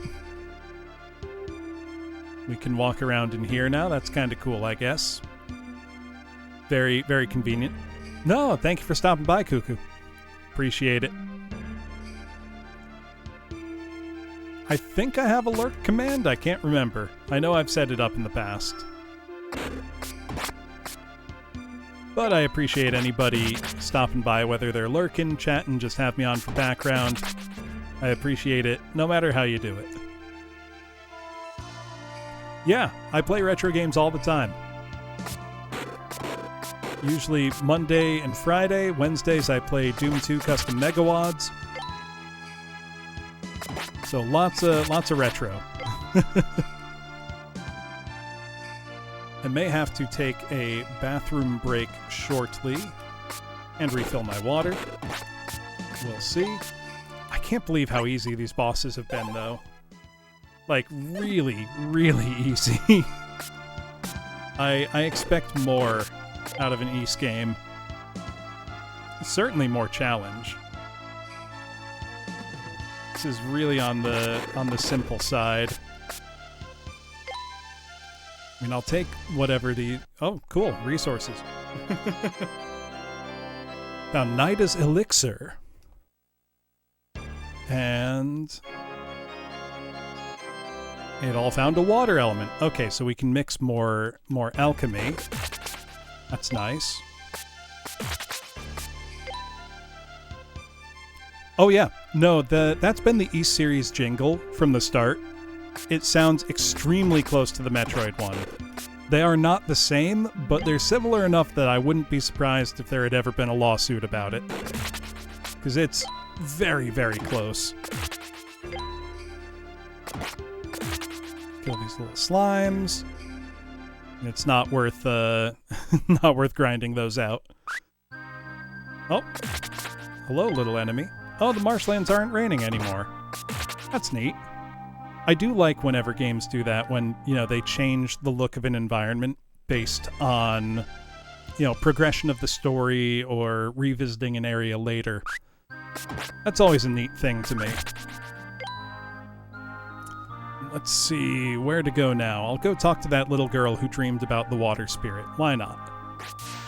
We can walk around in here now. That's kind of cool, I guess. Very, very convenient. No, thank you for stopping by, Cuckoo. Appreciate it. I think I have a lurk command. I can't remember. I know I've set it up in the past. But I appreciate anybody stopping by, whether they're lurking, chatting, just have me on for background. I appreciate it, no matter how you do it. Yeah, I play retro games all the time. Usually Monday and Friday. Wednesdays I play Doom 2 Custom Megawads. So lots of retro. I may have to take a bathroom break shortly and refill my water. We'll see. I can't believe how easy these bosses have been, though. Like, really, really easy. I expect more out of an Ys game. Certainly more challenge. This is really on the simple side. I mean, I'll take whatever the... Oh, cool. Resources. Found Nida's elixir. And... it all found a water element. Okay, so we can mix more alchemy. That's nice. Oh yeah, no, that's been the Ys series jingle from the start. It sounds extremely close to the Metroid one. They are not the same, but they're similar enough that I wouldn't be surprised if there had ever been a lawsuit about it. Because it's very, very close. Kill these little slimes. It's not worth not worth grinding those out. Oh. Hello, little enemy. Oh, the marshlands aren't raining anymore. That's neat. I do like whenever games do that, when, you know, they change the look of an environment based on progression of the story or revisiting an area later. That's always a neat thing to me. Let's see, where to go now? I'll go talk to that little girl who dreamed about the water spirit. Why not?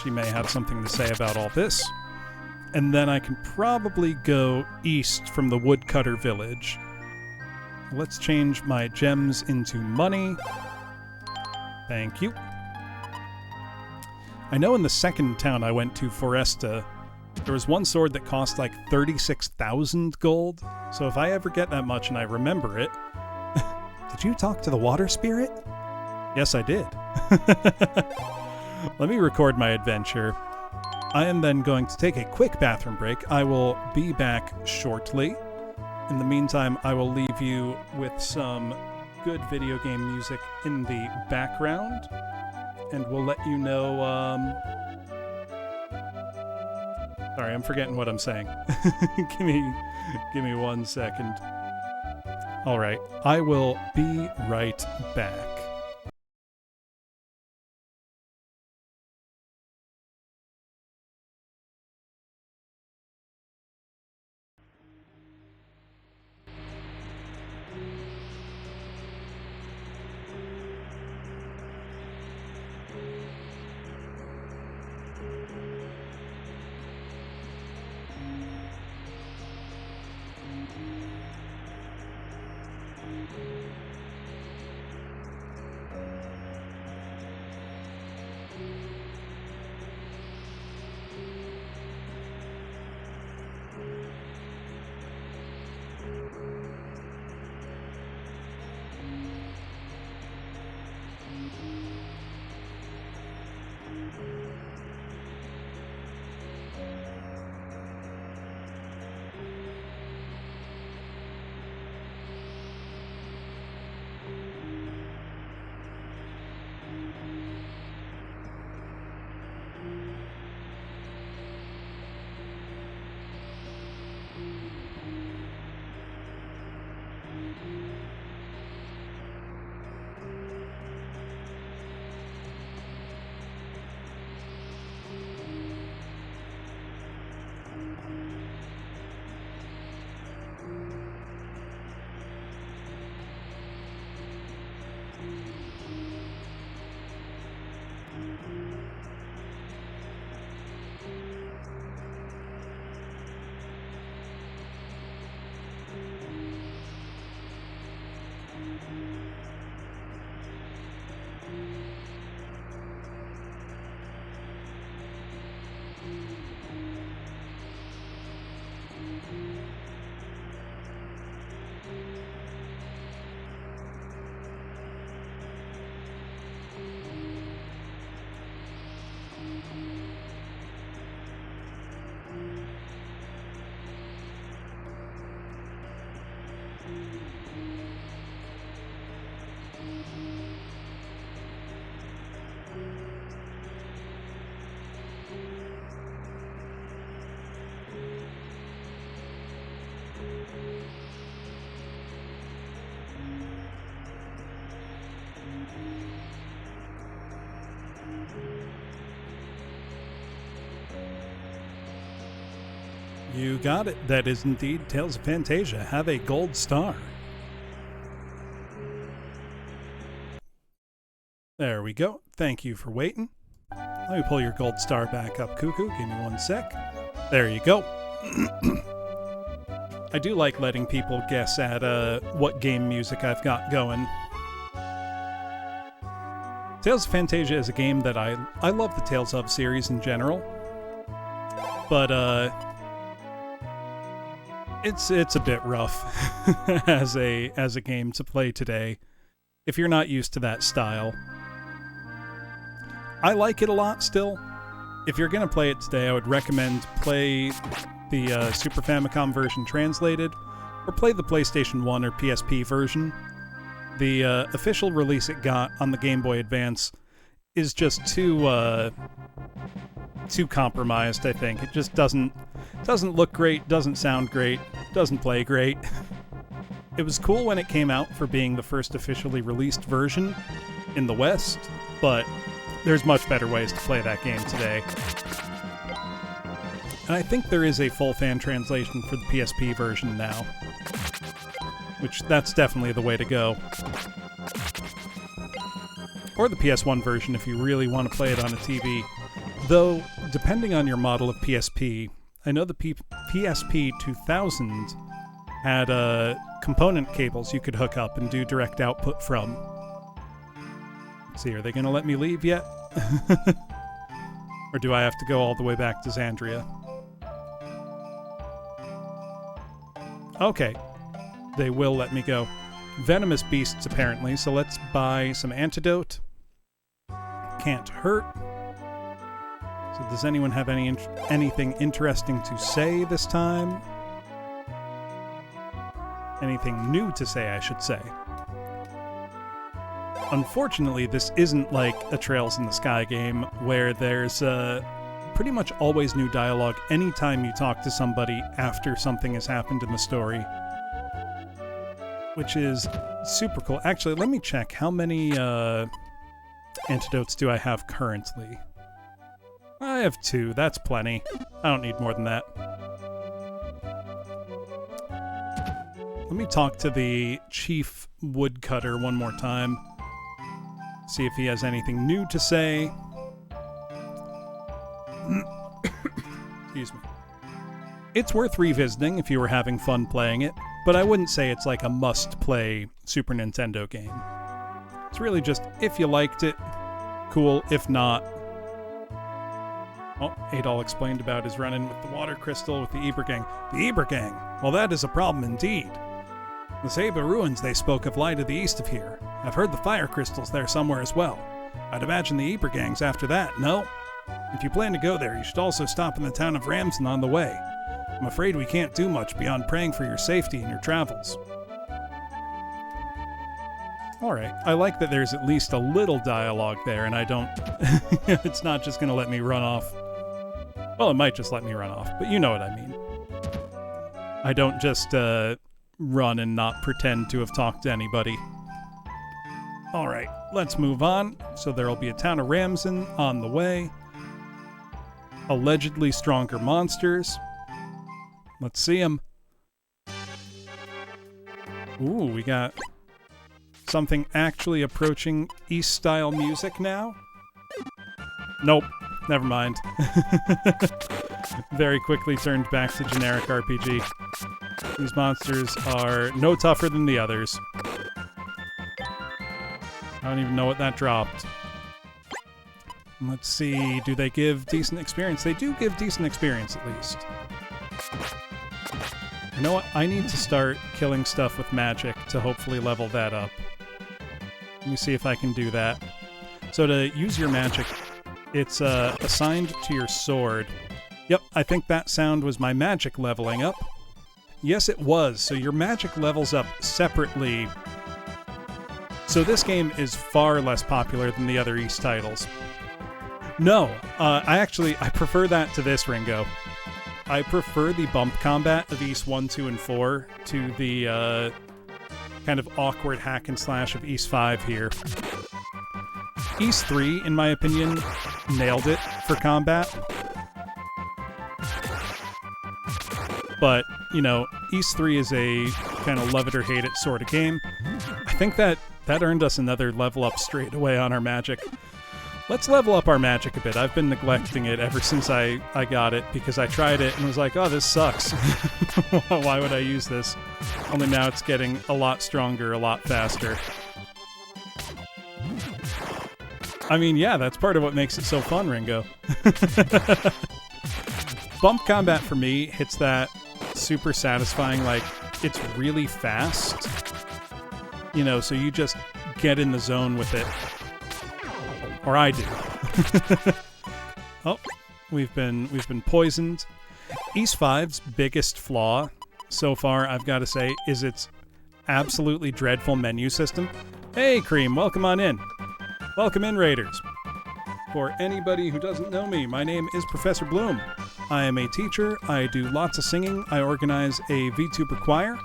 She may have something to say about all this. And then I can probably go east from the woodcutter village. Let's change my gems into money. Thank you. I know in the second town I went to, Foresta, there was one sword that cost like 36,000 gold. So if I ever get that much and I remember it... Did you talk to the water spirit? Yes, I did. Let me record my adventure. I am then going to take a quick bathroom break. I will be back shortly. In the meantime, I will leave you with some good video game music in the background. And we'll let you know... Sorry, I'm forgetting what I'm saying. Give me 1 second. Alright, I will be right back. You got it. That is indeed Tales of Fantasia. Have a gold star. There we go. Thank you for waiting. Let me pull your gold star back up, Cuckoo. Give me 1 sec. There you go. I do like letting people guess at what game music I've got going. Tales of Fantasia is a game that I love the Tales of series in general. But, it's a bit rough as a game to play today if you're not used to that style. I like it a lot still. If you're gonna play it today, I would recommend play the Super Famicom version translated, or play the PlayStation 1 or PSP version. The official release it got on the Game Boy Advance is just too compromised, I think. It just doesn't look great, doesn't sound great, doesn't play great. It was cool when it came out for being the first officially released version in the West, but there's much better ways to play that game today. And I think there is a full fan translation for the PSP version now, which that's definitely the way to go. Or the PS1 version if you really want to play it on a TV. Though, depending on your model of PSP, I know the PSP 2000 had component cables you could hook up and do direct output from. Let's see, are they going to let me leave yet? Or do I have to go all the way back to Xandria? Okay, they will let me go. Venomous beasts, apparently, so let's buy some antidote. Can't hurt. So does anyone have anything interesting to say this time? Anything new to say, I should say. Unfortunately, this isn't like a Trails in the Sky game where there's pretty much always new dialogue anytime you talk to somebody after something has happened in the story. Which is super cool. Actually, let me check. How many antidotes do I have currently? I have 2. That's plenty. I don't need more than that. Let me talk to the chief woodcutter one more time. See if he has anything new to say. Excuse me. It's worth revisiting if you were having fun playing it, but I wouldn't say it's like a must-play Super Nintendo game. It's really just, if you liked it, cool. If not... Oh, Adol explained about his run-in with the water crystal with the Eber Gang. The Eber Gang? Well, that is a problem indeed. The Saba ruins they spoke of lie to the east of here. I've heard the fire crystals there somewhere as well. I'd imagine the Eber Gang's after that, no? If you plan to go there, you should also stop in the town of Ramson on the way. I'm afraid we can't do much beyond praying for your safety in your travels. Alright, I like that there's at least a little dialogue there, and I don't... it's not just gonna let me run off. Well, it might just let me run off, but you know what I mean. I don't just, run and not pretend to have talked to anybody. Alright, let's move on. So there'll be a town of Ramson on the way. Allegedly stronger monsters. Let's see them. Ooh, we got something actually approaching East-style music now. Nope, never mind. Very quickly turned back to generic RPG. These monsters are no tougher than the others. I don't even know what that dropped. Let's see, do they give decent experience? They do give decent experience, at least. You know what? I need to start killing stuff with magic to hopefully level that up. Let me see if I can do that. So to use your magic, it's assigned to your sword. Yep, I think that sound was my magic leveling up. Yes, it was. So your magic levels up separately. So this game is far less popular than the other East titles. No, I prefer that to this, Ringo. I prefer the bump combat of East 1, 2, and 4 to the kind of awkward hack and slash of East 5 here. East 3, in my opinion, nailed it for combat. But, you know, East 3 is a kind of love it or hate it sort of game. I think that earned us another level up straight away on our magic. Let's level up our magic a bit. I've been neglecting it ever since I got it, because I tried it and was like, oh, this sucks. Why would I use this? Only now it's getting a lot stronger, a lot faster. I mean, yeah, that's part of what makes it so fun, Ringo. Bump combat for me hits that super satisfying, like, it's really fast. You know, so you just get in the zone with it. Or I do. Oh, we've been poisoned. East 5's biggest flaw so far, I've got to say, is its absolutely dreadful menu system. Hey, Cream, welcome on in. Welcome in, Raiders. For anybody who doesn't know me, my name is Professor Bloom. I am a teacher. I do lots of singing. I organize a VTuber choir,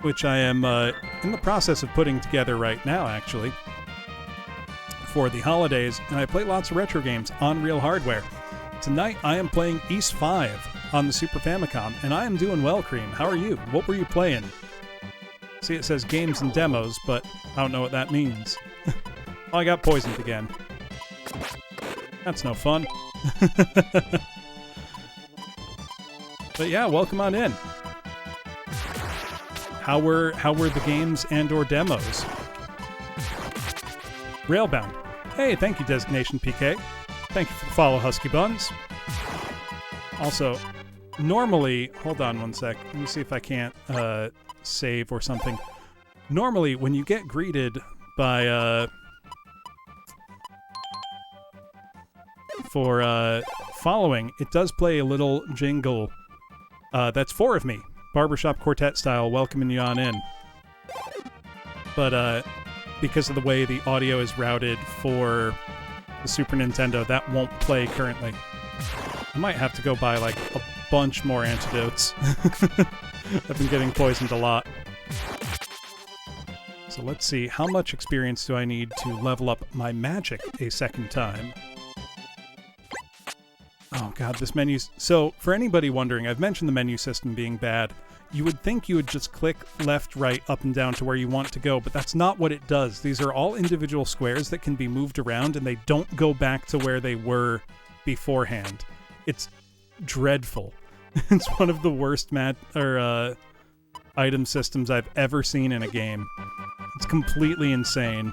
which I am in the process of putting together right now, actually. for the holidays, and I play lots of retro games on real hardware. Tonight, I am playing Ys 5 on the Super Famicom, and I am doing well, Cream. How are you? What were you playing? See, it says games and demos, but I don't know what that means. Oh, I got poisoned again. That's no fun. But yeah, welcome on in. How were the games and or demos? Railbound. Hey, thank you, Designation PK. Thank you for the follow, Husky Buns. Also, normally, hold on one sec. Let me see if I can't save or something. Normally, when you get greeted by for following, it does play a little jingle. That's 4 of me, barbershop quartet style, welcoming you on in. But because of the way the audio is routed for the Super Nintendo, that won't play currently. I might have to go buy like a bunch more antidotes. I've been getting poisoned a lot. So let's see, how much experience do I need to level up my magic a second time? Oh god, this menu... So, for anybody wondering, I've mentioned the menu system being bad. You would think you would just click left, right, up, and down to where you want to go, but that's not what it does. These are all individual squares that can be moved around, and they don't go back to where they were beforehand. It's dreadful. It's one of the worst item systems I've ever seen in a game. It's completely insane.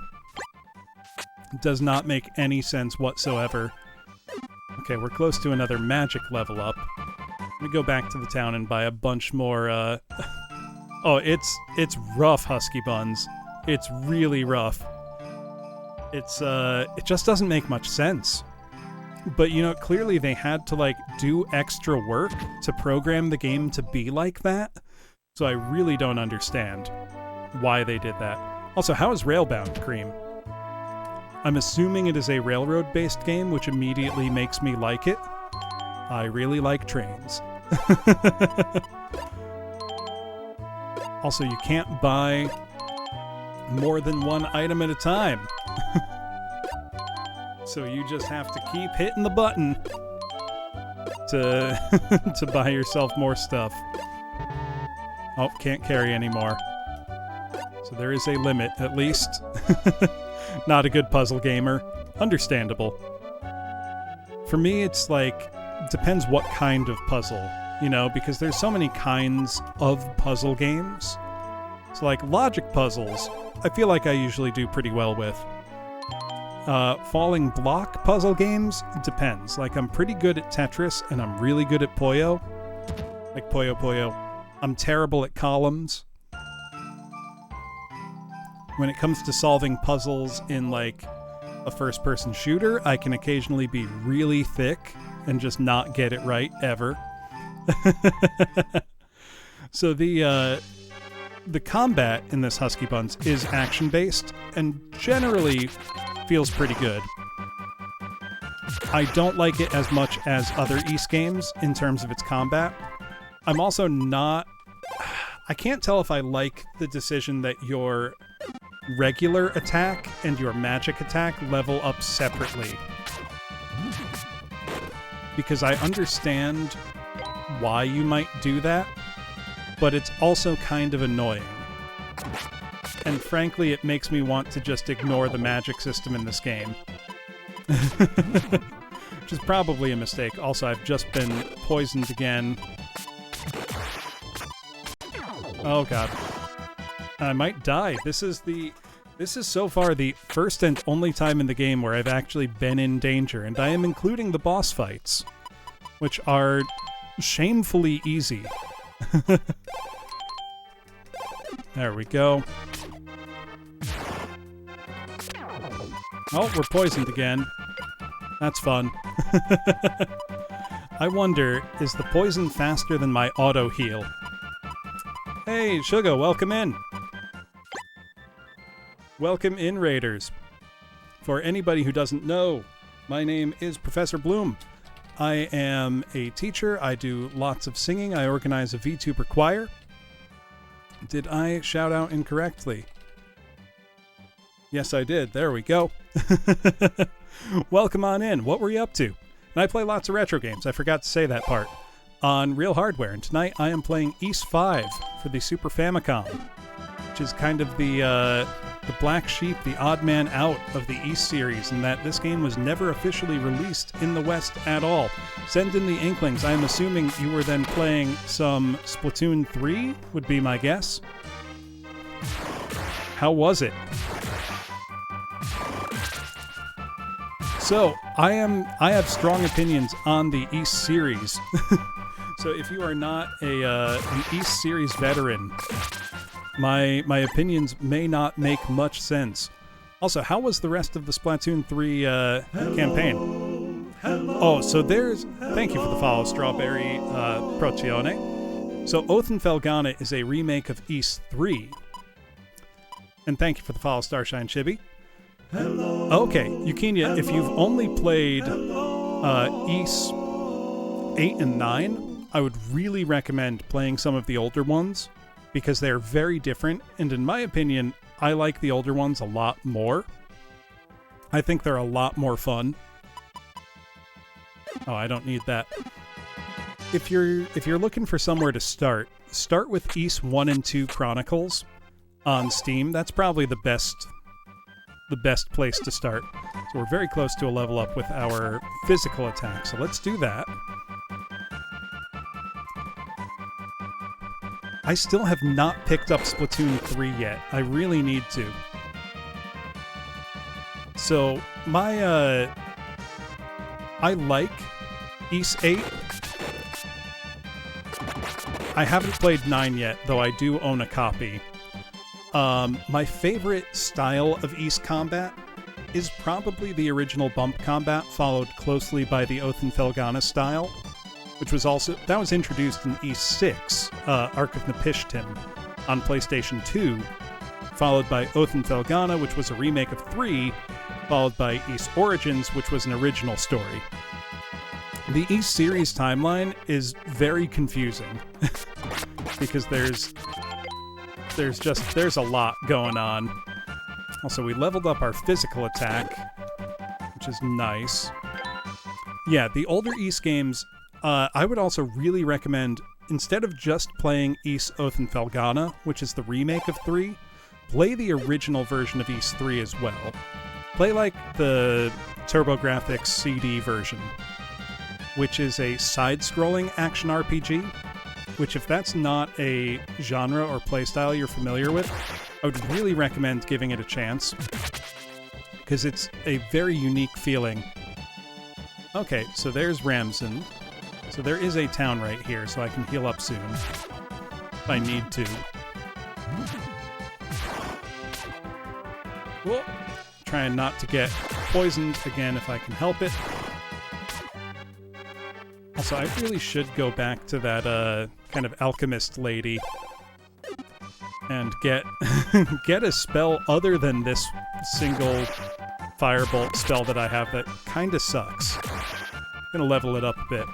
It does not make any sense whatsoever. Okay, we're close to another magic level up. Let me go back to the town and buy a bunch more, Oh, it's rough, Husky Buns. It's really rough. It just doesn't make much sense. But, you know, clearly they had to, like, do extra work to program the game to be like that. So I really don't understand why they did that. Also, how is Railbound, Cream? I'm assuming it is a railroad-based game, which immediately makes me like it. I really like trains. Also, you can't buy more than one item at a time. So you just have to keep hitting the button to to buy yourself more stuff. Oh, can't carry anymore. So there is a limit, at least. Not a good puzzle gamer. Understandable. For me, it's like, depends what kind of puzzle, you know, because there's so many kinds of puzzle games. So like logic puzzles, I feel like I usually do pretty well with. Falling block puzzle games, depends. Like, I'm pretty good at Tetris, and I'm really good at Puyo. Like Puyo Puyo. I'm terrible at columns. When it comes to solving puzzles in, like, a first-person shooter, I can occasionally be really thick and just not get it right, ever. So the combat in this Husky Buns is action-based, and generally feels pretty good. I don't like it as much as other Ys games in terms of its combat. I'm also not... I can't tell if I like the decision that your regular attack and your magic attack level up separately. Because I understand why you might do that, but it's also kind of annoying. And frankly, it makes me want to just ignore the magic system in this game. Which is probably a mistake. Also, I've just been poisoned again. Oh god. I might die. This is so far the first and only time in the game where I've actually been in danger, and I am including the boss fights, which are shamefully easy. There we go. Oh, we're poisoned again. That's fun. I wonder, is the poison faster than my auto heal? Hey, Sugar, welcome in. Welcome in, Raiders. For anybody who doesn't know, my name is Professor Bloom. I am a teacher. I do lots of singing. I organize a VTuber choir. Did I shout out incorrectly? Yes, I did. There we go. Welcome on in. What were you up to? And I play lots of retro games. I forgot to say that part. On real hardware. And tonight I am playing Ys 5 for the Super Famicom, which is kind of the black sheep, the odd man out of the Ys series, in that this game was never officially released in the West at all. Send in the inklings. I'm assuming you were then playing some Splatoon 3, would be my guess. How was it? So, I have strong opinions on the Ys series. So if you are not an Ys series veteran, my opinions may not make much sense. Also, how was the rest of the Splatoon 3 campaign? Oh, so thank you for the follow, Strawberry Procione. So Oath and Felghana is a remake of Ys 3. And thank you for the follow, Starshine Chibi. Okay, Eugenia, if you've only played Ys 8 and 9, I would really recommend playing some of the older ones, because they're very different, and in my opinion, I like the older ones a lot more. I think they're a lot more fun. Oh, I don't need that. If you're looking for somewhere to start with Ys 1 and 2 Chronicles on Steam. That's probably the best place to start. So we're very close to a level up with our physical attack, so let's do that. I still have not picked up Splatoon 3 yet. I really need to. So, I like Ys 8. I haven't played 9 yet, though I do own a copy. My favorite style of Ys combat is probably the original bump combat, followed closely by the Oath and Felghana style, which was introduced in Ys 6, Ark of Napishtim, on PlayStation 2, followed by Oath and Felghana, which was a remake of 3, followed by Ys Origins, which was an original story. The Ys series timeline is very confusing, because there's a lot going on. Also, we leveled up our physical attack, which is nice. Yeah, the older Ys games, I would also really recommend, instead of just playing Ys Oath and Felghana, which is the remake of 3, play the original version of Ys 3 as well. Play like the TurboGrafx CD version, which is a side-scrolling action RPG, which if that's not a genre or playstyle you're familiar with, I would really recommend giving it a chance, because it's a very unique feeling. Okay, so there's Ramson. So there is a town right here, so I can heal up soon, if I need to. Whoa. Trying not to get poisoned again if I can help it. Also, I really should go back to that kind of alchemist lady and get get a spell other than this single firebolt spell that I have that kind of sucks. I'm gonna level it up a bit.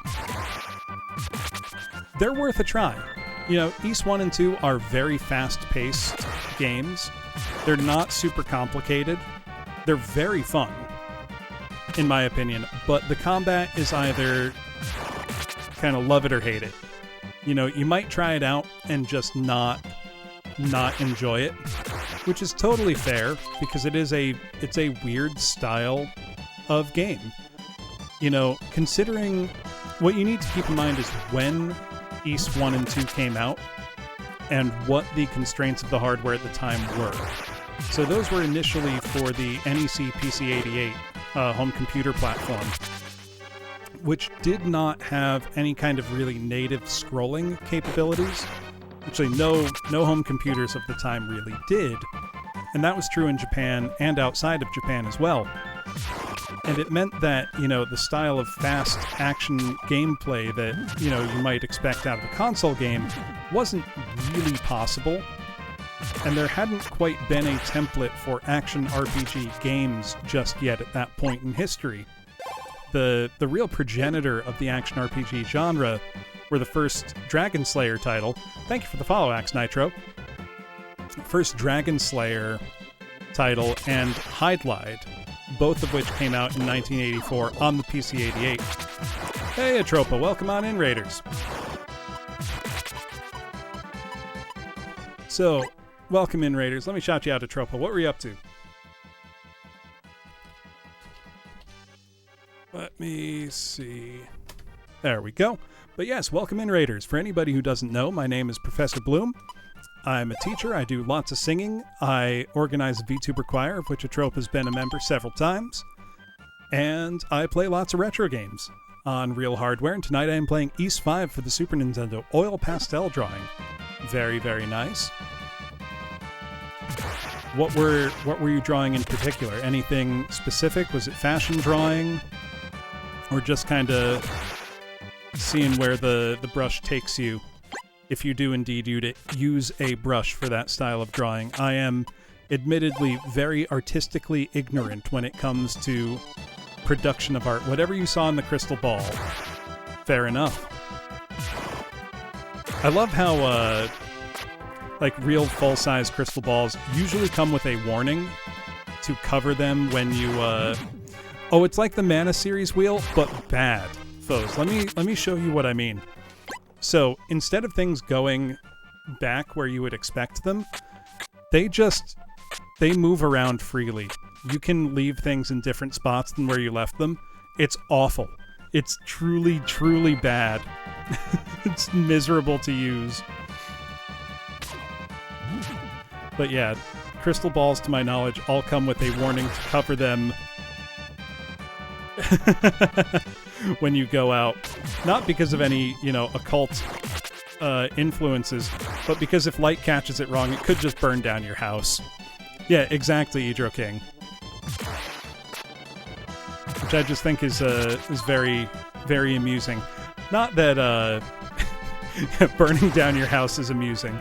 They're worth a try. You know, Ys 1 and 2 are very fast-paced games. They're not super complicated. They're very fun, in my opinion, but the combat is either kind of love it or hate it. You know, you might try it out and just not enjoy it, which is totally fair, because it's a weird style of game. You know, considering what you need to keep in mind is when Ys 1 and 2 came out and what the constraints of the hardware at the time were. So those were initially for the NEC PC-88 home computer platform, which did not have any kind of really native scrolling capabilities. Actually, no home computers of the time really did, and that was true in Japan and outside of Japan as well. And it meant that, you know, the style of fast action gameplay that, you know, you might expect out of a console game wasn't really possible, and there hadn't quite been a template for action RPG games just yet at that point in history. The real progenitor of the action RPG genre were the first Dragon Slayer title. Thank you for the follow, Axe Nitro. First Dragon Slayer title and Hydlide, both of which came out in 1984 on the PC-88. Hey, Atropa, welcome on in, Raiders. So, welcome in, Raiders. Let me shout you out, Atropa. What were you up to? Let me see. There we go. But yes, welcome in, Raiders. For anybody who doesn't know, my name is Professor Bloom. I'm a teacher. I do lots of singing. I organize a VTuber choir, of which Atropa has been a member several times. And I play lots of retro games on real hardware. And tonight I am playing Ys 5 for the Super Nintendo, oil pastel drawing. Very, very nice. What were you drawing in particular? Anything specific? Was it fashion drawing? Or just kind of seeing where the brush takes you, if you do indeed use a brush for that style of drawing. I am admittedly very artistically ignorant when it comes to production of art. Whatever you saw in the crystal ball, fair enough. I love how like real full-size crystal balls usually come with a warning to cover them when you oh, it's like the Mana series wheel, but bad, foes. Let me show you what I mean. So, instead of things going back where you would expect them, they move around freely. You can leave things in different spots than where you left them. It's awful. It's truly, truly bad. It's miserable to use. But yeah, crystal balls, to my knowledge, all come with a warning to cover them when you go out. Not because of any, occult influences, but because if light catches it wrong, it could just burn down your house. Yeah, exactly, Idro King. Which I just think is very, very amusing. Not that burning down your house is amusing.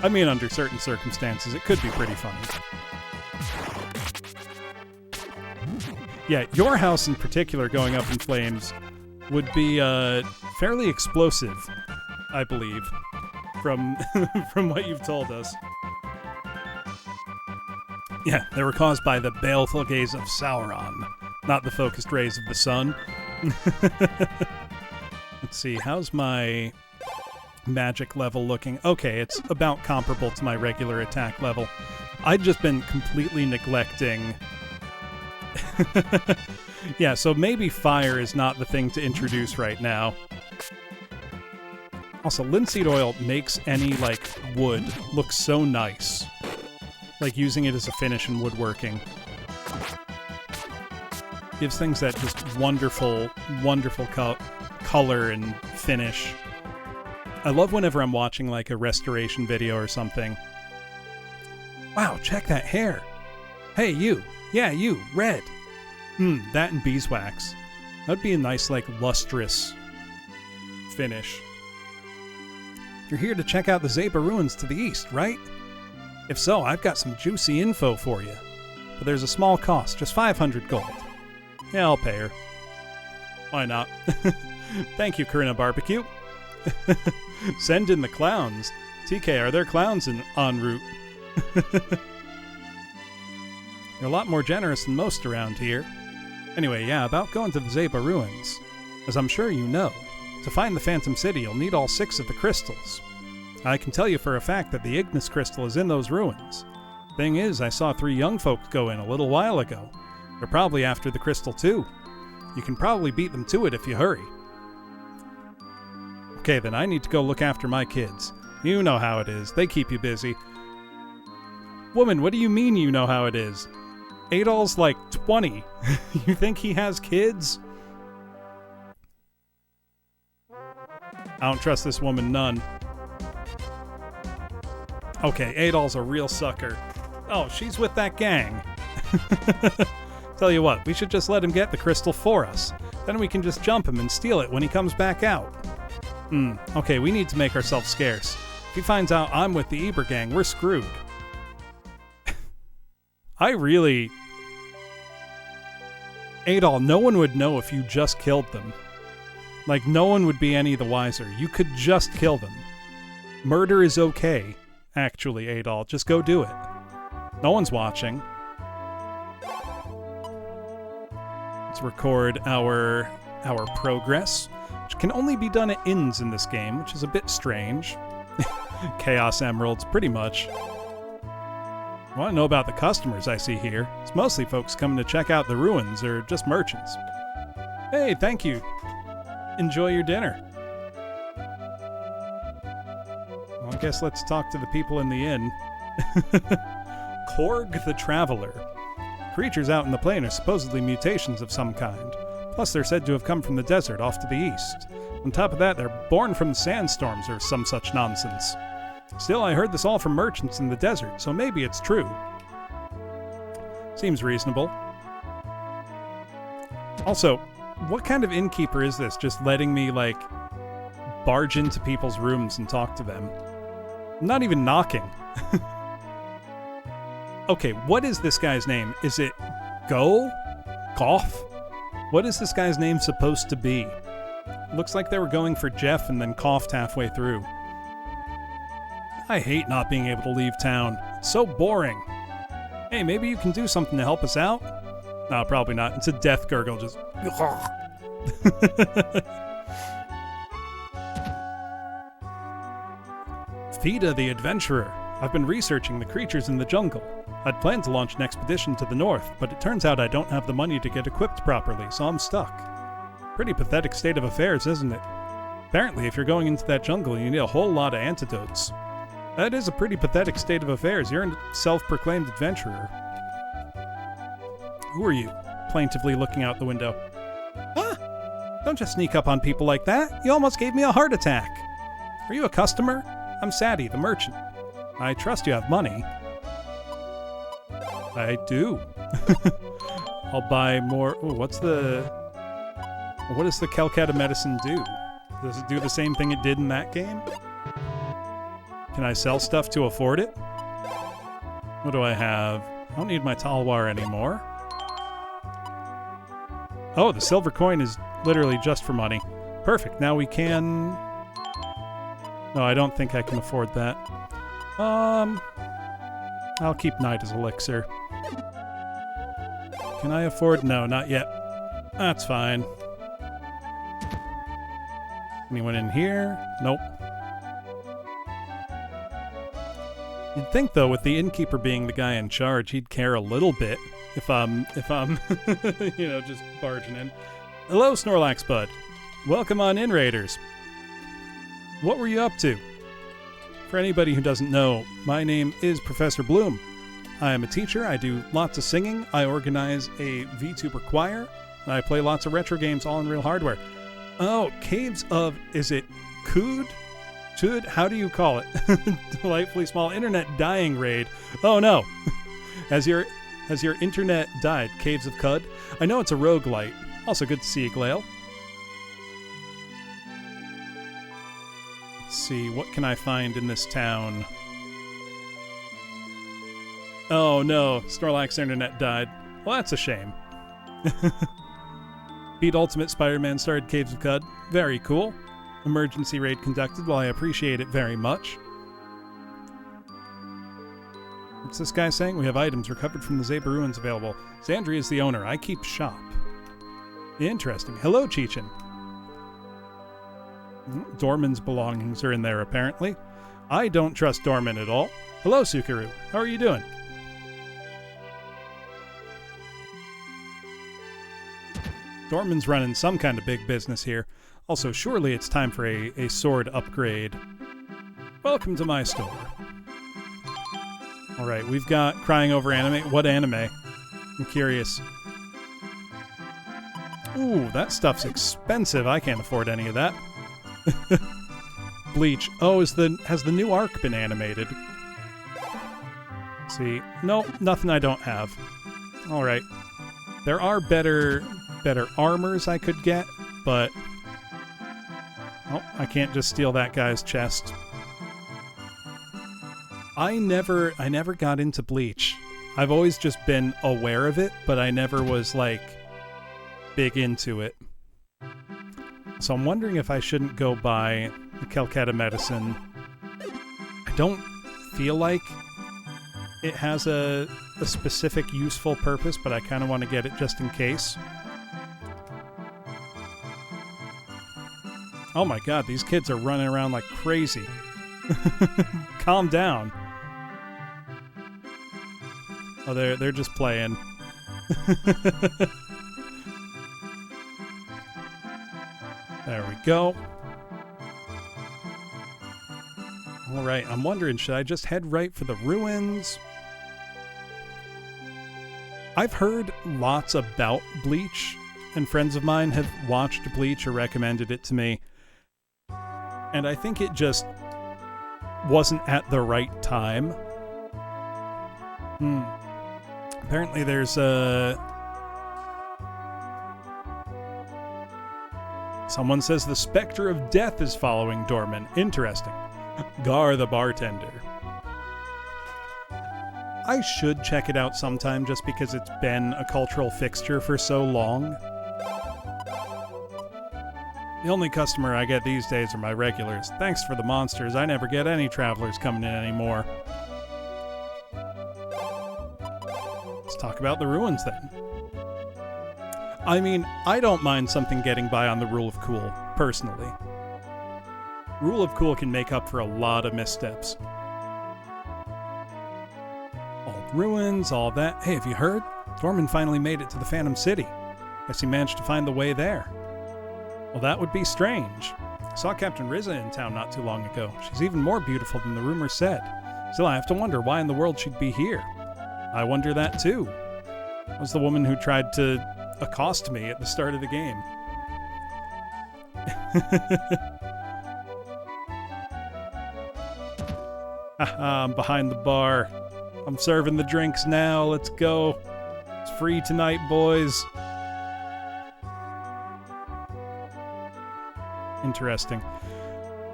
I mean, under certain circumstances, it could be pretty funny. Yeah, your house in particular going up in flames would be fairly explosive, I believe, from from what you've told us. Yeah, they were caused by the baleful gaze of Sauron, not the focused rays of the sun. Let's see, how's my magic level looking? Okay, it's about comparable to my regular attack level. I'd just been completely neglecting... Yeah, so maybe fire is not the thing to introduce right now. Also, linseed oil makes any, wood look so nice. Like, using it as a finish in woodworking. Gives things that just wonderful, wonderful color and finish. I love whenever I'm watching, a restoration video or something. Wow, check that hair! Hey, you! Yeah, you! Red! That and beeswax. That'd be a nice, lustrous finish. You're here to check out the Zeba ruins to the east, right? If so, I've got some juicy info for you. But there's a small cost, just 500 gold. Yeah, I'll pay her. Why not? Thank you, Corinna Barbecue. Send in the clowns. TK, are there clowns en route? You're a lot more generous than most around here. Anyway, yeah, about going to the Zeba ruins. As I'm sure you know, to find the Phantom City, you'll need all 6 of the crystals. I can tell you for a fact that the Ignis crystal is in those ruins. Thing is, I saw 3 young folks go in a little while ago. They're probably after the crystal too. You can probably beat them to it if you hurry. Okay, then I need to go look after my kids. You know how it is. They keep you busy. Woman, what do you mean you know how it is? Adol's 20. You think he has kids? I don't trust this woman none. Okay, Adol's a real sucker. Oh, she's with that gang. Tell you what, we should just let him get the crystal for us. Then we can just jump him and steal it when he comes back out. Okay, we need to make ourselves scarce. If he finds out I'm with the Eber gang, we're screwed. Adol, no one would know if you just killed them. No one would be any the wiser. You could just kill them. Murder is okay, actually, Adol. Just go do it. No one's watching. Let's record our progress, which can only be done at inns in this game, which is a bit strange. Chaos Emeralds, pretty much. I want to know about the customers I see here. It's mostly folks coming to check out the ruins or just merchants. Hey, thank you. Enjoy your dinner. Well, I guess let's talk to the people in the inn. Korg the Traveler. Creatures out in the plain are supposedly mutations of some kind. Plus, they're said to have come from the desert off to the east. On top of that, they're born from sandstorms or some such nonsense. Still, I heard this all from merchants in the desert, so maybe it's true. Seems reasonable. Also, what kind of innkeeper is this, just letting me, like, barge into people's rooms and talk to them? I'm not even knocking. Okay, what is this guy's name? Is it Go? Goff? What is this guy's name supposed to be? Looks like they were going for Jeff and then coughed halfway through. I hate not being able to leave town. It's so boring. Hey, maybe you can do something to help us out? No, probably not. It's a death gurgle, just... Fida the Adventurer. I've been researching the creatures in the jungle. I'd planned to launch an expedition to the north, but it turns out I don't have the money to get equipped properly, so I'm stuck. Pretty pathetic state of affairs, isn't it? Apparently, if you're going into that jungle, you need a whole lot of antidotes. That is a pretty pathetic state of affairs. You're a self-proclaimed adventurer. Who are you? Plaintively looking out the window. Huh? Don't just sneak up on people like that. You almost gave me a heart attack. Are you a customer? I'm Sadie, the merchant. I trust you have money. I do. I'll buy more. Ooh, what does the Calcutta medicine do? Does it do the same thing it did in that game? Can I sell stuff to afford it? What do I have? I don't need my talwar anymore. Oh, the silver coin is literally just for money. Perfect. Now we can... No, I don't think I can afford that. I'll keep Night as elixir. Can I afford... No, not yet. That's fine. Anyone in here? Nope. You'd think, though, with the innkeeper being the guy in charge, he'd care a little bit if I'm, you know, just barging in. Hello, Snorlax Bud. Welcome on in, Raiders. What were you up to? For anybody who doesn't know, my name is Professor Bloom. I am a teacher, I do lots of singing, I organize a VTuber choir, and I play lots of retro games all in real hardware. Oh, Caves of... is it Cood? Chud? How do you call it? Delightfully small internet dying raid. Oh no! Has your internet died? Caves of Cud? I know it's a roguelite. Also good to see you, Glail. Let's see, what can I find in this town? Oh no, Snorlax internet died. Well, that's a shame. Beat Ultimate Spider-Man started Caves of Cud. Very cool. Emergency raid conducted. Well, I appreciate it very much. What's this guy saying? We have items recovered from the Zeba ruins available. Xandri is the owner. I keep shop. Interesting. Hello, Cheechin. Dorman's belongings are in there, apparently. I don't trust Dorman at all. Hello, Sukaru. How are you doing? Dorman's running some kind of big business here. Also, surely it's time for a sword upgrade. Welcome to my store. Alright, we've got crying over anime. What anime? I'm curious. Ooh, that stuff's expensive. I can't afford any of that. Bleach. Oh, has the new arc been animated? Let's see. Nope, nothing I don't have. Alright. There are better armors I could get, but... Oh, I can't just steal that guy's chest. I never got into Bleach. I've always just been aware of it, but I never was, like, big into it. So I'm wondering if I shouldn't go buy the Calcutta medicine. I don't feel like it has a specific useful purpose, but I kind of want to get it just in case. Oh my god, these kids are running around like crazy. Calm down. Oh, they're just playing. There we go. All right, I'm wondering, should I just head right for the ruins? I've heard lots about Bleach, and friends of mine have watched Bleach or recommended it to me. And I think it just wasn't at the right time. Apparently there's someone says the specter of death is following Dorman. Interesting. Gar the bartender. I should check it out sometime just because it's been a cultural fixture for so long. The only customer I get these days are my regulars. Thanks for the monsters, I never get any travelers coming in anymore. Let's talk about the ruins then. I mean, I don't mind something getting by on the rule of cool, personally. Rule of cool can make up for a lot of missteps. All ruins, all that. Hey, have you heard? Dorman finally made it to the Phantom City. Guess he managed to find the way there. Well, that would be strange. I saw Captain Rizza in town not too long ago. She's even more beautiful than the rumor said. Still, I have to wonder why in the world she'd be here. I wonder that too. That was the woman who tried to accost me at the start of the game. Haha, I'm behind the bar. I'm serving the drinks now. Let's go. It's free tonight, boys. Interesting.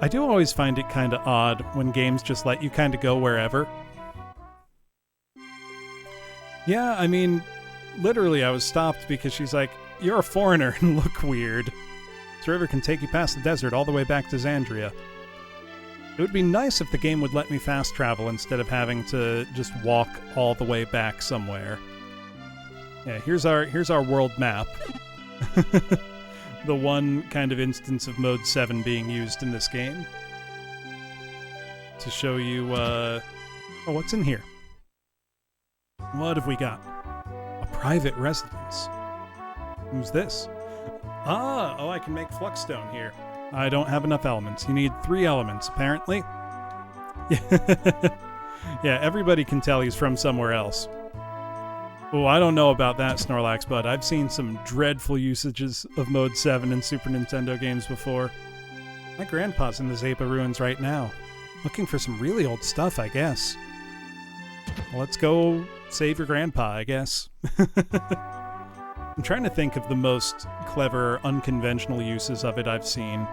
I do always find it kind of odd when games just let you kind of go wherever. Yeah, I mean, literally I was stopped because she's like, you're a foreigner and look weird. This river can take you past the desert all the way back to Xandria. It would be nice if the game would let me fast travel instead of having to just walk all the way back somewhere. Yeah, here's our world map. The one kind of instance of Mode 7 being used in this game. To show you, oh, what's in here? What have we got? A private residence. Who's this? Oh, I can make Fluxstone here. I don't have enough elements. You need 3 elements, apparently. Yeah, everybody can tell he's from somewhere else. Oh, I don't know about that, Snorlax, but I've seen some dreadful usages of Mode 7 in Super Nintendo games before. My grandpa's in the Zapa ruins right now. Looking for some really old stuff, I guess. Well, let's go save your grandpa, I guess. I'm trying to think of the most clever, unconventional uses of it I've seen.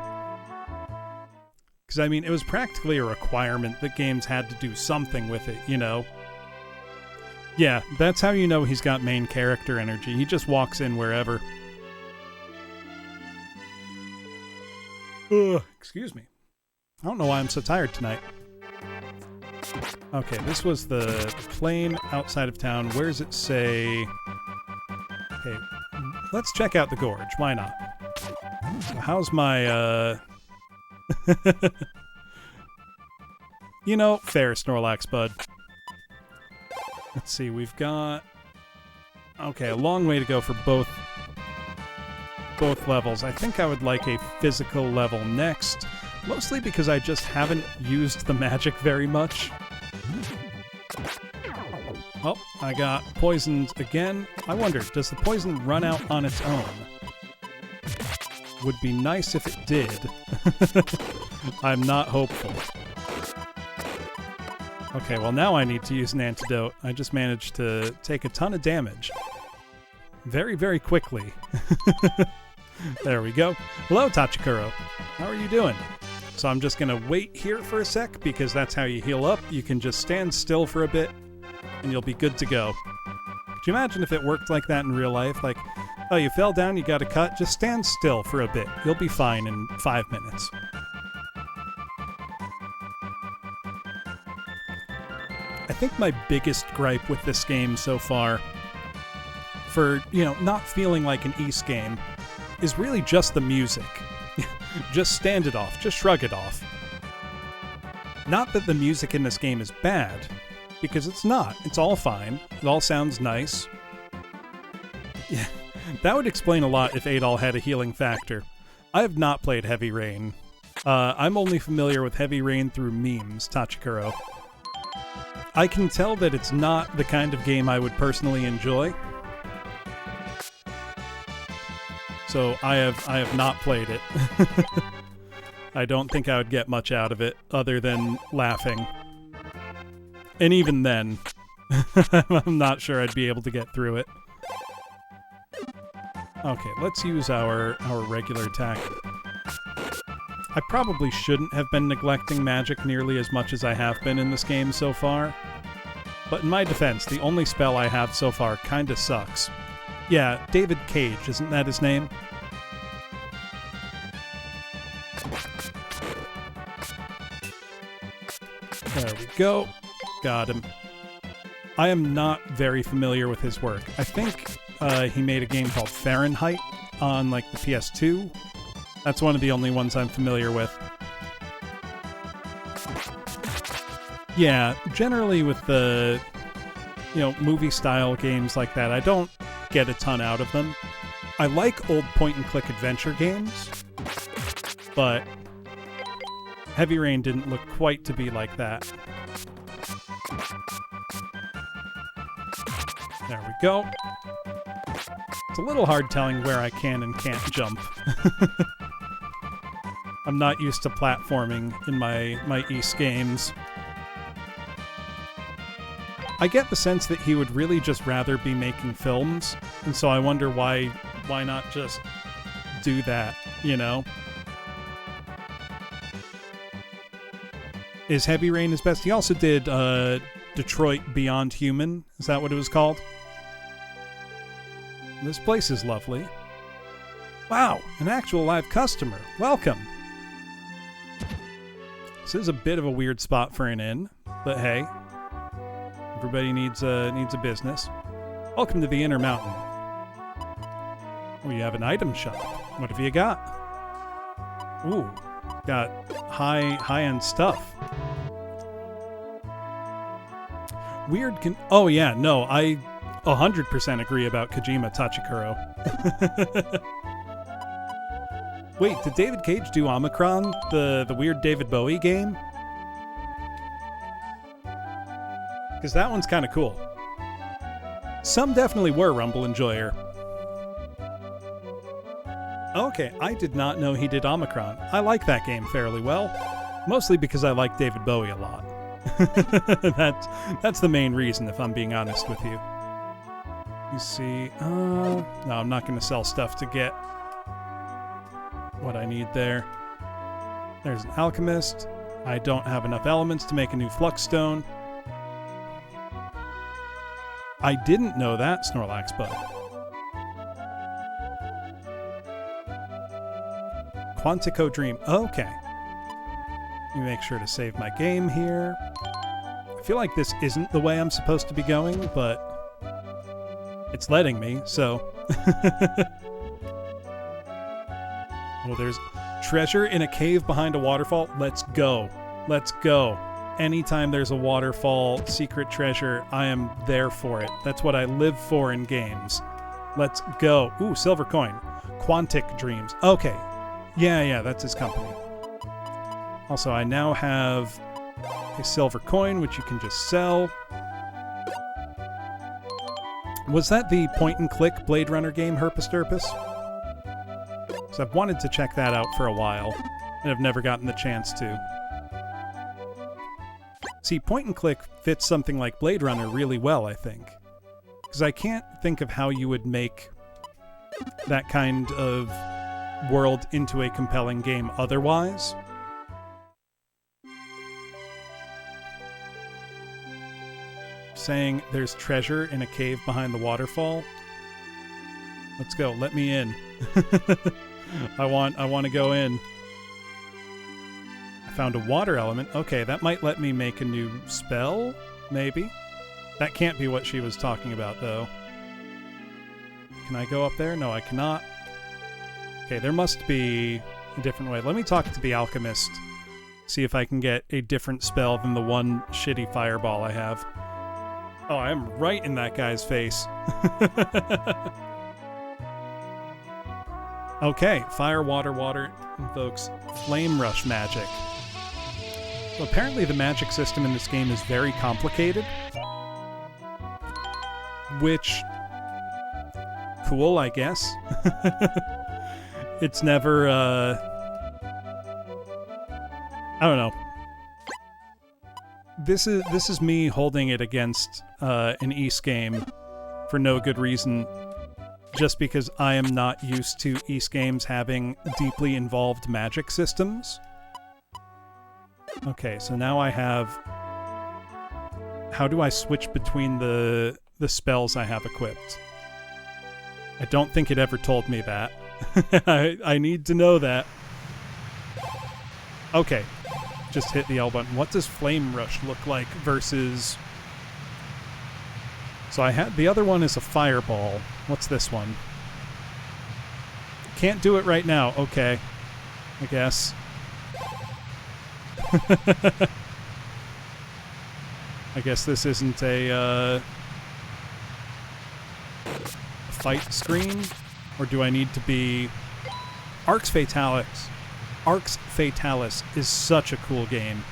Because, I mean, it was practically a requirement that games had to do something with it, you know? Yeah, that's how you know he's got main character energy. He just walks in wherever. Excuse me. I don't know why I'm so tired tonight. Okay, this was the plain outside of town. Where does it say... Okay, let's check out the gorge. Why not? So how's my, You know, fair, Snorlax, bud. Let's see, we've got... Okay, a long way to go for both levels. I think I would like a physical level next, mostly because I just haven't used the magic very much. Oh, I got poisoned again. I wonder, does the poison run out on its own? Would be nice if it did. I'm not hopeful. Okay, well now I need to use an antidote. I just managed to take a ton of damage. Very, very quickly. There we go. Hello, Tachikuro. How are you doing? So I'm just gonna wait here for a sec, because that's how you heal up. You can just stand still for a bit, and you'll be good to go. Could you imagine if it worked like that in real life? Like, oh, you fell down, you got a cut, just stand still for a bit. You'll be fine in 5 minutes. I think my biggest gripe with this game so far, for, you know, not feeling like an Ys game, is really just the music. Just stand it off. Just shrug it off. Not that the music in this game is bad, because it's not. It's all fine. It all sounds nice. Yeah, that would explain a lot if Adol had a healing factor. I have not played Heavy Rain. I'm only familiar with Heavy Rain through memes, Tachikuro. I can tell that it's not the kind of game I would personally enjoy. So I have not played it. I don't think I would get much out of it other than laughing. And even then, I'm not sure I'd be able to get through it. Okay, let's use our regular attack. I probably shouldn't have been neglecting magic nearly as much as I have been in this game so far. But in my defense, the only spell I have so far kinda sucks. Yeah, David Cage, isn't that his name? There we go. Got him. I am not very familiar with his work. I think he made a game called Fahrenheit on, like, the PS2. That's one of the only ones I'm familiar with. Yeah, generally with the, movie-style games like that, I don't get a ton out of them. I like old point-and-click adventure games, but Heavy Rain didn't look quite to be like that. There we go. It's a little hard telling where I can and can't jump. I'm not used to platforming in my Ys games. I get the sense that he would really just rather be making films, and so I wonder why not just do that, you know? Is Heavy Rain his best? He also did Detroit Beyond Human. Is that what it was called? This place is lovely. Wow, an actual live customer. Welcome. This is a bit of a weird spot for an inn, but hey, everybody needs a business. Welcome to the Inner Mountain. We have an item shop. What have you got? Ooh, got high-end stuff. Weird oh yeah, no, I 100% agree about Kojima Tachikuro. Wait, did David Cage do Omicron, the weird David Bowie game? Because that one's kind of cool. Some definitely were Rumble Enjoyer. Okay, I did not know he did Omicron. I like that game fairly well, mostly because I like David Bowie a lot. That's the main reason, if I'm being honest with you. You see, no, I'm not going to sell stuff to get what I need there. There's an alchemist. I don't have enough elements to make a new flux stone. I didn't know that, Snorlax Bud. Quantico Dream. Okay. Let me make sure to save my game here. I feel like this isn't the way I'm supposed to be going, but it's letting me, so. Oh, there's treasure in a cave behind a waterfall. Let's go. Let's go. Anytime there's a waterfall, secret treasure, I am there for it. That's what I live for in games. Let's go. Ooh, silver coin. Quantic Dreams. Okay. Yeah, that's his company. Also, I now have a silver coin, which you can just sell. Was that the point-and-click Blade Runner game, Herpes Derpus? So I've wanted to check that out for a while, and I've never gotten the chance to. See, point-and-click fits something like Blade Runner really well, I think. Because I can't think of how you would make that kind of world into a compelling game otherwise. Saying there's treasure in a cave behind the waterfall. Let's go. Let me in. I want to go in. I found a water element. Okay, that might let me make a new spell, maybe. That can't be what she was talking about, though. Can I go up there? No, I cannot. Okay, there must be a different way. Let me talk to the alchemist. See if I can get a different spell than the one shitty fireball I have. Oh, I am right in that guy's face. Okay, fire, water, water invokes flame rush magic. So apparently the magic system in this game is very complicated. Which... cool, I guess. It's never, I don't know. This is me holding it against an Ys game for no good reason, just because I am not used to Ys games having deeply involved magic systems. Okay, so now I have... How do I switch between the spells I have equipped? I don't think it ever told me that. I need to know that. Okay. Just hit the L button. What does Flame Rush look like versus... So I had... The other one is a fireball. What's this one? Can't do it right now. Okay. I guess. I guess this isn't a fight screen? Or do I need to be... Arx Fatalis. Arx Fatalis is such a cool game.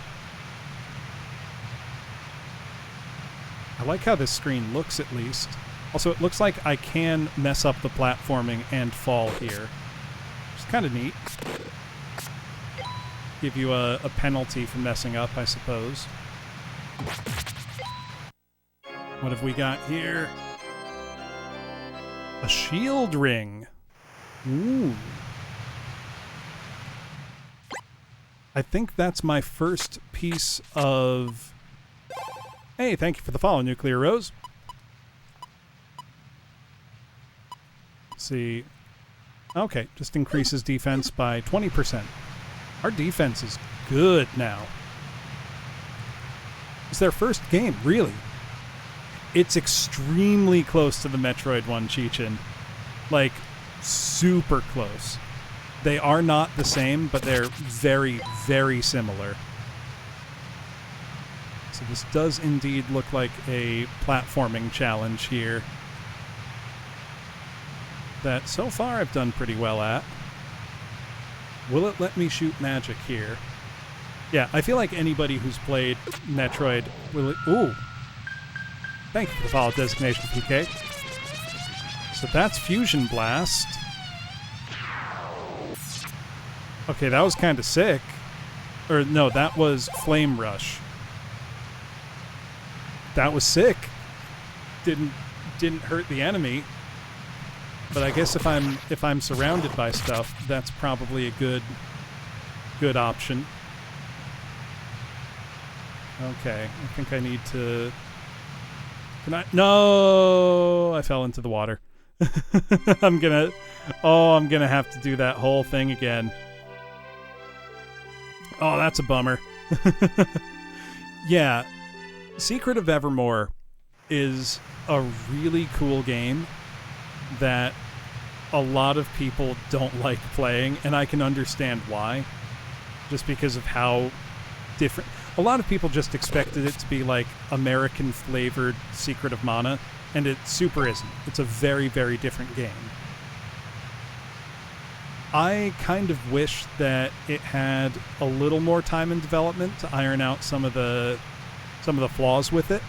I like how this screen looks, at least. Also, it looks like I can mess up the platforming and fall here. Which is kind of neat. Give you a penalty for messing up, I suppose. What have we got here? A shield ring. Ooh. I think that's my first piece of... Hey, thank you for the follow, Nuclear Rose. Let's see. Okay, just increases defense by 20%. Our defense is good now. It's their first game, really. It's extremely close to the Metroid one, Cheechin. Like, super close. They are not the same, but they're very, very similar. So this does indeed look like a platforming challenge here that so far I've done pretty well at. Will it let me shoot magic here? Yeah, I feel like anybody who's played Metroid will... Ooh! Thank you for the follow designation, PK. So that's Fusion Blast. Okay, that was kind of sick. Or no, that was Flame Rush. That was sick. Didn't hurt the enemy. But I guess if I'm surrounded by stuff, that's probably a good option. Okay, I think I need to... Can I... No! I fell into the water. I'm gonna have to do that whole thing again. Oh, that's a bummer. Yeah, Secret of Evermore is a really cool game that a lot of people don't like playing, and I can understand why. Just because of how different... A lot of people just expected it to be like American-flavored Secret of Mana, and it super isn't. It's a very, very different game. I kind of wish that it had a little more time in development to iron out some of the flaws with it.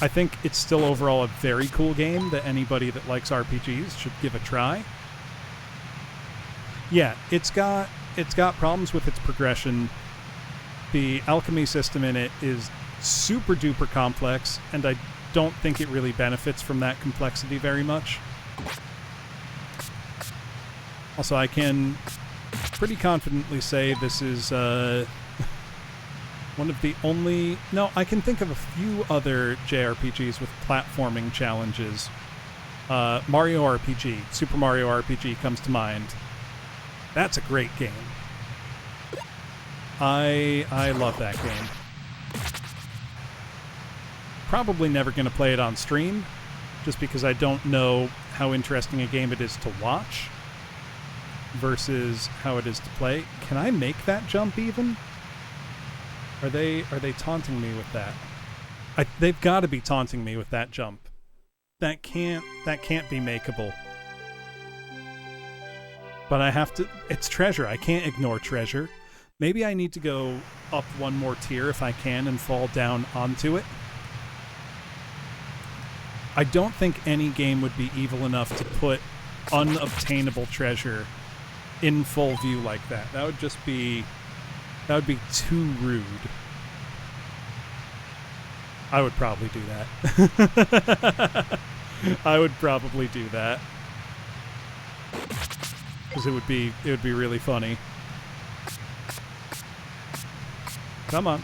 I think it's still overall a very cool game that anybody that likes RPGs should give a try. Yeah, it's got problems with its progression. The alchemy system in it is super duper complex, and I don't think it really benefits from that complexity very much. Also, I can pretty confidently say this is one of the only... No, I can think of a few other JRPGs with platforming challenges. Mario RPG, Super Mario RPG comes to mind. That's a great game. I love that game. Probably never going to play it on stream, just because I don't know how interesting a game it is to watch. versus how it is to play. Can I make that jump even? Are they taunting me with that? They've got to be taunting me with that jump. That can't be makeable. But I have to... It's treasure. I can't ignore treasure. Maybe I need to go up one more tier if I can and fall down onto it. I don't think any game would be evil enough to put unobtainable treasure in full view like that. That would just be... That would be too rude. I would probably do that. I would probably do that. Because it would be really funny. Come on.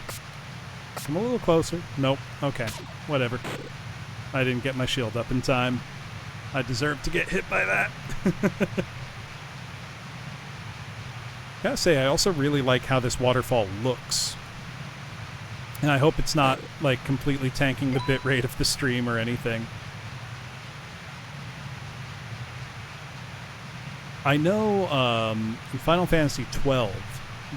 Come a little closer. Nope. Okay. Whatever. I didn't get my shield up in time. I deserve to get hit by that. Gotta say, I also really like how this waterfall looks. And I hope it's not, like, completely tanking the bitrate of the stream or anything. I know in Final Fantasy XII,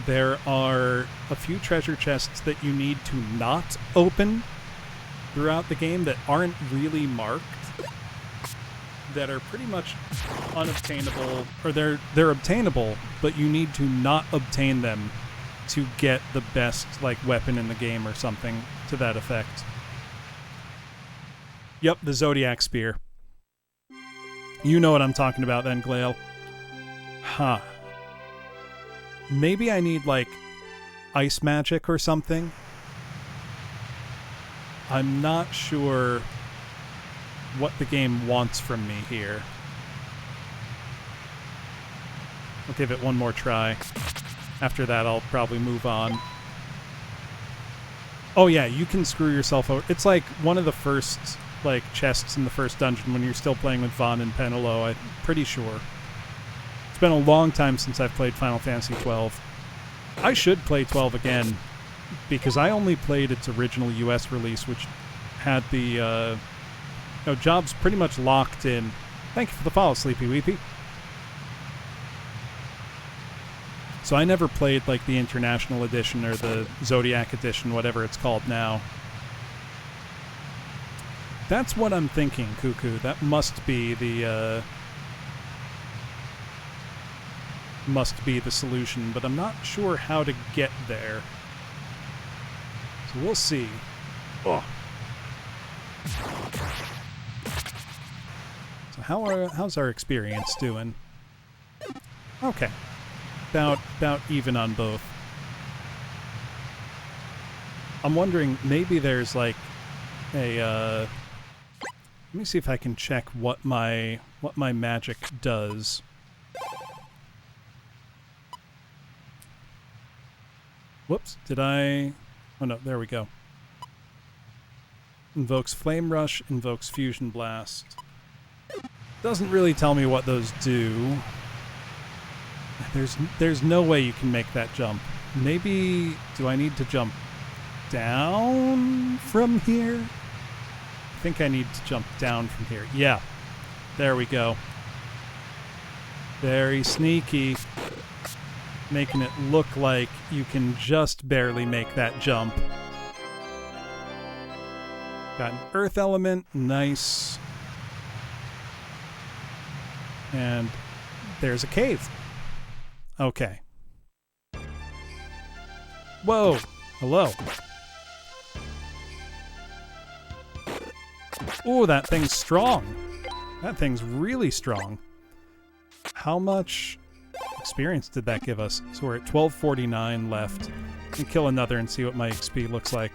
there are a few treasure chests that you need to not open throughout the game that aren't really marked, that are pretty much unobtainable, or they're obtainable, but you need to not obtain them to get the best, like, weapon in the game or something to that effect. Yep, the Zodiac Spear. You know what I'm talking about then, Glail. Huh. Maybe I need, like, ice magic or something. I'm not sure what the game wants from me here. I'll give it one more try. After that, I'll probably move on. Oh yeah, you can screw yourself over. It's like one of the first, like, chests in the first dungeon when you're still playing with Vaughn and Penelo, I'm pretty sure. It's been a long time since I've played Final Fantasy XII. I should play 12 again, because I only played its original US release, which had the, jobs pretty much locked in. Thank you for the follow, Sleepy Weepy. So I never played, like, the International Edition or the Zodiac Edition, whatever it's called now. That's what I'm thinking, Cuckoo. That must be the solution, but I'm not sure how to get there. So we'll see. Oh. So how's our experience doing? Okay. About even on both. I'm wondering, maybe there's like a let me see if I can check what my magic does. Whoops, did I... Oh no, there we go. Invokes Flame Rush, invokes Fusion Blast. Doesn't really tell me what those do. There's no way you can make that jump. Maybe... Do I need to jump down from here? I think I need to jump down from here. Yeah. There we go. Very sneaky. Making it look like you can just barely make that jump. Got an earth element. Nice. And there's a cave. Okay. Whoa. Hello. Ooh, that thing's strong. That thing's really strong. How much experience did that give us? So we're at 1249 left. And kill another and see what my XP looks like.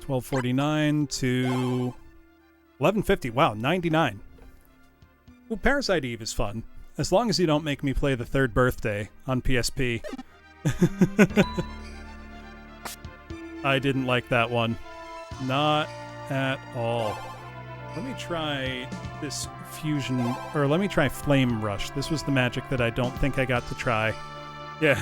$12.49 to $11.50. Wow, 99. Well, Parasite Eve is fun. As long as you don't make me play the third birthday on PSP. I didn't like that one. Not at all. Let me try this fusion, or let me try Flame Rush. This was the magic that I don't think I got to try. Yeah.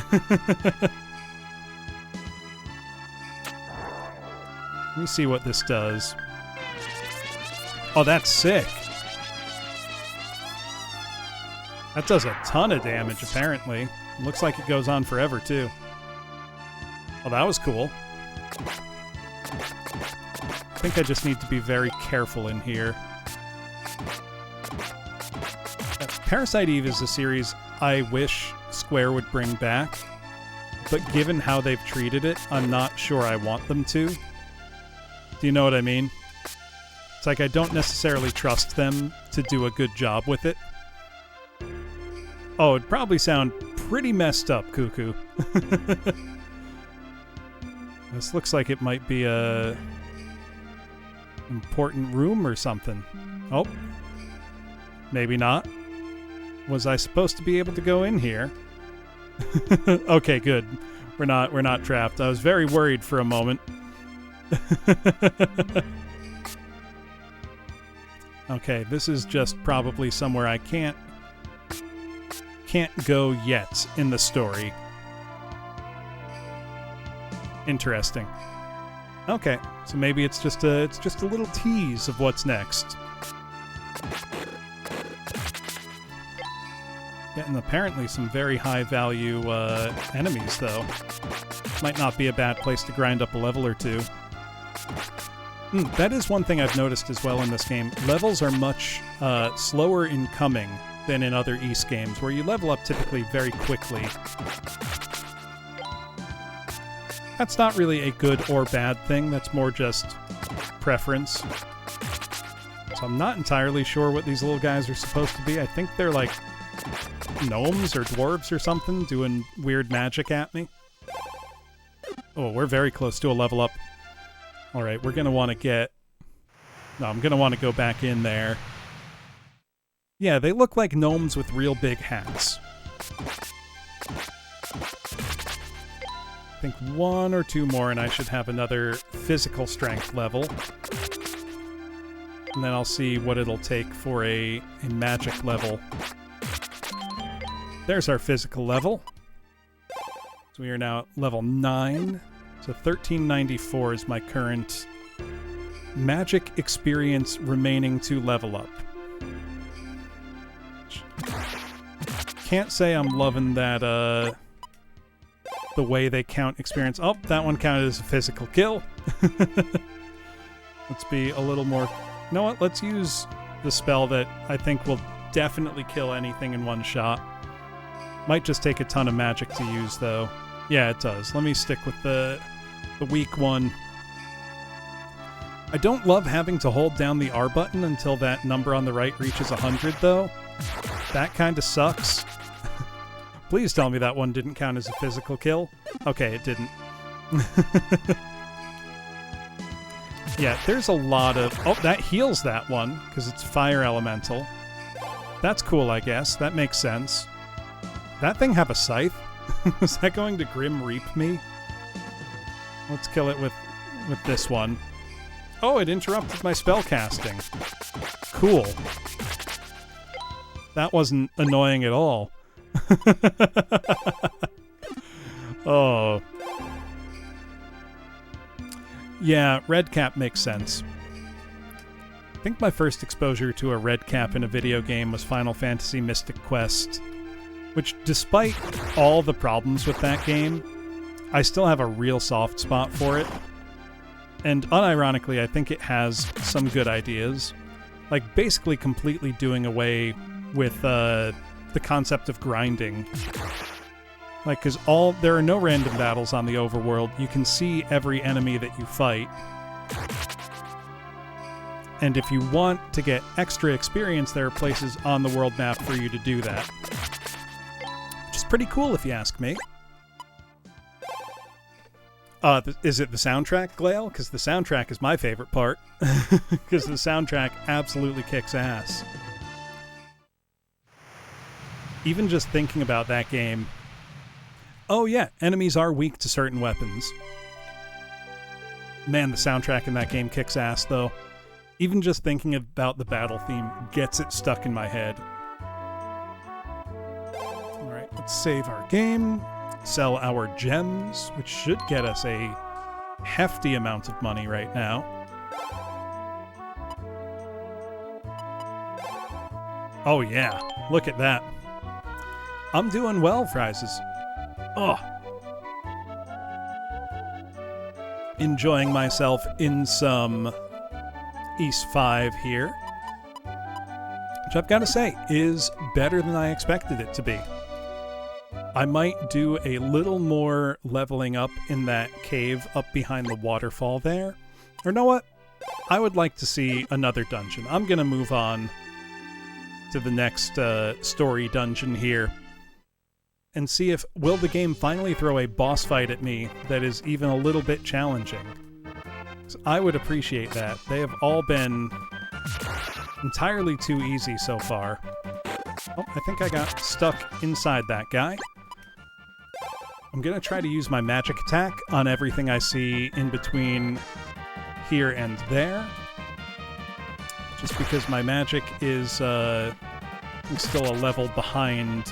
Let me see what this does. Oh, that's sick. That does a ton of damage, apparently. Looks like it goes on forever, too. Oh, that was cool. I think I just need to be very careful in here. Parasite Eve is a series I wish Square would bring back, but given how they've treated it, I'm not sure I want them to. Do you know what I mean? It's like I don't necessarily trust them to do a good job with it. Oh, it'd probably sound pretty messed up, Cuckoo. This looks like it might be a important room or something. Oh. Maybe not. Was I supposed to be able to go in here? Okay, good. We're not trapped. I was very worried for a moment. Okay, this is just probably somewhere I can't go yet in the story. Interesting. Okay, so maybe it's just a little tease of what's next. Getting apparently some very high value enemies though. Might not be a bad place to grind up a level or two. That is one thing I've noticed as well in this game. Levels are much slower in coming than in other Ys games, where you level up typically very quickly. That's not really a good or bad thing, that's more just preference. So I'm not entirely sure what these little guys are supposed to be. I think they're like gnomes or dwarves or something doing weird magic at me. Oh, we're very close to a level up. Alright, we're gonna want to get... No, I'm gonna want to go back in there. Yeah, they look like gnomes with real big hats. I think one or two more and I should have another physical strength level. And then I'll see what it'll take for a magic level. There's our physical level. So we are now at level 9. So 1394 is my current magic experience remaining to level up. Can't say I'm loving that, the way they count experience. Oh, that one counted as a physical kill. Let's be a little more... You know what? Let's use the spell that I think will definitely kill anything in one shot. Might just take a ton of magic to use, though. Yeah, it does. Let me stick with the weak one. I don't love having to hold down the R button until that number on the right reaches 100, though. That kind of sucks. Please tell me that one didn't count as a physical kill. Okay, it didn't. Yeah, there's a lot of... Oh, that heals that one, because it's fire elemental. That's cool, I guess. That makes sense. That thing have a scythe? Is that going to Grim Reap me? Let's kill it with this one. Oh, it interrupted my spell casting. Cool. That wasn't annoying at all. Oh. Yeah, red cap makes sense. I think my first exposure to a red cap in a video game was Final Fantasy Mystic Quest, which, despite all the problems with that game, I still have a real soft spot for it. And unironically, I think it has some good ideas. Like, basically completely doing away with the concept of grinding. Like, because there are no random battles on the overworld. You can see every enemy that you fight. And if you want to get extra experience, there are places on the world map for you to do that. Which is pretty cool, if you ask me. Is it the soundtrack, Glail? Because the soundtrack is my favorite part. Because the soundtrack absolutely kicks ass. Even just thinking about that game... Oh yeah, enemies are weak to certain weapons. Man, the soundtrack in that game kicks ass, though. Even just thinking about the battle theme gets it stuck in my head. Alright, let's save our game. Sell our gems, which should get us a hefty amount of money right now. Oh yeah, look at that. I'm doing well, Frises. Oh. Enjoying myself in some East 5 here. Which I've got to say is better than I expected it to be. I might do a little more leveling up in that cave up behind the waterfall there. Or know what? I would like to see another dungeon. I'm going to move on to the next story dungeon here and see if will the game finally throw a boss fight at me that is even a little bit challenging. So I would appreciate that. They have all been entirely too easy so far. Oh, I think I got stuck inside that guy. I'm going to try to use my magic attack on everything I see in between here and there. Just because my magic is still a level behind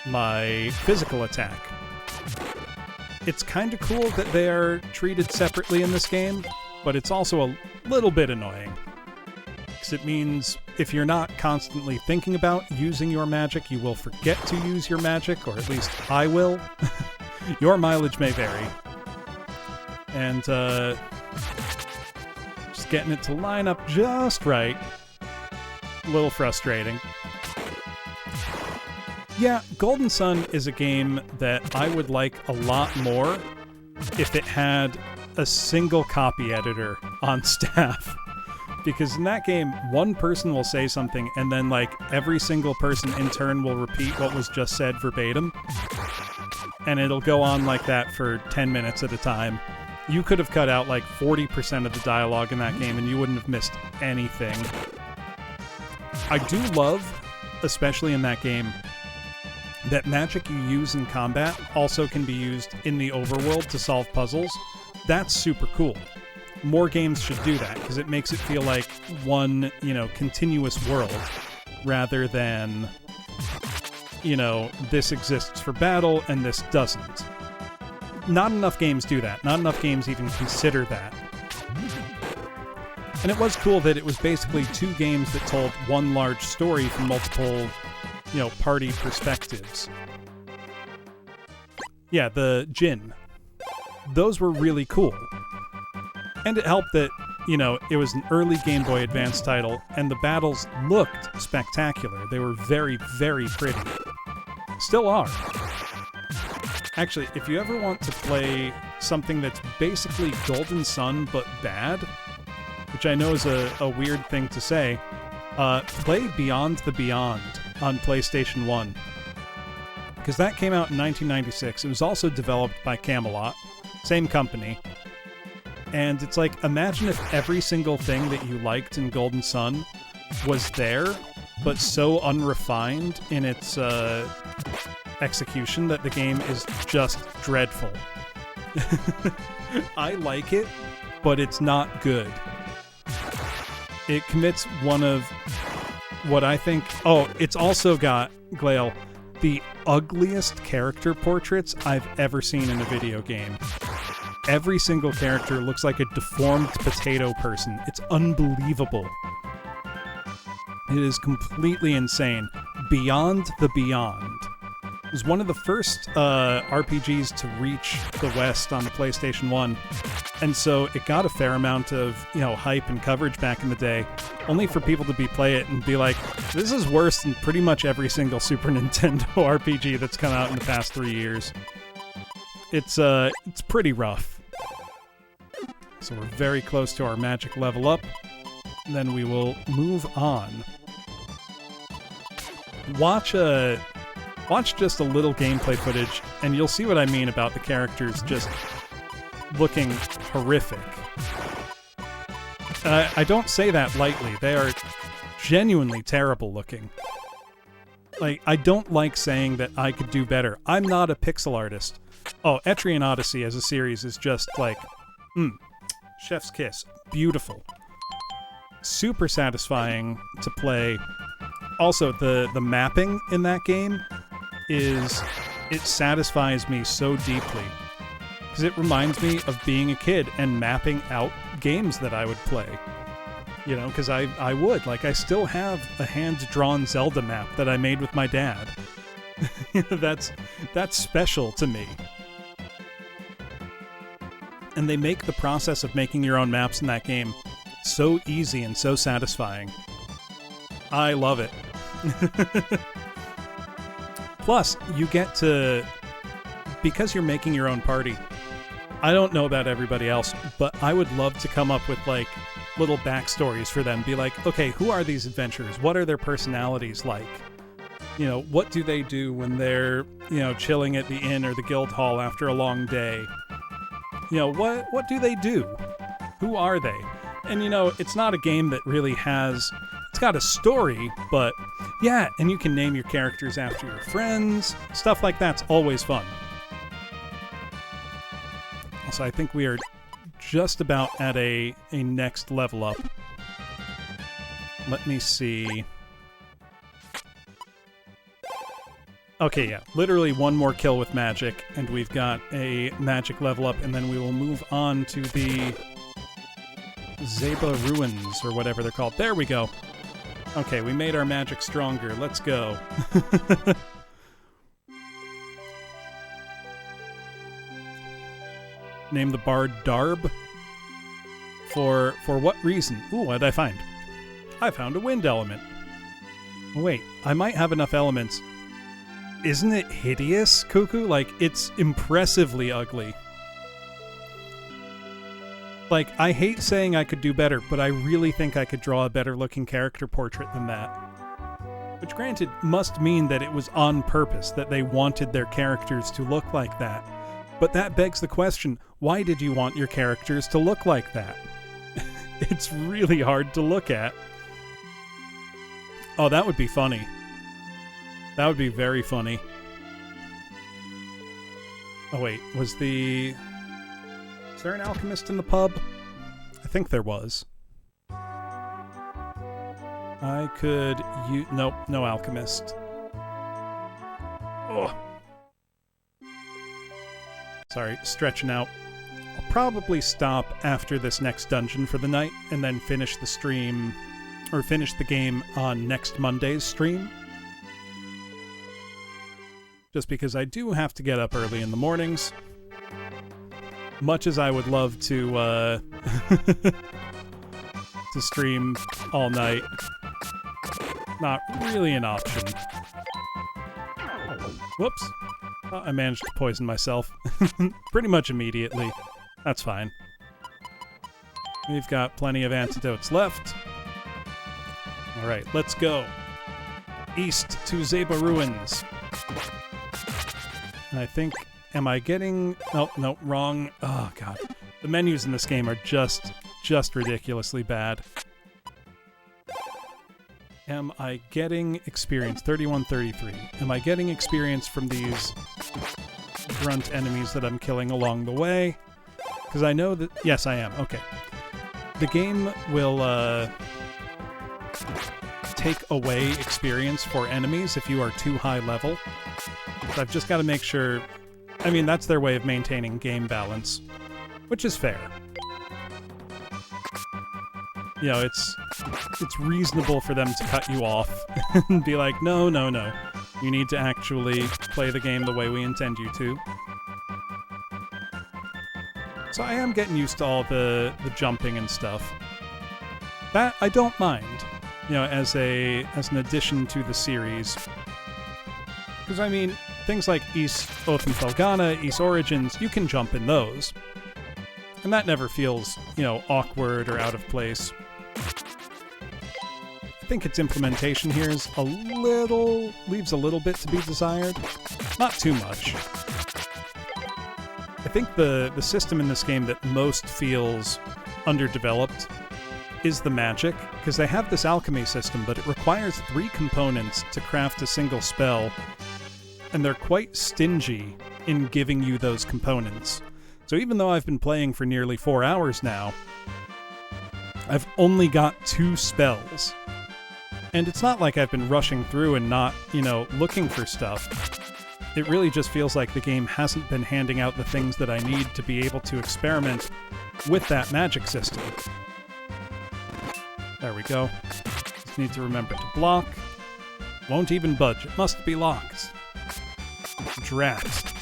my physical attack. It's kind of cool that they are treated separately in this game, but it's also a little bit annoying. Because it means if you're not constantly thinking about using your magic, you will forget to use your magic, or at least I will. Your mileage may vary. And, just getting it to line up just right. A little frustrating. Yeah, Golden Sun is a game that I would like a lot more if it had a single copy editor on staff. Because in that game, one person will say something, and then, like, every single person in turn will repeat what was just said verbatim. And it'll go on like that for 10 minutes at a time. You could have cut out, like, 40% of the dialogue in that game, and you wouldn't have missed anything. I do love, especially in that game, that magic you use in combat also can be used in the overworld to solve puzzles. That's super cool. More games should do that, because it makes it feel like one, continuous world, rather than, this exists for battle and this doesn't. Not enough games do that. Not enough games even consider that. And it was cool that it was basically two games that told one large story from multiple, party perspectives. Yeah, the Jin. Those were really cool. And it helped that, it was an early Game Boy Advance title, and the battles looked spectacular. They were very, very pretty. Still are. Actually, if you ever want to play something that's basically Golden Sun but bad, which I know is a weird thing to say, play Beyond the Beyond on PlayStation 1. Because that came out in 1996. It was also developed by Camelot, same company. And it's like, imagine if every single thing that you liked in Golden Sun was there, but so unrefined in its execution that the game is just dreadful. I like it, but it's not good. It commits one of what I think... Oh, it's also got, Glail, the ugliest character portraits I've ever seen in a video game. Every single character looks like a deformed potato person. It's unbelievable. It is completely insane. Beyond the Beyond. It was one of the first RPGs to reach the West on the PlayStation 1. And so it got a fair amount of, hype and coverage back in the day, only for people to play it and be like, this is worse than pretty much every single Super Nintendo RPG that's come out in the past 3 years. It's pretty rough. So we're very close to our magic level up. And then we will move on. Watch just a little gameplay footage, and you'll see what I mean about the characters just looking horrific. I don't say that lightly. They are genuinely terrible looking. Like, I don't like saying that I could do better. I'm not a pixel artist. Oh, Etrian Odyssey as a series is just like, chef's kiss. Beautiful. Super satisfying to play. Also, the mapping in that game it satisfies me so deeply. Because it reminds me of being a kid and mapping out games that I would play. You know, because I would. Like, I still have a hand-drawn Zelda map that I made with my dad. That's special to me. And they make the process of making your own maps in that game so easy and so satisfying. I love it. Plus, you get to... Because you're making your own party, I don't know about everybody else, but I would love to come up with, like, little backstories for them. Be like, okay, who are these adventurers? What are their personalities like? You know, what do they do when they're, you know, chilling at the inn or the guild hall after a long day? You know, what do they do? Who are they? And, you know, it's not a game that really has... It's got a story, but yeah, and you can name your characters after your friends. Stuff like that's always fun. So I think we are just about at a next level up. Let me see. Okay, yeah. Literally one more kill with magic, and we've got a magic level up, and then we will move on to the Zeba Ruins, or whatever they're called. There we go. Okay, we made our magic stronger. Let's go. Name the bard Darb. For what reason? Ooh, what did I find? I found a wind element. Wait, I might have enough elements. Isn't it hideous, Cuckoo? Like, it's impressively ugly. Like, I hate saying I could do better, but I really think I could draw a better looking character portrait than that. Which, granted, must mean that it was on purpose, that they wanted their characters to look like that. But that begs the question, why did you want your characters to look like that? It's really hard to look at. Oh, that would be funny. That would be very funny. Oh wait, was there an alchemist in the pub? I think there was. I could nope, no alchemist. Oh. Sorry, stretching out. I'll probably stop after this next dungeon for the night and then finish the stream, or finish the game on next Monday's stream. Just because I do have to get up early in the mornings. Much as I would love to, to stream all night. Not really an option. Whoops. I managed to poison myself. Pretty much immediately. That's fine. We've got plenty of antidotes left. Alright, let's go. East to Zeba Ruins. And I think... Am I getting... No, wrong. Oh, God. The menus in this game are just ridiculously bad. Am I getting experience? 3133. Am I getting experience from these grunt enemies that I'm killing along the way? Because I know that... Yes, I am. Okay. The game will take away experience for enemies if you are too high level. So I've just got to make sure... I mean, that's their way of maintaining game balance, which is fair. You know, it's reasonable for them to cut you off and be like, no, you need to actually play the game the way we intend you to. So I am getting used to all the jumping and stuff. That I don't mind, you know, as an addition to the series. Because, I mean, things like Ys Othenfelgana, Ys Origins, you can jump in those. And that never feels, you know, awkward or out of place. I think its implementation here is leaves a little bit to be desired. Not too much. I think the system in this game that most feels underdeveloped is the magic, because they have this alchemy system, but it requires 3 components to craft a single spell, and they're quite stingy in giving you those components. So even though I've been playing for nearly 4 hours now, I've only got 2 spells. And it's not like I've been rushing through and not, you know, looking for stuff. It really just feels like the game hasn't been handing out the things that I need to be able to experiment with that magic system. There we go. Just need to remember to block. Won't even budge. It must be locked. Drat.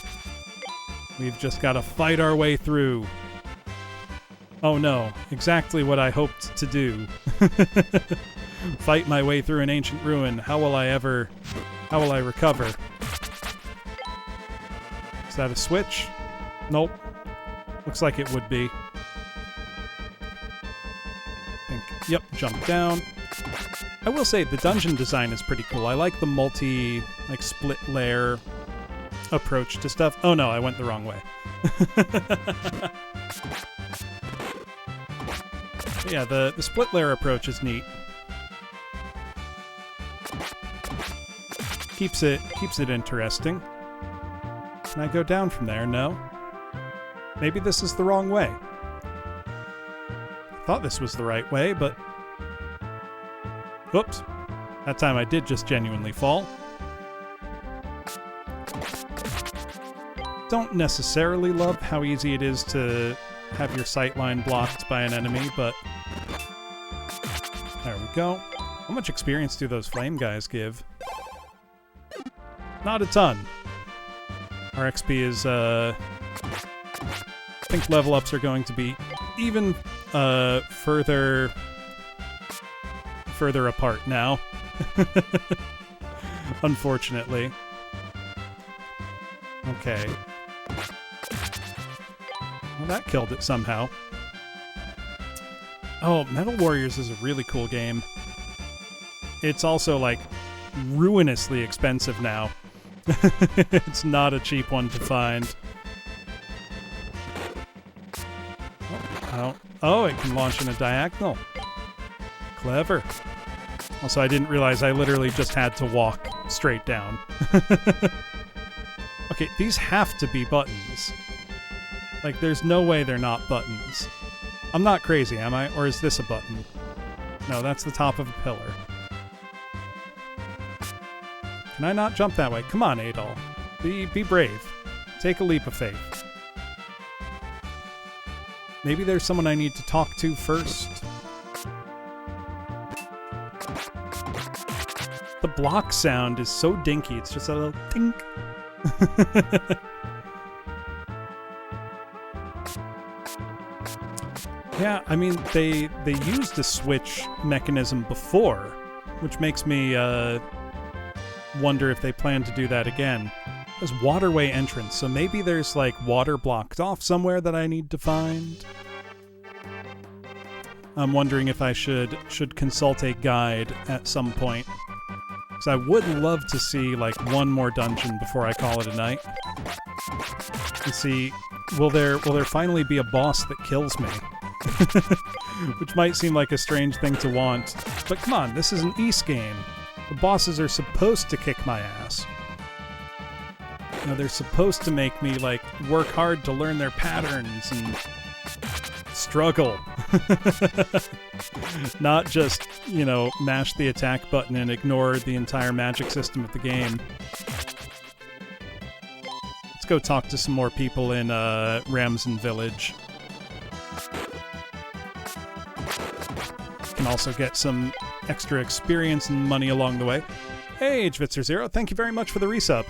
We've just got to fight our way through. Oh no, exactly what I hoped to do. Fight my way through an ancient ruin. How will I recover? Is that a switch? Nope. Looks like it would be. Yep, jump down. I will say the dungeon design is pretty cool. I like the split layer approach to stuff. Oh no, I went the wrong way. Yeah, the split layer approach is neat. Keeps it interesting. Can I go down from there? No. Maybe this is the wrong way. I thought this was the right way, but... Whoops. That time I did just genuinely fall. Don't necessarily love how easy it is to have your sightline blocked by an enemy, but... There we go. How much experience do those flame guys give? Not a ton. Our XP is, I think level ups are going to be even further apart now. Unfortunately. Okay. Well, that killed it somehow. Oh, Metal Warriors is a really cool game. It's also, like, ruinously expensive now. It's not a cheap one to find. Oh, it can launch in a diagonal. Clever. Also, I didn't realize I literally just had to walk straight down. Okay, these have to be buttons. Like, there's no way they're not buttons. I'm not crazy, am I? Or is this a button? No, that's the top of a pillar. Can I not jump that way? Come on, Adol. Be brave. Take a leap of faith. Maybe there's someone I need to talk to first. The block sound is so dinky. It's just a little dink. Yeah, I mean, they used a switch mechanism before, which makes me wonder if they plan to do that again. There's waterway entrance, so maybe there's like water blocked off somewhere that I need to find. I'm wondering if I should consult a guide at some point. Because I would love to see like one more dungeon before I call it a night. To see, will there finally be a boss that kills me? Which might seem like a strange thing to want, but come on, this is an Ys game. The bosses are supposed to kick my ass. You know, they're supposed to make me, like, work hard to learn their patterns and struggle. Not just, you know, mash the attack button and ignore the entire magic system of the game. Let's go talk to some more people in Ramsen Village. Can also get some extra experience and money along the way. Hey, Jvitzer0, thank you very much for the resub.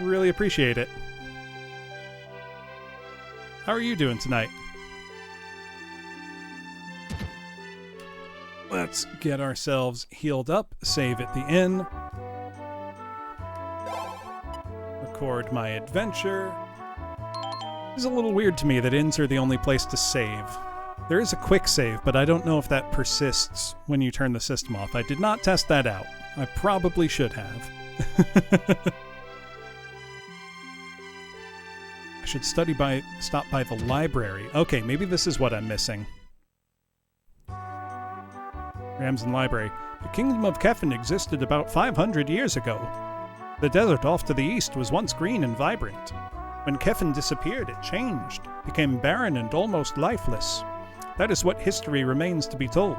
Really appreciate it. How are you doing tonight? Let's get ourselves healed up, save at the inn. Record my adventure. It's a little weird to me that inns are the only place to save. There is a quick save, but I don't know if that persists when you turn the system off. I did not test that out. I probably should have. I should stop by the library. Okay, maybe this is what I'm missing. Ramsen Library. The Kingdom of Kefin existed about 500 years ago. The desert off to the east was once green and vibrant. When Kefin disappeared, it changed, became barren and almost lifeless. That is what history remains to be told.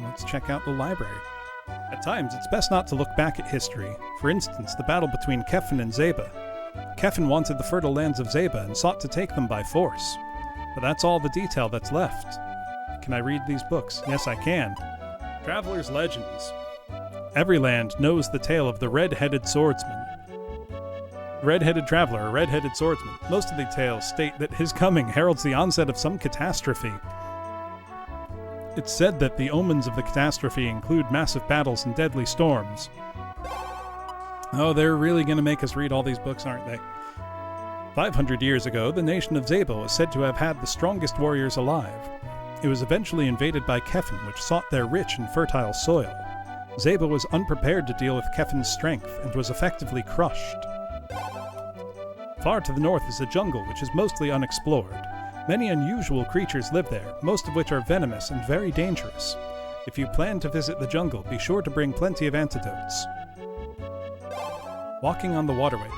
Let's check out the library. At times, it's best not to look back at history. For instance, the battle between Kefin and Zeba. Kefin wanted the fertile lands of Zeba and sought to take them by force. But that's all the detail that's left. Can I read these books? Yes, I can. Traveler's Legends. Every land knows the tale of the red-headed swordsman. Red-headed traveler, or red-headed swordsman. Most of the tales state that his coming heralds the onset of some catastrophe. It's said that the omens of the catastrophe include massive battles and deadly storms. Oh, they're really going to make us read all these books, aren't they? 500 years ago, the nation of Zeba was said to have had the strongest warriors alive. It was eventually invaded by Kefin, which sought their rich and fertile soil. Zeba was unprepared to deal with Kefin's strength and was effectively crushed. Far to the north is a jungle which is mostly unexplored. Many unusual creatures live there, most of which are venomous and very dangerous. If you plan to visit the jungle, be sure to bring plenty of antidotes. Walking on the waterway.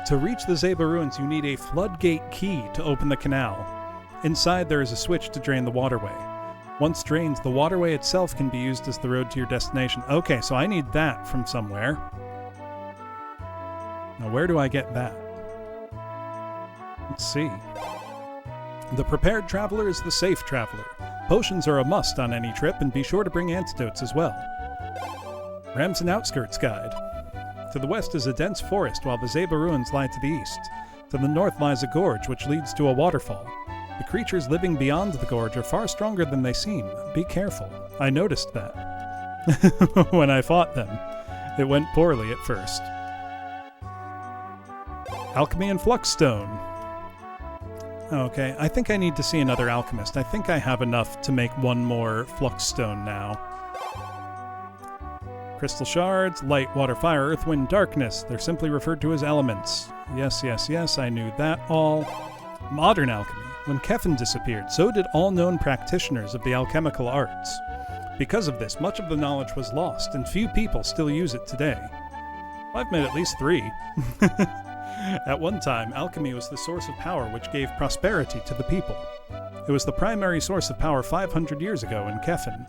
To reach the Zeba ruins, you need a floodgate key to open the canal. Inside, there is a switch to drain the waterway. Once drained, the waterway itself can be used as the road to your destination. Okay, so I need that from somewhere. Now, where do I get that? Let's see. The prepared traveler is the safe traveler. Potions are a must on any trip, and be sure to bring antidotes as well. Ramson Outskirts Guide. To the west is a dense forest, while the Zeba ruins lie to the east. To the north lies a gorge, which leads to a waterfall. The creatures living beyond the gorge are far stronger than they seem. Be careful. I noticed that. When I fought them. It went poorly at first. Alchemy and Fluxstone. Okay, I think I need to see another alchemist. I think I have enough to make one more Fluxstone now. Crystal shards, light, water, fire, earth, wind, darkness. They're simply referred to as elements. Yes, yes, yes, I knew that all. Modern alchemy. When Kefin disappeared, so did all known practitioners of the alchemical arts. Because of this, much of the knowledge was lost, and few people still use it today. I've met at least 3. At one time, alchemy was the source of power which gave prosperity to the people. It was the primary source of power 500 years ago in Kefin.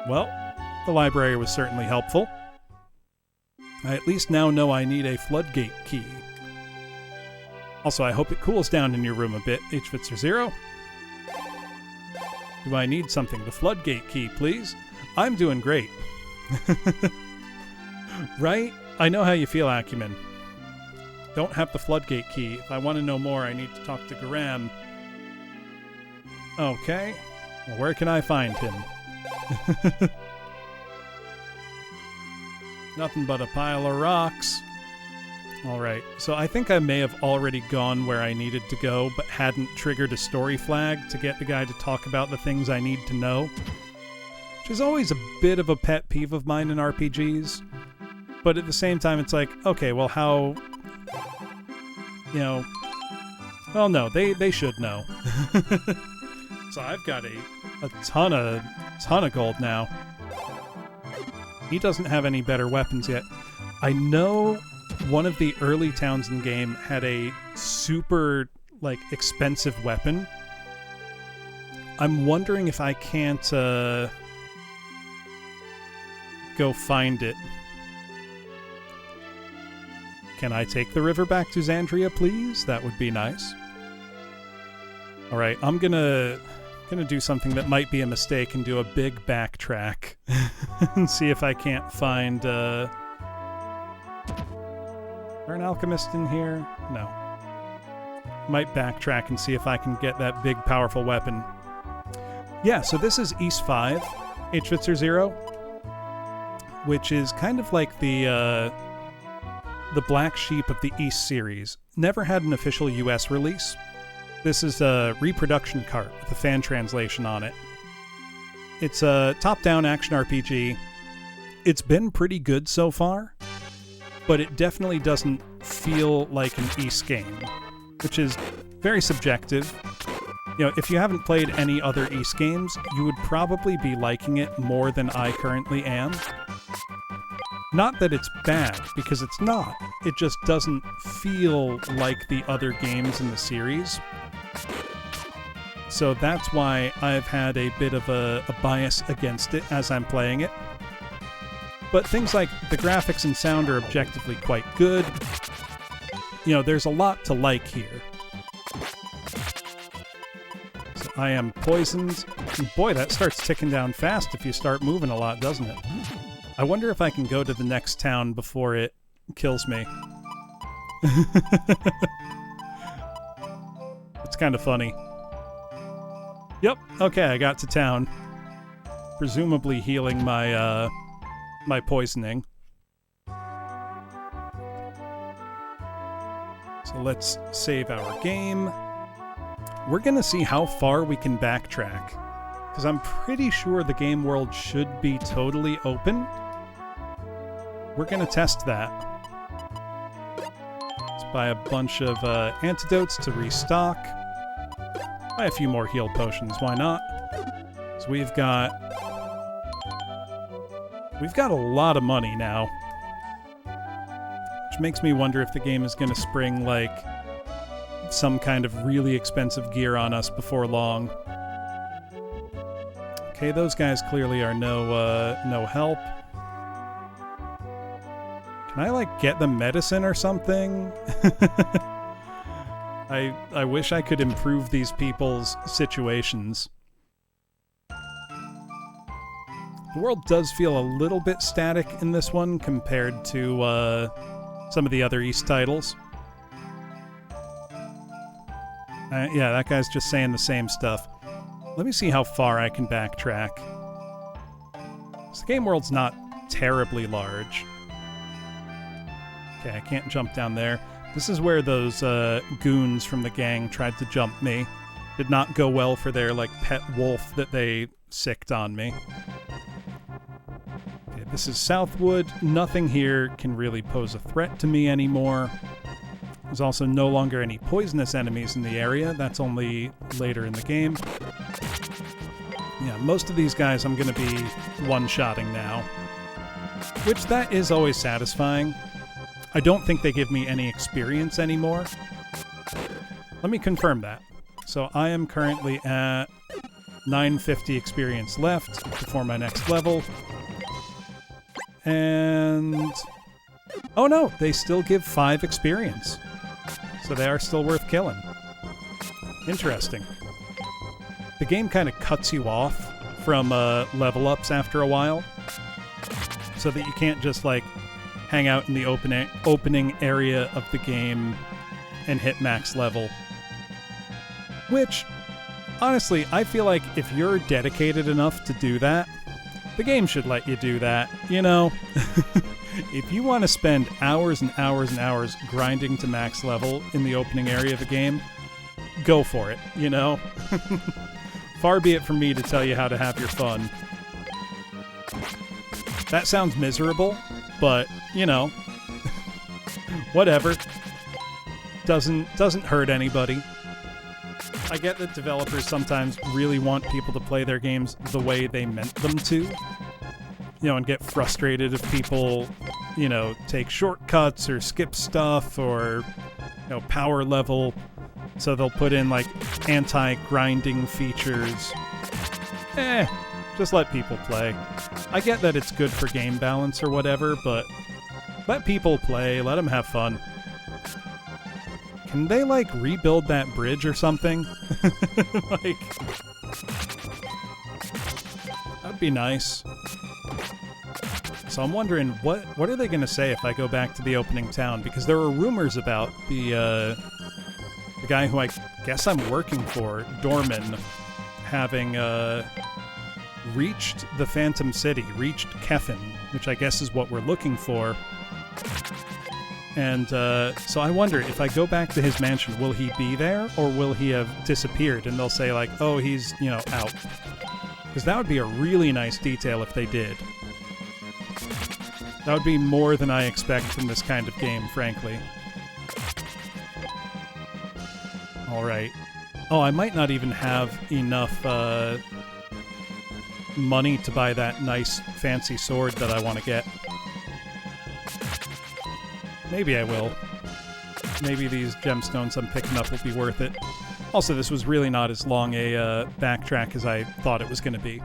Well, the library was certainly helpful. I at least now know I need a floodgate key. Also, I hope it cools down in your room a bit, H-Fitzer0. Do I need something? The floodgate key, please? I'm doing great. Right? I know how you feel, Acumen. Don't have the floodgate key. If I want to know more, I need to talk to Garam. Okay. Well, where can I find him? Nothing but a pile of rocks. Alright, so I think I may have already gone where I needed to go, but hadn't triggered a story flag to get the guy to talk about the things I need to know. Which is always a bit of a pet peeve of mine in RPGs. But at the same time, it's like, okay, well, how... You know... Well, no, they should know. So I've got a ton of gold now. He doesn't have any better weapons yet. I know one of the early towns in the game had a super, expensive weapon. I'm wondering if I can't, go find it. Can I take the river back to Xandria, please? That would be nice. Alright, I'm gonna do something that might be a mistake and do a big backtrack. And see if I can't find, Are an alchemist in here? No. Might backtrack and see if I can get that big, powerful weapon. Yeah, so this is East 5, H-Fitzer0, which is kind of like the black sheep of the East series. Never had an official US release. This is a reproduction cart with a fan translation on it. It's a top-down action RPG. It's been pretty good so far, but it definitely doesn't feel like an East game, which is very subjective. You know, if you haven't played any other East games, you would probably be liking it more than I currently am. Not that it's bad, because it's not. It just doesn't feel like the other games in the series. So that's why I've had a bit of a bias against it as I'm playing it. But things like the graphics and sound are objectively quite good. You know, there's a lot to like here. So I am poisoned. Boy, that starts ticking down fast if you start moving a lot, doesn't it? I wonder if I can go to the next town before it kills me. It's kind of funny. Yep, okay, I got to town. Presumably healing my, my poisoning. So let's save our game. We're gonna see how far we can backtrack, because I'm pretty sure the game world should be totally open. We're gonna test that. Let's buy a bunch of antidotes to restock. Buy a few more heal potions, why not? So we've got a lot of money now. Which makes me wonder if the game is gonna spring, like, some kind of really expensive gear on us before long. Okay, those guys clearly are no help. Can I, like, get them medicine or something? I wish I could improve these people's situations. The world does feel a little bit static in this one compared to some of the other East titles. Yeah, that guy's just saying the same stuff. Let me see how far I can backtrack. So the game world's not terribly large. Okay, I can't jump down there. This is where those goons from the gang tried to jump me. Did not go well for their, like, pet wolf that they sicked on me. Okay, this is Southwood. Nothing here can really pose a threat to me anymore. There's also no longer any poisonous enemies in the area. That's only later in the game. Yeah, most of these guys I'm going to be one-shotting now. Which, that is always satisfying. I don't think they give me any experience anymore. Let me confirm that. So I am currently at 950 experience left before my next level. And... oh no, they still give 5 experience. So they are still worth killing. Interesting. The game kind of cuts you off from level ups after a while, so that you can't just, like, hang out in the opening area of the game and hit max level. Which, honestly, I feel like if you're dedicated enough to do that, the game should let you do that, you know? If you want to spend hours and hours and hours grinding to max level in the opening area of the game, go for it, you know? Far be it from me to tell you how to have your fun. That sounds miserable, but, you know, whatever. Doesn't hurt anybody. I get that developers sometimes really want people to play their games the way they meant them to. You know, and get frustrated if people, you know, take shortcuts or skip stuff or, you know, power level. So they'll put in, like, anti-grinding features. Just let people play. I get that it's good for game balance or whatever, but let people play, let them have fun. Can they, like, rebuild that bridge or something? Like, that'd be nice. So I'm wondering, what are they going to say if I go back to the opening town? Because there were rumors about the guy who I guess I'm working for, Dorman, having reached the Phantom City, reached Kefin, which I guess is what we're looking for. And so I wonder, if I go back to his mansion, will he be there, or will he have disappeared? And they'll say, like, oh, he's, you know, out. Because that would be a really nice detail if they did. That would be more than I expect from this kind of game, frankly. Alright. Oh, I might not even have enough money to buy that nice, fancy sword that I want to get. Maybe I will. Maybe these gemstones I'm picking up will be worth it. Also, this was really not as long a backtrack as I thought it was going to be.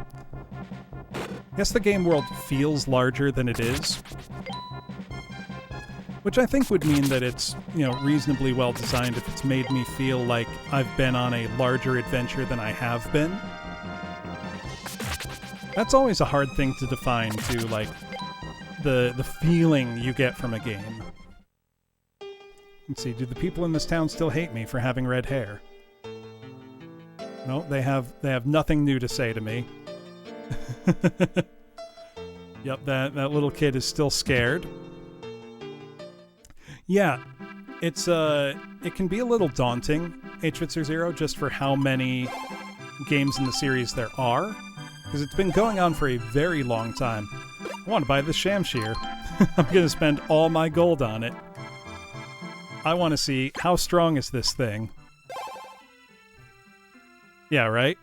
I guess the game world feels larger than it is. Which I think would mean that it's, reasonably well designed if it's made me feel like I've been on a larger adventure than I have been. That's always a hard thing to define, too, like, the feeling you get from a game. Let's see, do the people in this town still hate me for having red hair? No, they have nothing new to say to me. Yep, that little kid is still scared. Yeah, it can be a little daunting, H.Zero, just for how many games in the series there are, because it's been going on for a very long time. I want to buy this Shamshir. I'm going to spend all my gold on it. I want to see how strong is this thing. Yeah, right?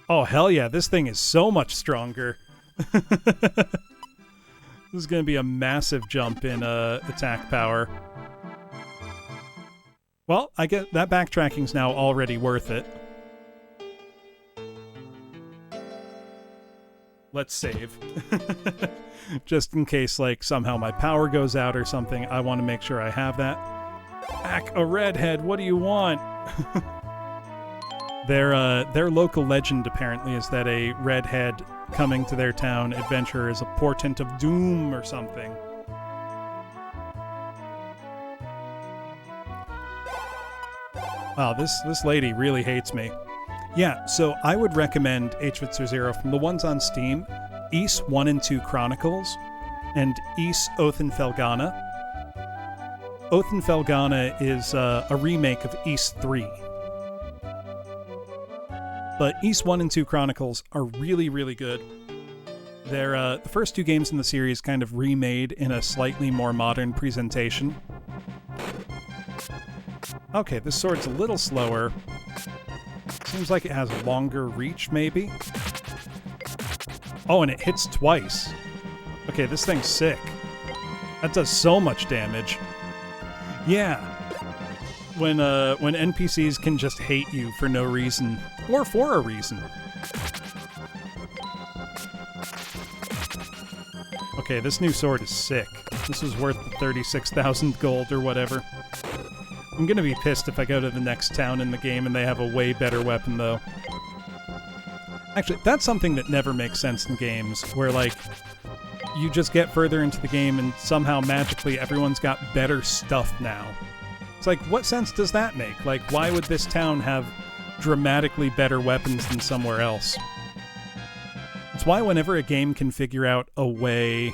Oh, hell yeah, this thing is so much stronger. This is going to be a massive jump in attack power. Well, I get that backtracking's now already worth it. Let's save. Just in case, like, somehow my power goes out or something, I want to make sure I have that. Back a redhead, what do you want? Their local legend, apparently, is that a redhead coming to their town adventurer is a portent of doom or something. Wow, this lady really hates me. Yeah, so I would recommend H.Zero from the ones on Steam, Ys 1 and 2 Chronicles, and Ys Oath and Felghana. Oath and Felghana is a remake of Ys 3. But Ys 1 and 2 Chronicles are really, really good. They're the first two games in the series kind of remade in a slightly more modern presentation. Okay, this sword's a little slower. Seems like it has longer reach, maybe? Oh, and it hits twice. Okay, this thing's sick. That does so much damage. Yeah. When NPCs can just hate you for no reason, or for a reason. Okay, this new sword is sick. This is worth 36,000 gold or whatever. I'm gonna be pissed if I go to the next town in the game and they have a way better weapon, though. Actually, that's something that never makes sense in games, where, like, you just get further into the game and somehow magically everyone's got better stuff now. It's like, what sense does that make? Like, why would this town have dramatically better weapons than somewhere else? It's why whenever a game can figure out a way,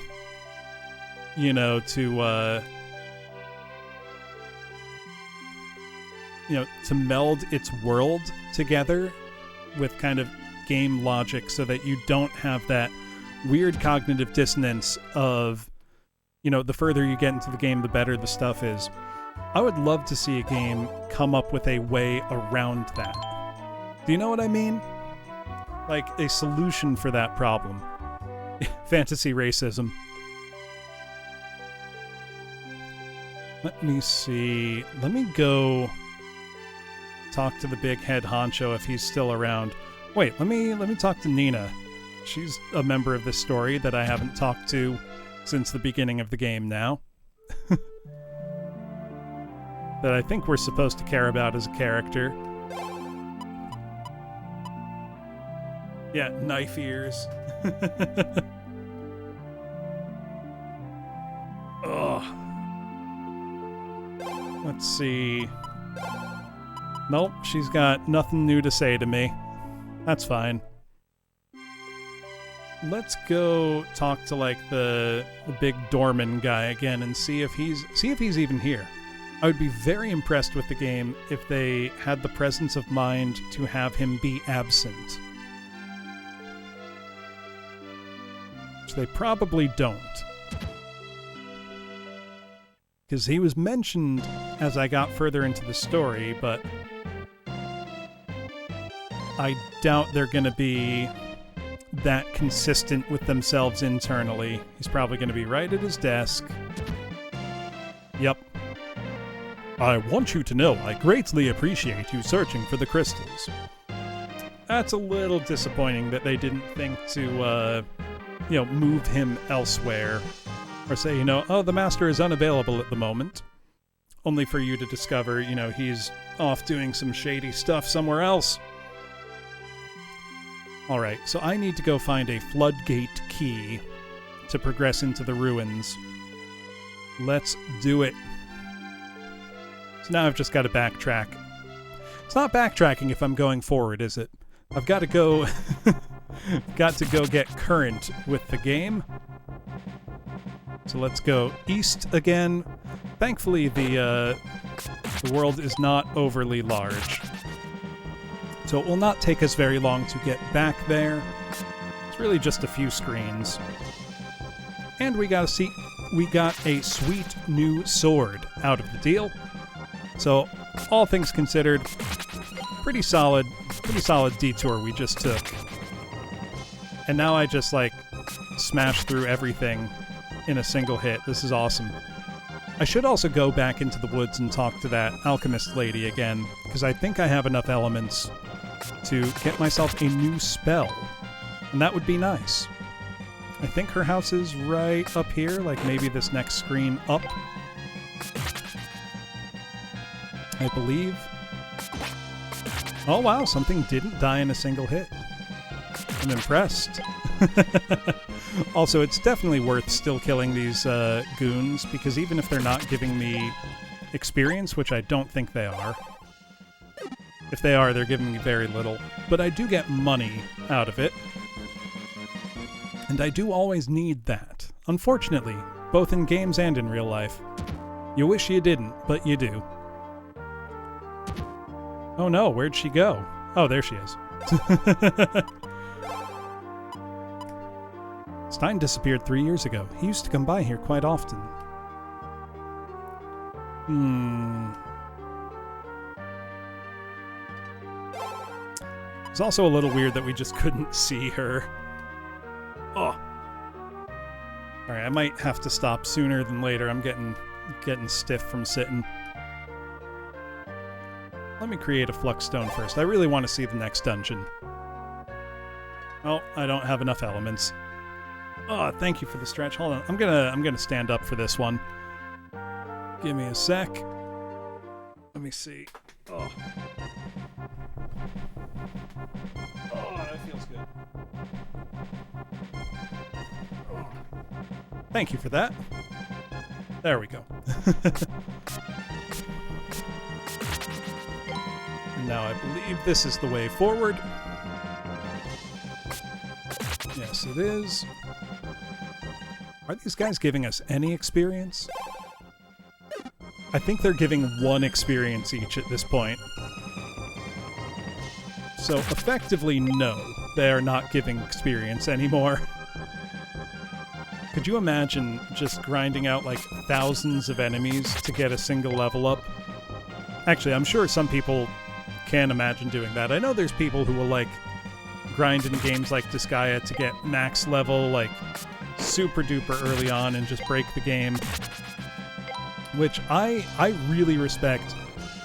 to meld its world together with kind of game logic so that you don't have that weird cognitive dissonance of, the further you get into the game, the better the stuff is. I would love to see a game come up with a way around that. Do you know what I mean? Like, a solution for that problem. Fantasy racism. Let me see. Let me go talk to the big head honcho if he's still around. Wait, let me talk to Nina. She's a member of this story that I haven't talked to since the beginning of the game now. That I think we're supposed to care about as a character. Yeah, knife ears. Ugh. Let's see. Nope, she's got nothing new to say to me. That's fine. Let's go talk to, like, the big doorman guy again and see if he's even here. I would be very impressed with the game if they had the presence of mind to have him be absent. Which they probably don't. Because he was mentioned as I got further into the story, but I doubt they're going to be that consistent with themselves internally. He's probably going to be right at his desk. Yep. I want you to know I greatly appreciate you searching for the crystals. That's a little disappointing that they didn't think to, move him elsewhere. Or say, you know, oh, the master is unavailable at the moment. Only for you to discover, you know, he's off doing some shady stuff somewhere else. Alright, so I need to go find a floodgate key to progress into the ruins. Let's do it. So now I've just got to backtrack. It's not backtracking if I'm going forward, is it? I've got to go... got to go get current with the game. So let's go east again. Thankfully, the world is not overly large. So it will not take us very long to get back there. It's really just a few screens. And we got a sweet new sword out of the deal. So, all things considered, pretty solid detour we just took. And now I just, like, smash through everything in a single hit. This is awesome. I should also go back into the woods and talk to that alchemist lady again, because I think I have enough elements to get myself a new spell. And that would be nice. I think her house is right up here, like maybe this next screen up. I believe. Oh wow, something didn't die in a single hit. I'm impressed. Also, it's definitely worth still killing these goons, because even if they're not giving me experience, which I don't think they are, if they are, they're giving me very little. But I do get money out of it. And I do always need that. Unfortunately, both in games and in real life. You wish you didn't, but you do. Oh no, where'd she go? Oh, there she is. Stein disappeared 3 years ago. He used to come by here quite often. It's also a little weird that we just couldn't see her. Oh. Alright, I might have to stop sooner than later. I'm getting stiff from sitting. Let me create a flux stone first. I really want to see the next dungeon. Oh, I don't have enough elements. Oh, thank you for the stretch. Hold on. I'm gonna stand up for this one. Give me a sec. Let me see. Oh. Oh, that feels good. Oh. Thank you for that. There we go. Now I believe this is the way forward. Yes, it is. Are these guys giving us any experience? I think they're giving 1 experience each at this point. So effectively, no, they are not giving experience anymore. Could you imagine just grinding out like thousands of enemies to get a single level up? Actually, I'm sure some people can imagine doing that. I know there's people who will like grind in games like Disgaea to get max level like super duper early on and just break the game, which I really respect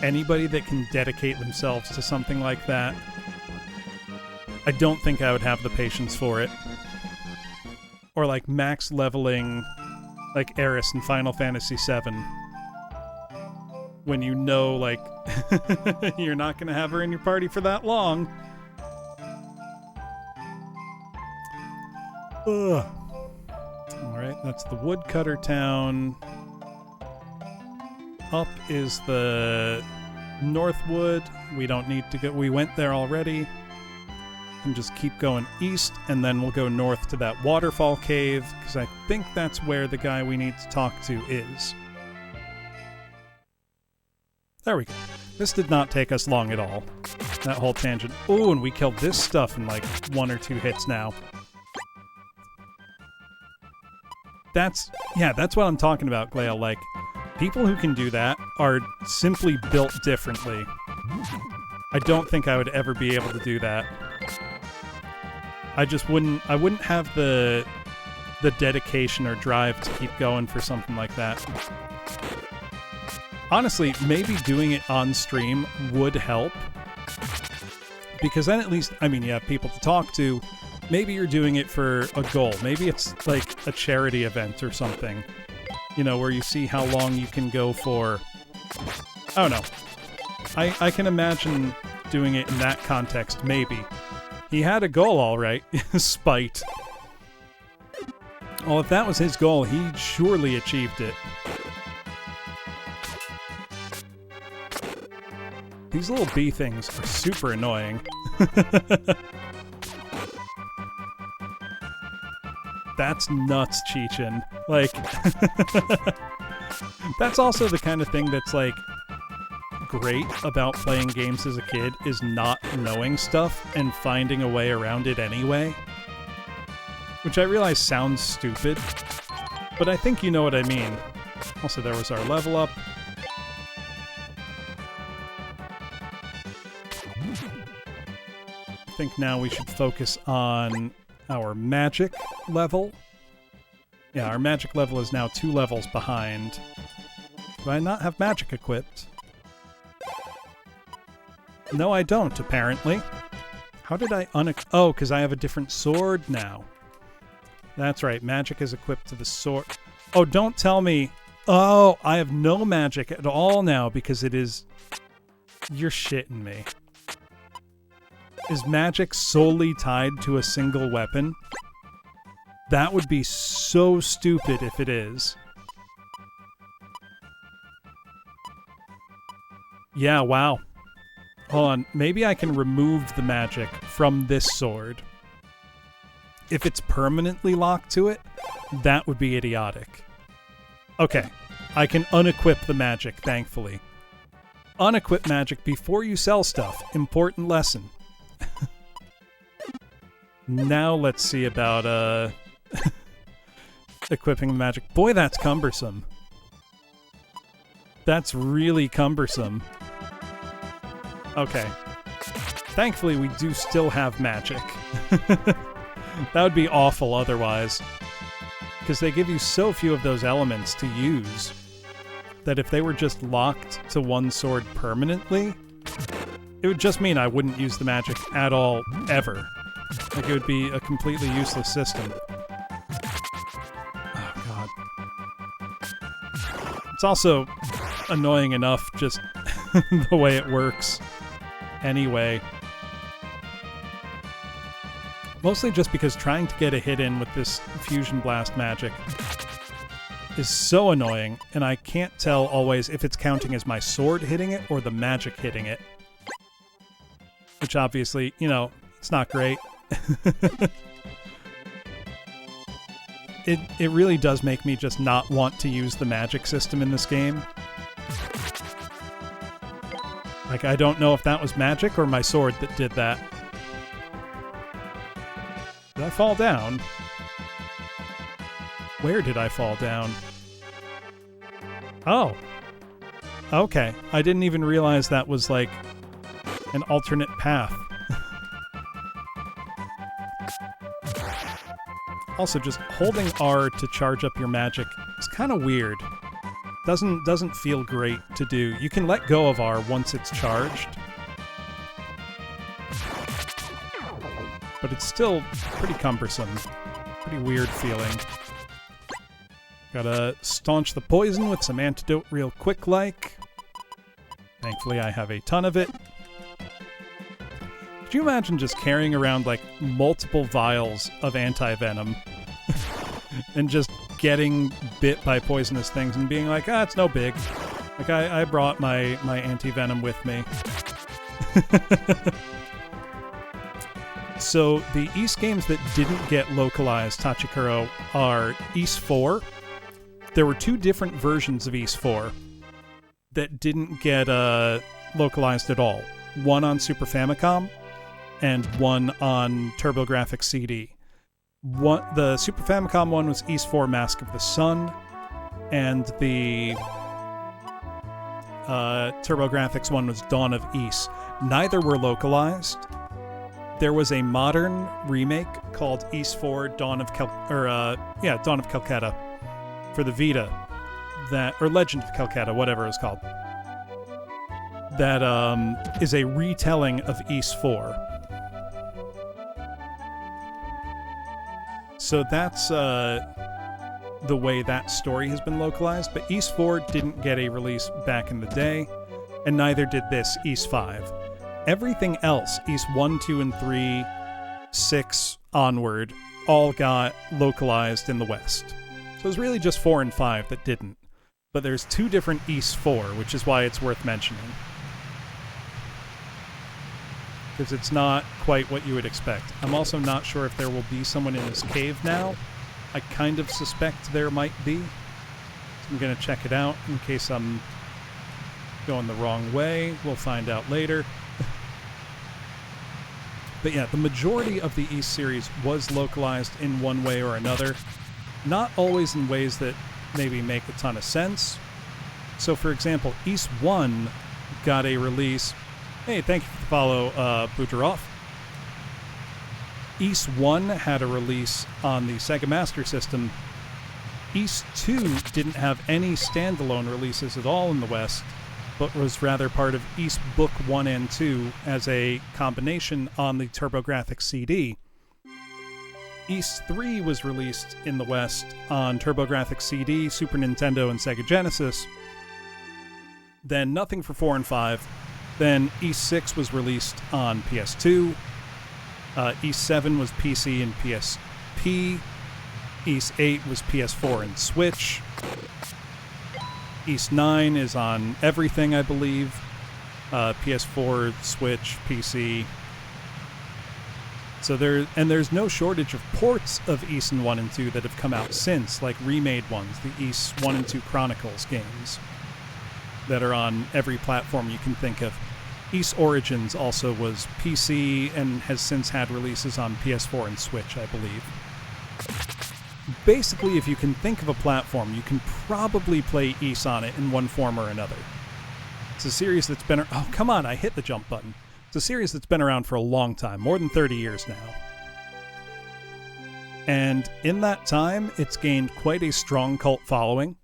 anybody that can dedicate themselves to something like that. I don't think I would have the patience for it. Or like max leveling like Eris in Final Fantasy VII, when you know like you're not gonna have her in your party for that long. Ugh. Alright, that's the woodcutter town. Up is the Northwood. We don't need to go. We went there already. And just keep going east, and then we'll go north to that waterfall cave, because I think that's where the guy we need to talk to is. There we go. This did not take us long at all. That whole tangent. Oh, and we killed this stuff in like 1 or 2 hits now. That's what I'm talking about, Glail. Like, people who can do that are simply built differently. I don't think I would ever be able to do that. I wouldn't have the dedication or drive to keep going for something like that. Honestly, maybe doing it on stream would help. Because then at least, I mean, you have people to talk to, maybe you're doing it for a goal. Maybe it's like a charity event or something. You know, where you see how long you can go for. I don't know. I can imagine doing it in that context, maybe. He had a goal, all right. Spite. Well, if that was his goal, he surely achieved it. These little bee things are super annoying. That's nuts, Cheechin. Like, that's also the kind of thing that's, like, great about playing games as a kid, is not knowing stuff and finding a way around it anyway. Which I realize sounds stupid, but I think you know what I mean. Also, there was our level up. I think now we should focus on our magic level. Yeah, our magic level is now 2 levels behind. Do I not have magic equipped? No, I don't, apparently. How did I Oh, because I have a different sword now. That's right, magic is equipped to the sword. Oh, don't tell me. Oh, I have no magic at all now because it is... You're shitting me. Is magic solely tied to a single weapon? That would be so stupid if it is. Yeah, wow. Hold on, maybe I can remove the magic from this sword. If it's permanently locked to it, that would be idiotic. Okay, I can unequip the magic, thankfully. Unequip magic before you sell stuff. Important lesson. Now let's see about equipping the magic. Boy, that's cumbersome. That's really cumbersome. Okay. Thankfully, we do still have magic. That would be awful otherwise. Because they give you so few of those elements to use that if they were just locked to one sword permanently, it would just mean I wouldn't use the magic at all, ever. Like, it would be a completely useless system. Oh, God. It's also annoying enough, just the way it works. Anyway. Mostly just because trying to get a hit in with this Fusion Blast magic is so annoying, and I can't tell always if it's counting as my sword hitting it or the magic hitting it. Which obviously, you know, it's not great. It really does make me just not want to use the magic system in this game. Like, I don't know if that was magic or my sword that did that. Did I fall down? Where did I fall down? Oh. Okay. I didn't even realize that was, like, an alternate path. Also, just holding R to charge up your magic is kind of weird. Doesn't feel great to do. You can let go of R once it's charged. But it's still pretty cumbersome. Pretty weird feeling. Gotta staunch the poison with some antidote real quick-like. Thankfully, I have a ton of it. Could you imagine just carrying around, like, multiple vials of anti-venom and just getting bit by poisonous things and being like, ah, it's no big. Like, I brought my anti-venom with me. So, the Ys games that didn't get localized, Tachikuro, are Ys 4. There were 2 different versions of Ys 4 that didn't get localized at all. One on Super Famicom, and one on TurboGrafx CD. The Super Famicom one was Ys 4 Mask of the Sun, and the TurboGrafx one was Dawn of Ys. Neither were localized. There was a modern remake called Ys 4 Dawn of Calcutta for the Vita, or Legend of Calcutta, whatever it was called. That is a retelling of Ys 4. so that's the way that story has been localized, but Ys 4 didn't get a release back in the day, and neither did this Ys 5. Everything else, Ys 1, 2, and 3, 6 onward, all got localized in the West. So it was really just 4 and 5 that didn't. But there's 2 different Ys 4, which is why it's worth mentioning. Because it's not quite what you would expect. I'm also not sure if there will be someone in this cave now. I kind of suspect there might be. So I'm going to check it out in case I'm going the wrong way. We'll find out later. But yeah, the majority of the Ys series was localized in one way or another. Not always in ways that maybe make a ton of sense. So for example, Ys 1 got a release. Hey, thank you for the follow, Bujarov. Ys 1 had a release on the Sega Master System. Ys 2 didn't have any standalone releases at all in the West, but was rather part of Ys Book 1 and 2 as a combination on the TurboGrafx CD. Ys 3 was released in the West on TurboGrafx CD, Super Nintendo, and Sega Genesis. Then nothing for 4 and 5. Then Ys 6 was released on PS2. Ys 7 was PC and PSP. Ys 8 was PS4 and Switch. Ys 9 is on everything, I believe. PS4, Switch, PC. So there's no shortage of ports of Ys 1 and 2 that have come out since, like remade ones, the Ys 1 and 2 Chronicles games that are on every platform you can think of. Ys Origins also was PC and has since had releases on PS4 and Switch, I believe. Basically, if you can think of a platform, you can probably play Ys on it in one form or another. It's a series that's been... Oh, come on, I hit the jump button. It's a series that's been around for a long time, more than 30 years now. And in that time, it's gained quite a strong cult following.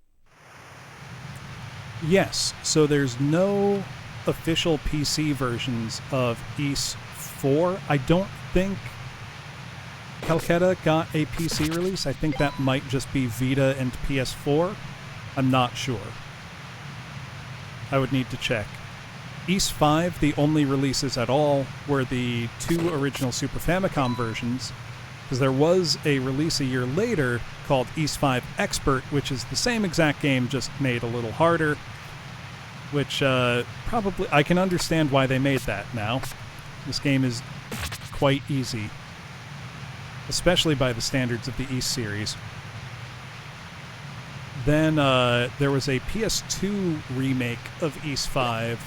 Yes, so there's no official PC versions of Ys 4. I don't think Calcutta got a PC release. I think that might just be Vita and PS4. I'm not sure. I would need to check. Ys 5, the only releases at all were the 2 original Super Famicom versions, because there was a release a year later called Ys 5 Expert, which is the same exact game, just made a little harder, which probably... I can understand why they made that now. This game is quite easy, especially by the standards of the Ys series. Then there was a PS2 remake of Ys 5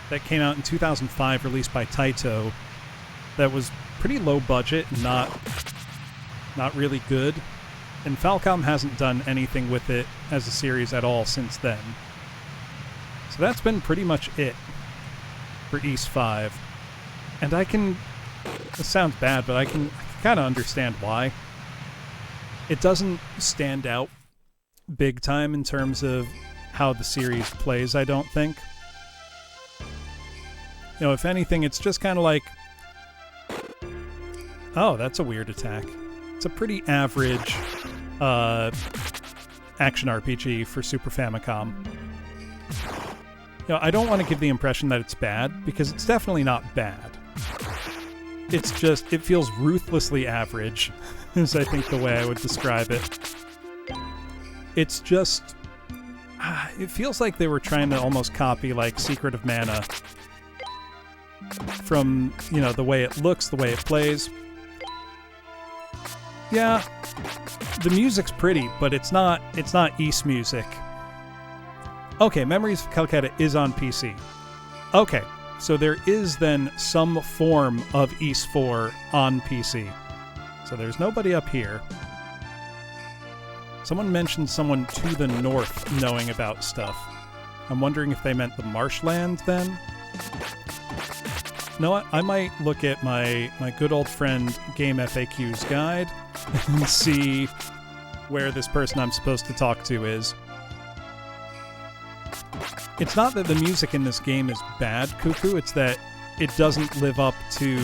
that came out in 2005, released by Taito, that was pretty low budget, not really good, and Falcom hasn't done anything with it as a series at all since then. So that's been pretty much it for Ys 5. And I can... This sounds bad, but I can kind of understand why. It doesn't stand out big time in terms of how the series plays, I don't think. You know, if anything, it's just kind of like... Oh, that's a weird attack. It's a pretty average action RPG for Super Famicom. You know, I don't want to give the impression that it's bad, because it's definitely not bad. It's just, it feels ruthlessly average, is I think the way I would describe it. It's just... it feels like they were trying to almost copy, like, Secret of Mana from, you know, the way it looks, the way it plays. Yeah, the music's pretty, but it's not Ys music. Okay, Memories of Calcutta is on PC. Okay, so there is then some form of Ys 4 on PC. So there's nobody up here. Someone mentioned someone to the north knowing about stuff. I'm wondering if they meant the marshland then? You know what? I might look at my good old friend Game FAQ's guide and see where this person I'm supposed to talk to is. It's not that the music in this game is bad, Cuckoo, it's that it doesn't live up to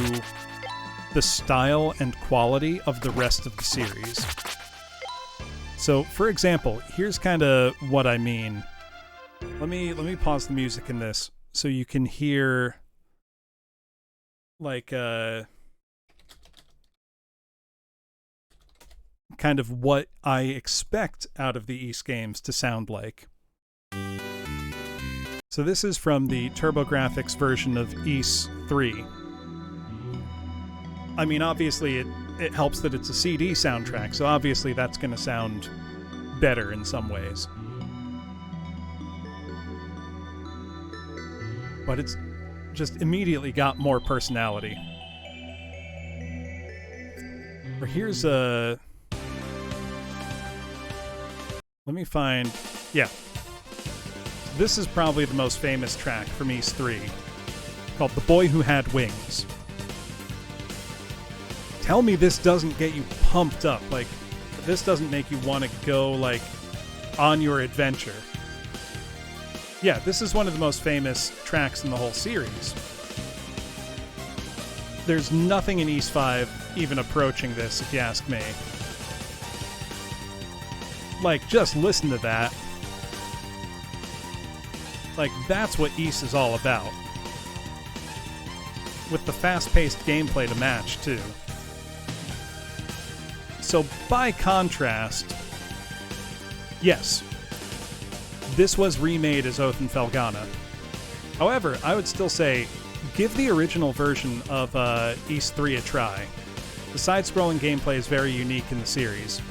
the style and quality of the rest of the series. So, for example, here's kind of what I mean. Let me pause the music in this so you can hear, like, kind of what I expect out of the Ys games to sound like. So this is from the TurboGrafx version of Ys 3. I mean, obviously it helps that it's a CD soundtrack, so obviously that's going to sound better in some ways. But it's just immediately got more personality. Or here's a... Let me find... Yeah. This is probably the most famous track from Ys 3, called The Boy Who Had Wings. Tell me this doesn't get you pumped up, like, this doesn't make you want to go, like, on your adventure. Yeah, this is one of the most famous tracks in the whole series. There's nothing in Ys 5 even approaching this, if you ask me. Like, just listen to that. Like, that's what Ys is all about. With the fast-paced gameplay to match, too. So, by contrast, yes, this was remade as Oath and Felghana. However, I would still say, give the original version of Ys 3 a try. The side-scrolling gameplay is very unique in the series.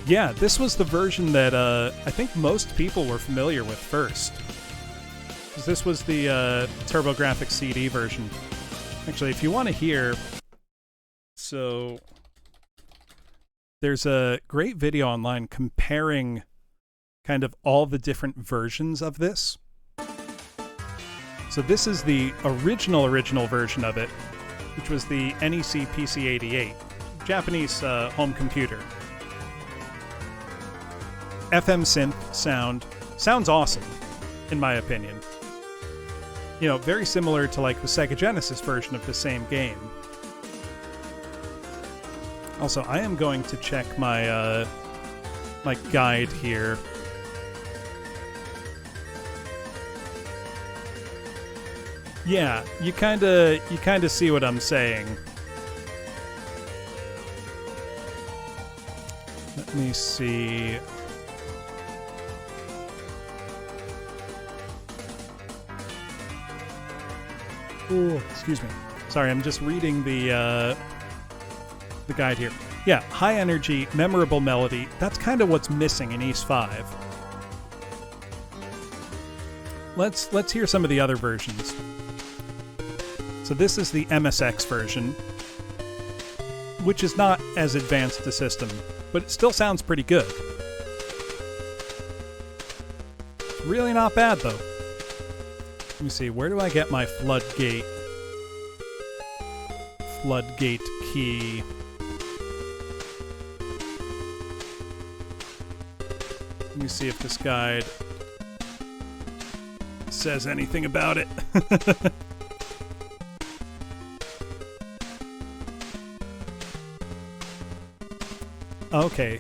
Yeah, this was the version that I think most people were familiar with first. This was the TurboGrafx CD version. Actually, if you want to hear... So... There's a great video online comparing kind of all the different versions of this. So this is the original version of it, which was the NEC PC-88, Japanese home computer. FM synth sounds awesome, in my opinion. You know, very similar to like the Sega Genesis version of the same game. Also, I am going to check my my guide here. Yeah, you kind of see what I'm saying. Let me see. Oh, excuse me. Sorry, I'm just reading the guide here. Yeah, high energy, memorable melody. That's kind of what's missing in Ys 5. Let's hear some of the other versions. So this is the MSX version, which is not as advanced a system, but it still sounds pretty good. It's really not bad, though. Let me see, where do I get my floodgate key? Let me see if this guide says anything about it. Okay.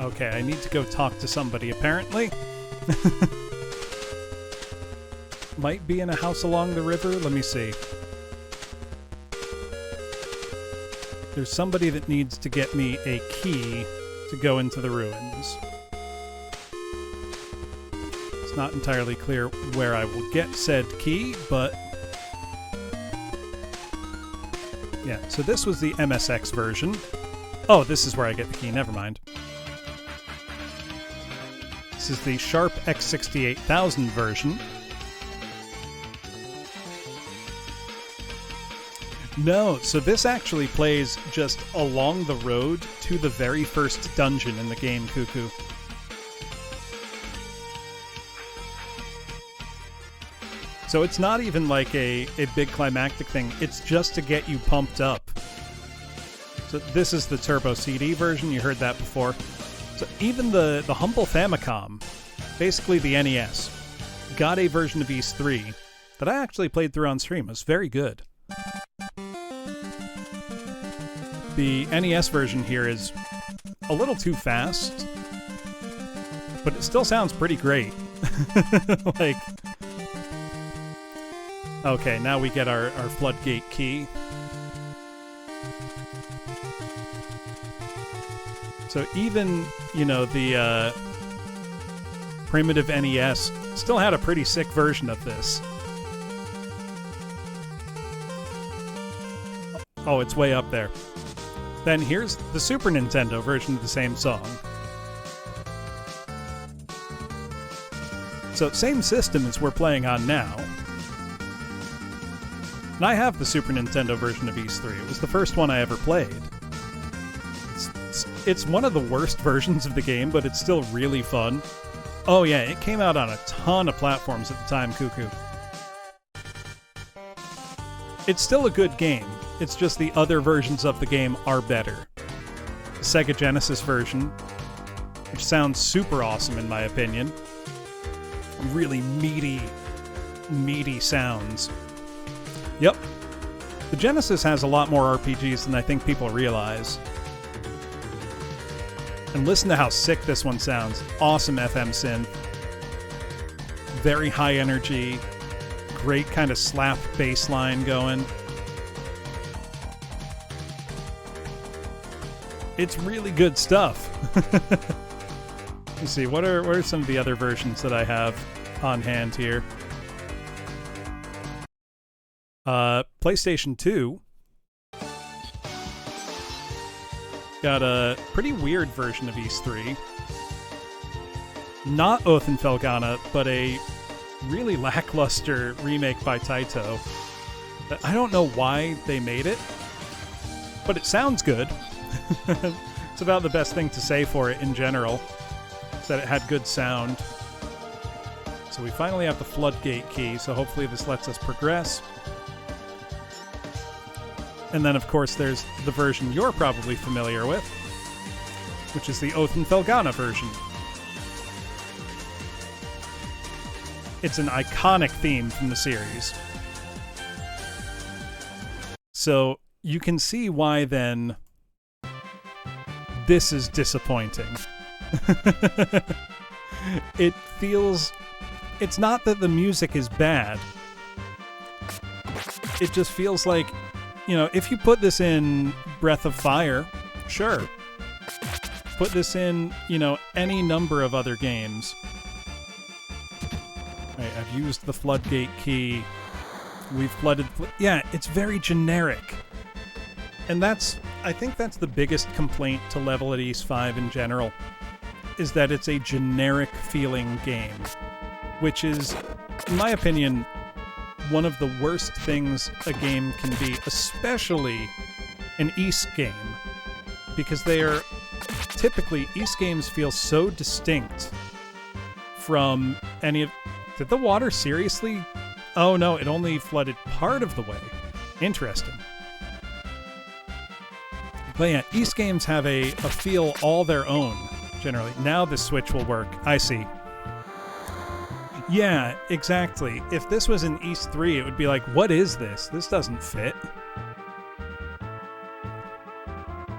Okay, I need to go talk to somebody, apparently. Might be in a house along the river. Let me see. There's somebody that needs to get me a key to go into the ruins. It's not entirely clear where I will get said key, but... Yeah, so this was the MSX version. Oh, this is where I get the key, never mind. This is the Sharp X68000 version. No, so this actually plays just along the road to the very first dungeon in the game, Cuckoo. So it's not even like a big climactic thing, it's just to get you pumped up. So this is the Turbo CD version, you heard that before. So even the humble Famicom, basically the NES, got a version of Ys 3 that I actually played through on stream. It was very good. The NES version here is a little too fast, but it still sounds pretty great. Like, okay, now we get our floodgate key. So even, you know, the primitive NES still had a pretty sick version of this. Oh, it's way up there. Then here's the Super Nintendo version of the same song. So same system as we're playing on now. And I have the Super Nintendo version of Ys 3. It was the first one I ever played. It's one of the worst versions of the game, but it's still really fun. Oh yeah, it came out on a ton of platforms at the time, Cuckoo. It's still a good game. It's just the other versions of the game are better. The Sega Genesis version, which sounds super awesome in my opinion. Really meaty sounds. Yep. The Genesis has a lot more RPGs than I think people realize. And listen to how sick this one sounds. Awesome FM synth. Very high energy. Great kind of slap bass line going. It's really good stuff. Let's see, what are some of the other versions that I have on hand here? PlayStation 2 got a pretty weird version of Ys 3. Not Othenfelgana, but a really lackluster remake by Taito. I don't know why they made it, but it sounds good. It's about the best thing to say for it in general, is that it had good sound. So we finally have the floodgate key, so hopefully this lets us progress. And then, of course, there's the version you're probably familiar with, which is the Othenfelgana version. It's an iconic theme from the series. So you can see why, then, this is disappointing. It feels... It's not that the music is bad. It just feels like, you know, if you put this in Breath of Fire, sure. Put this in, you know, any number of other games. Right, I've used the floodgate key. We've flooded... Yeah, it's very generic. And I think that's the biggest complaint to Level at Ys 5 in general, is that it's a generic feeling game, which is, in my opinion, one of the worst things a game can be, especially an Ys game, because they are typically, Ys games feel so distinct from any of... Did the water seriously... Oh no, it only flooded part of the way. Interesting. But yeah, Ys games have a feel all their own, generally. Now this switch will work. I see. Yeah, exactly. If this was in Ys 3, it would be like, what is this? This doesn't fit.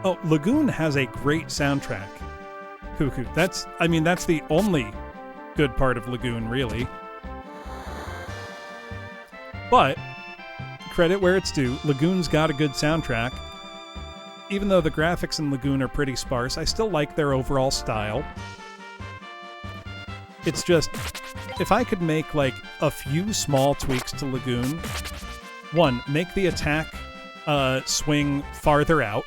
Oh, Lagoon has a great soundtrack. Cuckoo. That's the only good part of Lagoon, really. But, credit where it's due, Lagoon's got a good soundtrack. Even though the graphics in Lagoon are pretty sparse, I still like their overall style. It's just, if I could make, like, a few small tweaks to Lagoon... One, make the attack swing farther out.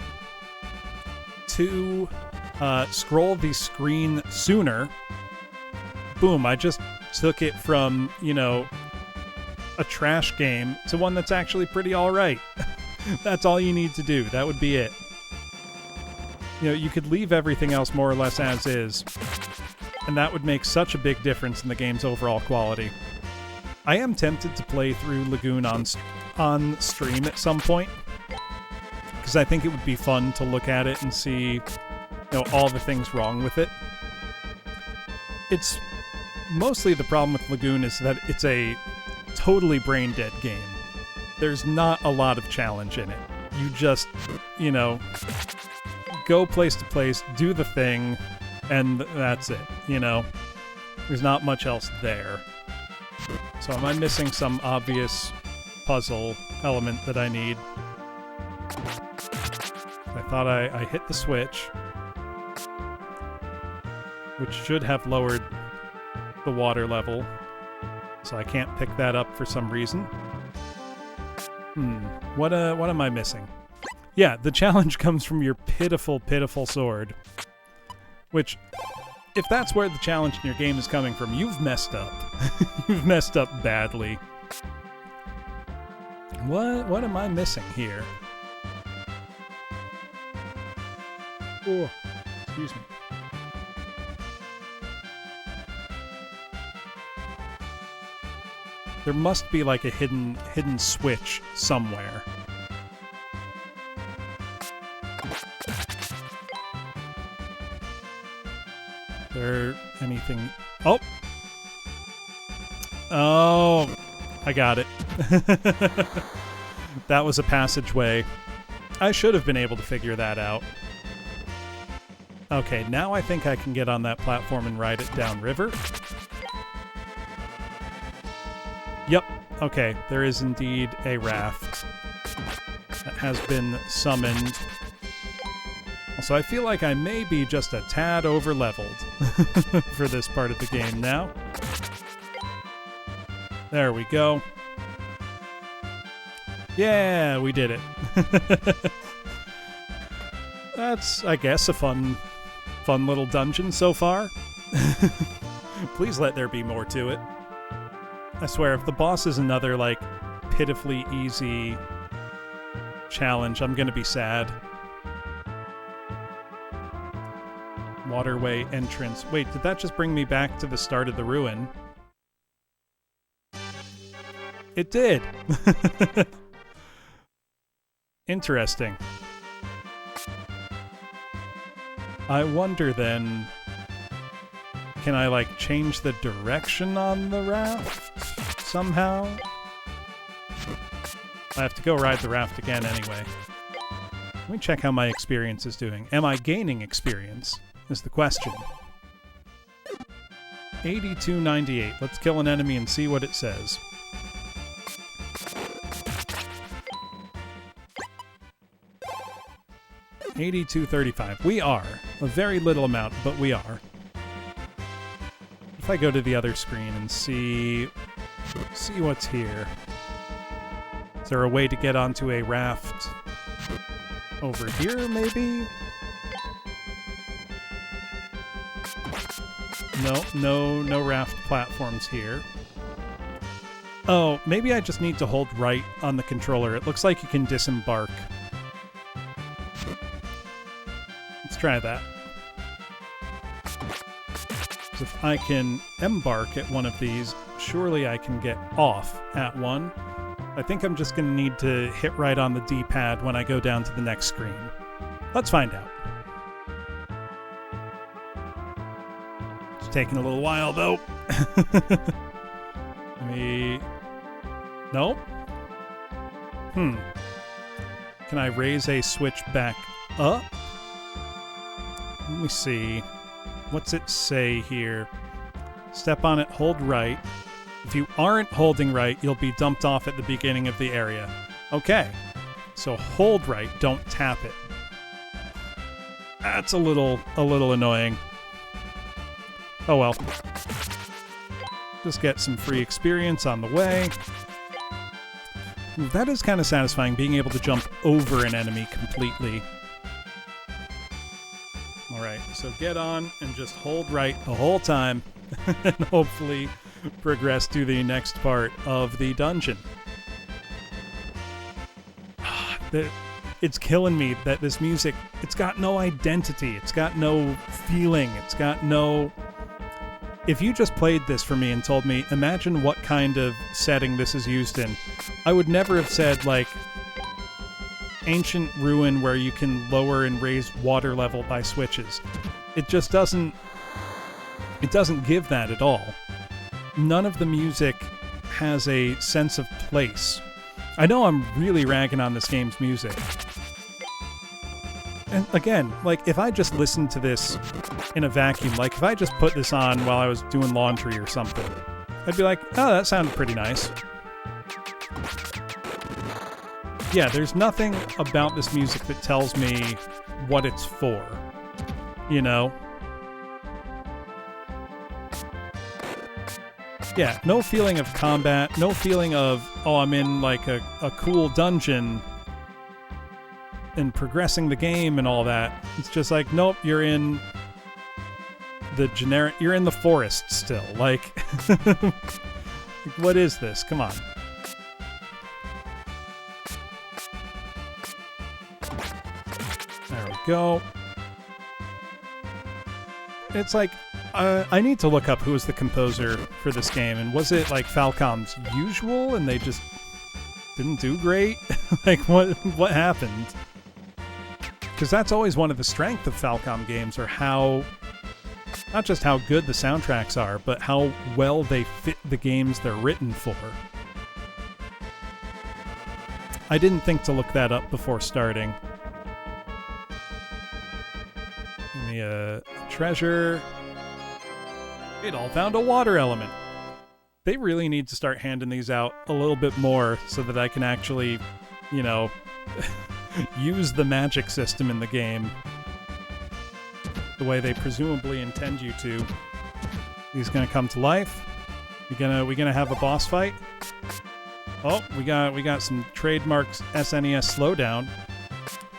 Two, scroll the screen sooner. Boom, I just took it from, you know, a trash game to one that's actually pretty alright. That's all you need to do. That would be it. You know, you could leave everything else more or less as is, and that would make such a big difference in the game's overall quality. I am tempted to play through Lagoon on stream at some point, because I think it would be fun to look at it and see all the things wrong with it. It's mostly the problem with Lagoon is that it's a totally brain-dead game. There's not a lot of challenge in it. You just, go place to place, do the thing, and that's it, There's not much else there. So am I missing some obvious puzzle element that I need? I thought I hit the switch, which should have lowered the water level, so I can't pick that up for some reason. What am I missing? Yeah, the challenge comes from your pitiful, pitiful sword. Which, if that's where the challenge in your game is coming from, you've messed up. You've messed up badly. What am I missing here? Oh, excuse me. There must be like a hidden switch somewhere. Is there anything? Oh! Oh! I got it. That was a passageway. I should have been able to figure that out. Okay, now I think I can get on that platform and ride it downriver. Yep, okay, there is indeed a raft that has been summoned. Also, I feel like I may be just a tad over-leveled for this part of the game now. There we go. Yeah, we did it. That's, I guess, a fun little dungeon so far. Please let there be more to it. I swear, if the boss is another, like, pitifully easy challenge, I'm gonna be sad. Waterway entrance. Wait, did that just bring me back to the start of the ruin? It did! Interesting. I wonder then, can I like change the direction on the raft somehow? I have to go ride the raft again anyway. Let me check how my experience is doing. Am I gaining experience? Is the question. 8298. Let's kill an enemy and see what it says. $82.35. We are. A very little amount, but we are. If I go to the other screen and see what's here. Is there a way to get onto a raft over here, maybe? No raft platforms here. Oh, maybe I just need to hold right on the controller. It looks like you can disembark. Let's try that. So if I can embark at one of these, surely I can get off at one. I think I'm just going to need to hit right on the D-pad when I go down to the next screen. Let's find out. It's taking a little while, though. Nope. Can I raise a switch back up? Let me see. What's it say here? Step on it, hold right. If you aren't holding right, you'll be dumped off at the beginning of the area. Okay. So hold right, don't tap it. That's a little annoying. Oh well. Just get some free experience on the way. That is kind of satisfying, being able to jump over an enemy completely. Alright, so get on and just hold right the whole time, and hopefully progress to the next part of the dungeon. It's killing me that this music, it's got no identity, it's got no feeling, it's got no... If you just played this for me and told me, imagine what kind of setting this is used in, I would never have said, like, ancient ruin where you can lower and raise water level by switches. It just doesn't give that at all. None of the music has a sense of place. I know I'm really ragging on this game's music. And again, like, if I just listened to this in a vacuum, like, if I just put this on while I was doing laundry or something, I'd be like, oh, that sounded pretty nice. Yeah, there's nothing about this music that tells me what it's for, you know? Yeah, no feeling of combat, no feeling of, oh, I'm in, like, a cool dungeon and progressing the game and all that. It's just like, nope, you're in the forest still. Like, what is this? Come on. There we go. It's like, I need to look up who was the composer for this game, and was it like Falcom's usual and they just didn't do great? Like, what happened? Because that's always one of the strengths of Falcom games, or how, not just how good the soundtracks are, but how well they fit the games they're written for. I didn't think to look that up before starting. Give me a treasure. It all found a water element. They really need to start handing these out a little bit more so that I can actually, you know, use the magic system in the game the way they presumably intend you to. He's gonna come to life. We gonna have a boss fight. Oh, we got some trademarks SNES slowdown.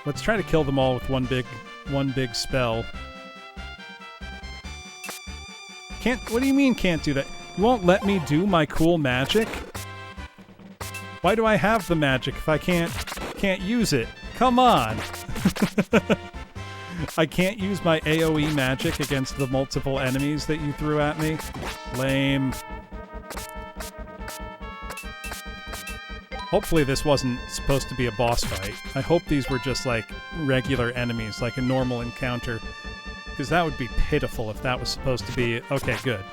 Let's try to kill them all with one big spell. Can't. What do you mean can't do that? You won't let me do my cool magic? Why do I have the magic if I can't use it? Come on. I can't use my AoE magic against the multiple enemies that you threw at me? Lame. Hopefully this wasn't supposed to be a boss fight. I hope these were just like regular enemies, like a normal encounter. Because that would be pitiful if that was supposed to be... Okay, good.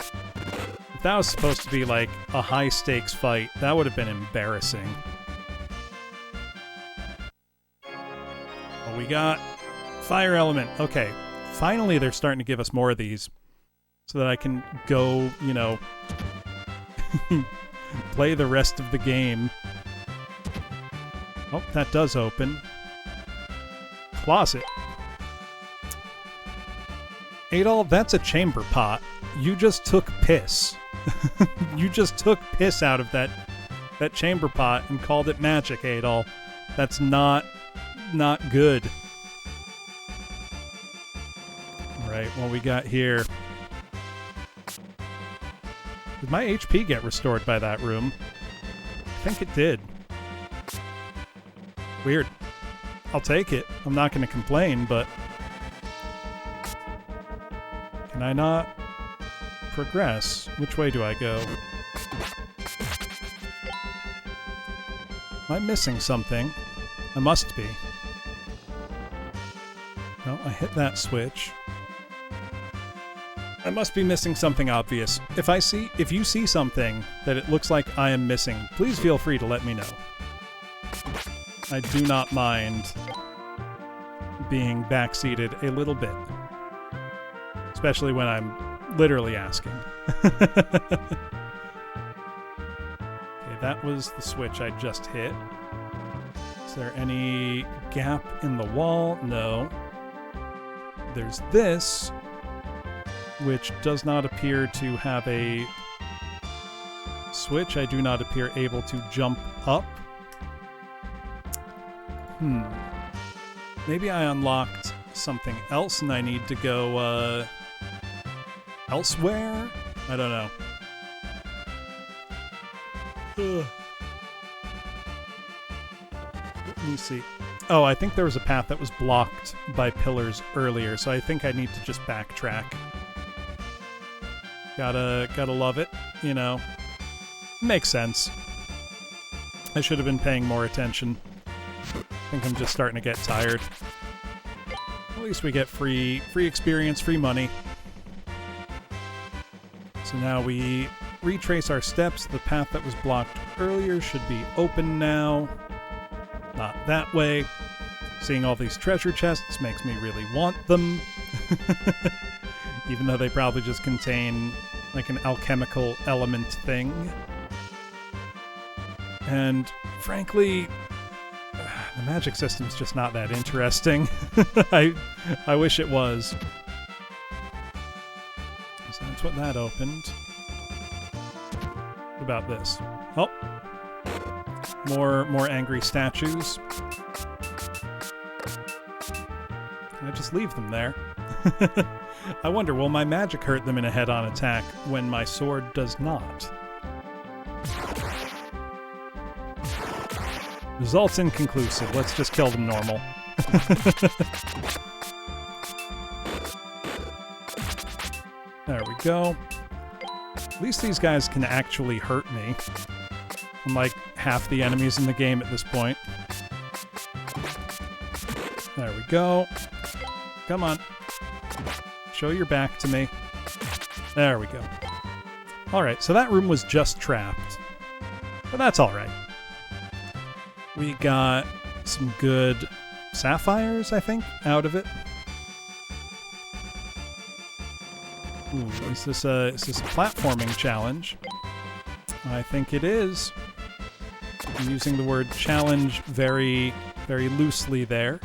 If that was supposed to be like a high-stakes fight, that would have been embarrassing. Well, we got fire element. Okay, finally they're starting to give us more of these so that I can go, you know, play the rest of the game. Oh, that does open. Closet. Adol, that's a chamber pot. You just took piss. You just took piss out of that chamber pot and called it magic, Adol. That's not good. Right, what we got here. Did my HP get restored by that room? I think it did. Weird. I'll take it. I'm not going to complain, but... Can I not progress? Which way do I go? Am I missing something? I must be. No, I hit that switch. I must be missing something obvious. If you see something that it looks like I am missing, please feel free to let me know. I do not mind being backseated a little bit. Especially when I'm literally asking. Okay, that was the switch I just hit. Is there any gap in the wall? No. There's this, which does not appear to have a switch. I do not appear able to jump up. Maybe I unlocked something else and I need to go, elsewhere? I don't know. Let me see. Oh, I think there was a path that was blocked by pillars earlier, so I think I need to just backtrack. Gotta love it, you know. Makes sense. I should have been paying more attention. I think I'm just starting to get tired. At least we get free experience, free money. So now we retrace our steps. The path that was blocked earlier should be open now. Not that way. Seeing all these treasure chests makes me really want them. Even though they probably just contain like an alchemical element thing. And frankly, the magic system's just not that interesting. I wish it was. So that's what that opened. What about this? Oh. More angry statues. I just leave them there. I wonder, will my magic hurt them in a head-on attack when my sword does not? Results inconclusive. Let's just kill them normal. There we go. At least these guys can actually hurt me. Unlike half the enemies in the game at this point. There we go. Come on. Show your back to me. There we go. Alright, so that room was just trapped. But that's alright. We got some good sapphires, I think, out of it. Ooh, is this a platforming challenge? I think it is. I'm using the word challenge very, very loosely there.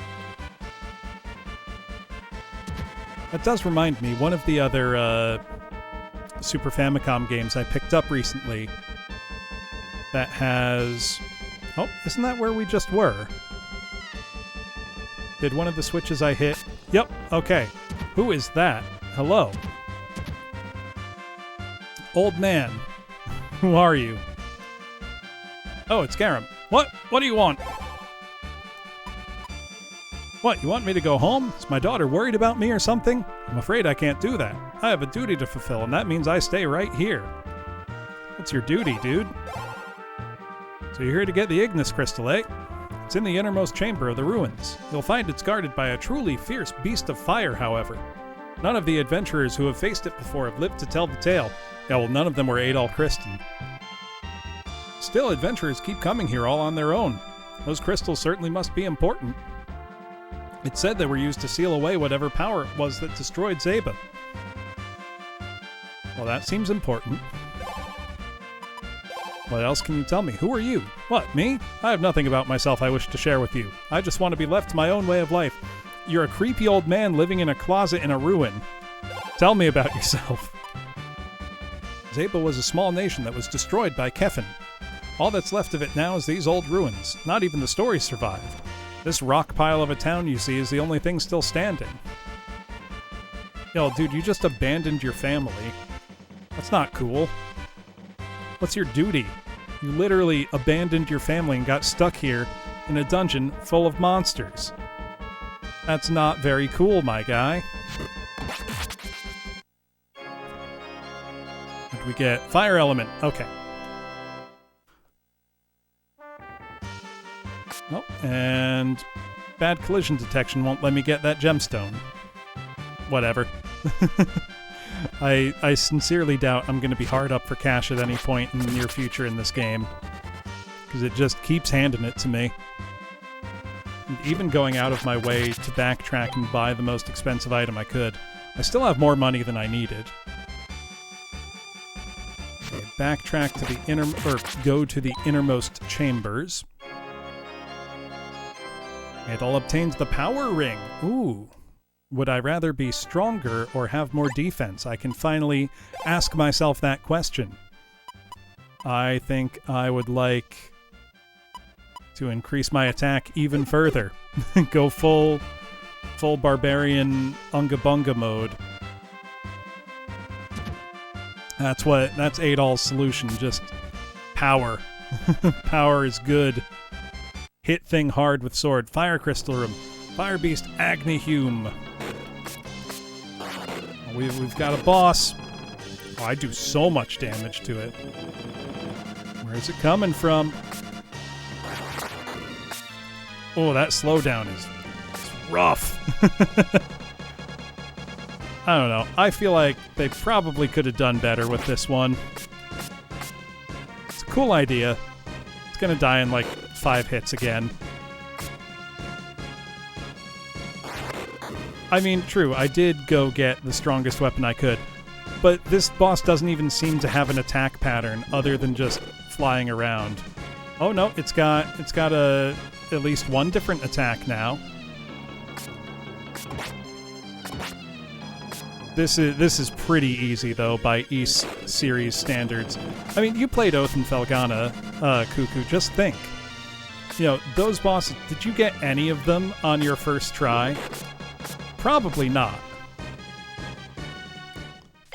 That does remind me, one of the other Super Famicom games I picked up recently that has... Oh, isn't that where we just were? Did one of the switches I hit... Yep, okay. Who is that? Hello. Old man. Who are you? Oh, it's Garam. What? What do you want? What, you want me to go home? Is my daughter worried about me or something? I'm afraid I can't do that. I have a duty to fulfill, and that means I stay right here. What's your duty, dude? So you're here to get the Ignis Crystal, eh? It's in the innermost chamber of the ruins. You'll find it's guarded by a truly fierce beast of fire, however. None of the adventurers who have faced it before have lived to tell the tale. Yeah, well, none of them were Adolf Christen. Still, adventurers keep coming here all on their own. Those crystals certainly must be important. It said they were used to seal away whatever power it was that destroyed Zeba. Well, that seems important. What else can you tell me? Who are you? What, me? I have nothing about myself I wish to share with you. I just want to be left to my own way of life. You're a creepy old man living in a closet in a ruin. Tell me about yourself. Zeba was a small nation that was destroyed by Kefin. All that's left of it now is these old ruins. Not even the stories survived. This rock pile of a town you see is the only thing still standing. Yo, dude, you just abandoned your family. That's not cool. What's your duty? You literally abandoned your family and got stuck here in a dungeon full of monsters. That's not very cool, my guy. What did we get? Fire element. Okay. Oh, and bad collision detection won't let me get that gemstone. Whatever. I sincerely doubt I'm going to be hard up for cash at any point in the near future in this game. Because it just keeps handing it to me. And even going out of my way to backtrack and buy the most expensive item I could, I still have more money than I needed. Okay, backtrack to the go to the innermost chambers. It'll obtain the power ring. Ooh. Would I rather be stronger or have more defense? I can finally ask myself that question. I think I would like to increase my attack even further. Go full barbarian Unga Bunga mode. That's Adol's solution, just power. Power is good. Hit thing hard with sword. Fire Crystal Room. Fire Beast Agnihume. We've got a boss. Oh, I do so much damage to it. Where is it coming from? Oh, that slowdown is rough. I don't know. I feel like they probably could have done better with this one. It's a cool idea. It's gonna die in like 5 hits again. I mean, true, I did go get the strongest weapon I could, but this boss doesn't even seem to have an attack pattern other than just flying around. Oh no, it's got at least one different attack now. This is pretty easy though by Ys series standards. I mean, you played Oath and Felghana, Cuckoo. Just think, you know, those bosses. Did you get any of them on your first try? Probably not.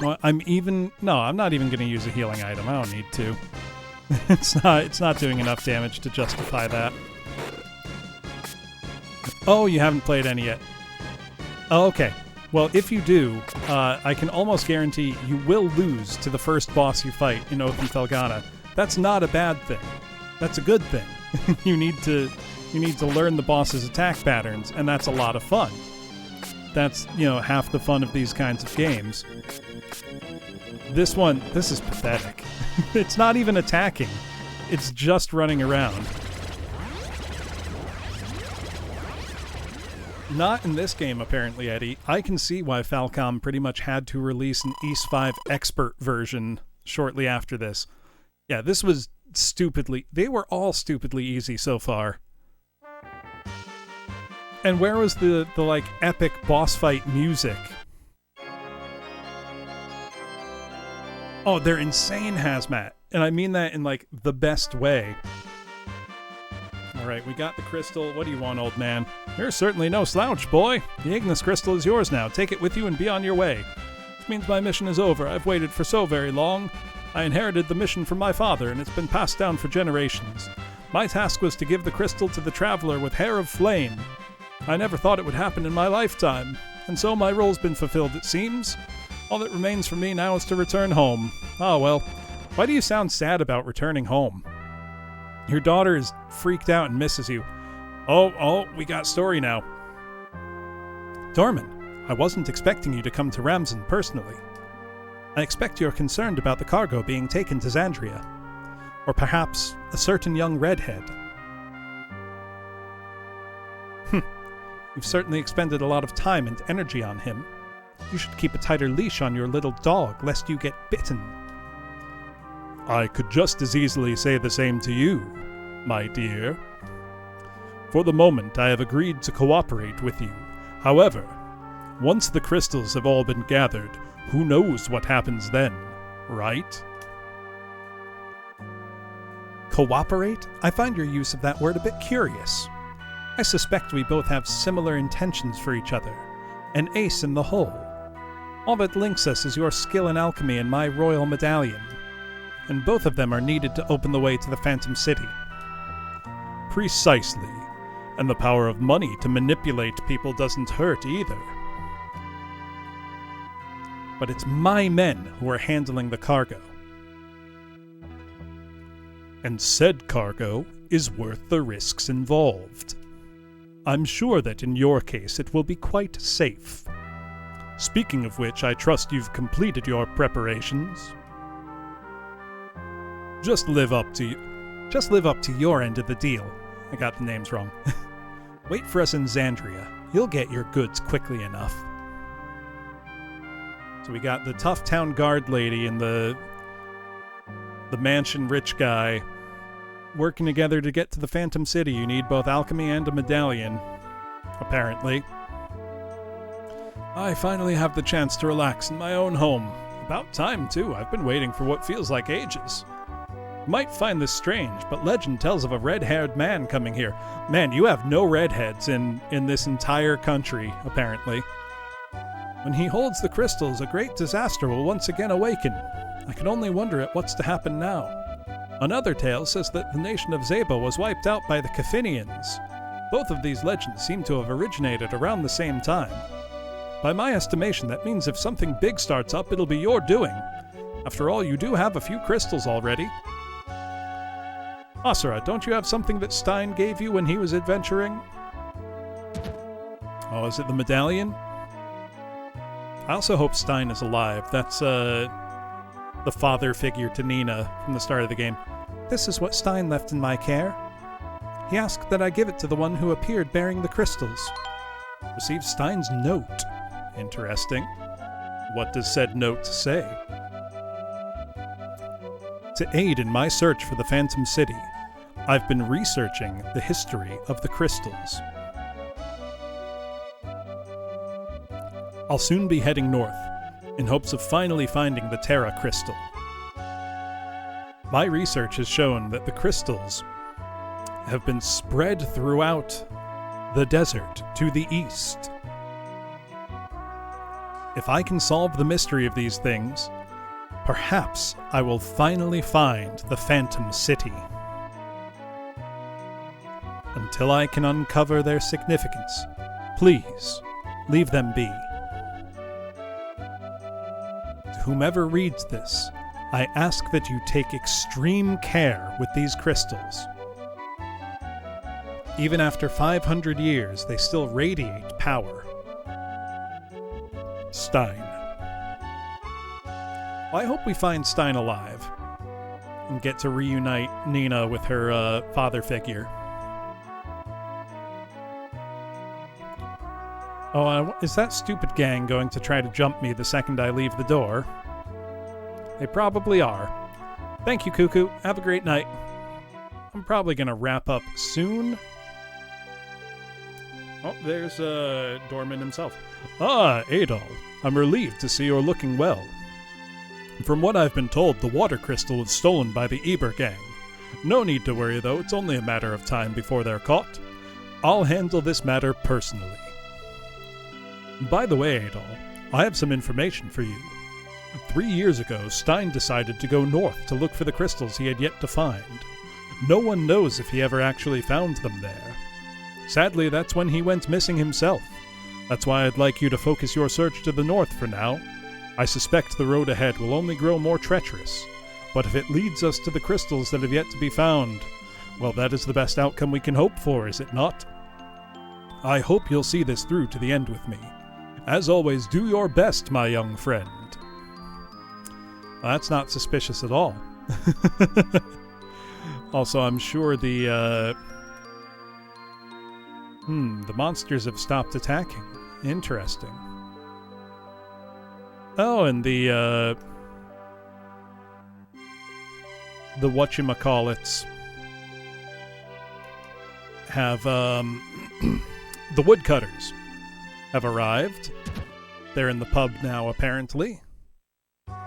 Well, I'm not even going to use a healing item. I don't need to. It's not doing enough damage to justify that. Oh, you haven't played any yet. Oh, okay. Well, if you do, I can almost guarantee you will lose to the first boss you fight in Oath and Felghana. That's not a bad thing. That's a good thing. You need to learn the boss's attack patterns, and that's a lot of fun. That's, you know, half the fun of these kinds of games. This is pathetic. It's not even attacking. It's just running around. Not in this game, apparently, Eddie. I can see why Falcom pretty much had to release an Ys 5 expert version shortly after this. Yeah, this was they were all stupidly easy so far. And where was the like, epic boss fight music? Oh, they're insane, Hazmat. And I mean that in, like, the best way. Alright, we got the crystal. What do you want, old man? You're certainly no slouch, boy. The Ignis crystal is yours now. Take it with you and be on your way. This means my mission is over. I've waited for so very long. I inherited the mission from my father, and it's been passed down for generations. My task was to give the crystal to the traveler with hair of flame. I never thought it would happen in my lifetime, and so my role's been fulfilled, it seems. All that remains for me now is to return home. Ah, well. Why do you sound sad about returning home? Your daughter is freaked out and misses you. Oh, we got story now. Dorman, I wasn't expecting you to come to Ramsden personally. I expect you're concerned about the cargo being taken to Xandria. Or perhaps a certain young redhead. You've certainly expended a lot of time and energy on him. You should keep a tighter leash on your little dog, lest you get bitten. I could just as easily say the same to you, my dear. For the moment, I have agreed to cooperate with you. However, once the crystals have all been gathered, who knows what happens then, right? Cooperate? I find your use of that word a bit curious. I suspect we both have similar intentions for each other, an ace in the hole. All that links us is your skill in alchemy and my royal medallion, and both of them are needed to open the way to the Phantom City. Precisely, and the power of money to manipulate people doesn't hurt either. But it's my men who are handling the cargo. And said cargo is worth the risks involved. I'm sure that in your case it will be quite safe. Speaking of which, I trust you've completed your preparations. Just live up to your end of the deal. I got the names wrong. Wait for us in Xandria. You'll get your goods quickly enough. So we got the tough town guard lady and the mansion rich guy working together to get to the Phantom City. You need both alchemy and a medallion, apparently. I finally have the chance to relax in my own home. About time, too. I've been waiting for what feels like ages. You might find this strange, but legend tells of a red-haired man coming here. Man, you have no redheads in this entire country, apparently. When he holds the crystals, a great disaster will once again awaken. I can only wonder at what's to happen now. Another tale says that the nation of Zeba was wiped out by the Caphinians. Both of these legends seem to have originated around the same time. By my estimation, that means if something big starts up, it'll be your doing. After all, you do have a few crystals already. Asura, don't you have something that Stein gave you when he was adventuring? Oh, is it the medallion? I also hope Stein is alive. That's, the father figure to Nina from the start of the game. This is what Stein left in my care. He asked that I give it to the one who appeared bearing the crystals. Received Stein's note. Interesting. What does said note say? To aid in my search for the Phantom City, I've been researching the history of the crystals. I'll soon be heading north, in hopes of finally finding the Terra crystal. My research has shown that the crystals have been spread throughout the desert to the east. If I can solve the mystery of these things, perhaps I will finally find the Phantom City. Until I can uncover their significance, please leave them be. To whomever reads this, I ask that you take extreme care with these crystals. Even after 500 years, they still radiate power. Stein. Well, I hope we find Stein alive and get to reunite Nina with her father figure. Oh, is that stupid gang going to try to jump me the second I leave the door? They probably are. Thank you, Cuckoo. Have a great night. I'm probably going to wrap up soon. Oh, there's Dorman himself. Ah, Adol. I'm relieved to see you're looking well. From what I've been told, the water crystal was stolen by the Eber gang. No need to worry, though. It's only a matter of time before they're caught. I'll handle this matter personally. By the way, Adol, I have some information for you. 3 years ago, Stein decided to go north to look for the crystals he had yet to find. No one knows if he ever actually found them there. Sadly, that's when he went missing himself. That's why I'd like you to focus your search to the north for now. I suspect the road ahead will only grow more treacherous, but if it leads us to the crystals that have yet to be found, well, that is the best outcome we can hope for, is it not? I hope you'll see this through to the end with me. As always, do your best, my young friend. Well, that's not suspicious at all. Also, I'm sure the monsters have stopped attacking. Interesting. Oh, and the whatchamacallits have, the woodcutters have arrived. They're in the pub now, apparently.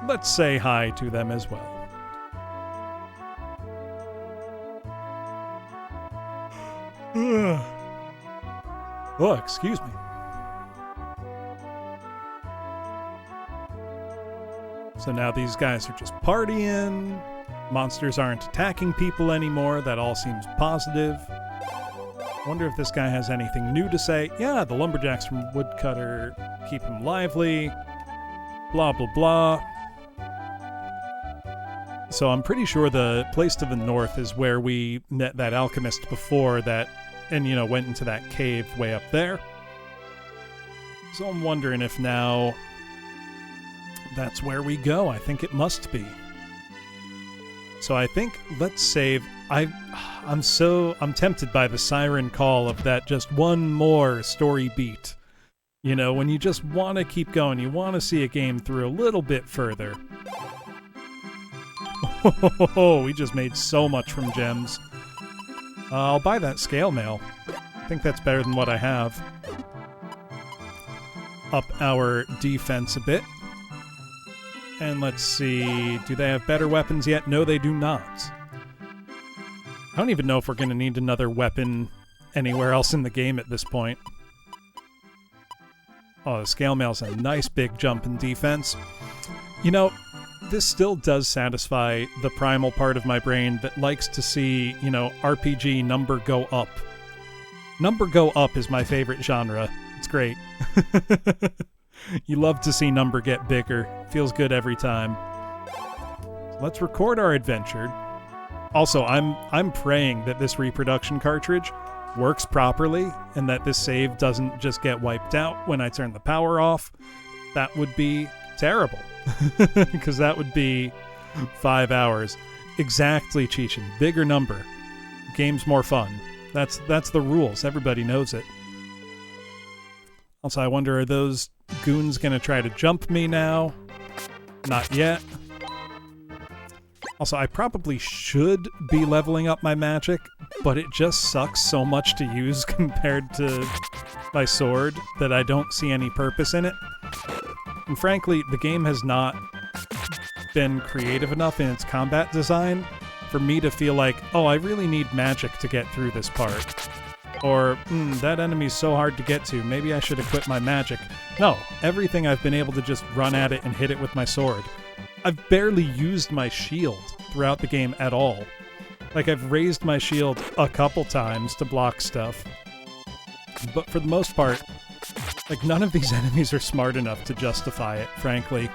Let's say hi to them as well. Oh, excuse me. So now these guys are just partying. Monsters aren't attacking people anymore. That all seems positive. Wonder if this guy has anything new to say. Yeah, the lumberjacks from Woodcutter keep him lively. Blah, blah, blah. So I'm pretty sure the place to the north is where we met that alchemist before that, and, you know, went into that cave way up there. So I'm wondering if now that's where we go. I think it must be. So I think let's save. I'm tempted by the siren call of that just one more story beat. You know, when you just want to keep going, you want to see a game through a little bit further. Oh, we just made so much from gems. I'll buy that scale mail. I think that's better than what I have. Up our defense a bit. And let's see, do they have better weapons yet? No, they do not. I don't even know if we're going to need another weapon anywhere else in the game at this point. Oh, the scale mail's a nice big jump in defense. You know, this still does satisfy the primal part of my brain that likes to see, you know, RPG number go up. Number go up is my favorite genre. It's great. You love to see number get bigger. Feels good every time. So let's record our adventure. Also, I'm praying that this reproduction cartridge works properly and that this save doesn't just get wiped out when I turn the power off. That would be terrible. Because that would be 5 hours. Exactly, Cheechin. Bigger number. Game's more fun. That's the rules. Everybody knows it. Also, I wonder, are those goons going to try to jump me now? Not yet. Also, I probably should be leveling up my magic, but it just sucks so much to use compared to my sword that I don't see any purpose in it. And frankly, the game has not been creative enough in its combat design for me to feel like, oh, I really need magic to get through this part. Or, that enemy's so hard to get to, maybe I should equip my magic. No, everything I've been able to just run at it and hit it with my sword. I've barely used my shield throughout the game at all. Like, I've raised my shield a couple times to block stuff. But for the most part, like, none of these enemies are smart enough to justify it, frankly.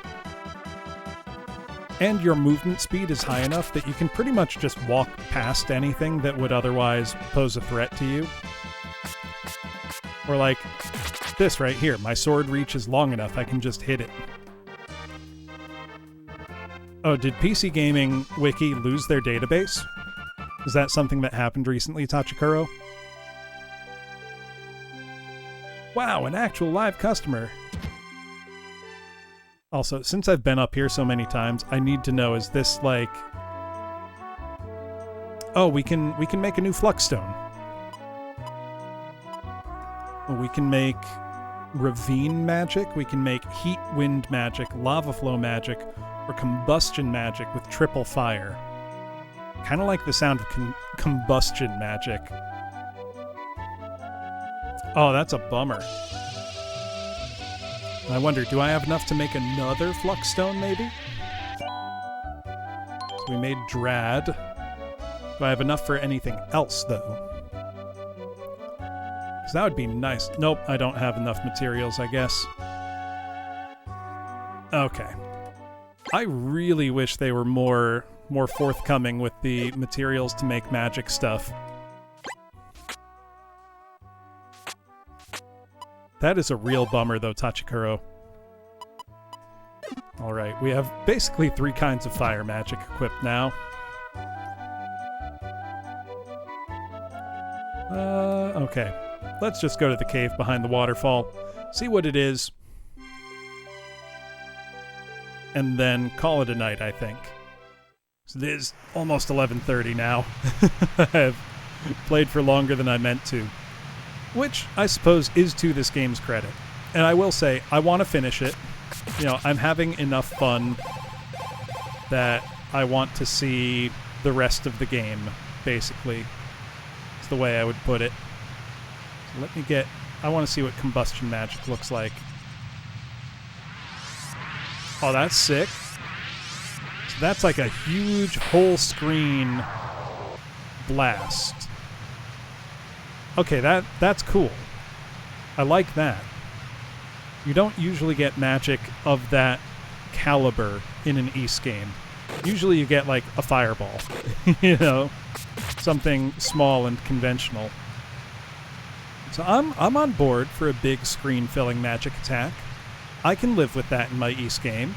And your movement speed is high enough that you can pretty much just walk past anything that would otherwise pose a threat to you. Or like, this right here, my sword reach is long enough, I can just hit it. Oh, did PC Gaming Wiki lose their database? Is that something that happened recently, Tachikuro? Wow, an actual live customer. Also, since I've been up here so many times, I need to know, is this like... Oh, we can make a new Fluxstone. We can make Ravine magic, we can make Heat Wind magic, Lava Flow magic, or Combustion magic with triple fire. Kind of like the sound of combustion magic. Oh, that's a bummer. I wonder, do I have enough to make another Fluxstone, maybe? So we made Drad. Do I have enough for anything else, though? Because that would be nice. Nope, I don't have enough materials, I guess. Okay. I really wish they were more forthcoming with the materials to make magic stuff. That is a real bummer, though, Tachikuro. Alright, we have basically 3 kinds of fire magic equipped now. Okay. Let's just go to the cave behind the waterfall, see what it is, and then call it a night, I think. So it is almost 11:30 now. I have played for longer than I meant to. Which, I suppose, is to this game's credit. And I will say, I want to finish it. You know, I'm having enough fun that I want to see the rest of the game, basically. It's the way I would put it. So let me get... I want to see what combustion magic looks like. Oh, that's sick. So that's like a huge whole screen blast. Okay, that's cool. I like that. You don't usually get magic of that caliber in an Ys game. Usually you get, like, a fireball. You know? Something small and conventional. So I'm on board for a big screen-filling magic attack. I can live with that in my Ys game.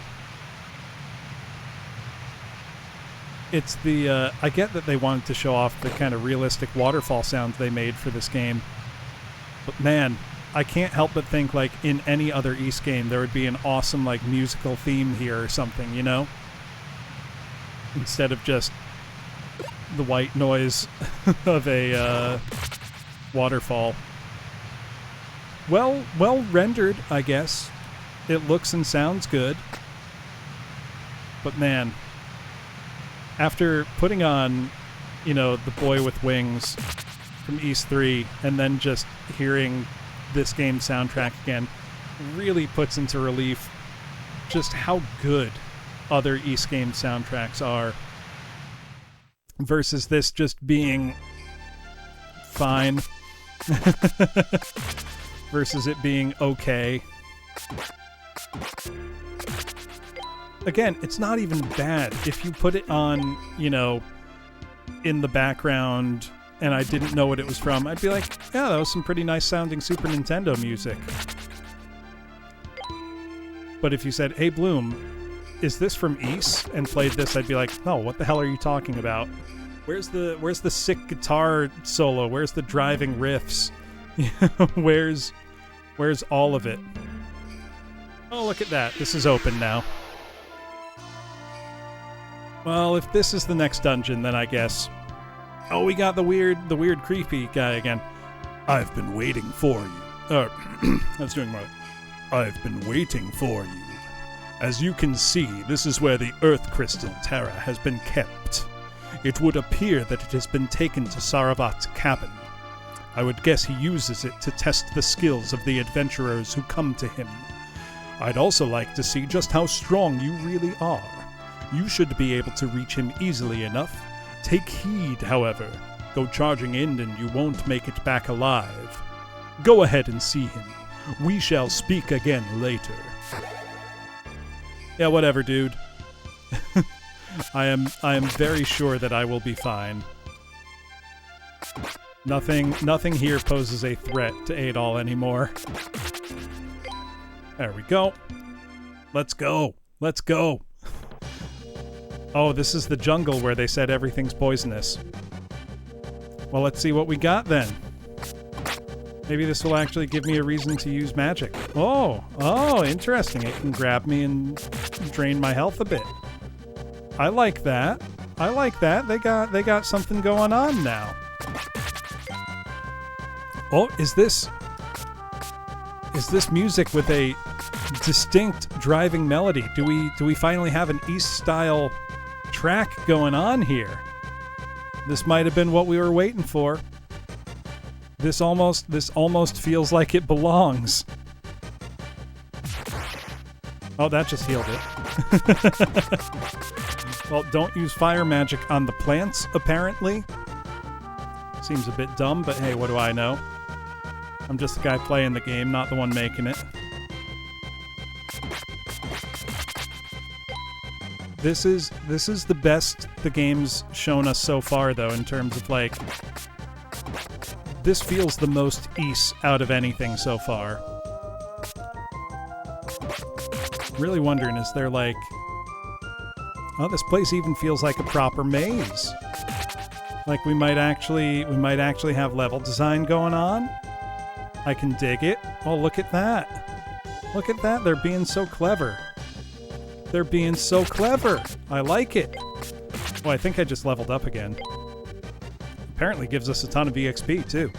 It's the, I get that they wanted to show off the kind of realistic waterfall sounds they made for this game. But man, I can't help but think, like, in any other Ys game, there would be an awesome, like, musical theme here or something, you know? Instead of just the white noise of a, waterfall. Well rendered, I guess. It looks and sounds good. But man... After putting on, you know, The Boy with Wings from Ys 3, and then just hearing this game's soundtrack again, really puts into relief just how good other Ys game soundtracks are, versus this just being fine, versus it being okay. Again, it's not even bad if you put it on, you know, in the background and I didn't know what it was from, I'd be like, yeah, that was some pretty nice sounding Super Nintendo music. But if you said, hey Bloom, is this from Ys? And played this, I'd be like, no, what the hell are you talking about? Where's the sick guitar solo? Where's the driving riffs? Where's all of it? Oh, look at that. This is open now. Well, if this is the next dungeon, then I guess... Oh, we got the weird creepy guy again. I've been waiting for you. I was doing more. I've been waiting for you. As you can see, this is where the Earth Crystal Terra has been kept. It would appear that it has been taken to Saravat's cabin. I would guess he uses it to test the skills of the adventurers who come to him. I'd also like to see just how strong you really are. You should be able to reach him easily enough. Take heed, however. Go charging in and you won't make it back alive. Go ahead and see him. We shall speak again later. Yeah, whatever, dude. I am very sure that I will be fine. Nothing here poses a threat to Adol anymore. There we go. Let's go. Let's go. Oh, this is the jungle where they said everything's poisonous. Well, let's see what we got then. Maybe this will actually give me a reason to use magic. Oh, interesting. It can grab me and drain my health a bit. I like that. I like that. They got something going on now. Oh, is this music with a distinct driving melody? Do we finally have an East style track going on here? This might have been what we were waiting for. This almost feels like it belongs. Oh, that just healed it. Well, don't use fire magic on the plants, apparently. Seems a bit dumb, but hey, what do I know? I'm just the guy playing the game, not the one making it. This is the best the game's shown us so far, though, in terms of, like... This feels the most Ys out of anything so far. Really wondering, is there, like... Oh, this place even feels like a proper maze. Like we might actually have level design going on. I can dig it. Oh, look at that. Look at that. They're being so clever. They're being so clever. I like it. Oh, I think I just leveled up again. Apparently gives us a ton of EXP, too.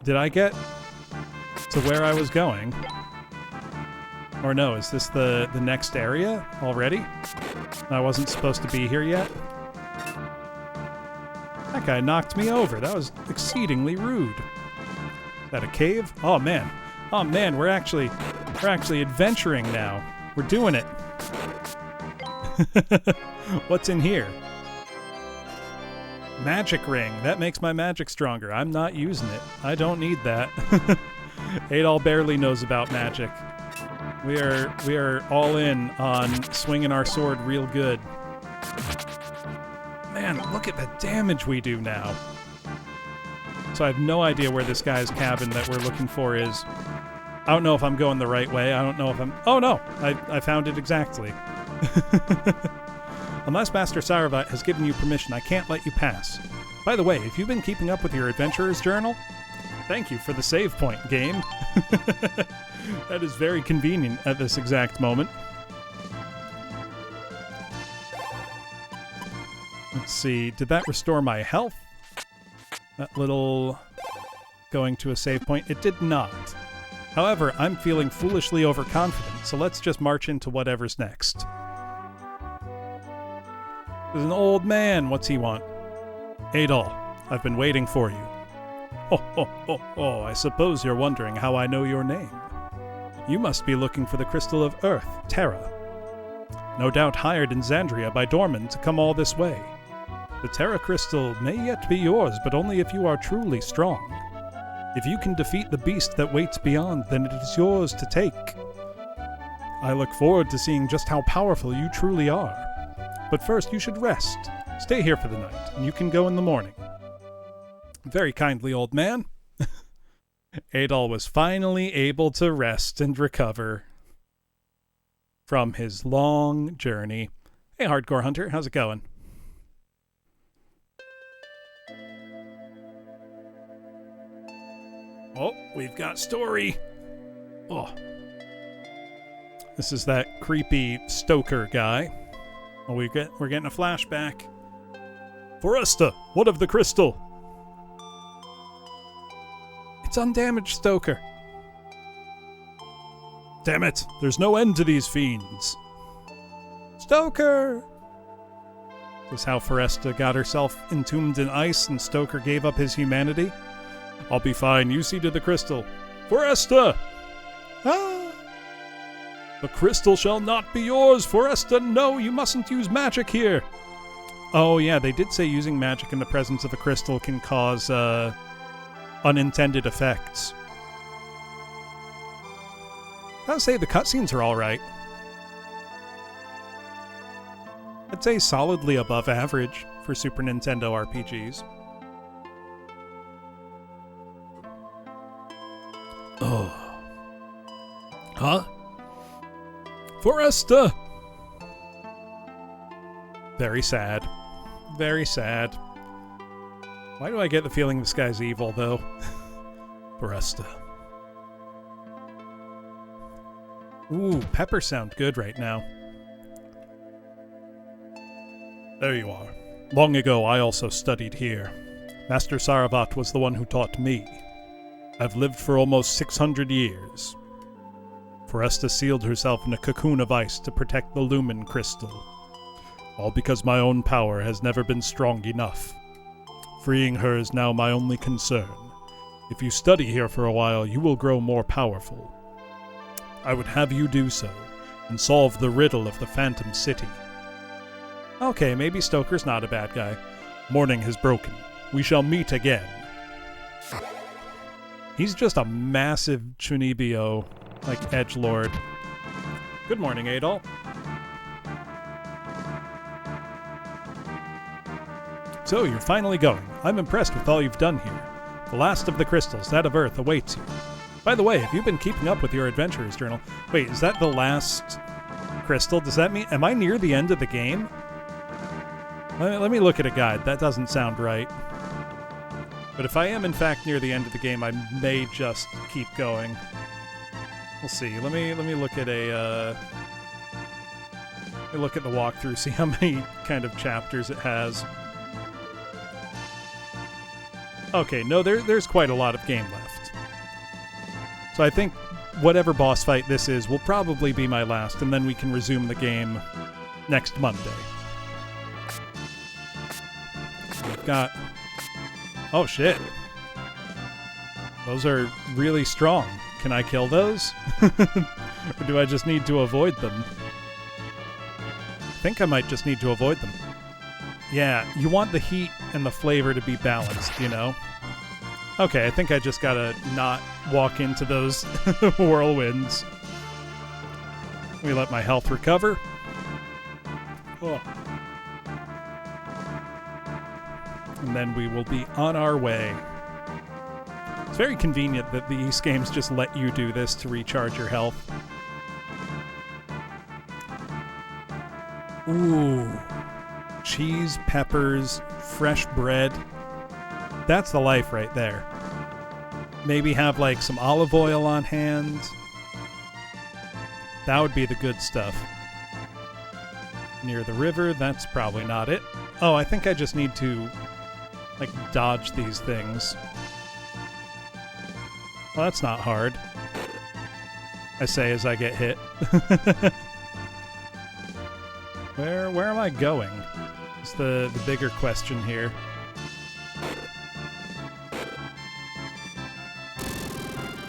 Did I get to where I was going? Or no, is this the next area already? I wasn't supposed to be here yet? That guy knocked me over. That was exceedingly rude. Is that a cave? Oh man. Oh man, we're actually adventuring now. We're doing it. What's in here? Magic ring. That makes my magic stronger. I'm not using it. I don't need that. Adol barely knows about magic. We are all in on swinging our sword real good. Man, look at the damage we do now. So I have no idea where this guy's cabin that we're looking for is. I don't know if I'm going the right way. I don't know if I'm... Oh no! I found it exactly. Unless Master Saravat has given you permission, I can't let you pass. By the way, if you've been keeping up with your adventurer's journal, thank you for the save point, game. That is very convenient at this exact moment. Let's see, did that restore my health? That little going to a save point? It did not. However, I'm feeling foolishly overconfident, so let's just march into whatever's next. There's an old man. What's he want? Adol, I've been waiting for you. Oh, I suppose you're wondering how I know your name. You must be looking for the Crystal of Earth, Terra. No doubt hired in Xandria by Dorman to come all this way. The Terra Crystal may yet be yours, but only if you are truly strong. If you can defeat the beast that waits beyond, then it is yours to take. I look forward to seeing just how powerful you truly are. But first, you should rest. Stay here for the night, and you can go in the morning. Very kindly, old man. Adol was finally able to rest and recover from his long journey. Hey, Hardcore Hunter, how's it going? Oh, we've got story. Oh. This is that creepy Stoker guy. Oh, we're getting a flashback. Foresta, what of the crystal? It's undamaged, Stoker. Damn it, there's no end to these fiends. Stoker! This is how Foresta got herself entombed in ice and Stoker gave up his humanity. I'll be fine, you see to the crystal. Foresta! Ah! The crystal shall not be yours, Foresta! No, you mustn't use magic here! Oh yeah, they did say using magic in the presence of a crystal can cause, unintended effects. I'd say the cutscenes are alright. I'd say solidly above average for Super Nintendo RPGs. Oh. Huh? Foresta! Very sad. Very sad. Why do I get the feeling this guy's evil, though? Foresta. Ooh, peppers sound good right now. There you are. Long ago, I also studied here. Master Saravat was the one who taught me. I've lived for almost 600 years. Foresta sealed herself in a cocoon of ice to protect the Lumen Crystal. All because my own power has never been strong enough. Freeing her is now my only concern. If you study here for a while, you will grow more powerful. I would have you do so, and solve the riddle of the Phantom City. Okay, maybe Stoker's not a bad guy. Morning has broken. We shall meet again. He's just a massive Chunibyo, like edgelord. Good morning, Adol. So, you're finally going. I'm impressed with all you've done here. The last of the crystals, that of Earth, awaits you. By the way, have you been keeping up with your adventurer's journal? Wait, is that the last crystal? Does that mean... Am I near the end of the game? Let me look at a guide. That doesn't sound right. But if I am, in fact, near the end of the game, I may just keep going. We'll see. Let me look at a... Let me look at the walkthrough, see how many kind of chapters it has. Okay, no, there's quite a lot of game left. So I think whatever boss fight this is will probably be my last, and then we can resume the game next Monday. We've got... Oh, shit. Those are really strong. Can I kill those? Or do I just need to avoid them? I think I might just need to avoid them. Yeah, you want the heat and the flavor to be balanced, you know? Okay, I think I just gotta not walk into those whirlwinds. Let me let my health recover. Oh. And then we will be on our way. It's very convenient that these games just let you do this to recharge your health. Ooh. Cheese, peppers, fresh bread. That's the life right there. Maybe have like some olive oil on hand. That would be the good stuff. Near the river, that's probably not it. Oh, I think I just need to like dodge these things. Well, that's not hard. I say as I get hit. Where am I going? It's the bigger question here.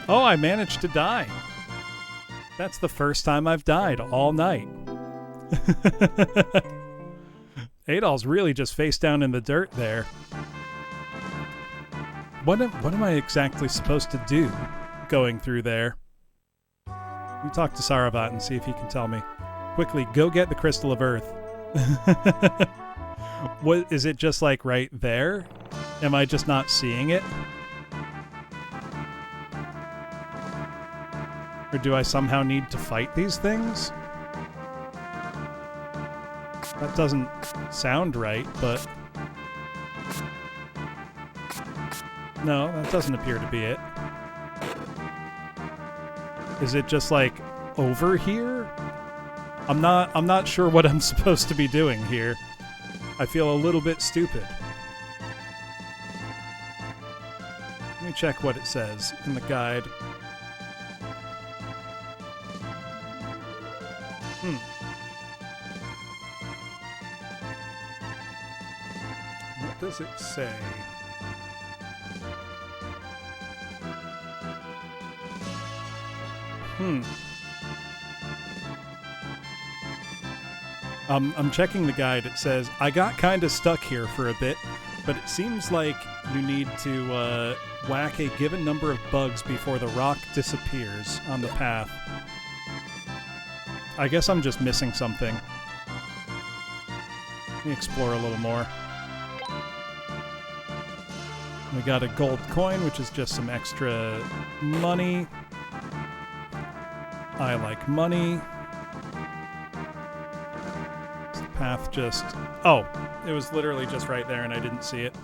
Oh, I managed to die. That's the first time I've died all night. Adol's really just face down in the dirt there. What am I exactly supposed to do going through there? Let me talk to Saravat and see if he can tell me. Quickly, go get the Crystal of Earth. What is it just like right there? Am I just not seeing it? Or do I somehow need to fight these things? That doesn't sound right, but... No, that doesn't appear to be it. Is it just like over here? I'm not sure what I'm supposed to be doing here. I feel a little bit stupid. Let me check what it says in the guide. What does it say? I'm checking the guide. It says, I got kind of stuck here for a bit, but it seems like you need to whack a given number of bugs before the rock disappears on the path. I guess I'm just missing something. Let me explore a little more. We got a gold coin, which is just some extra money. I like money. Is the path just... Oh, it was literally just right there and I didn't see it.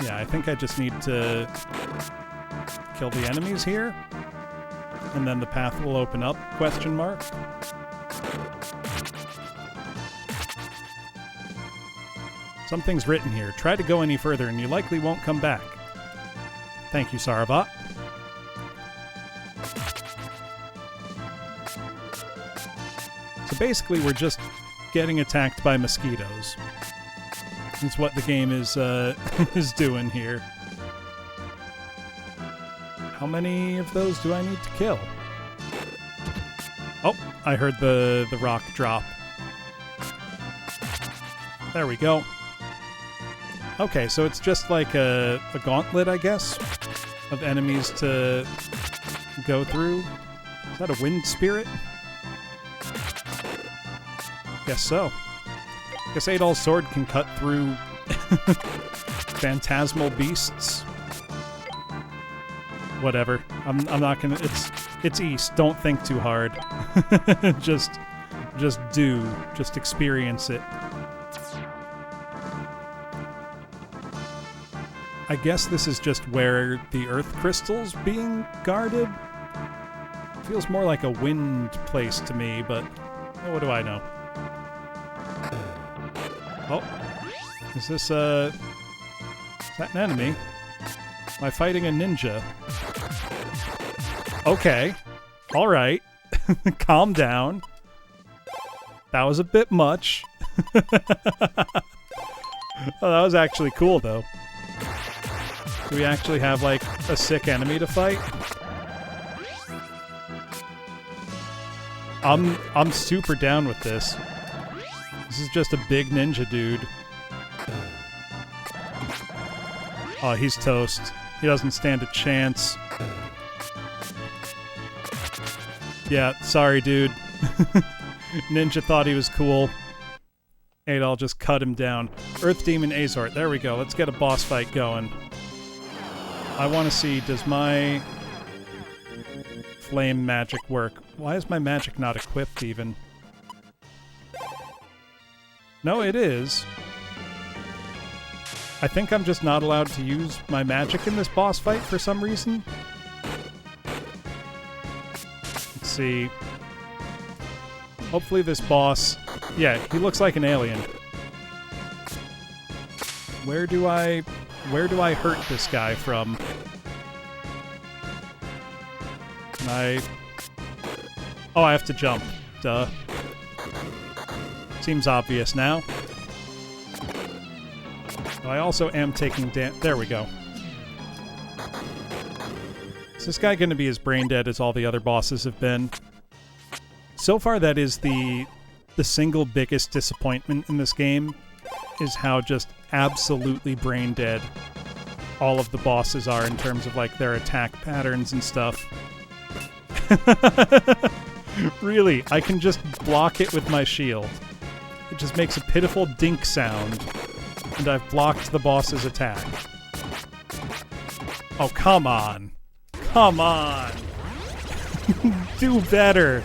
Yeah, I think I just need to kill the enemies here. And then the path will open up, question mark. Something's written here. Try to go any further and you likely won't come back. Thank you, Sarabot. So basically we're just getting attacked by mosquitoes. That's what the game is is doing here. How many of those do I need to kill? Oh, I heard the rock drop. There we go. Okay, so it's just like a gauntlet, I guess, of enemies to go through. Is that a wind spirit? Guess so. Guess Adol's sword can cut through phantasmal beasts. Whatever. I'm not gonna... It's East. Don't think too hard. just do. Just experience it. I guess this is just where the earth crystal's being guarded. Feels more like a wind place to me, but what do I know? Oh, is this is that an enemy? Am I fighting a ninja? Okay, all right, calm down. That was a bit much. Oh, that was actually cool though. Do we actually have like a sick enemy to fight? I'm super down with this. This is just a big ninja dude. Oh, he's toast. He doesn't stand a chance. Yeah, sorry, dude. Ninja thought he was cool. Adol just cut him down. Earth Demon Azort. There we go. Let's get a boss fight going. I want to see, does my flame magic work? Why is my magic not equipped even? No, it is. I think I'm just not allowed to use my magic in this boss fight for some reason. Let's see. Hopefully this boss... Yeah, he looks like an alien. Where do I hurt this guy from? Can I... Oh, I have to jump. Duh. Seems obvious now. I also am taking there we go. Is this guy going to be as brain dead as all the other bosses have been? So far, that is the single biggest disappointment in this game, is how just absolutely brain dead all of the bosses are in terms of like their attack patterns and stuff. Really, I can just block it with my shield. It just makes a pitiful dink sound, and I've blocked the boss's attack. Oh, come on. Come on. Do better.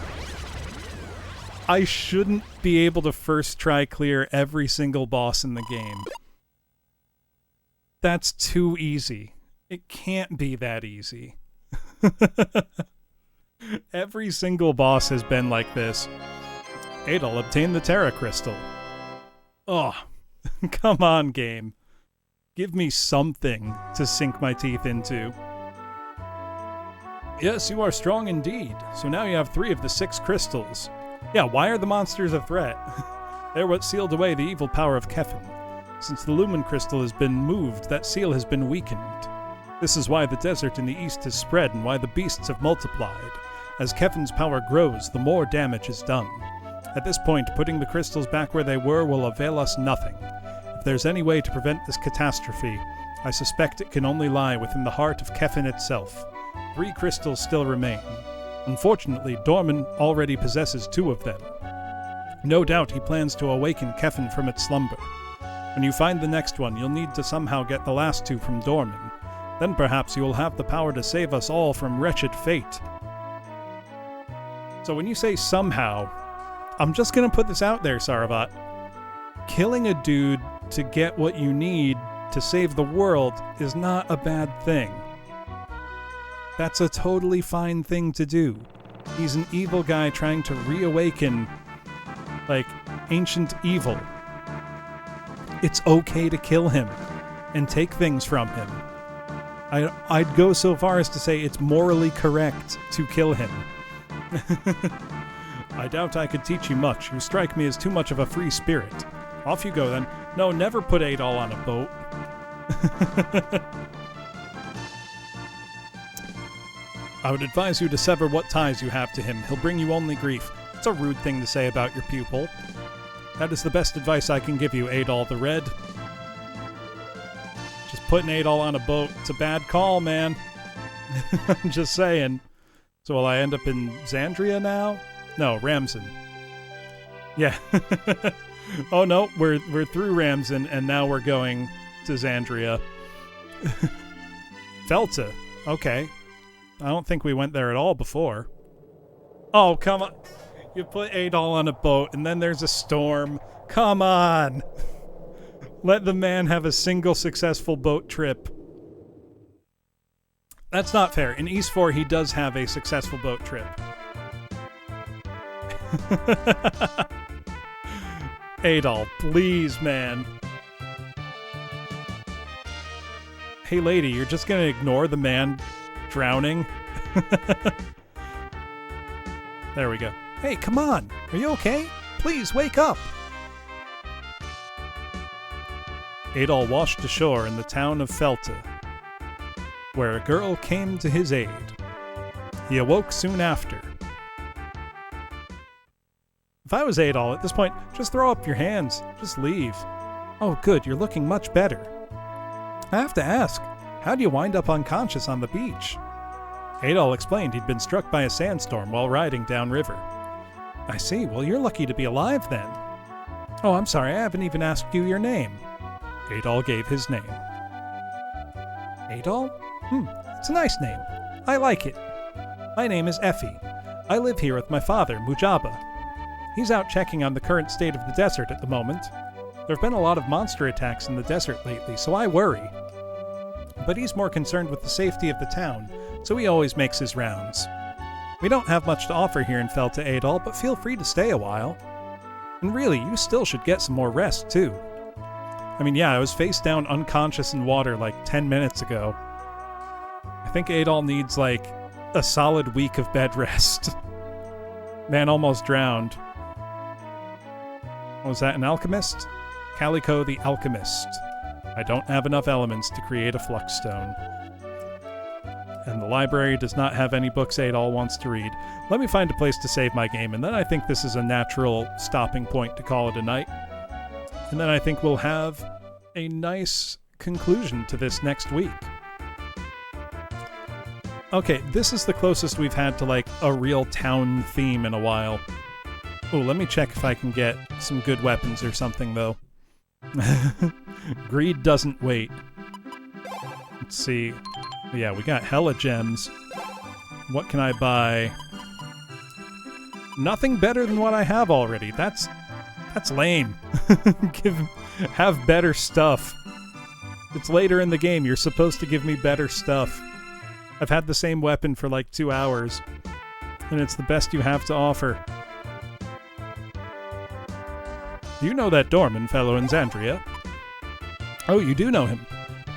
I shouldn't be able to first try clear every single boss in the game. That's too easy. It can't be that easy. Every single boss has been like this. Adol obtained the Terra Crystal. Oh, come on, game. Give me something to sink my teeth into. Yes, you are strong indeed. So now you have 3 of the 6 crystals. Yeah, why are the monsters a threat? They're what sealed away the evil power of Kefin. Since the Lumen Crystal has been moved, that seal has been weakened. This is why the desert in the east has spread and why the beasts have multiplied. As Kefin's power grows, the more damage is done. At this point, putting the crystals back where they were will avail us nothing. If there's any way to prevent this catastrophe, I suspect it can only lie within the heart of Kefin itself. 3 crystals still remain. Unfortunately, Dorman already possesses 2 of them. No doubt he plans to awaken Kefin from its slumber. When you find the next one, you'll need to somehow get the last 2 from Dorman. Then perhaps you will have the power to save us all from wretched fate. So when you say somehow, I'm just gonna put this out there, Saravat. Killing a dude to get what you need to save the world is not a bad thing. That's a totally fine thing to do. He's an evil guy trying to reawaken, like, ancient evil. It's okay to kill him and take things from him. I'd go so far as to say it's morally correct to kill him. I doubt I could teach you much. You strike me as too much of a free spirit. Off you go then. No, never put Adol on a boat. I would advise you to sever what ties you have to him. He'll bring you only grief. It's a rude thing to say about your pupil. That is the best advice I can give you, Adol the Red. Just putting Adol on a boat, it's a bad call, man. I'm just saying. So will I end up in Xandria now? No, Ramsen. Yeah. Oh no, we're through Ramsen, and now we're going to Xandria. Felta. Okay. I don't think we went there at all before. Oh, come on. You put Adol on a boat, and then there's a storm. Come on. Let the man have a single successful boat trip. That's not fair. In East 4, he does have a successful boat trip. Adol, please, man. Hey, lady, you're just gonna ignore the man drowning? There we go. Hey, come on. Are you okay? Please, wake up. Adol washed ashore in the town of Felta, where a girl came to his aid. He awoke soon after. If I was Adol at this point, just throw up your hands. Just leave. Oh, good. You're looking much better. I have to ask, how do you wind up unconscious on the beach? Adol explained he'd been struck by a sandstorm while riding downriver. I see. Well, you're lucky to be alive then. Oh, I'm sorry. I haven't even asked you your name. Adol gave his name. Adol? It's a nice name. I like it. My name is Effie. I live here with my father, Mujaba. He's out checking on the current state of the desert at the moment. There have been a lot of monster attacks in the desert lately, so I worry. But he's more concerned with the safety of the town, so he always makes his rounds. We don't have much to offer here in Felta, Adol, but feel free to stay a while. And really, you still should get some more rest, too. I mean, yeah, I was face down unconscious in water like 10 minutes ago. I think Adol needs, like, a solid week of bed rest. Man almost drowned. Was that an alchemist? Calico the Alchemist. I don't have enough elements to create a flux stone. And the library does not have any books Adol wants to read. Let me find a place to save my game, and then I think this is a natural stopping point to call it a night. And then I think we'll have a nice conclusion to this next week. Okay, this is the closest we've had to, like, a real town theme in a while. Oh, let me check if I can get some good weapons or something, though. Greed doesn't wait. Let's see. Yeah, we got hella gems. What can I buy? Nothing better than what I have already. That's lame. Have better stuff. It's later in the game. You're supposed to give me better stuff. I've had the same weapon for like 2 hours, and it's the best you have to offer. You know that doorman fellow in Xandria? Oh, you do know him.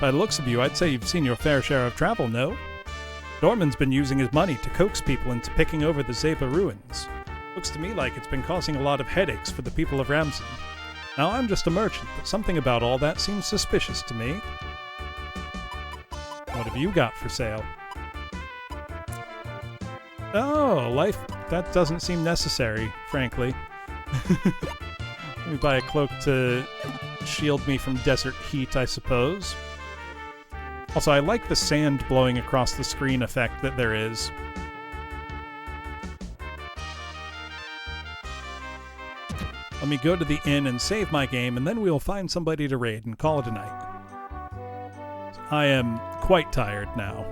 By the looks of you, I'd say you've seen your fair share of travel, no? Dorman's been using his money to coax people into picking over the Zeba ruins. Looks to me like it's been causing a lot of headaches for the people of Ramson. Now, I'm just a merchant, but something about all that seems suspicious to me. What have you got for sale? Oh, life... that doesn't seem necessary, frankly. Let me buy a cloak to shield me from desert heat, I suppose. Also, I like the sand blowing across the screen effect that there is. Let me go to the inn and save my game, and then we'll find somebody to raid and call it a night. I am quite tired now.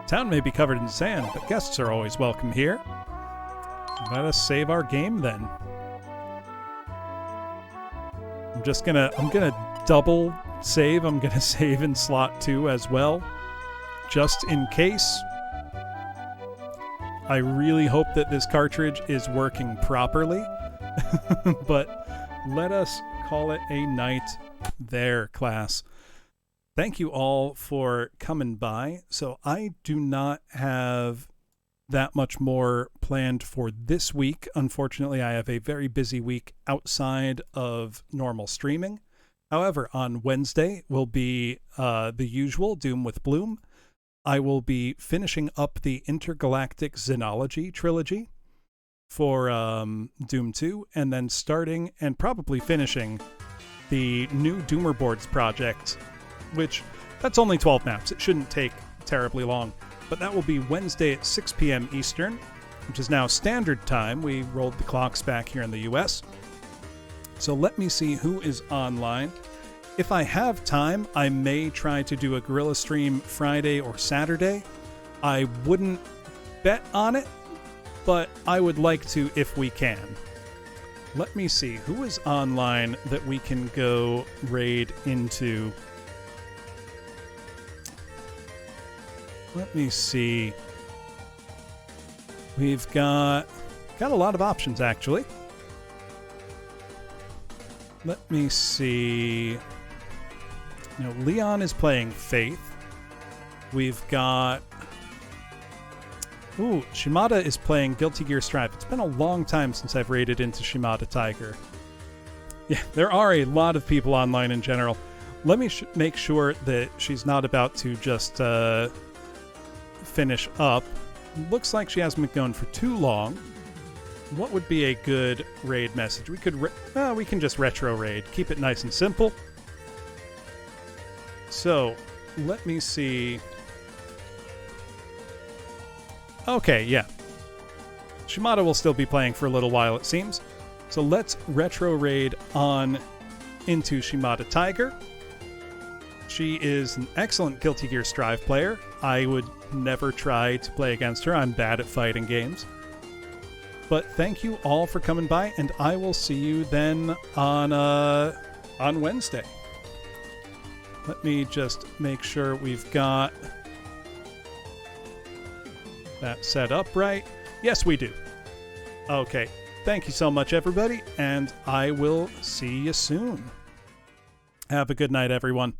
Town may be covered in sand, but guests are always welcome here. Let us save our game, then. I'm gonna double save. I'm gonna save in slot 2 as well, just in case. I really hope that this cartridge is working properly, but let us call it a night there, class. Thank you all for coming by. So I do not have that much more planned for this week. Unfortunately, I have a very busy week outside of normal streaming. However, on Wednesday will be the usual Doom with Bloom. I will be finishing up the Intergalactic Xenology trilogy for Doom 2, and then starting and probably finishing the new Doomer Boards project, which that's only 12 maps. It shouldn't take terribly long. But that will be Wednesday at 6 p.m. Eastern, which is now standard time. We rolled the clocks back here in the US. So let me see who is online. If I have time, I may try to do a guerrilla stream Friday or Saturday. I wouldn't bet on it, but I would like to if we can. Let me see who is online that we can go raid into. Let me see. We've got a lot of options, actually. Let me see. Leon is playing Faith. We've got... Ooh, Shimada is playing Guilty Gear Strive. It's been a long time since I've raided into Shimada Tiger. Yeah, there are a lot of people online in general. Let me make sure that she's not about to just... finish up. Looks like she hasn't been going for too long. What would be a good raid message? We could we can just retro raid. Keep it nice and simple. So, let me see. Okay, yeah. Shimada will still be playing for a little while, it seems. So let's retro raid on into Shimada Tiger. She is an excellent Guilty Gear Strive player. I would never try to play against her. I'm bad at fighting games. But thank you all for coming by, and I will see you then on Wednesday. Let me just make sure we've got that set up right. Yes, we do. Okay. Thank you so much, everybody, and I will see you soon. Have a good night, everyone.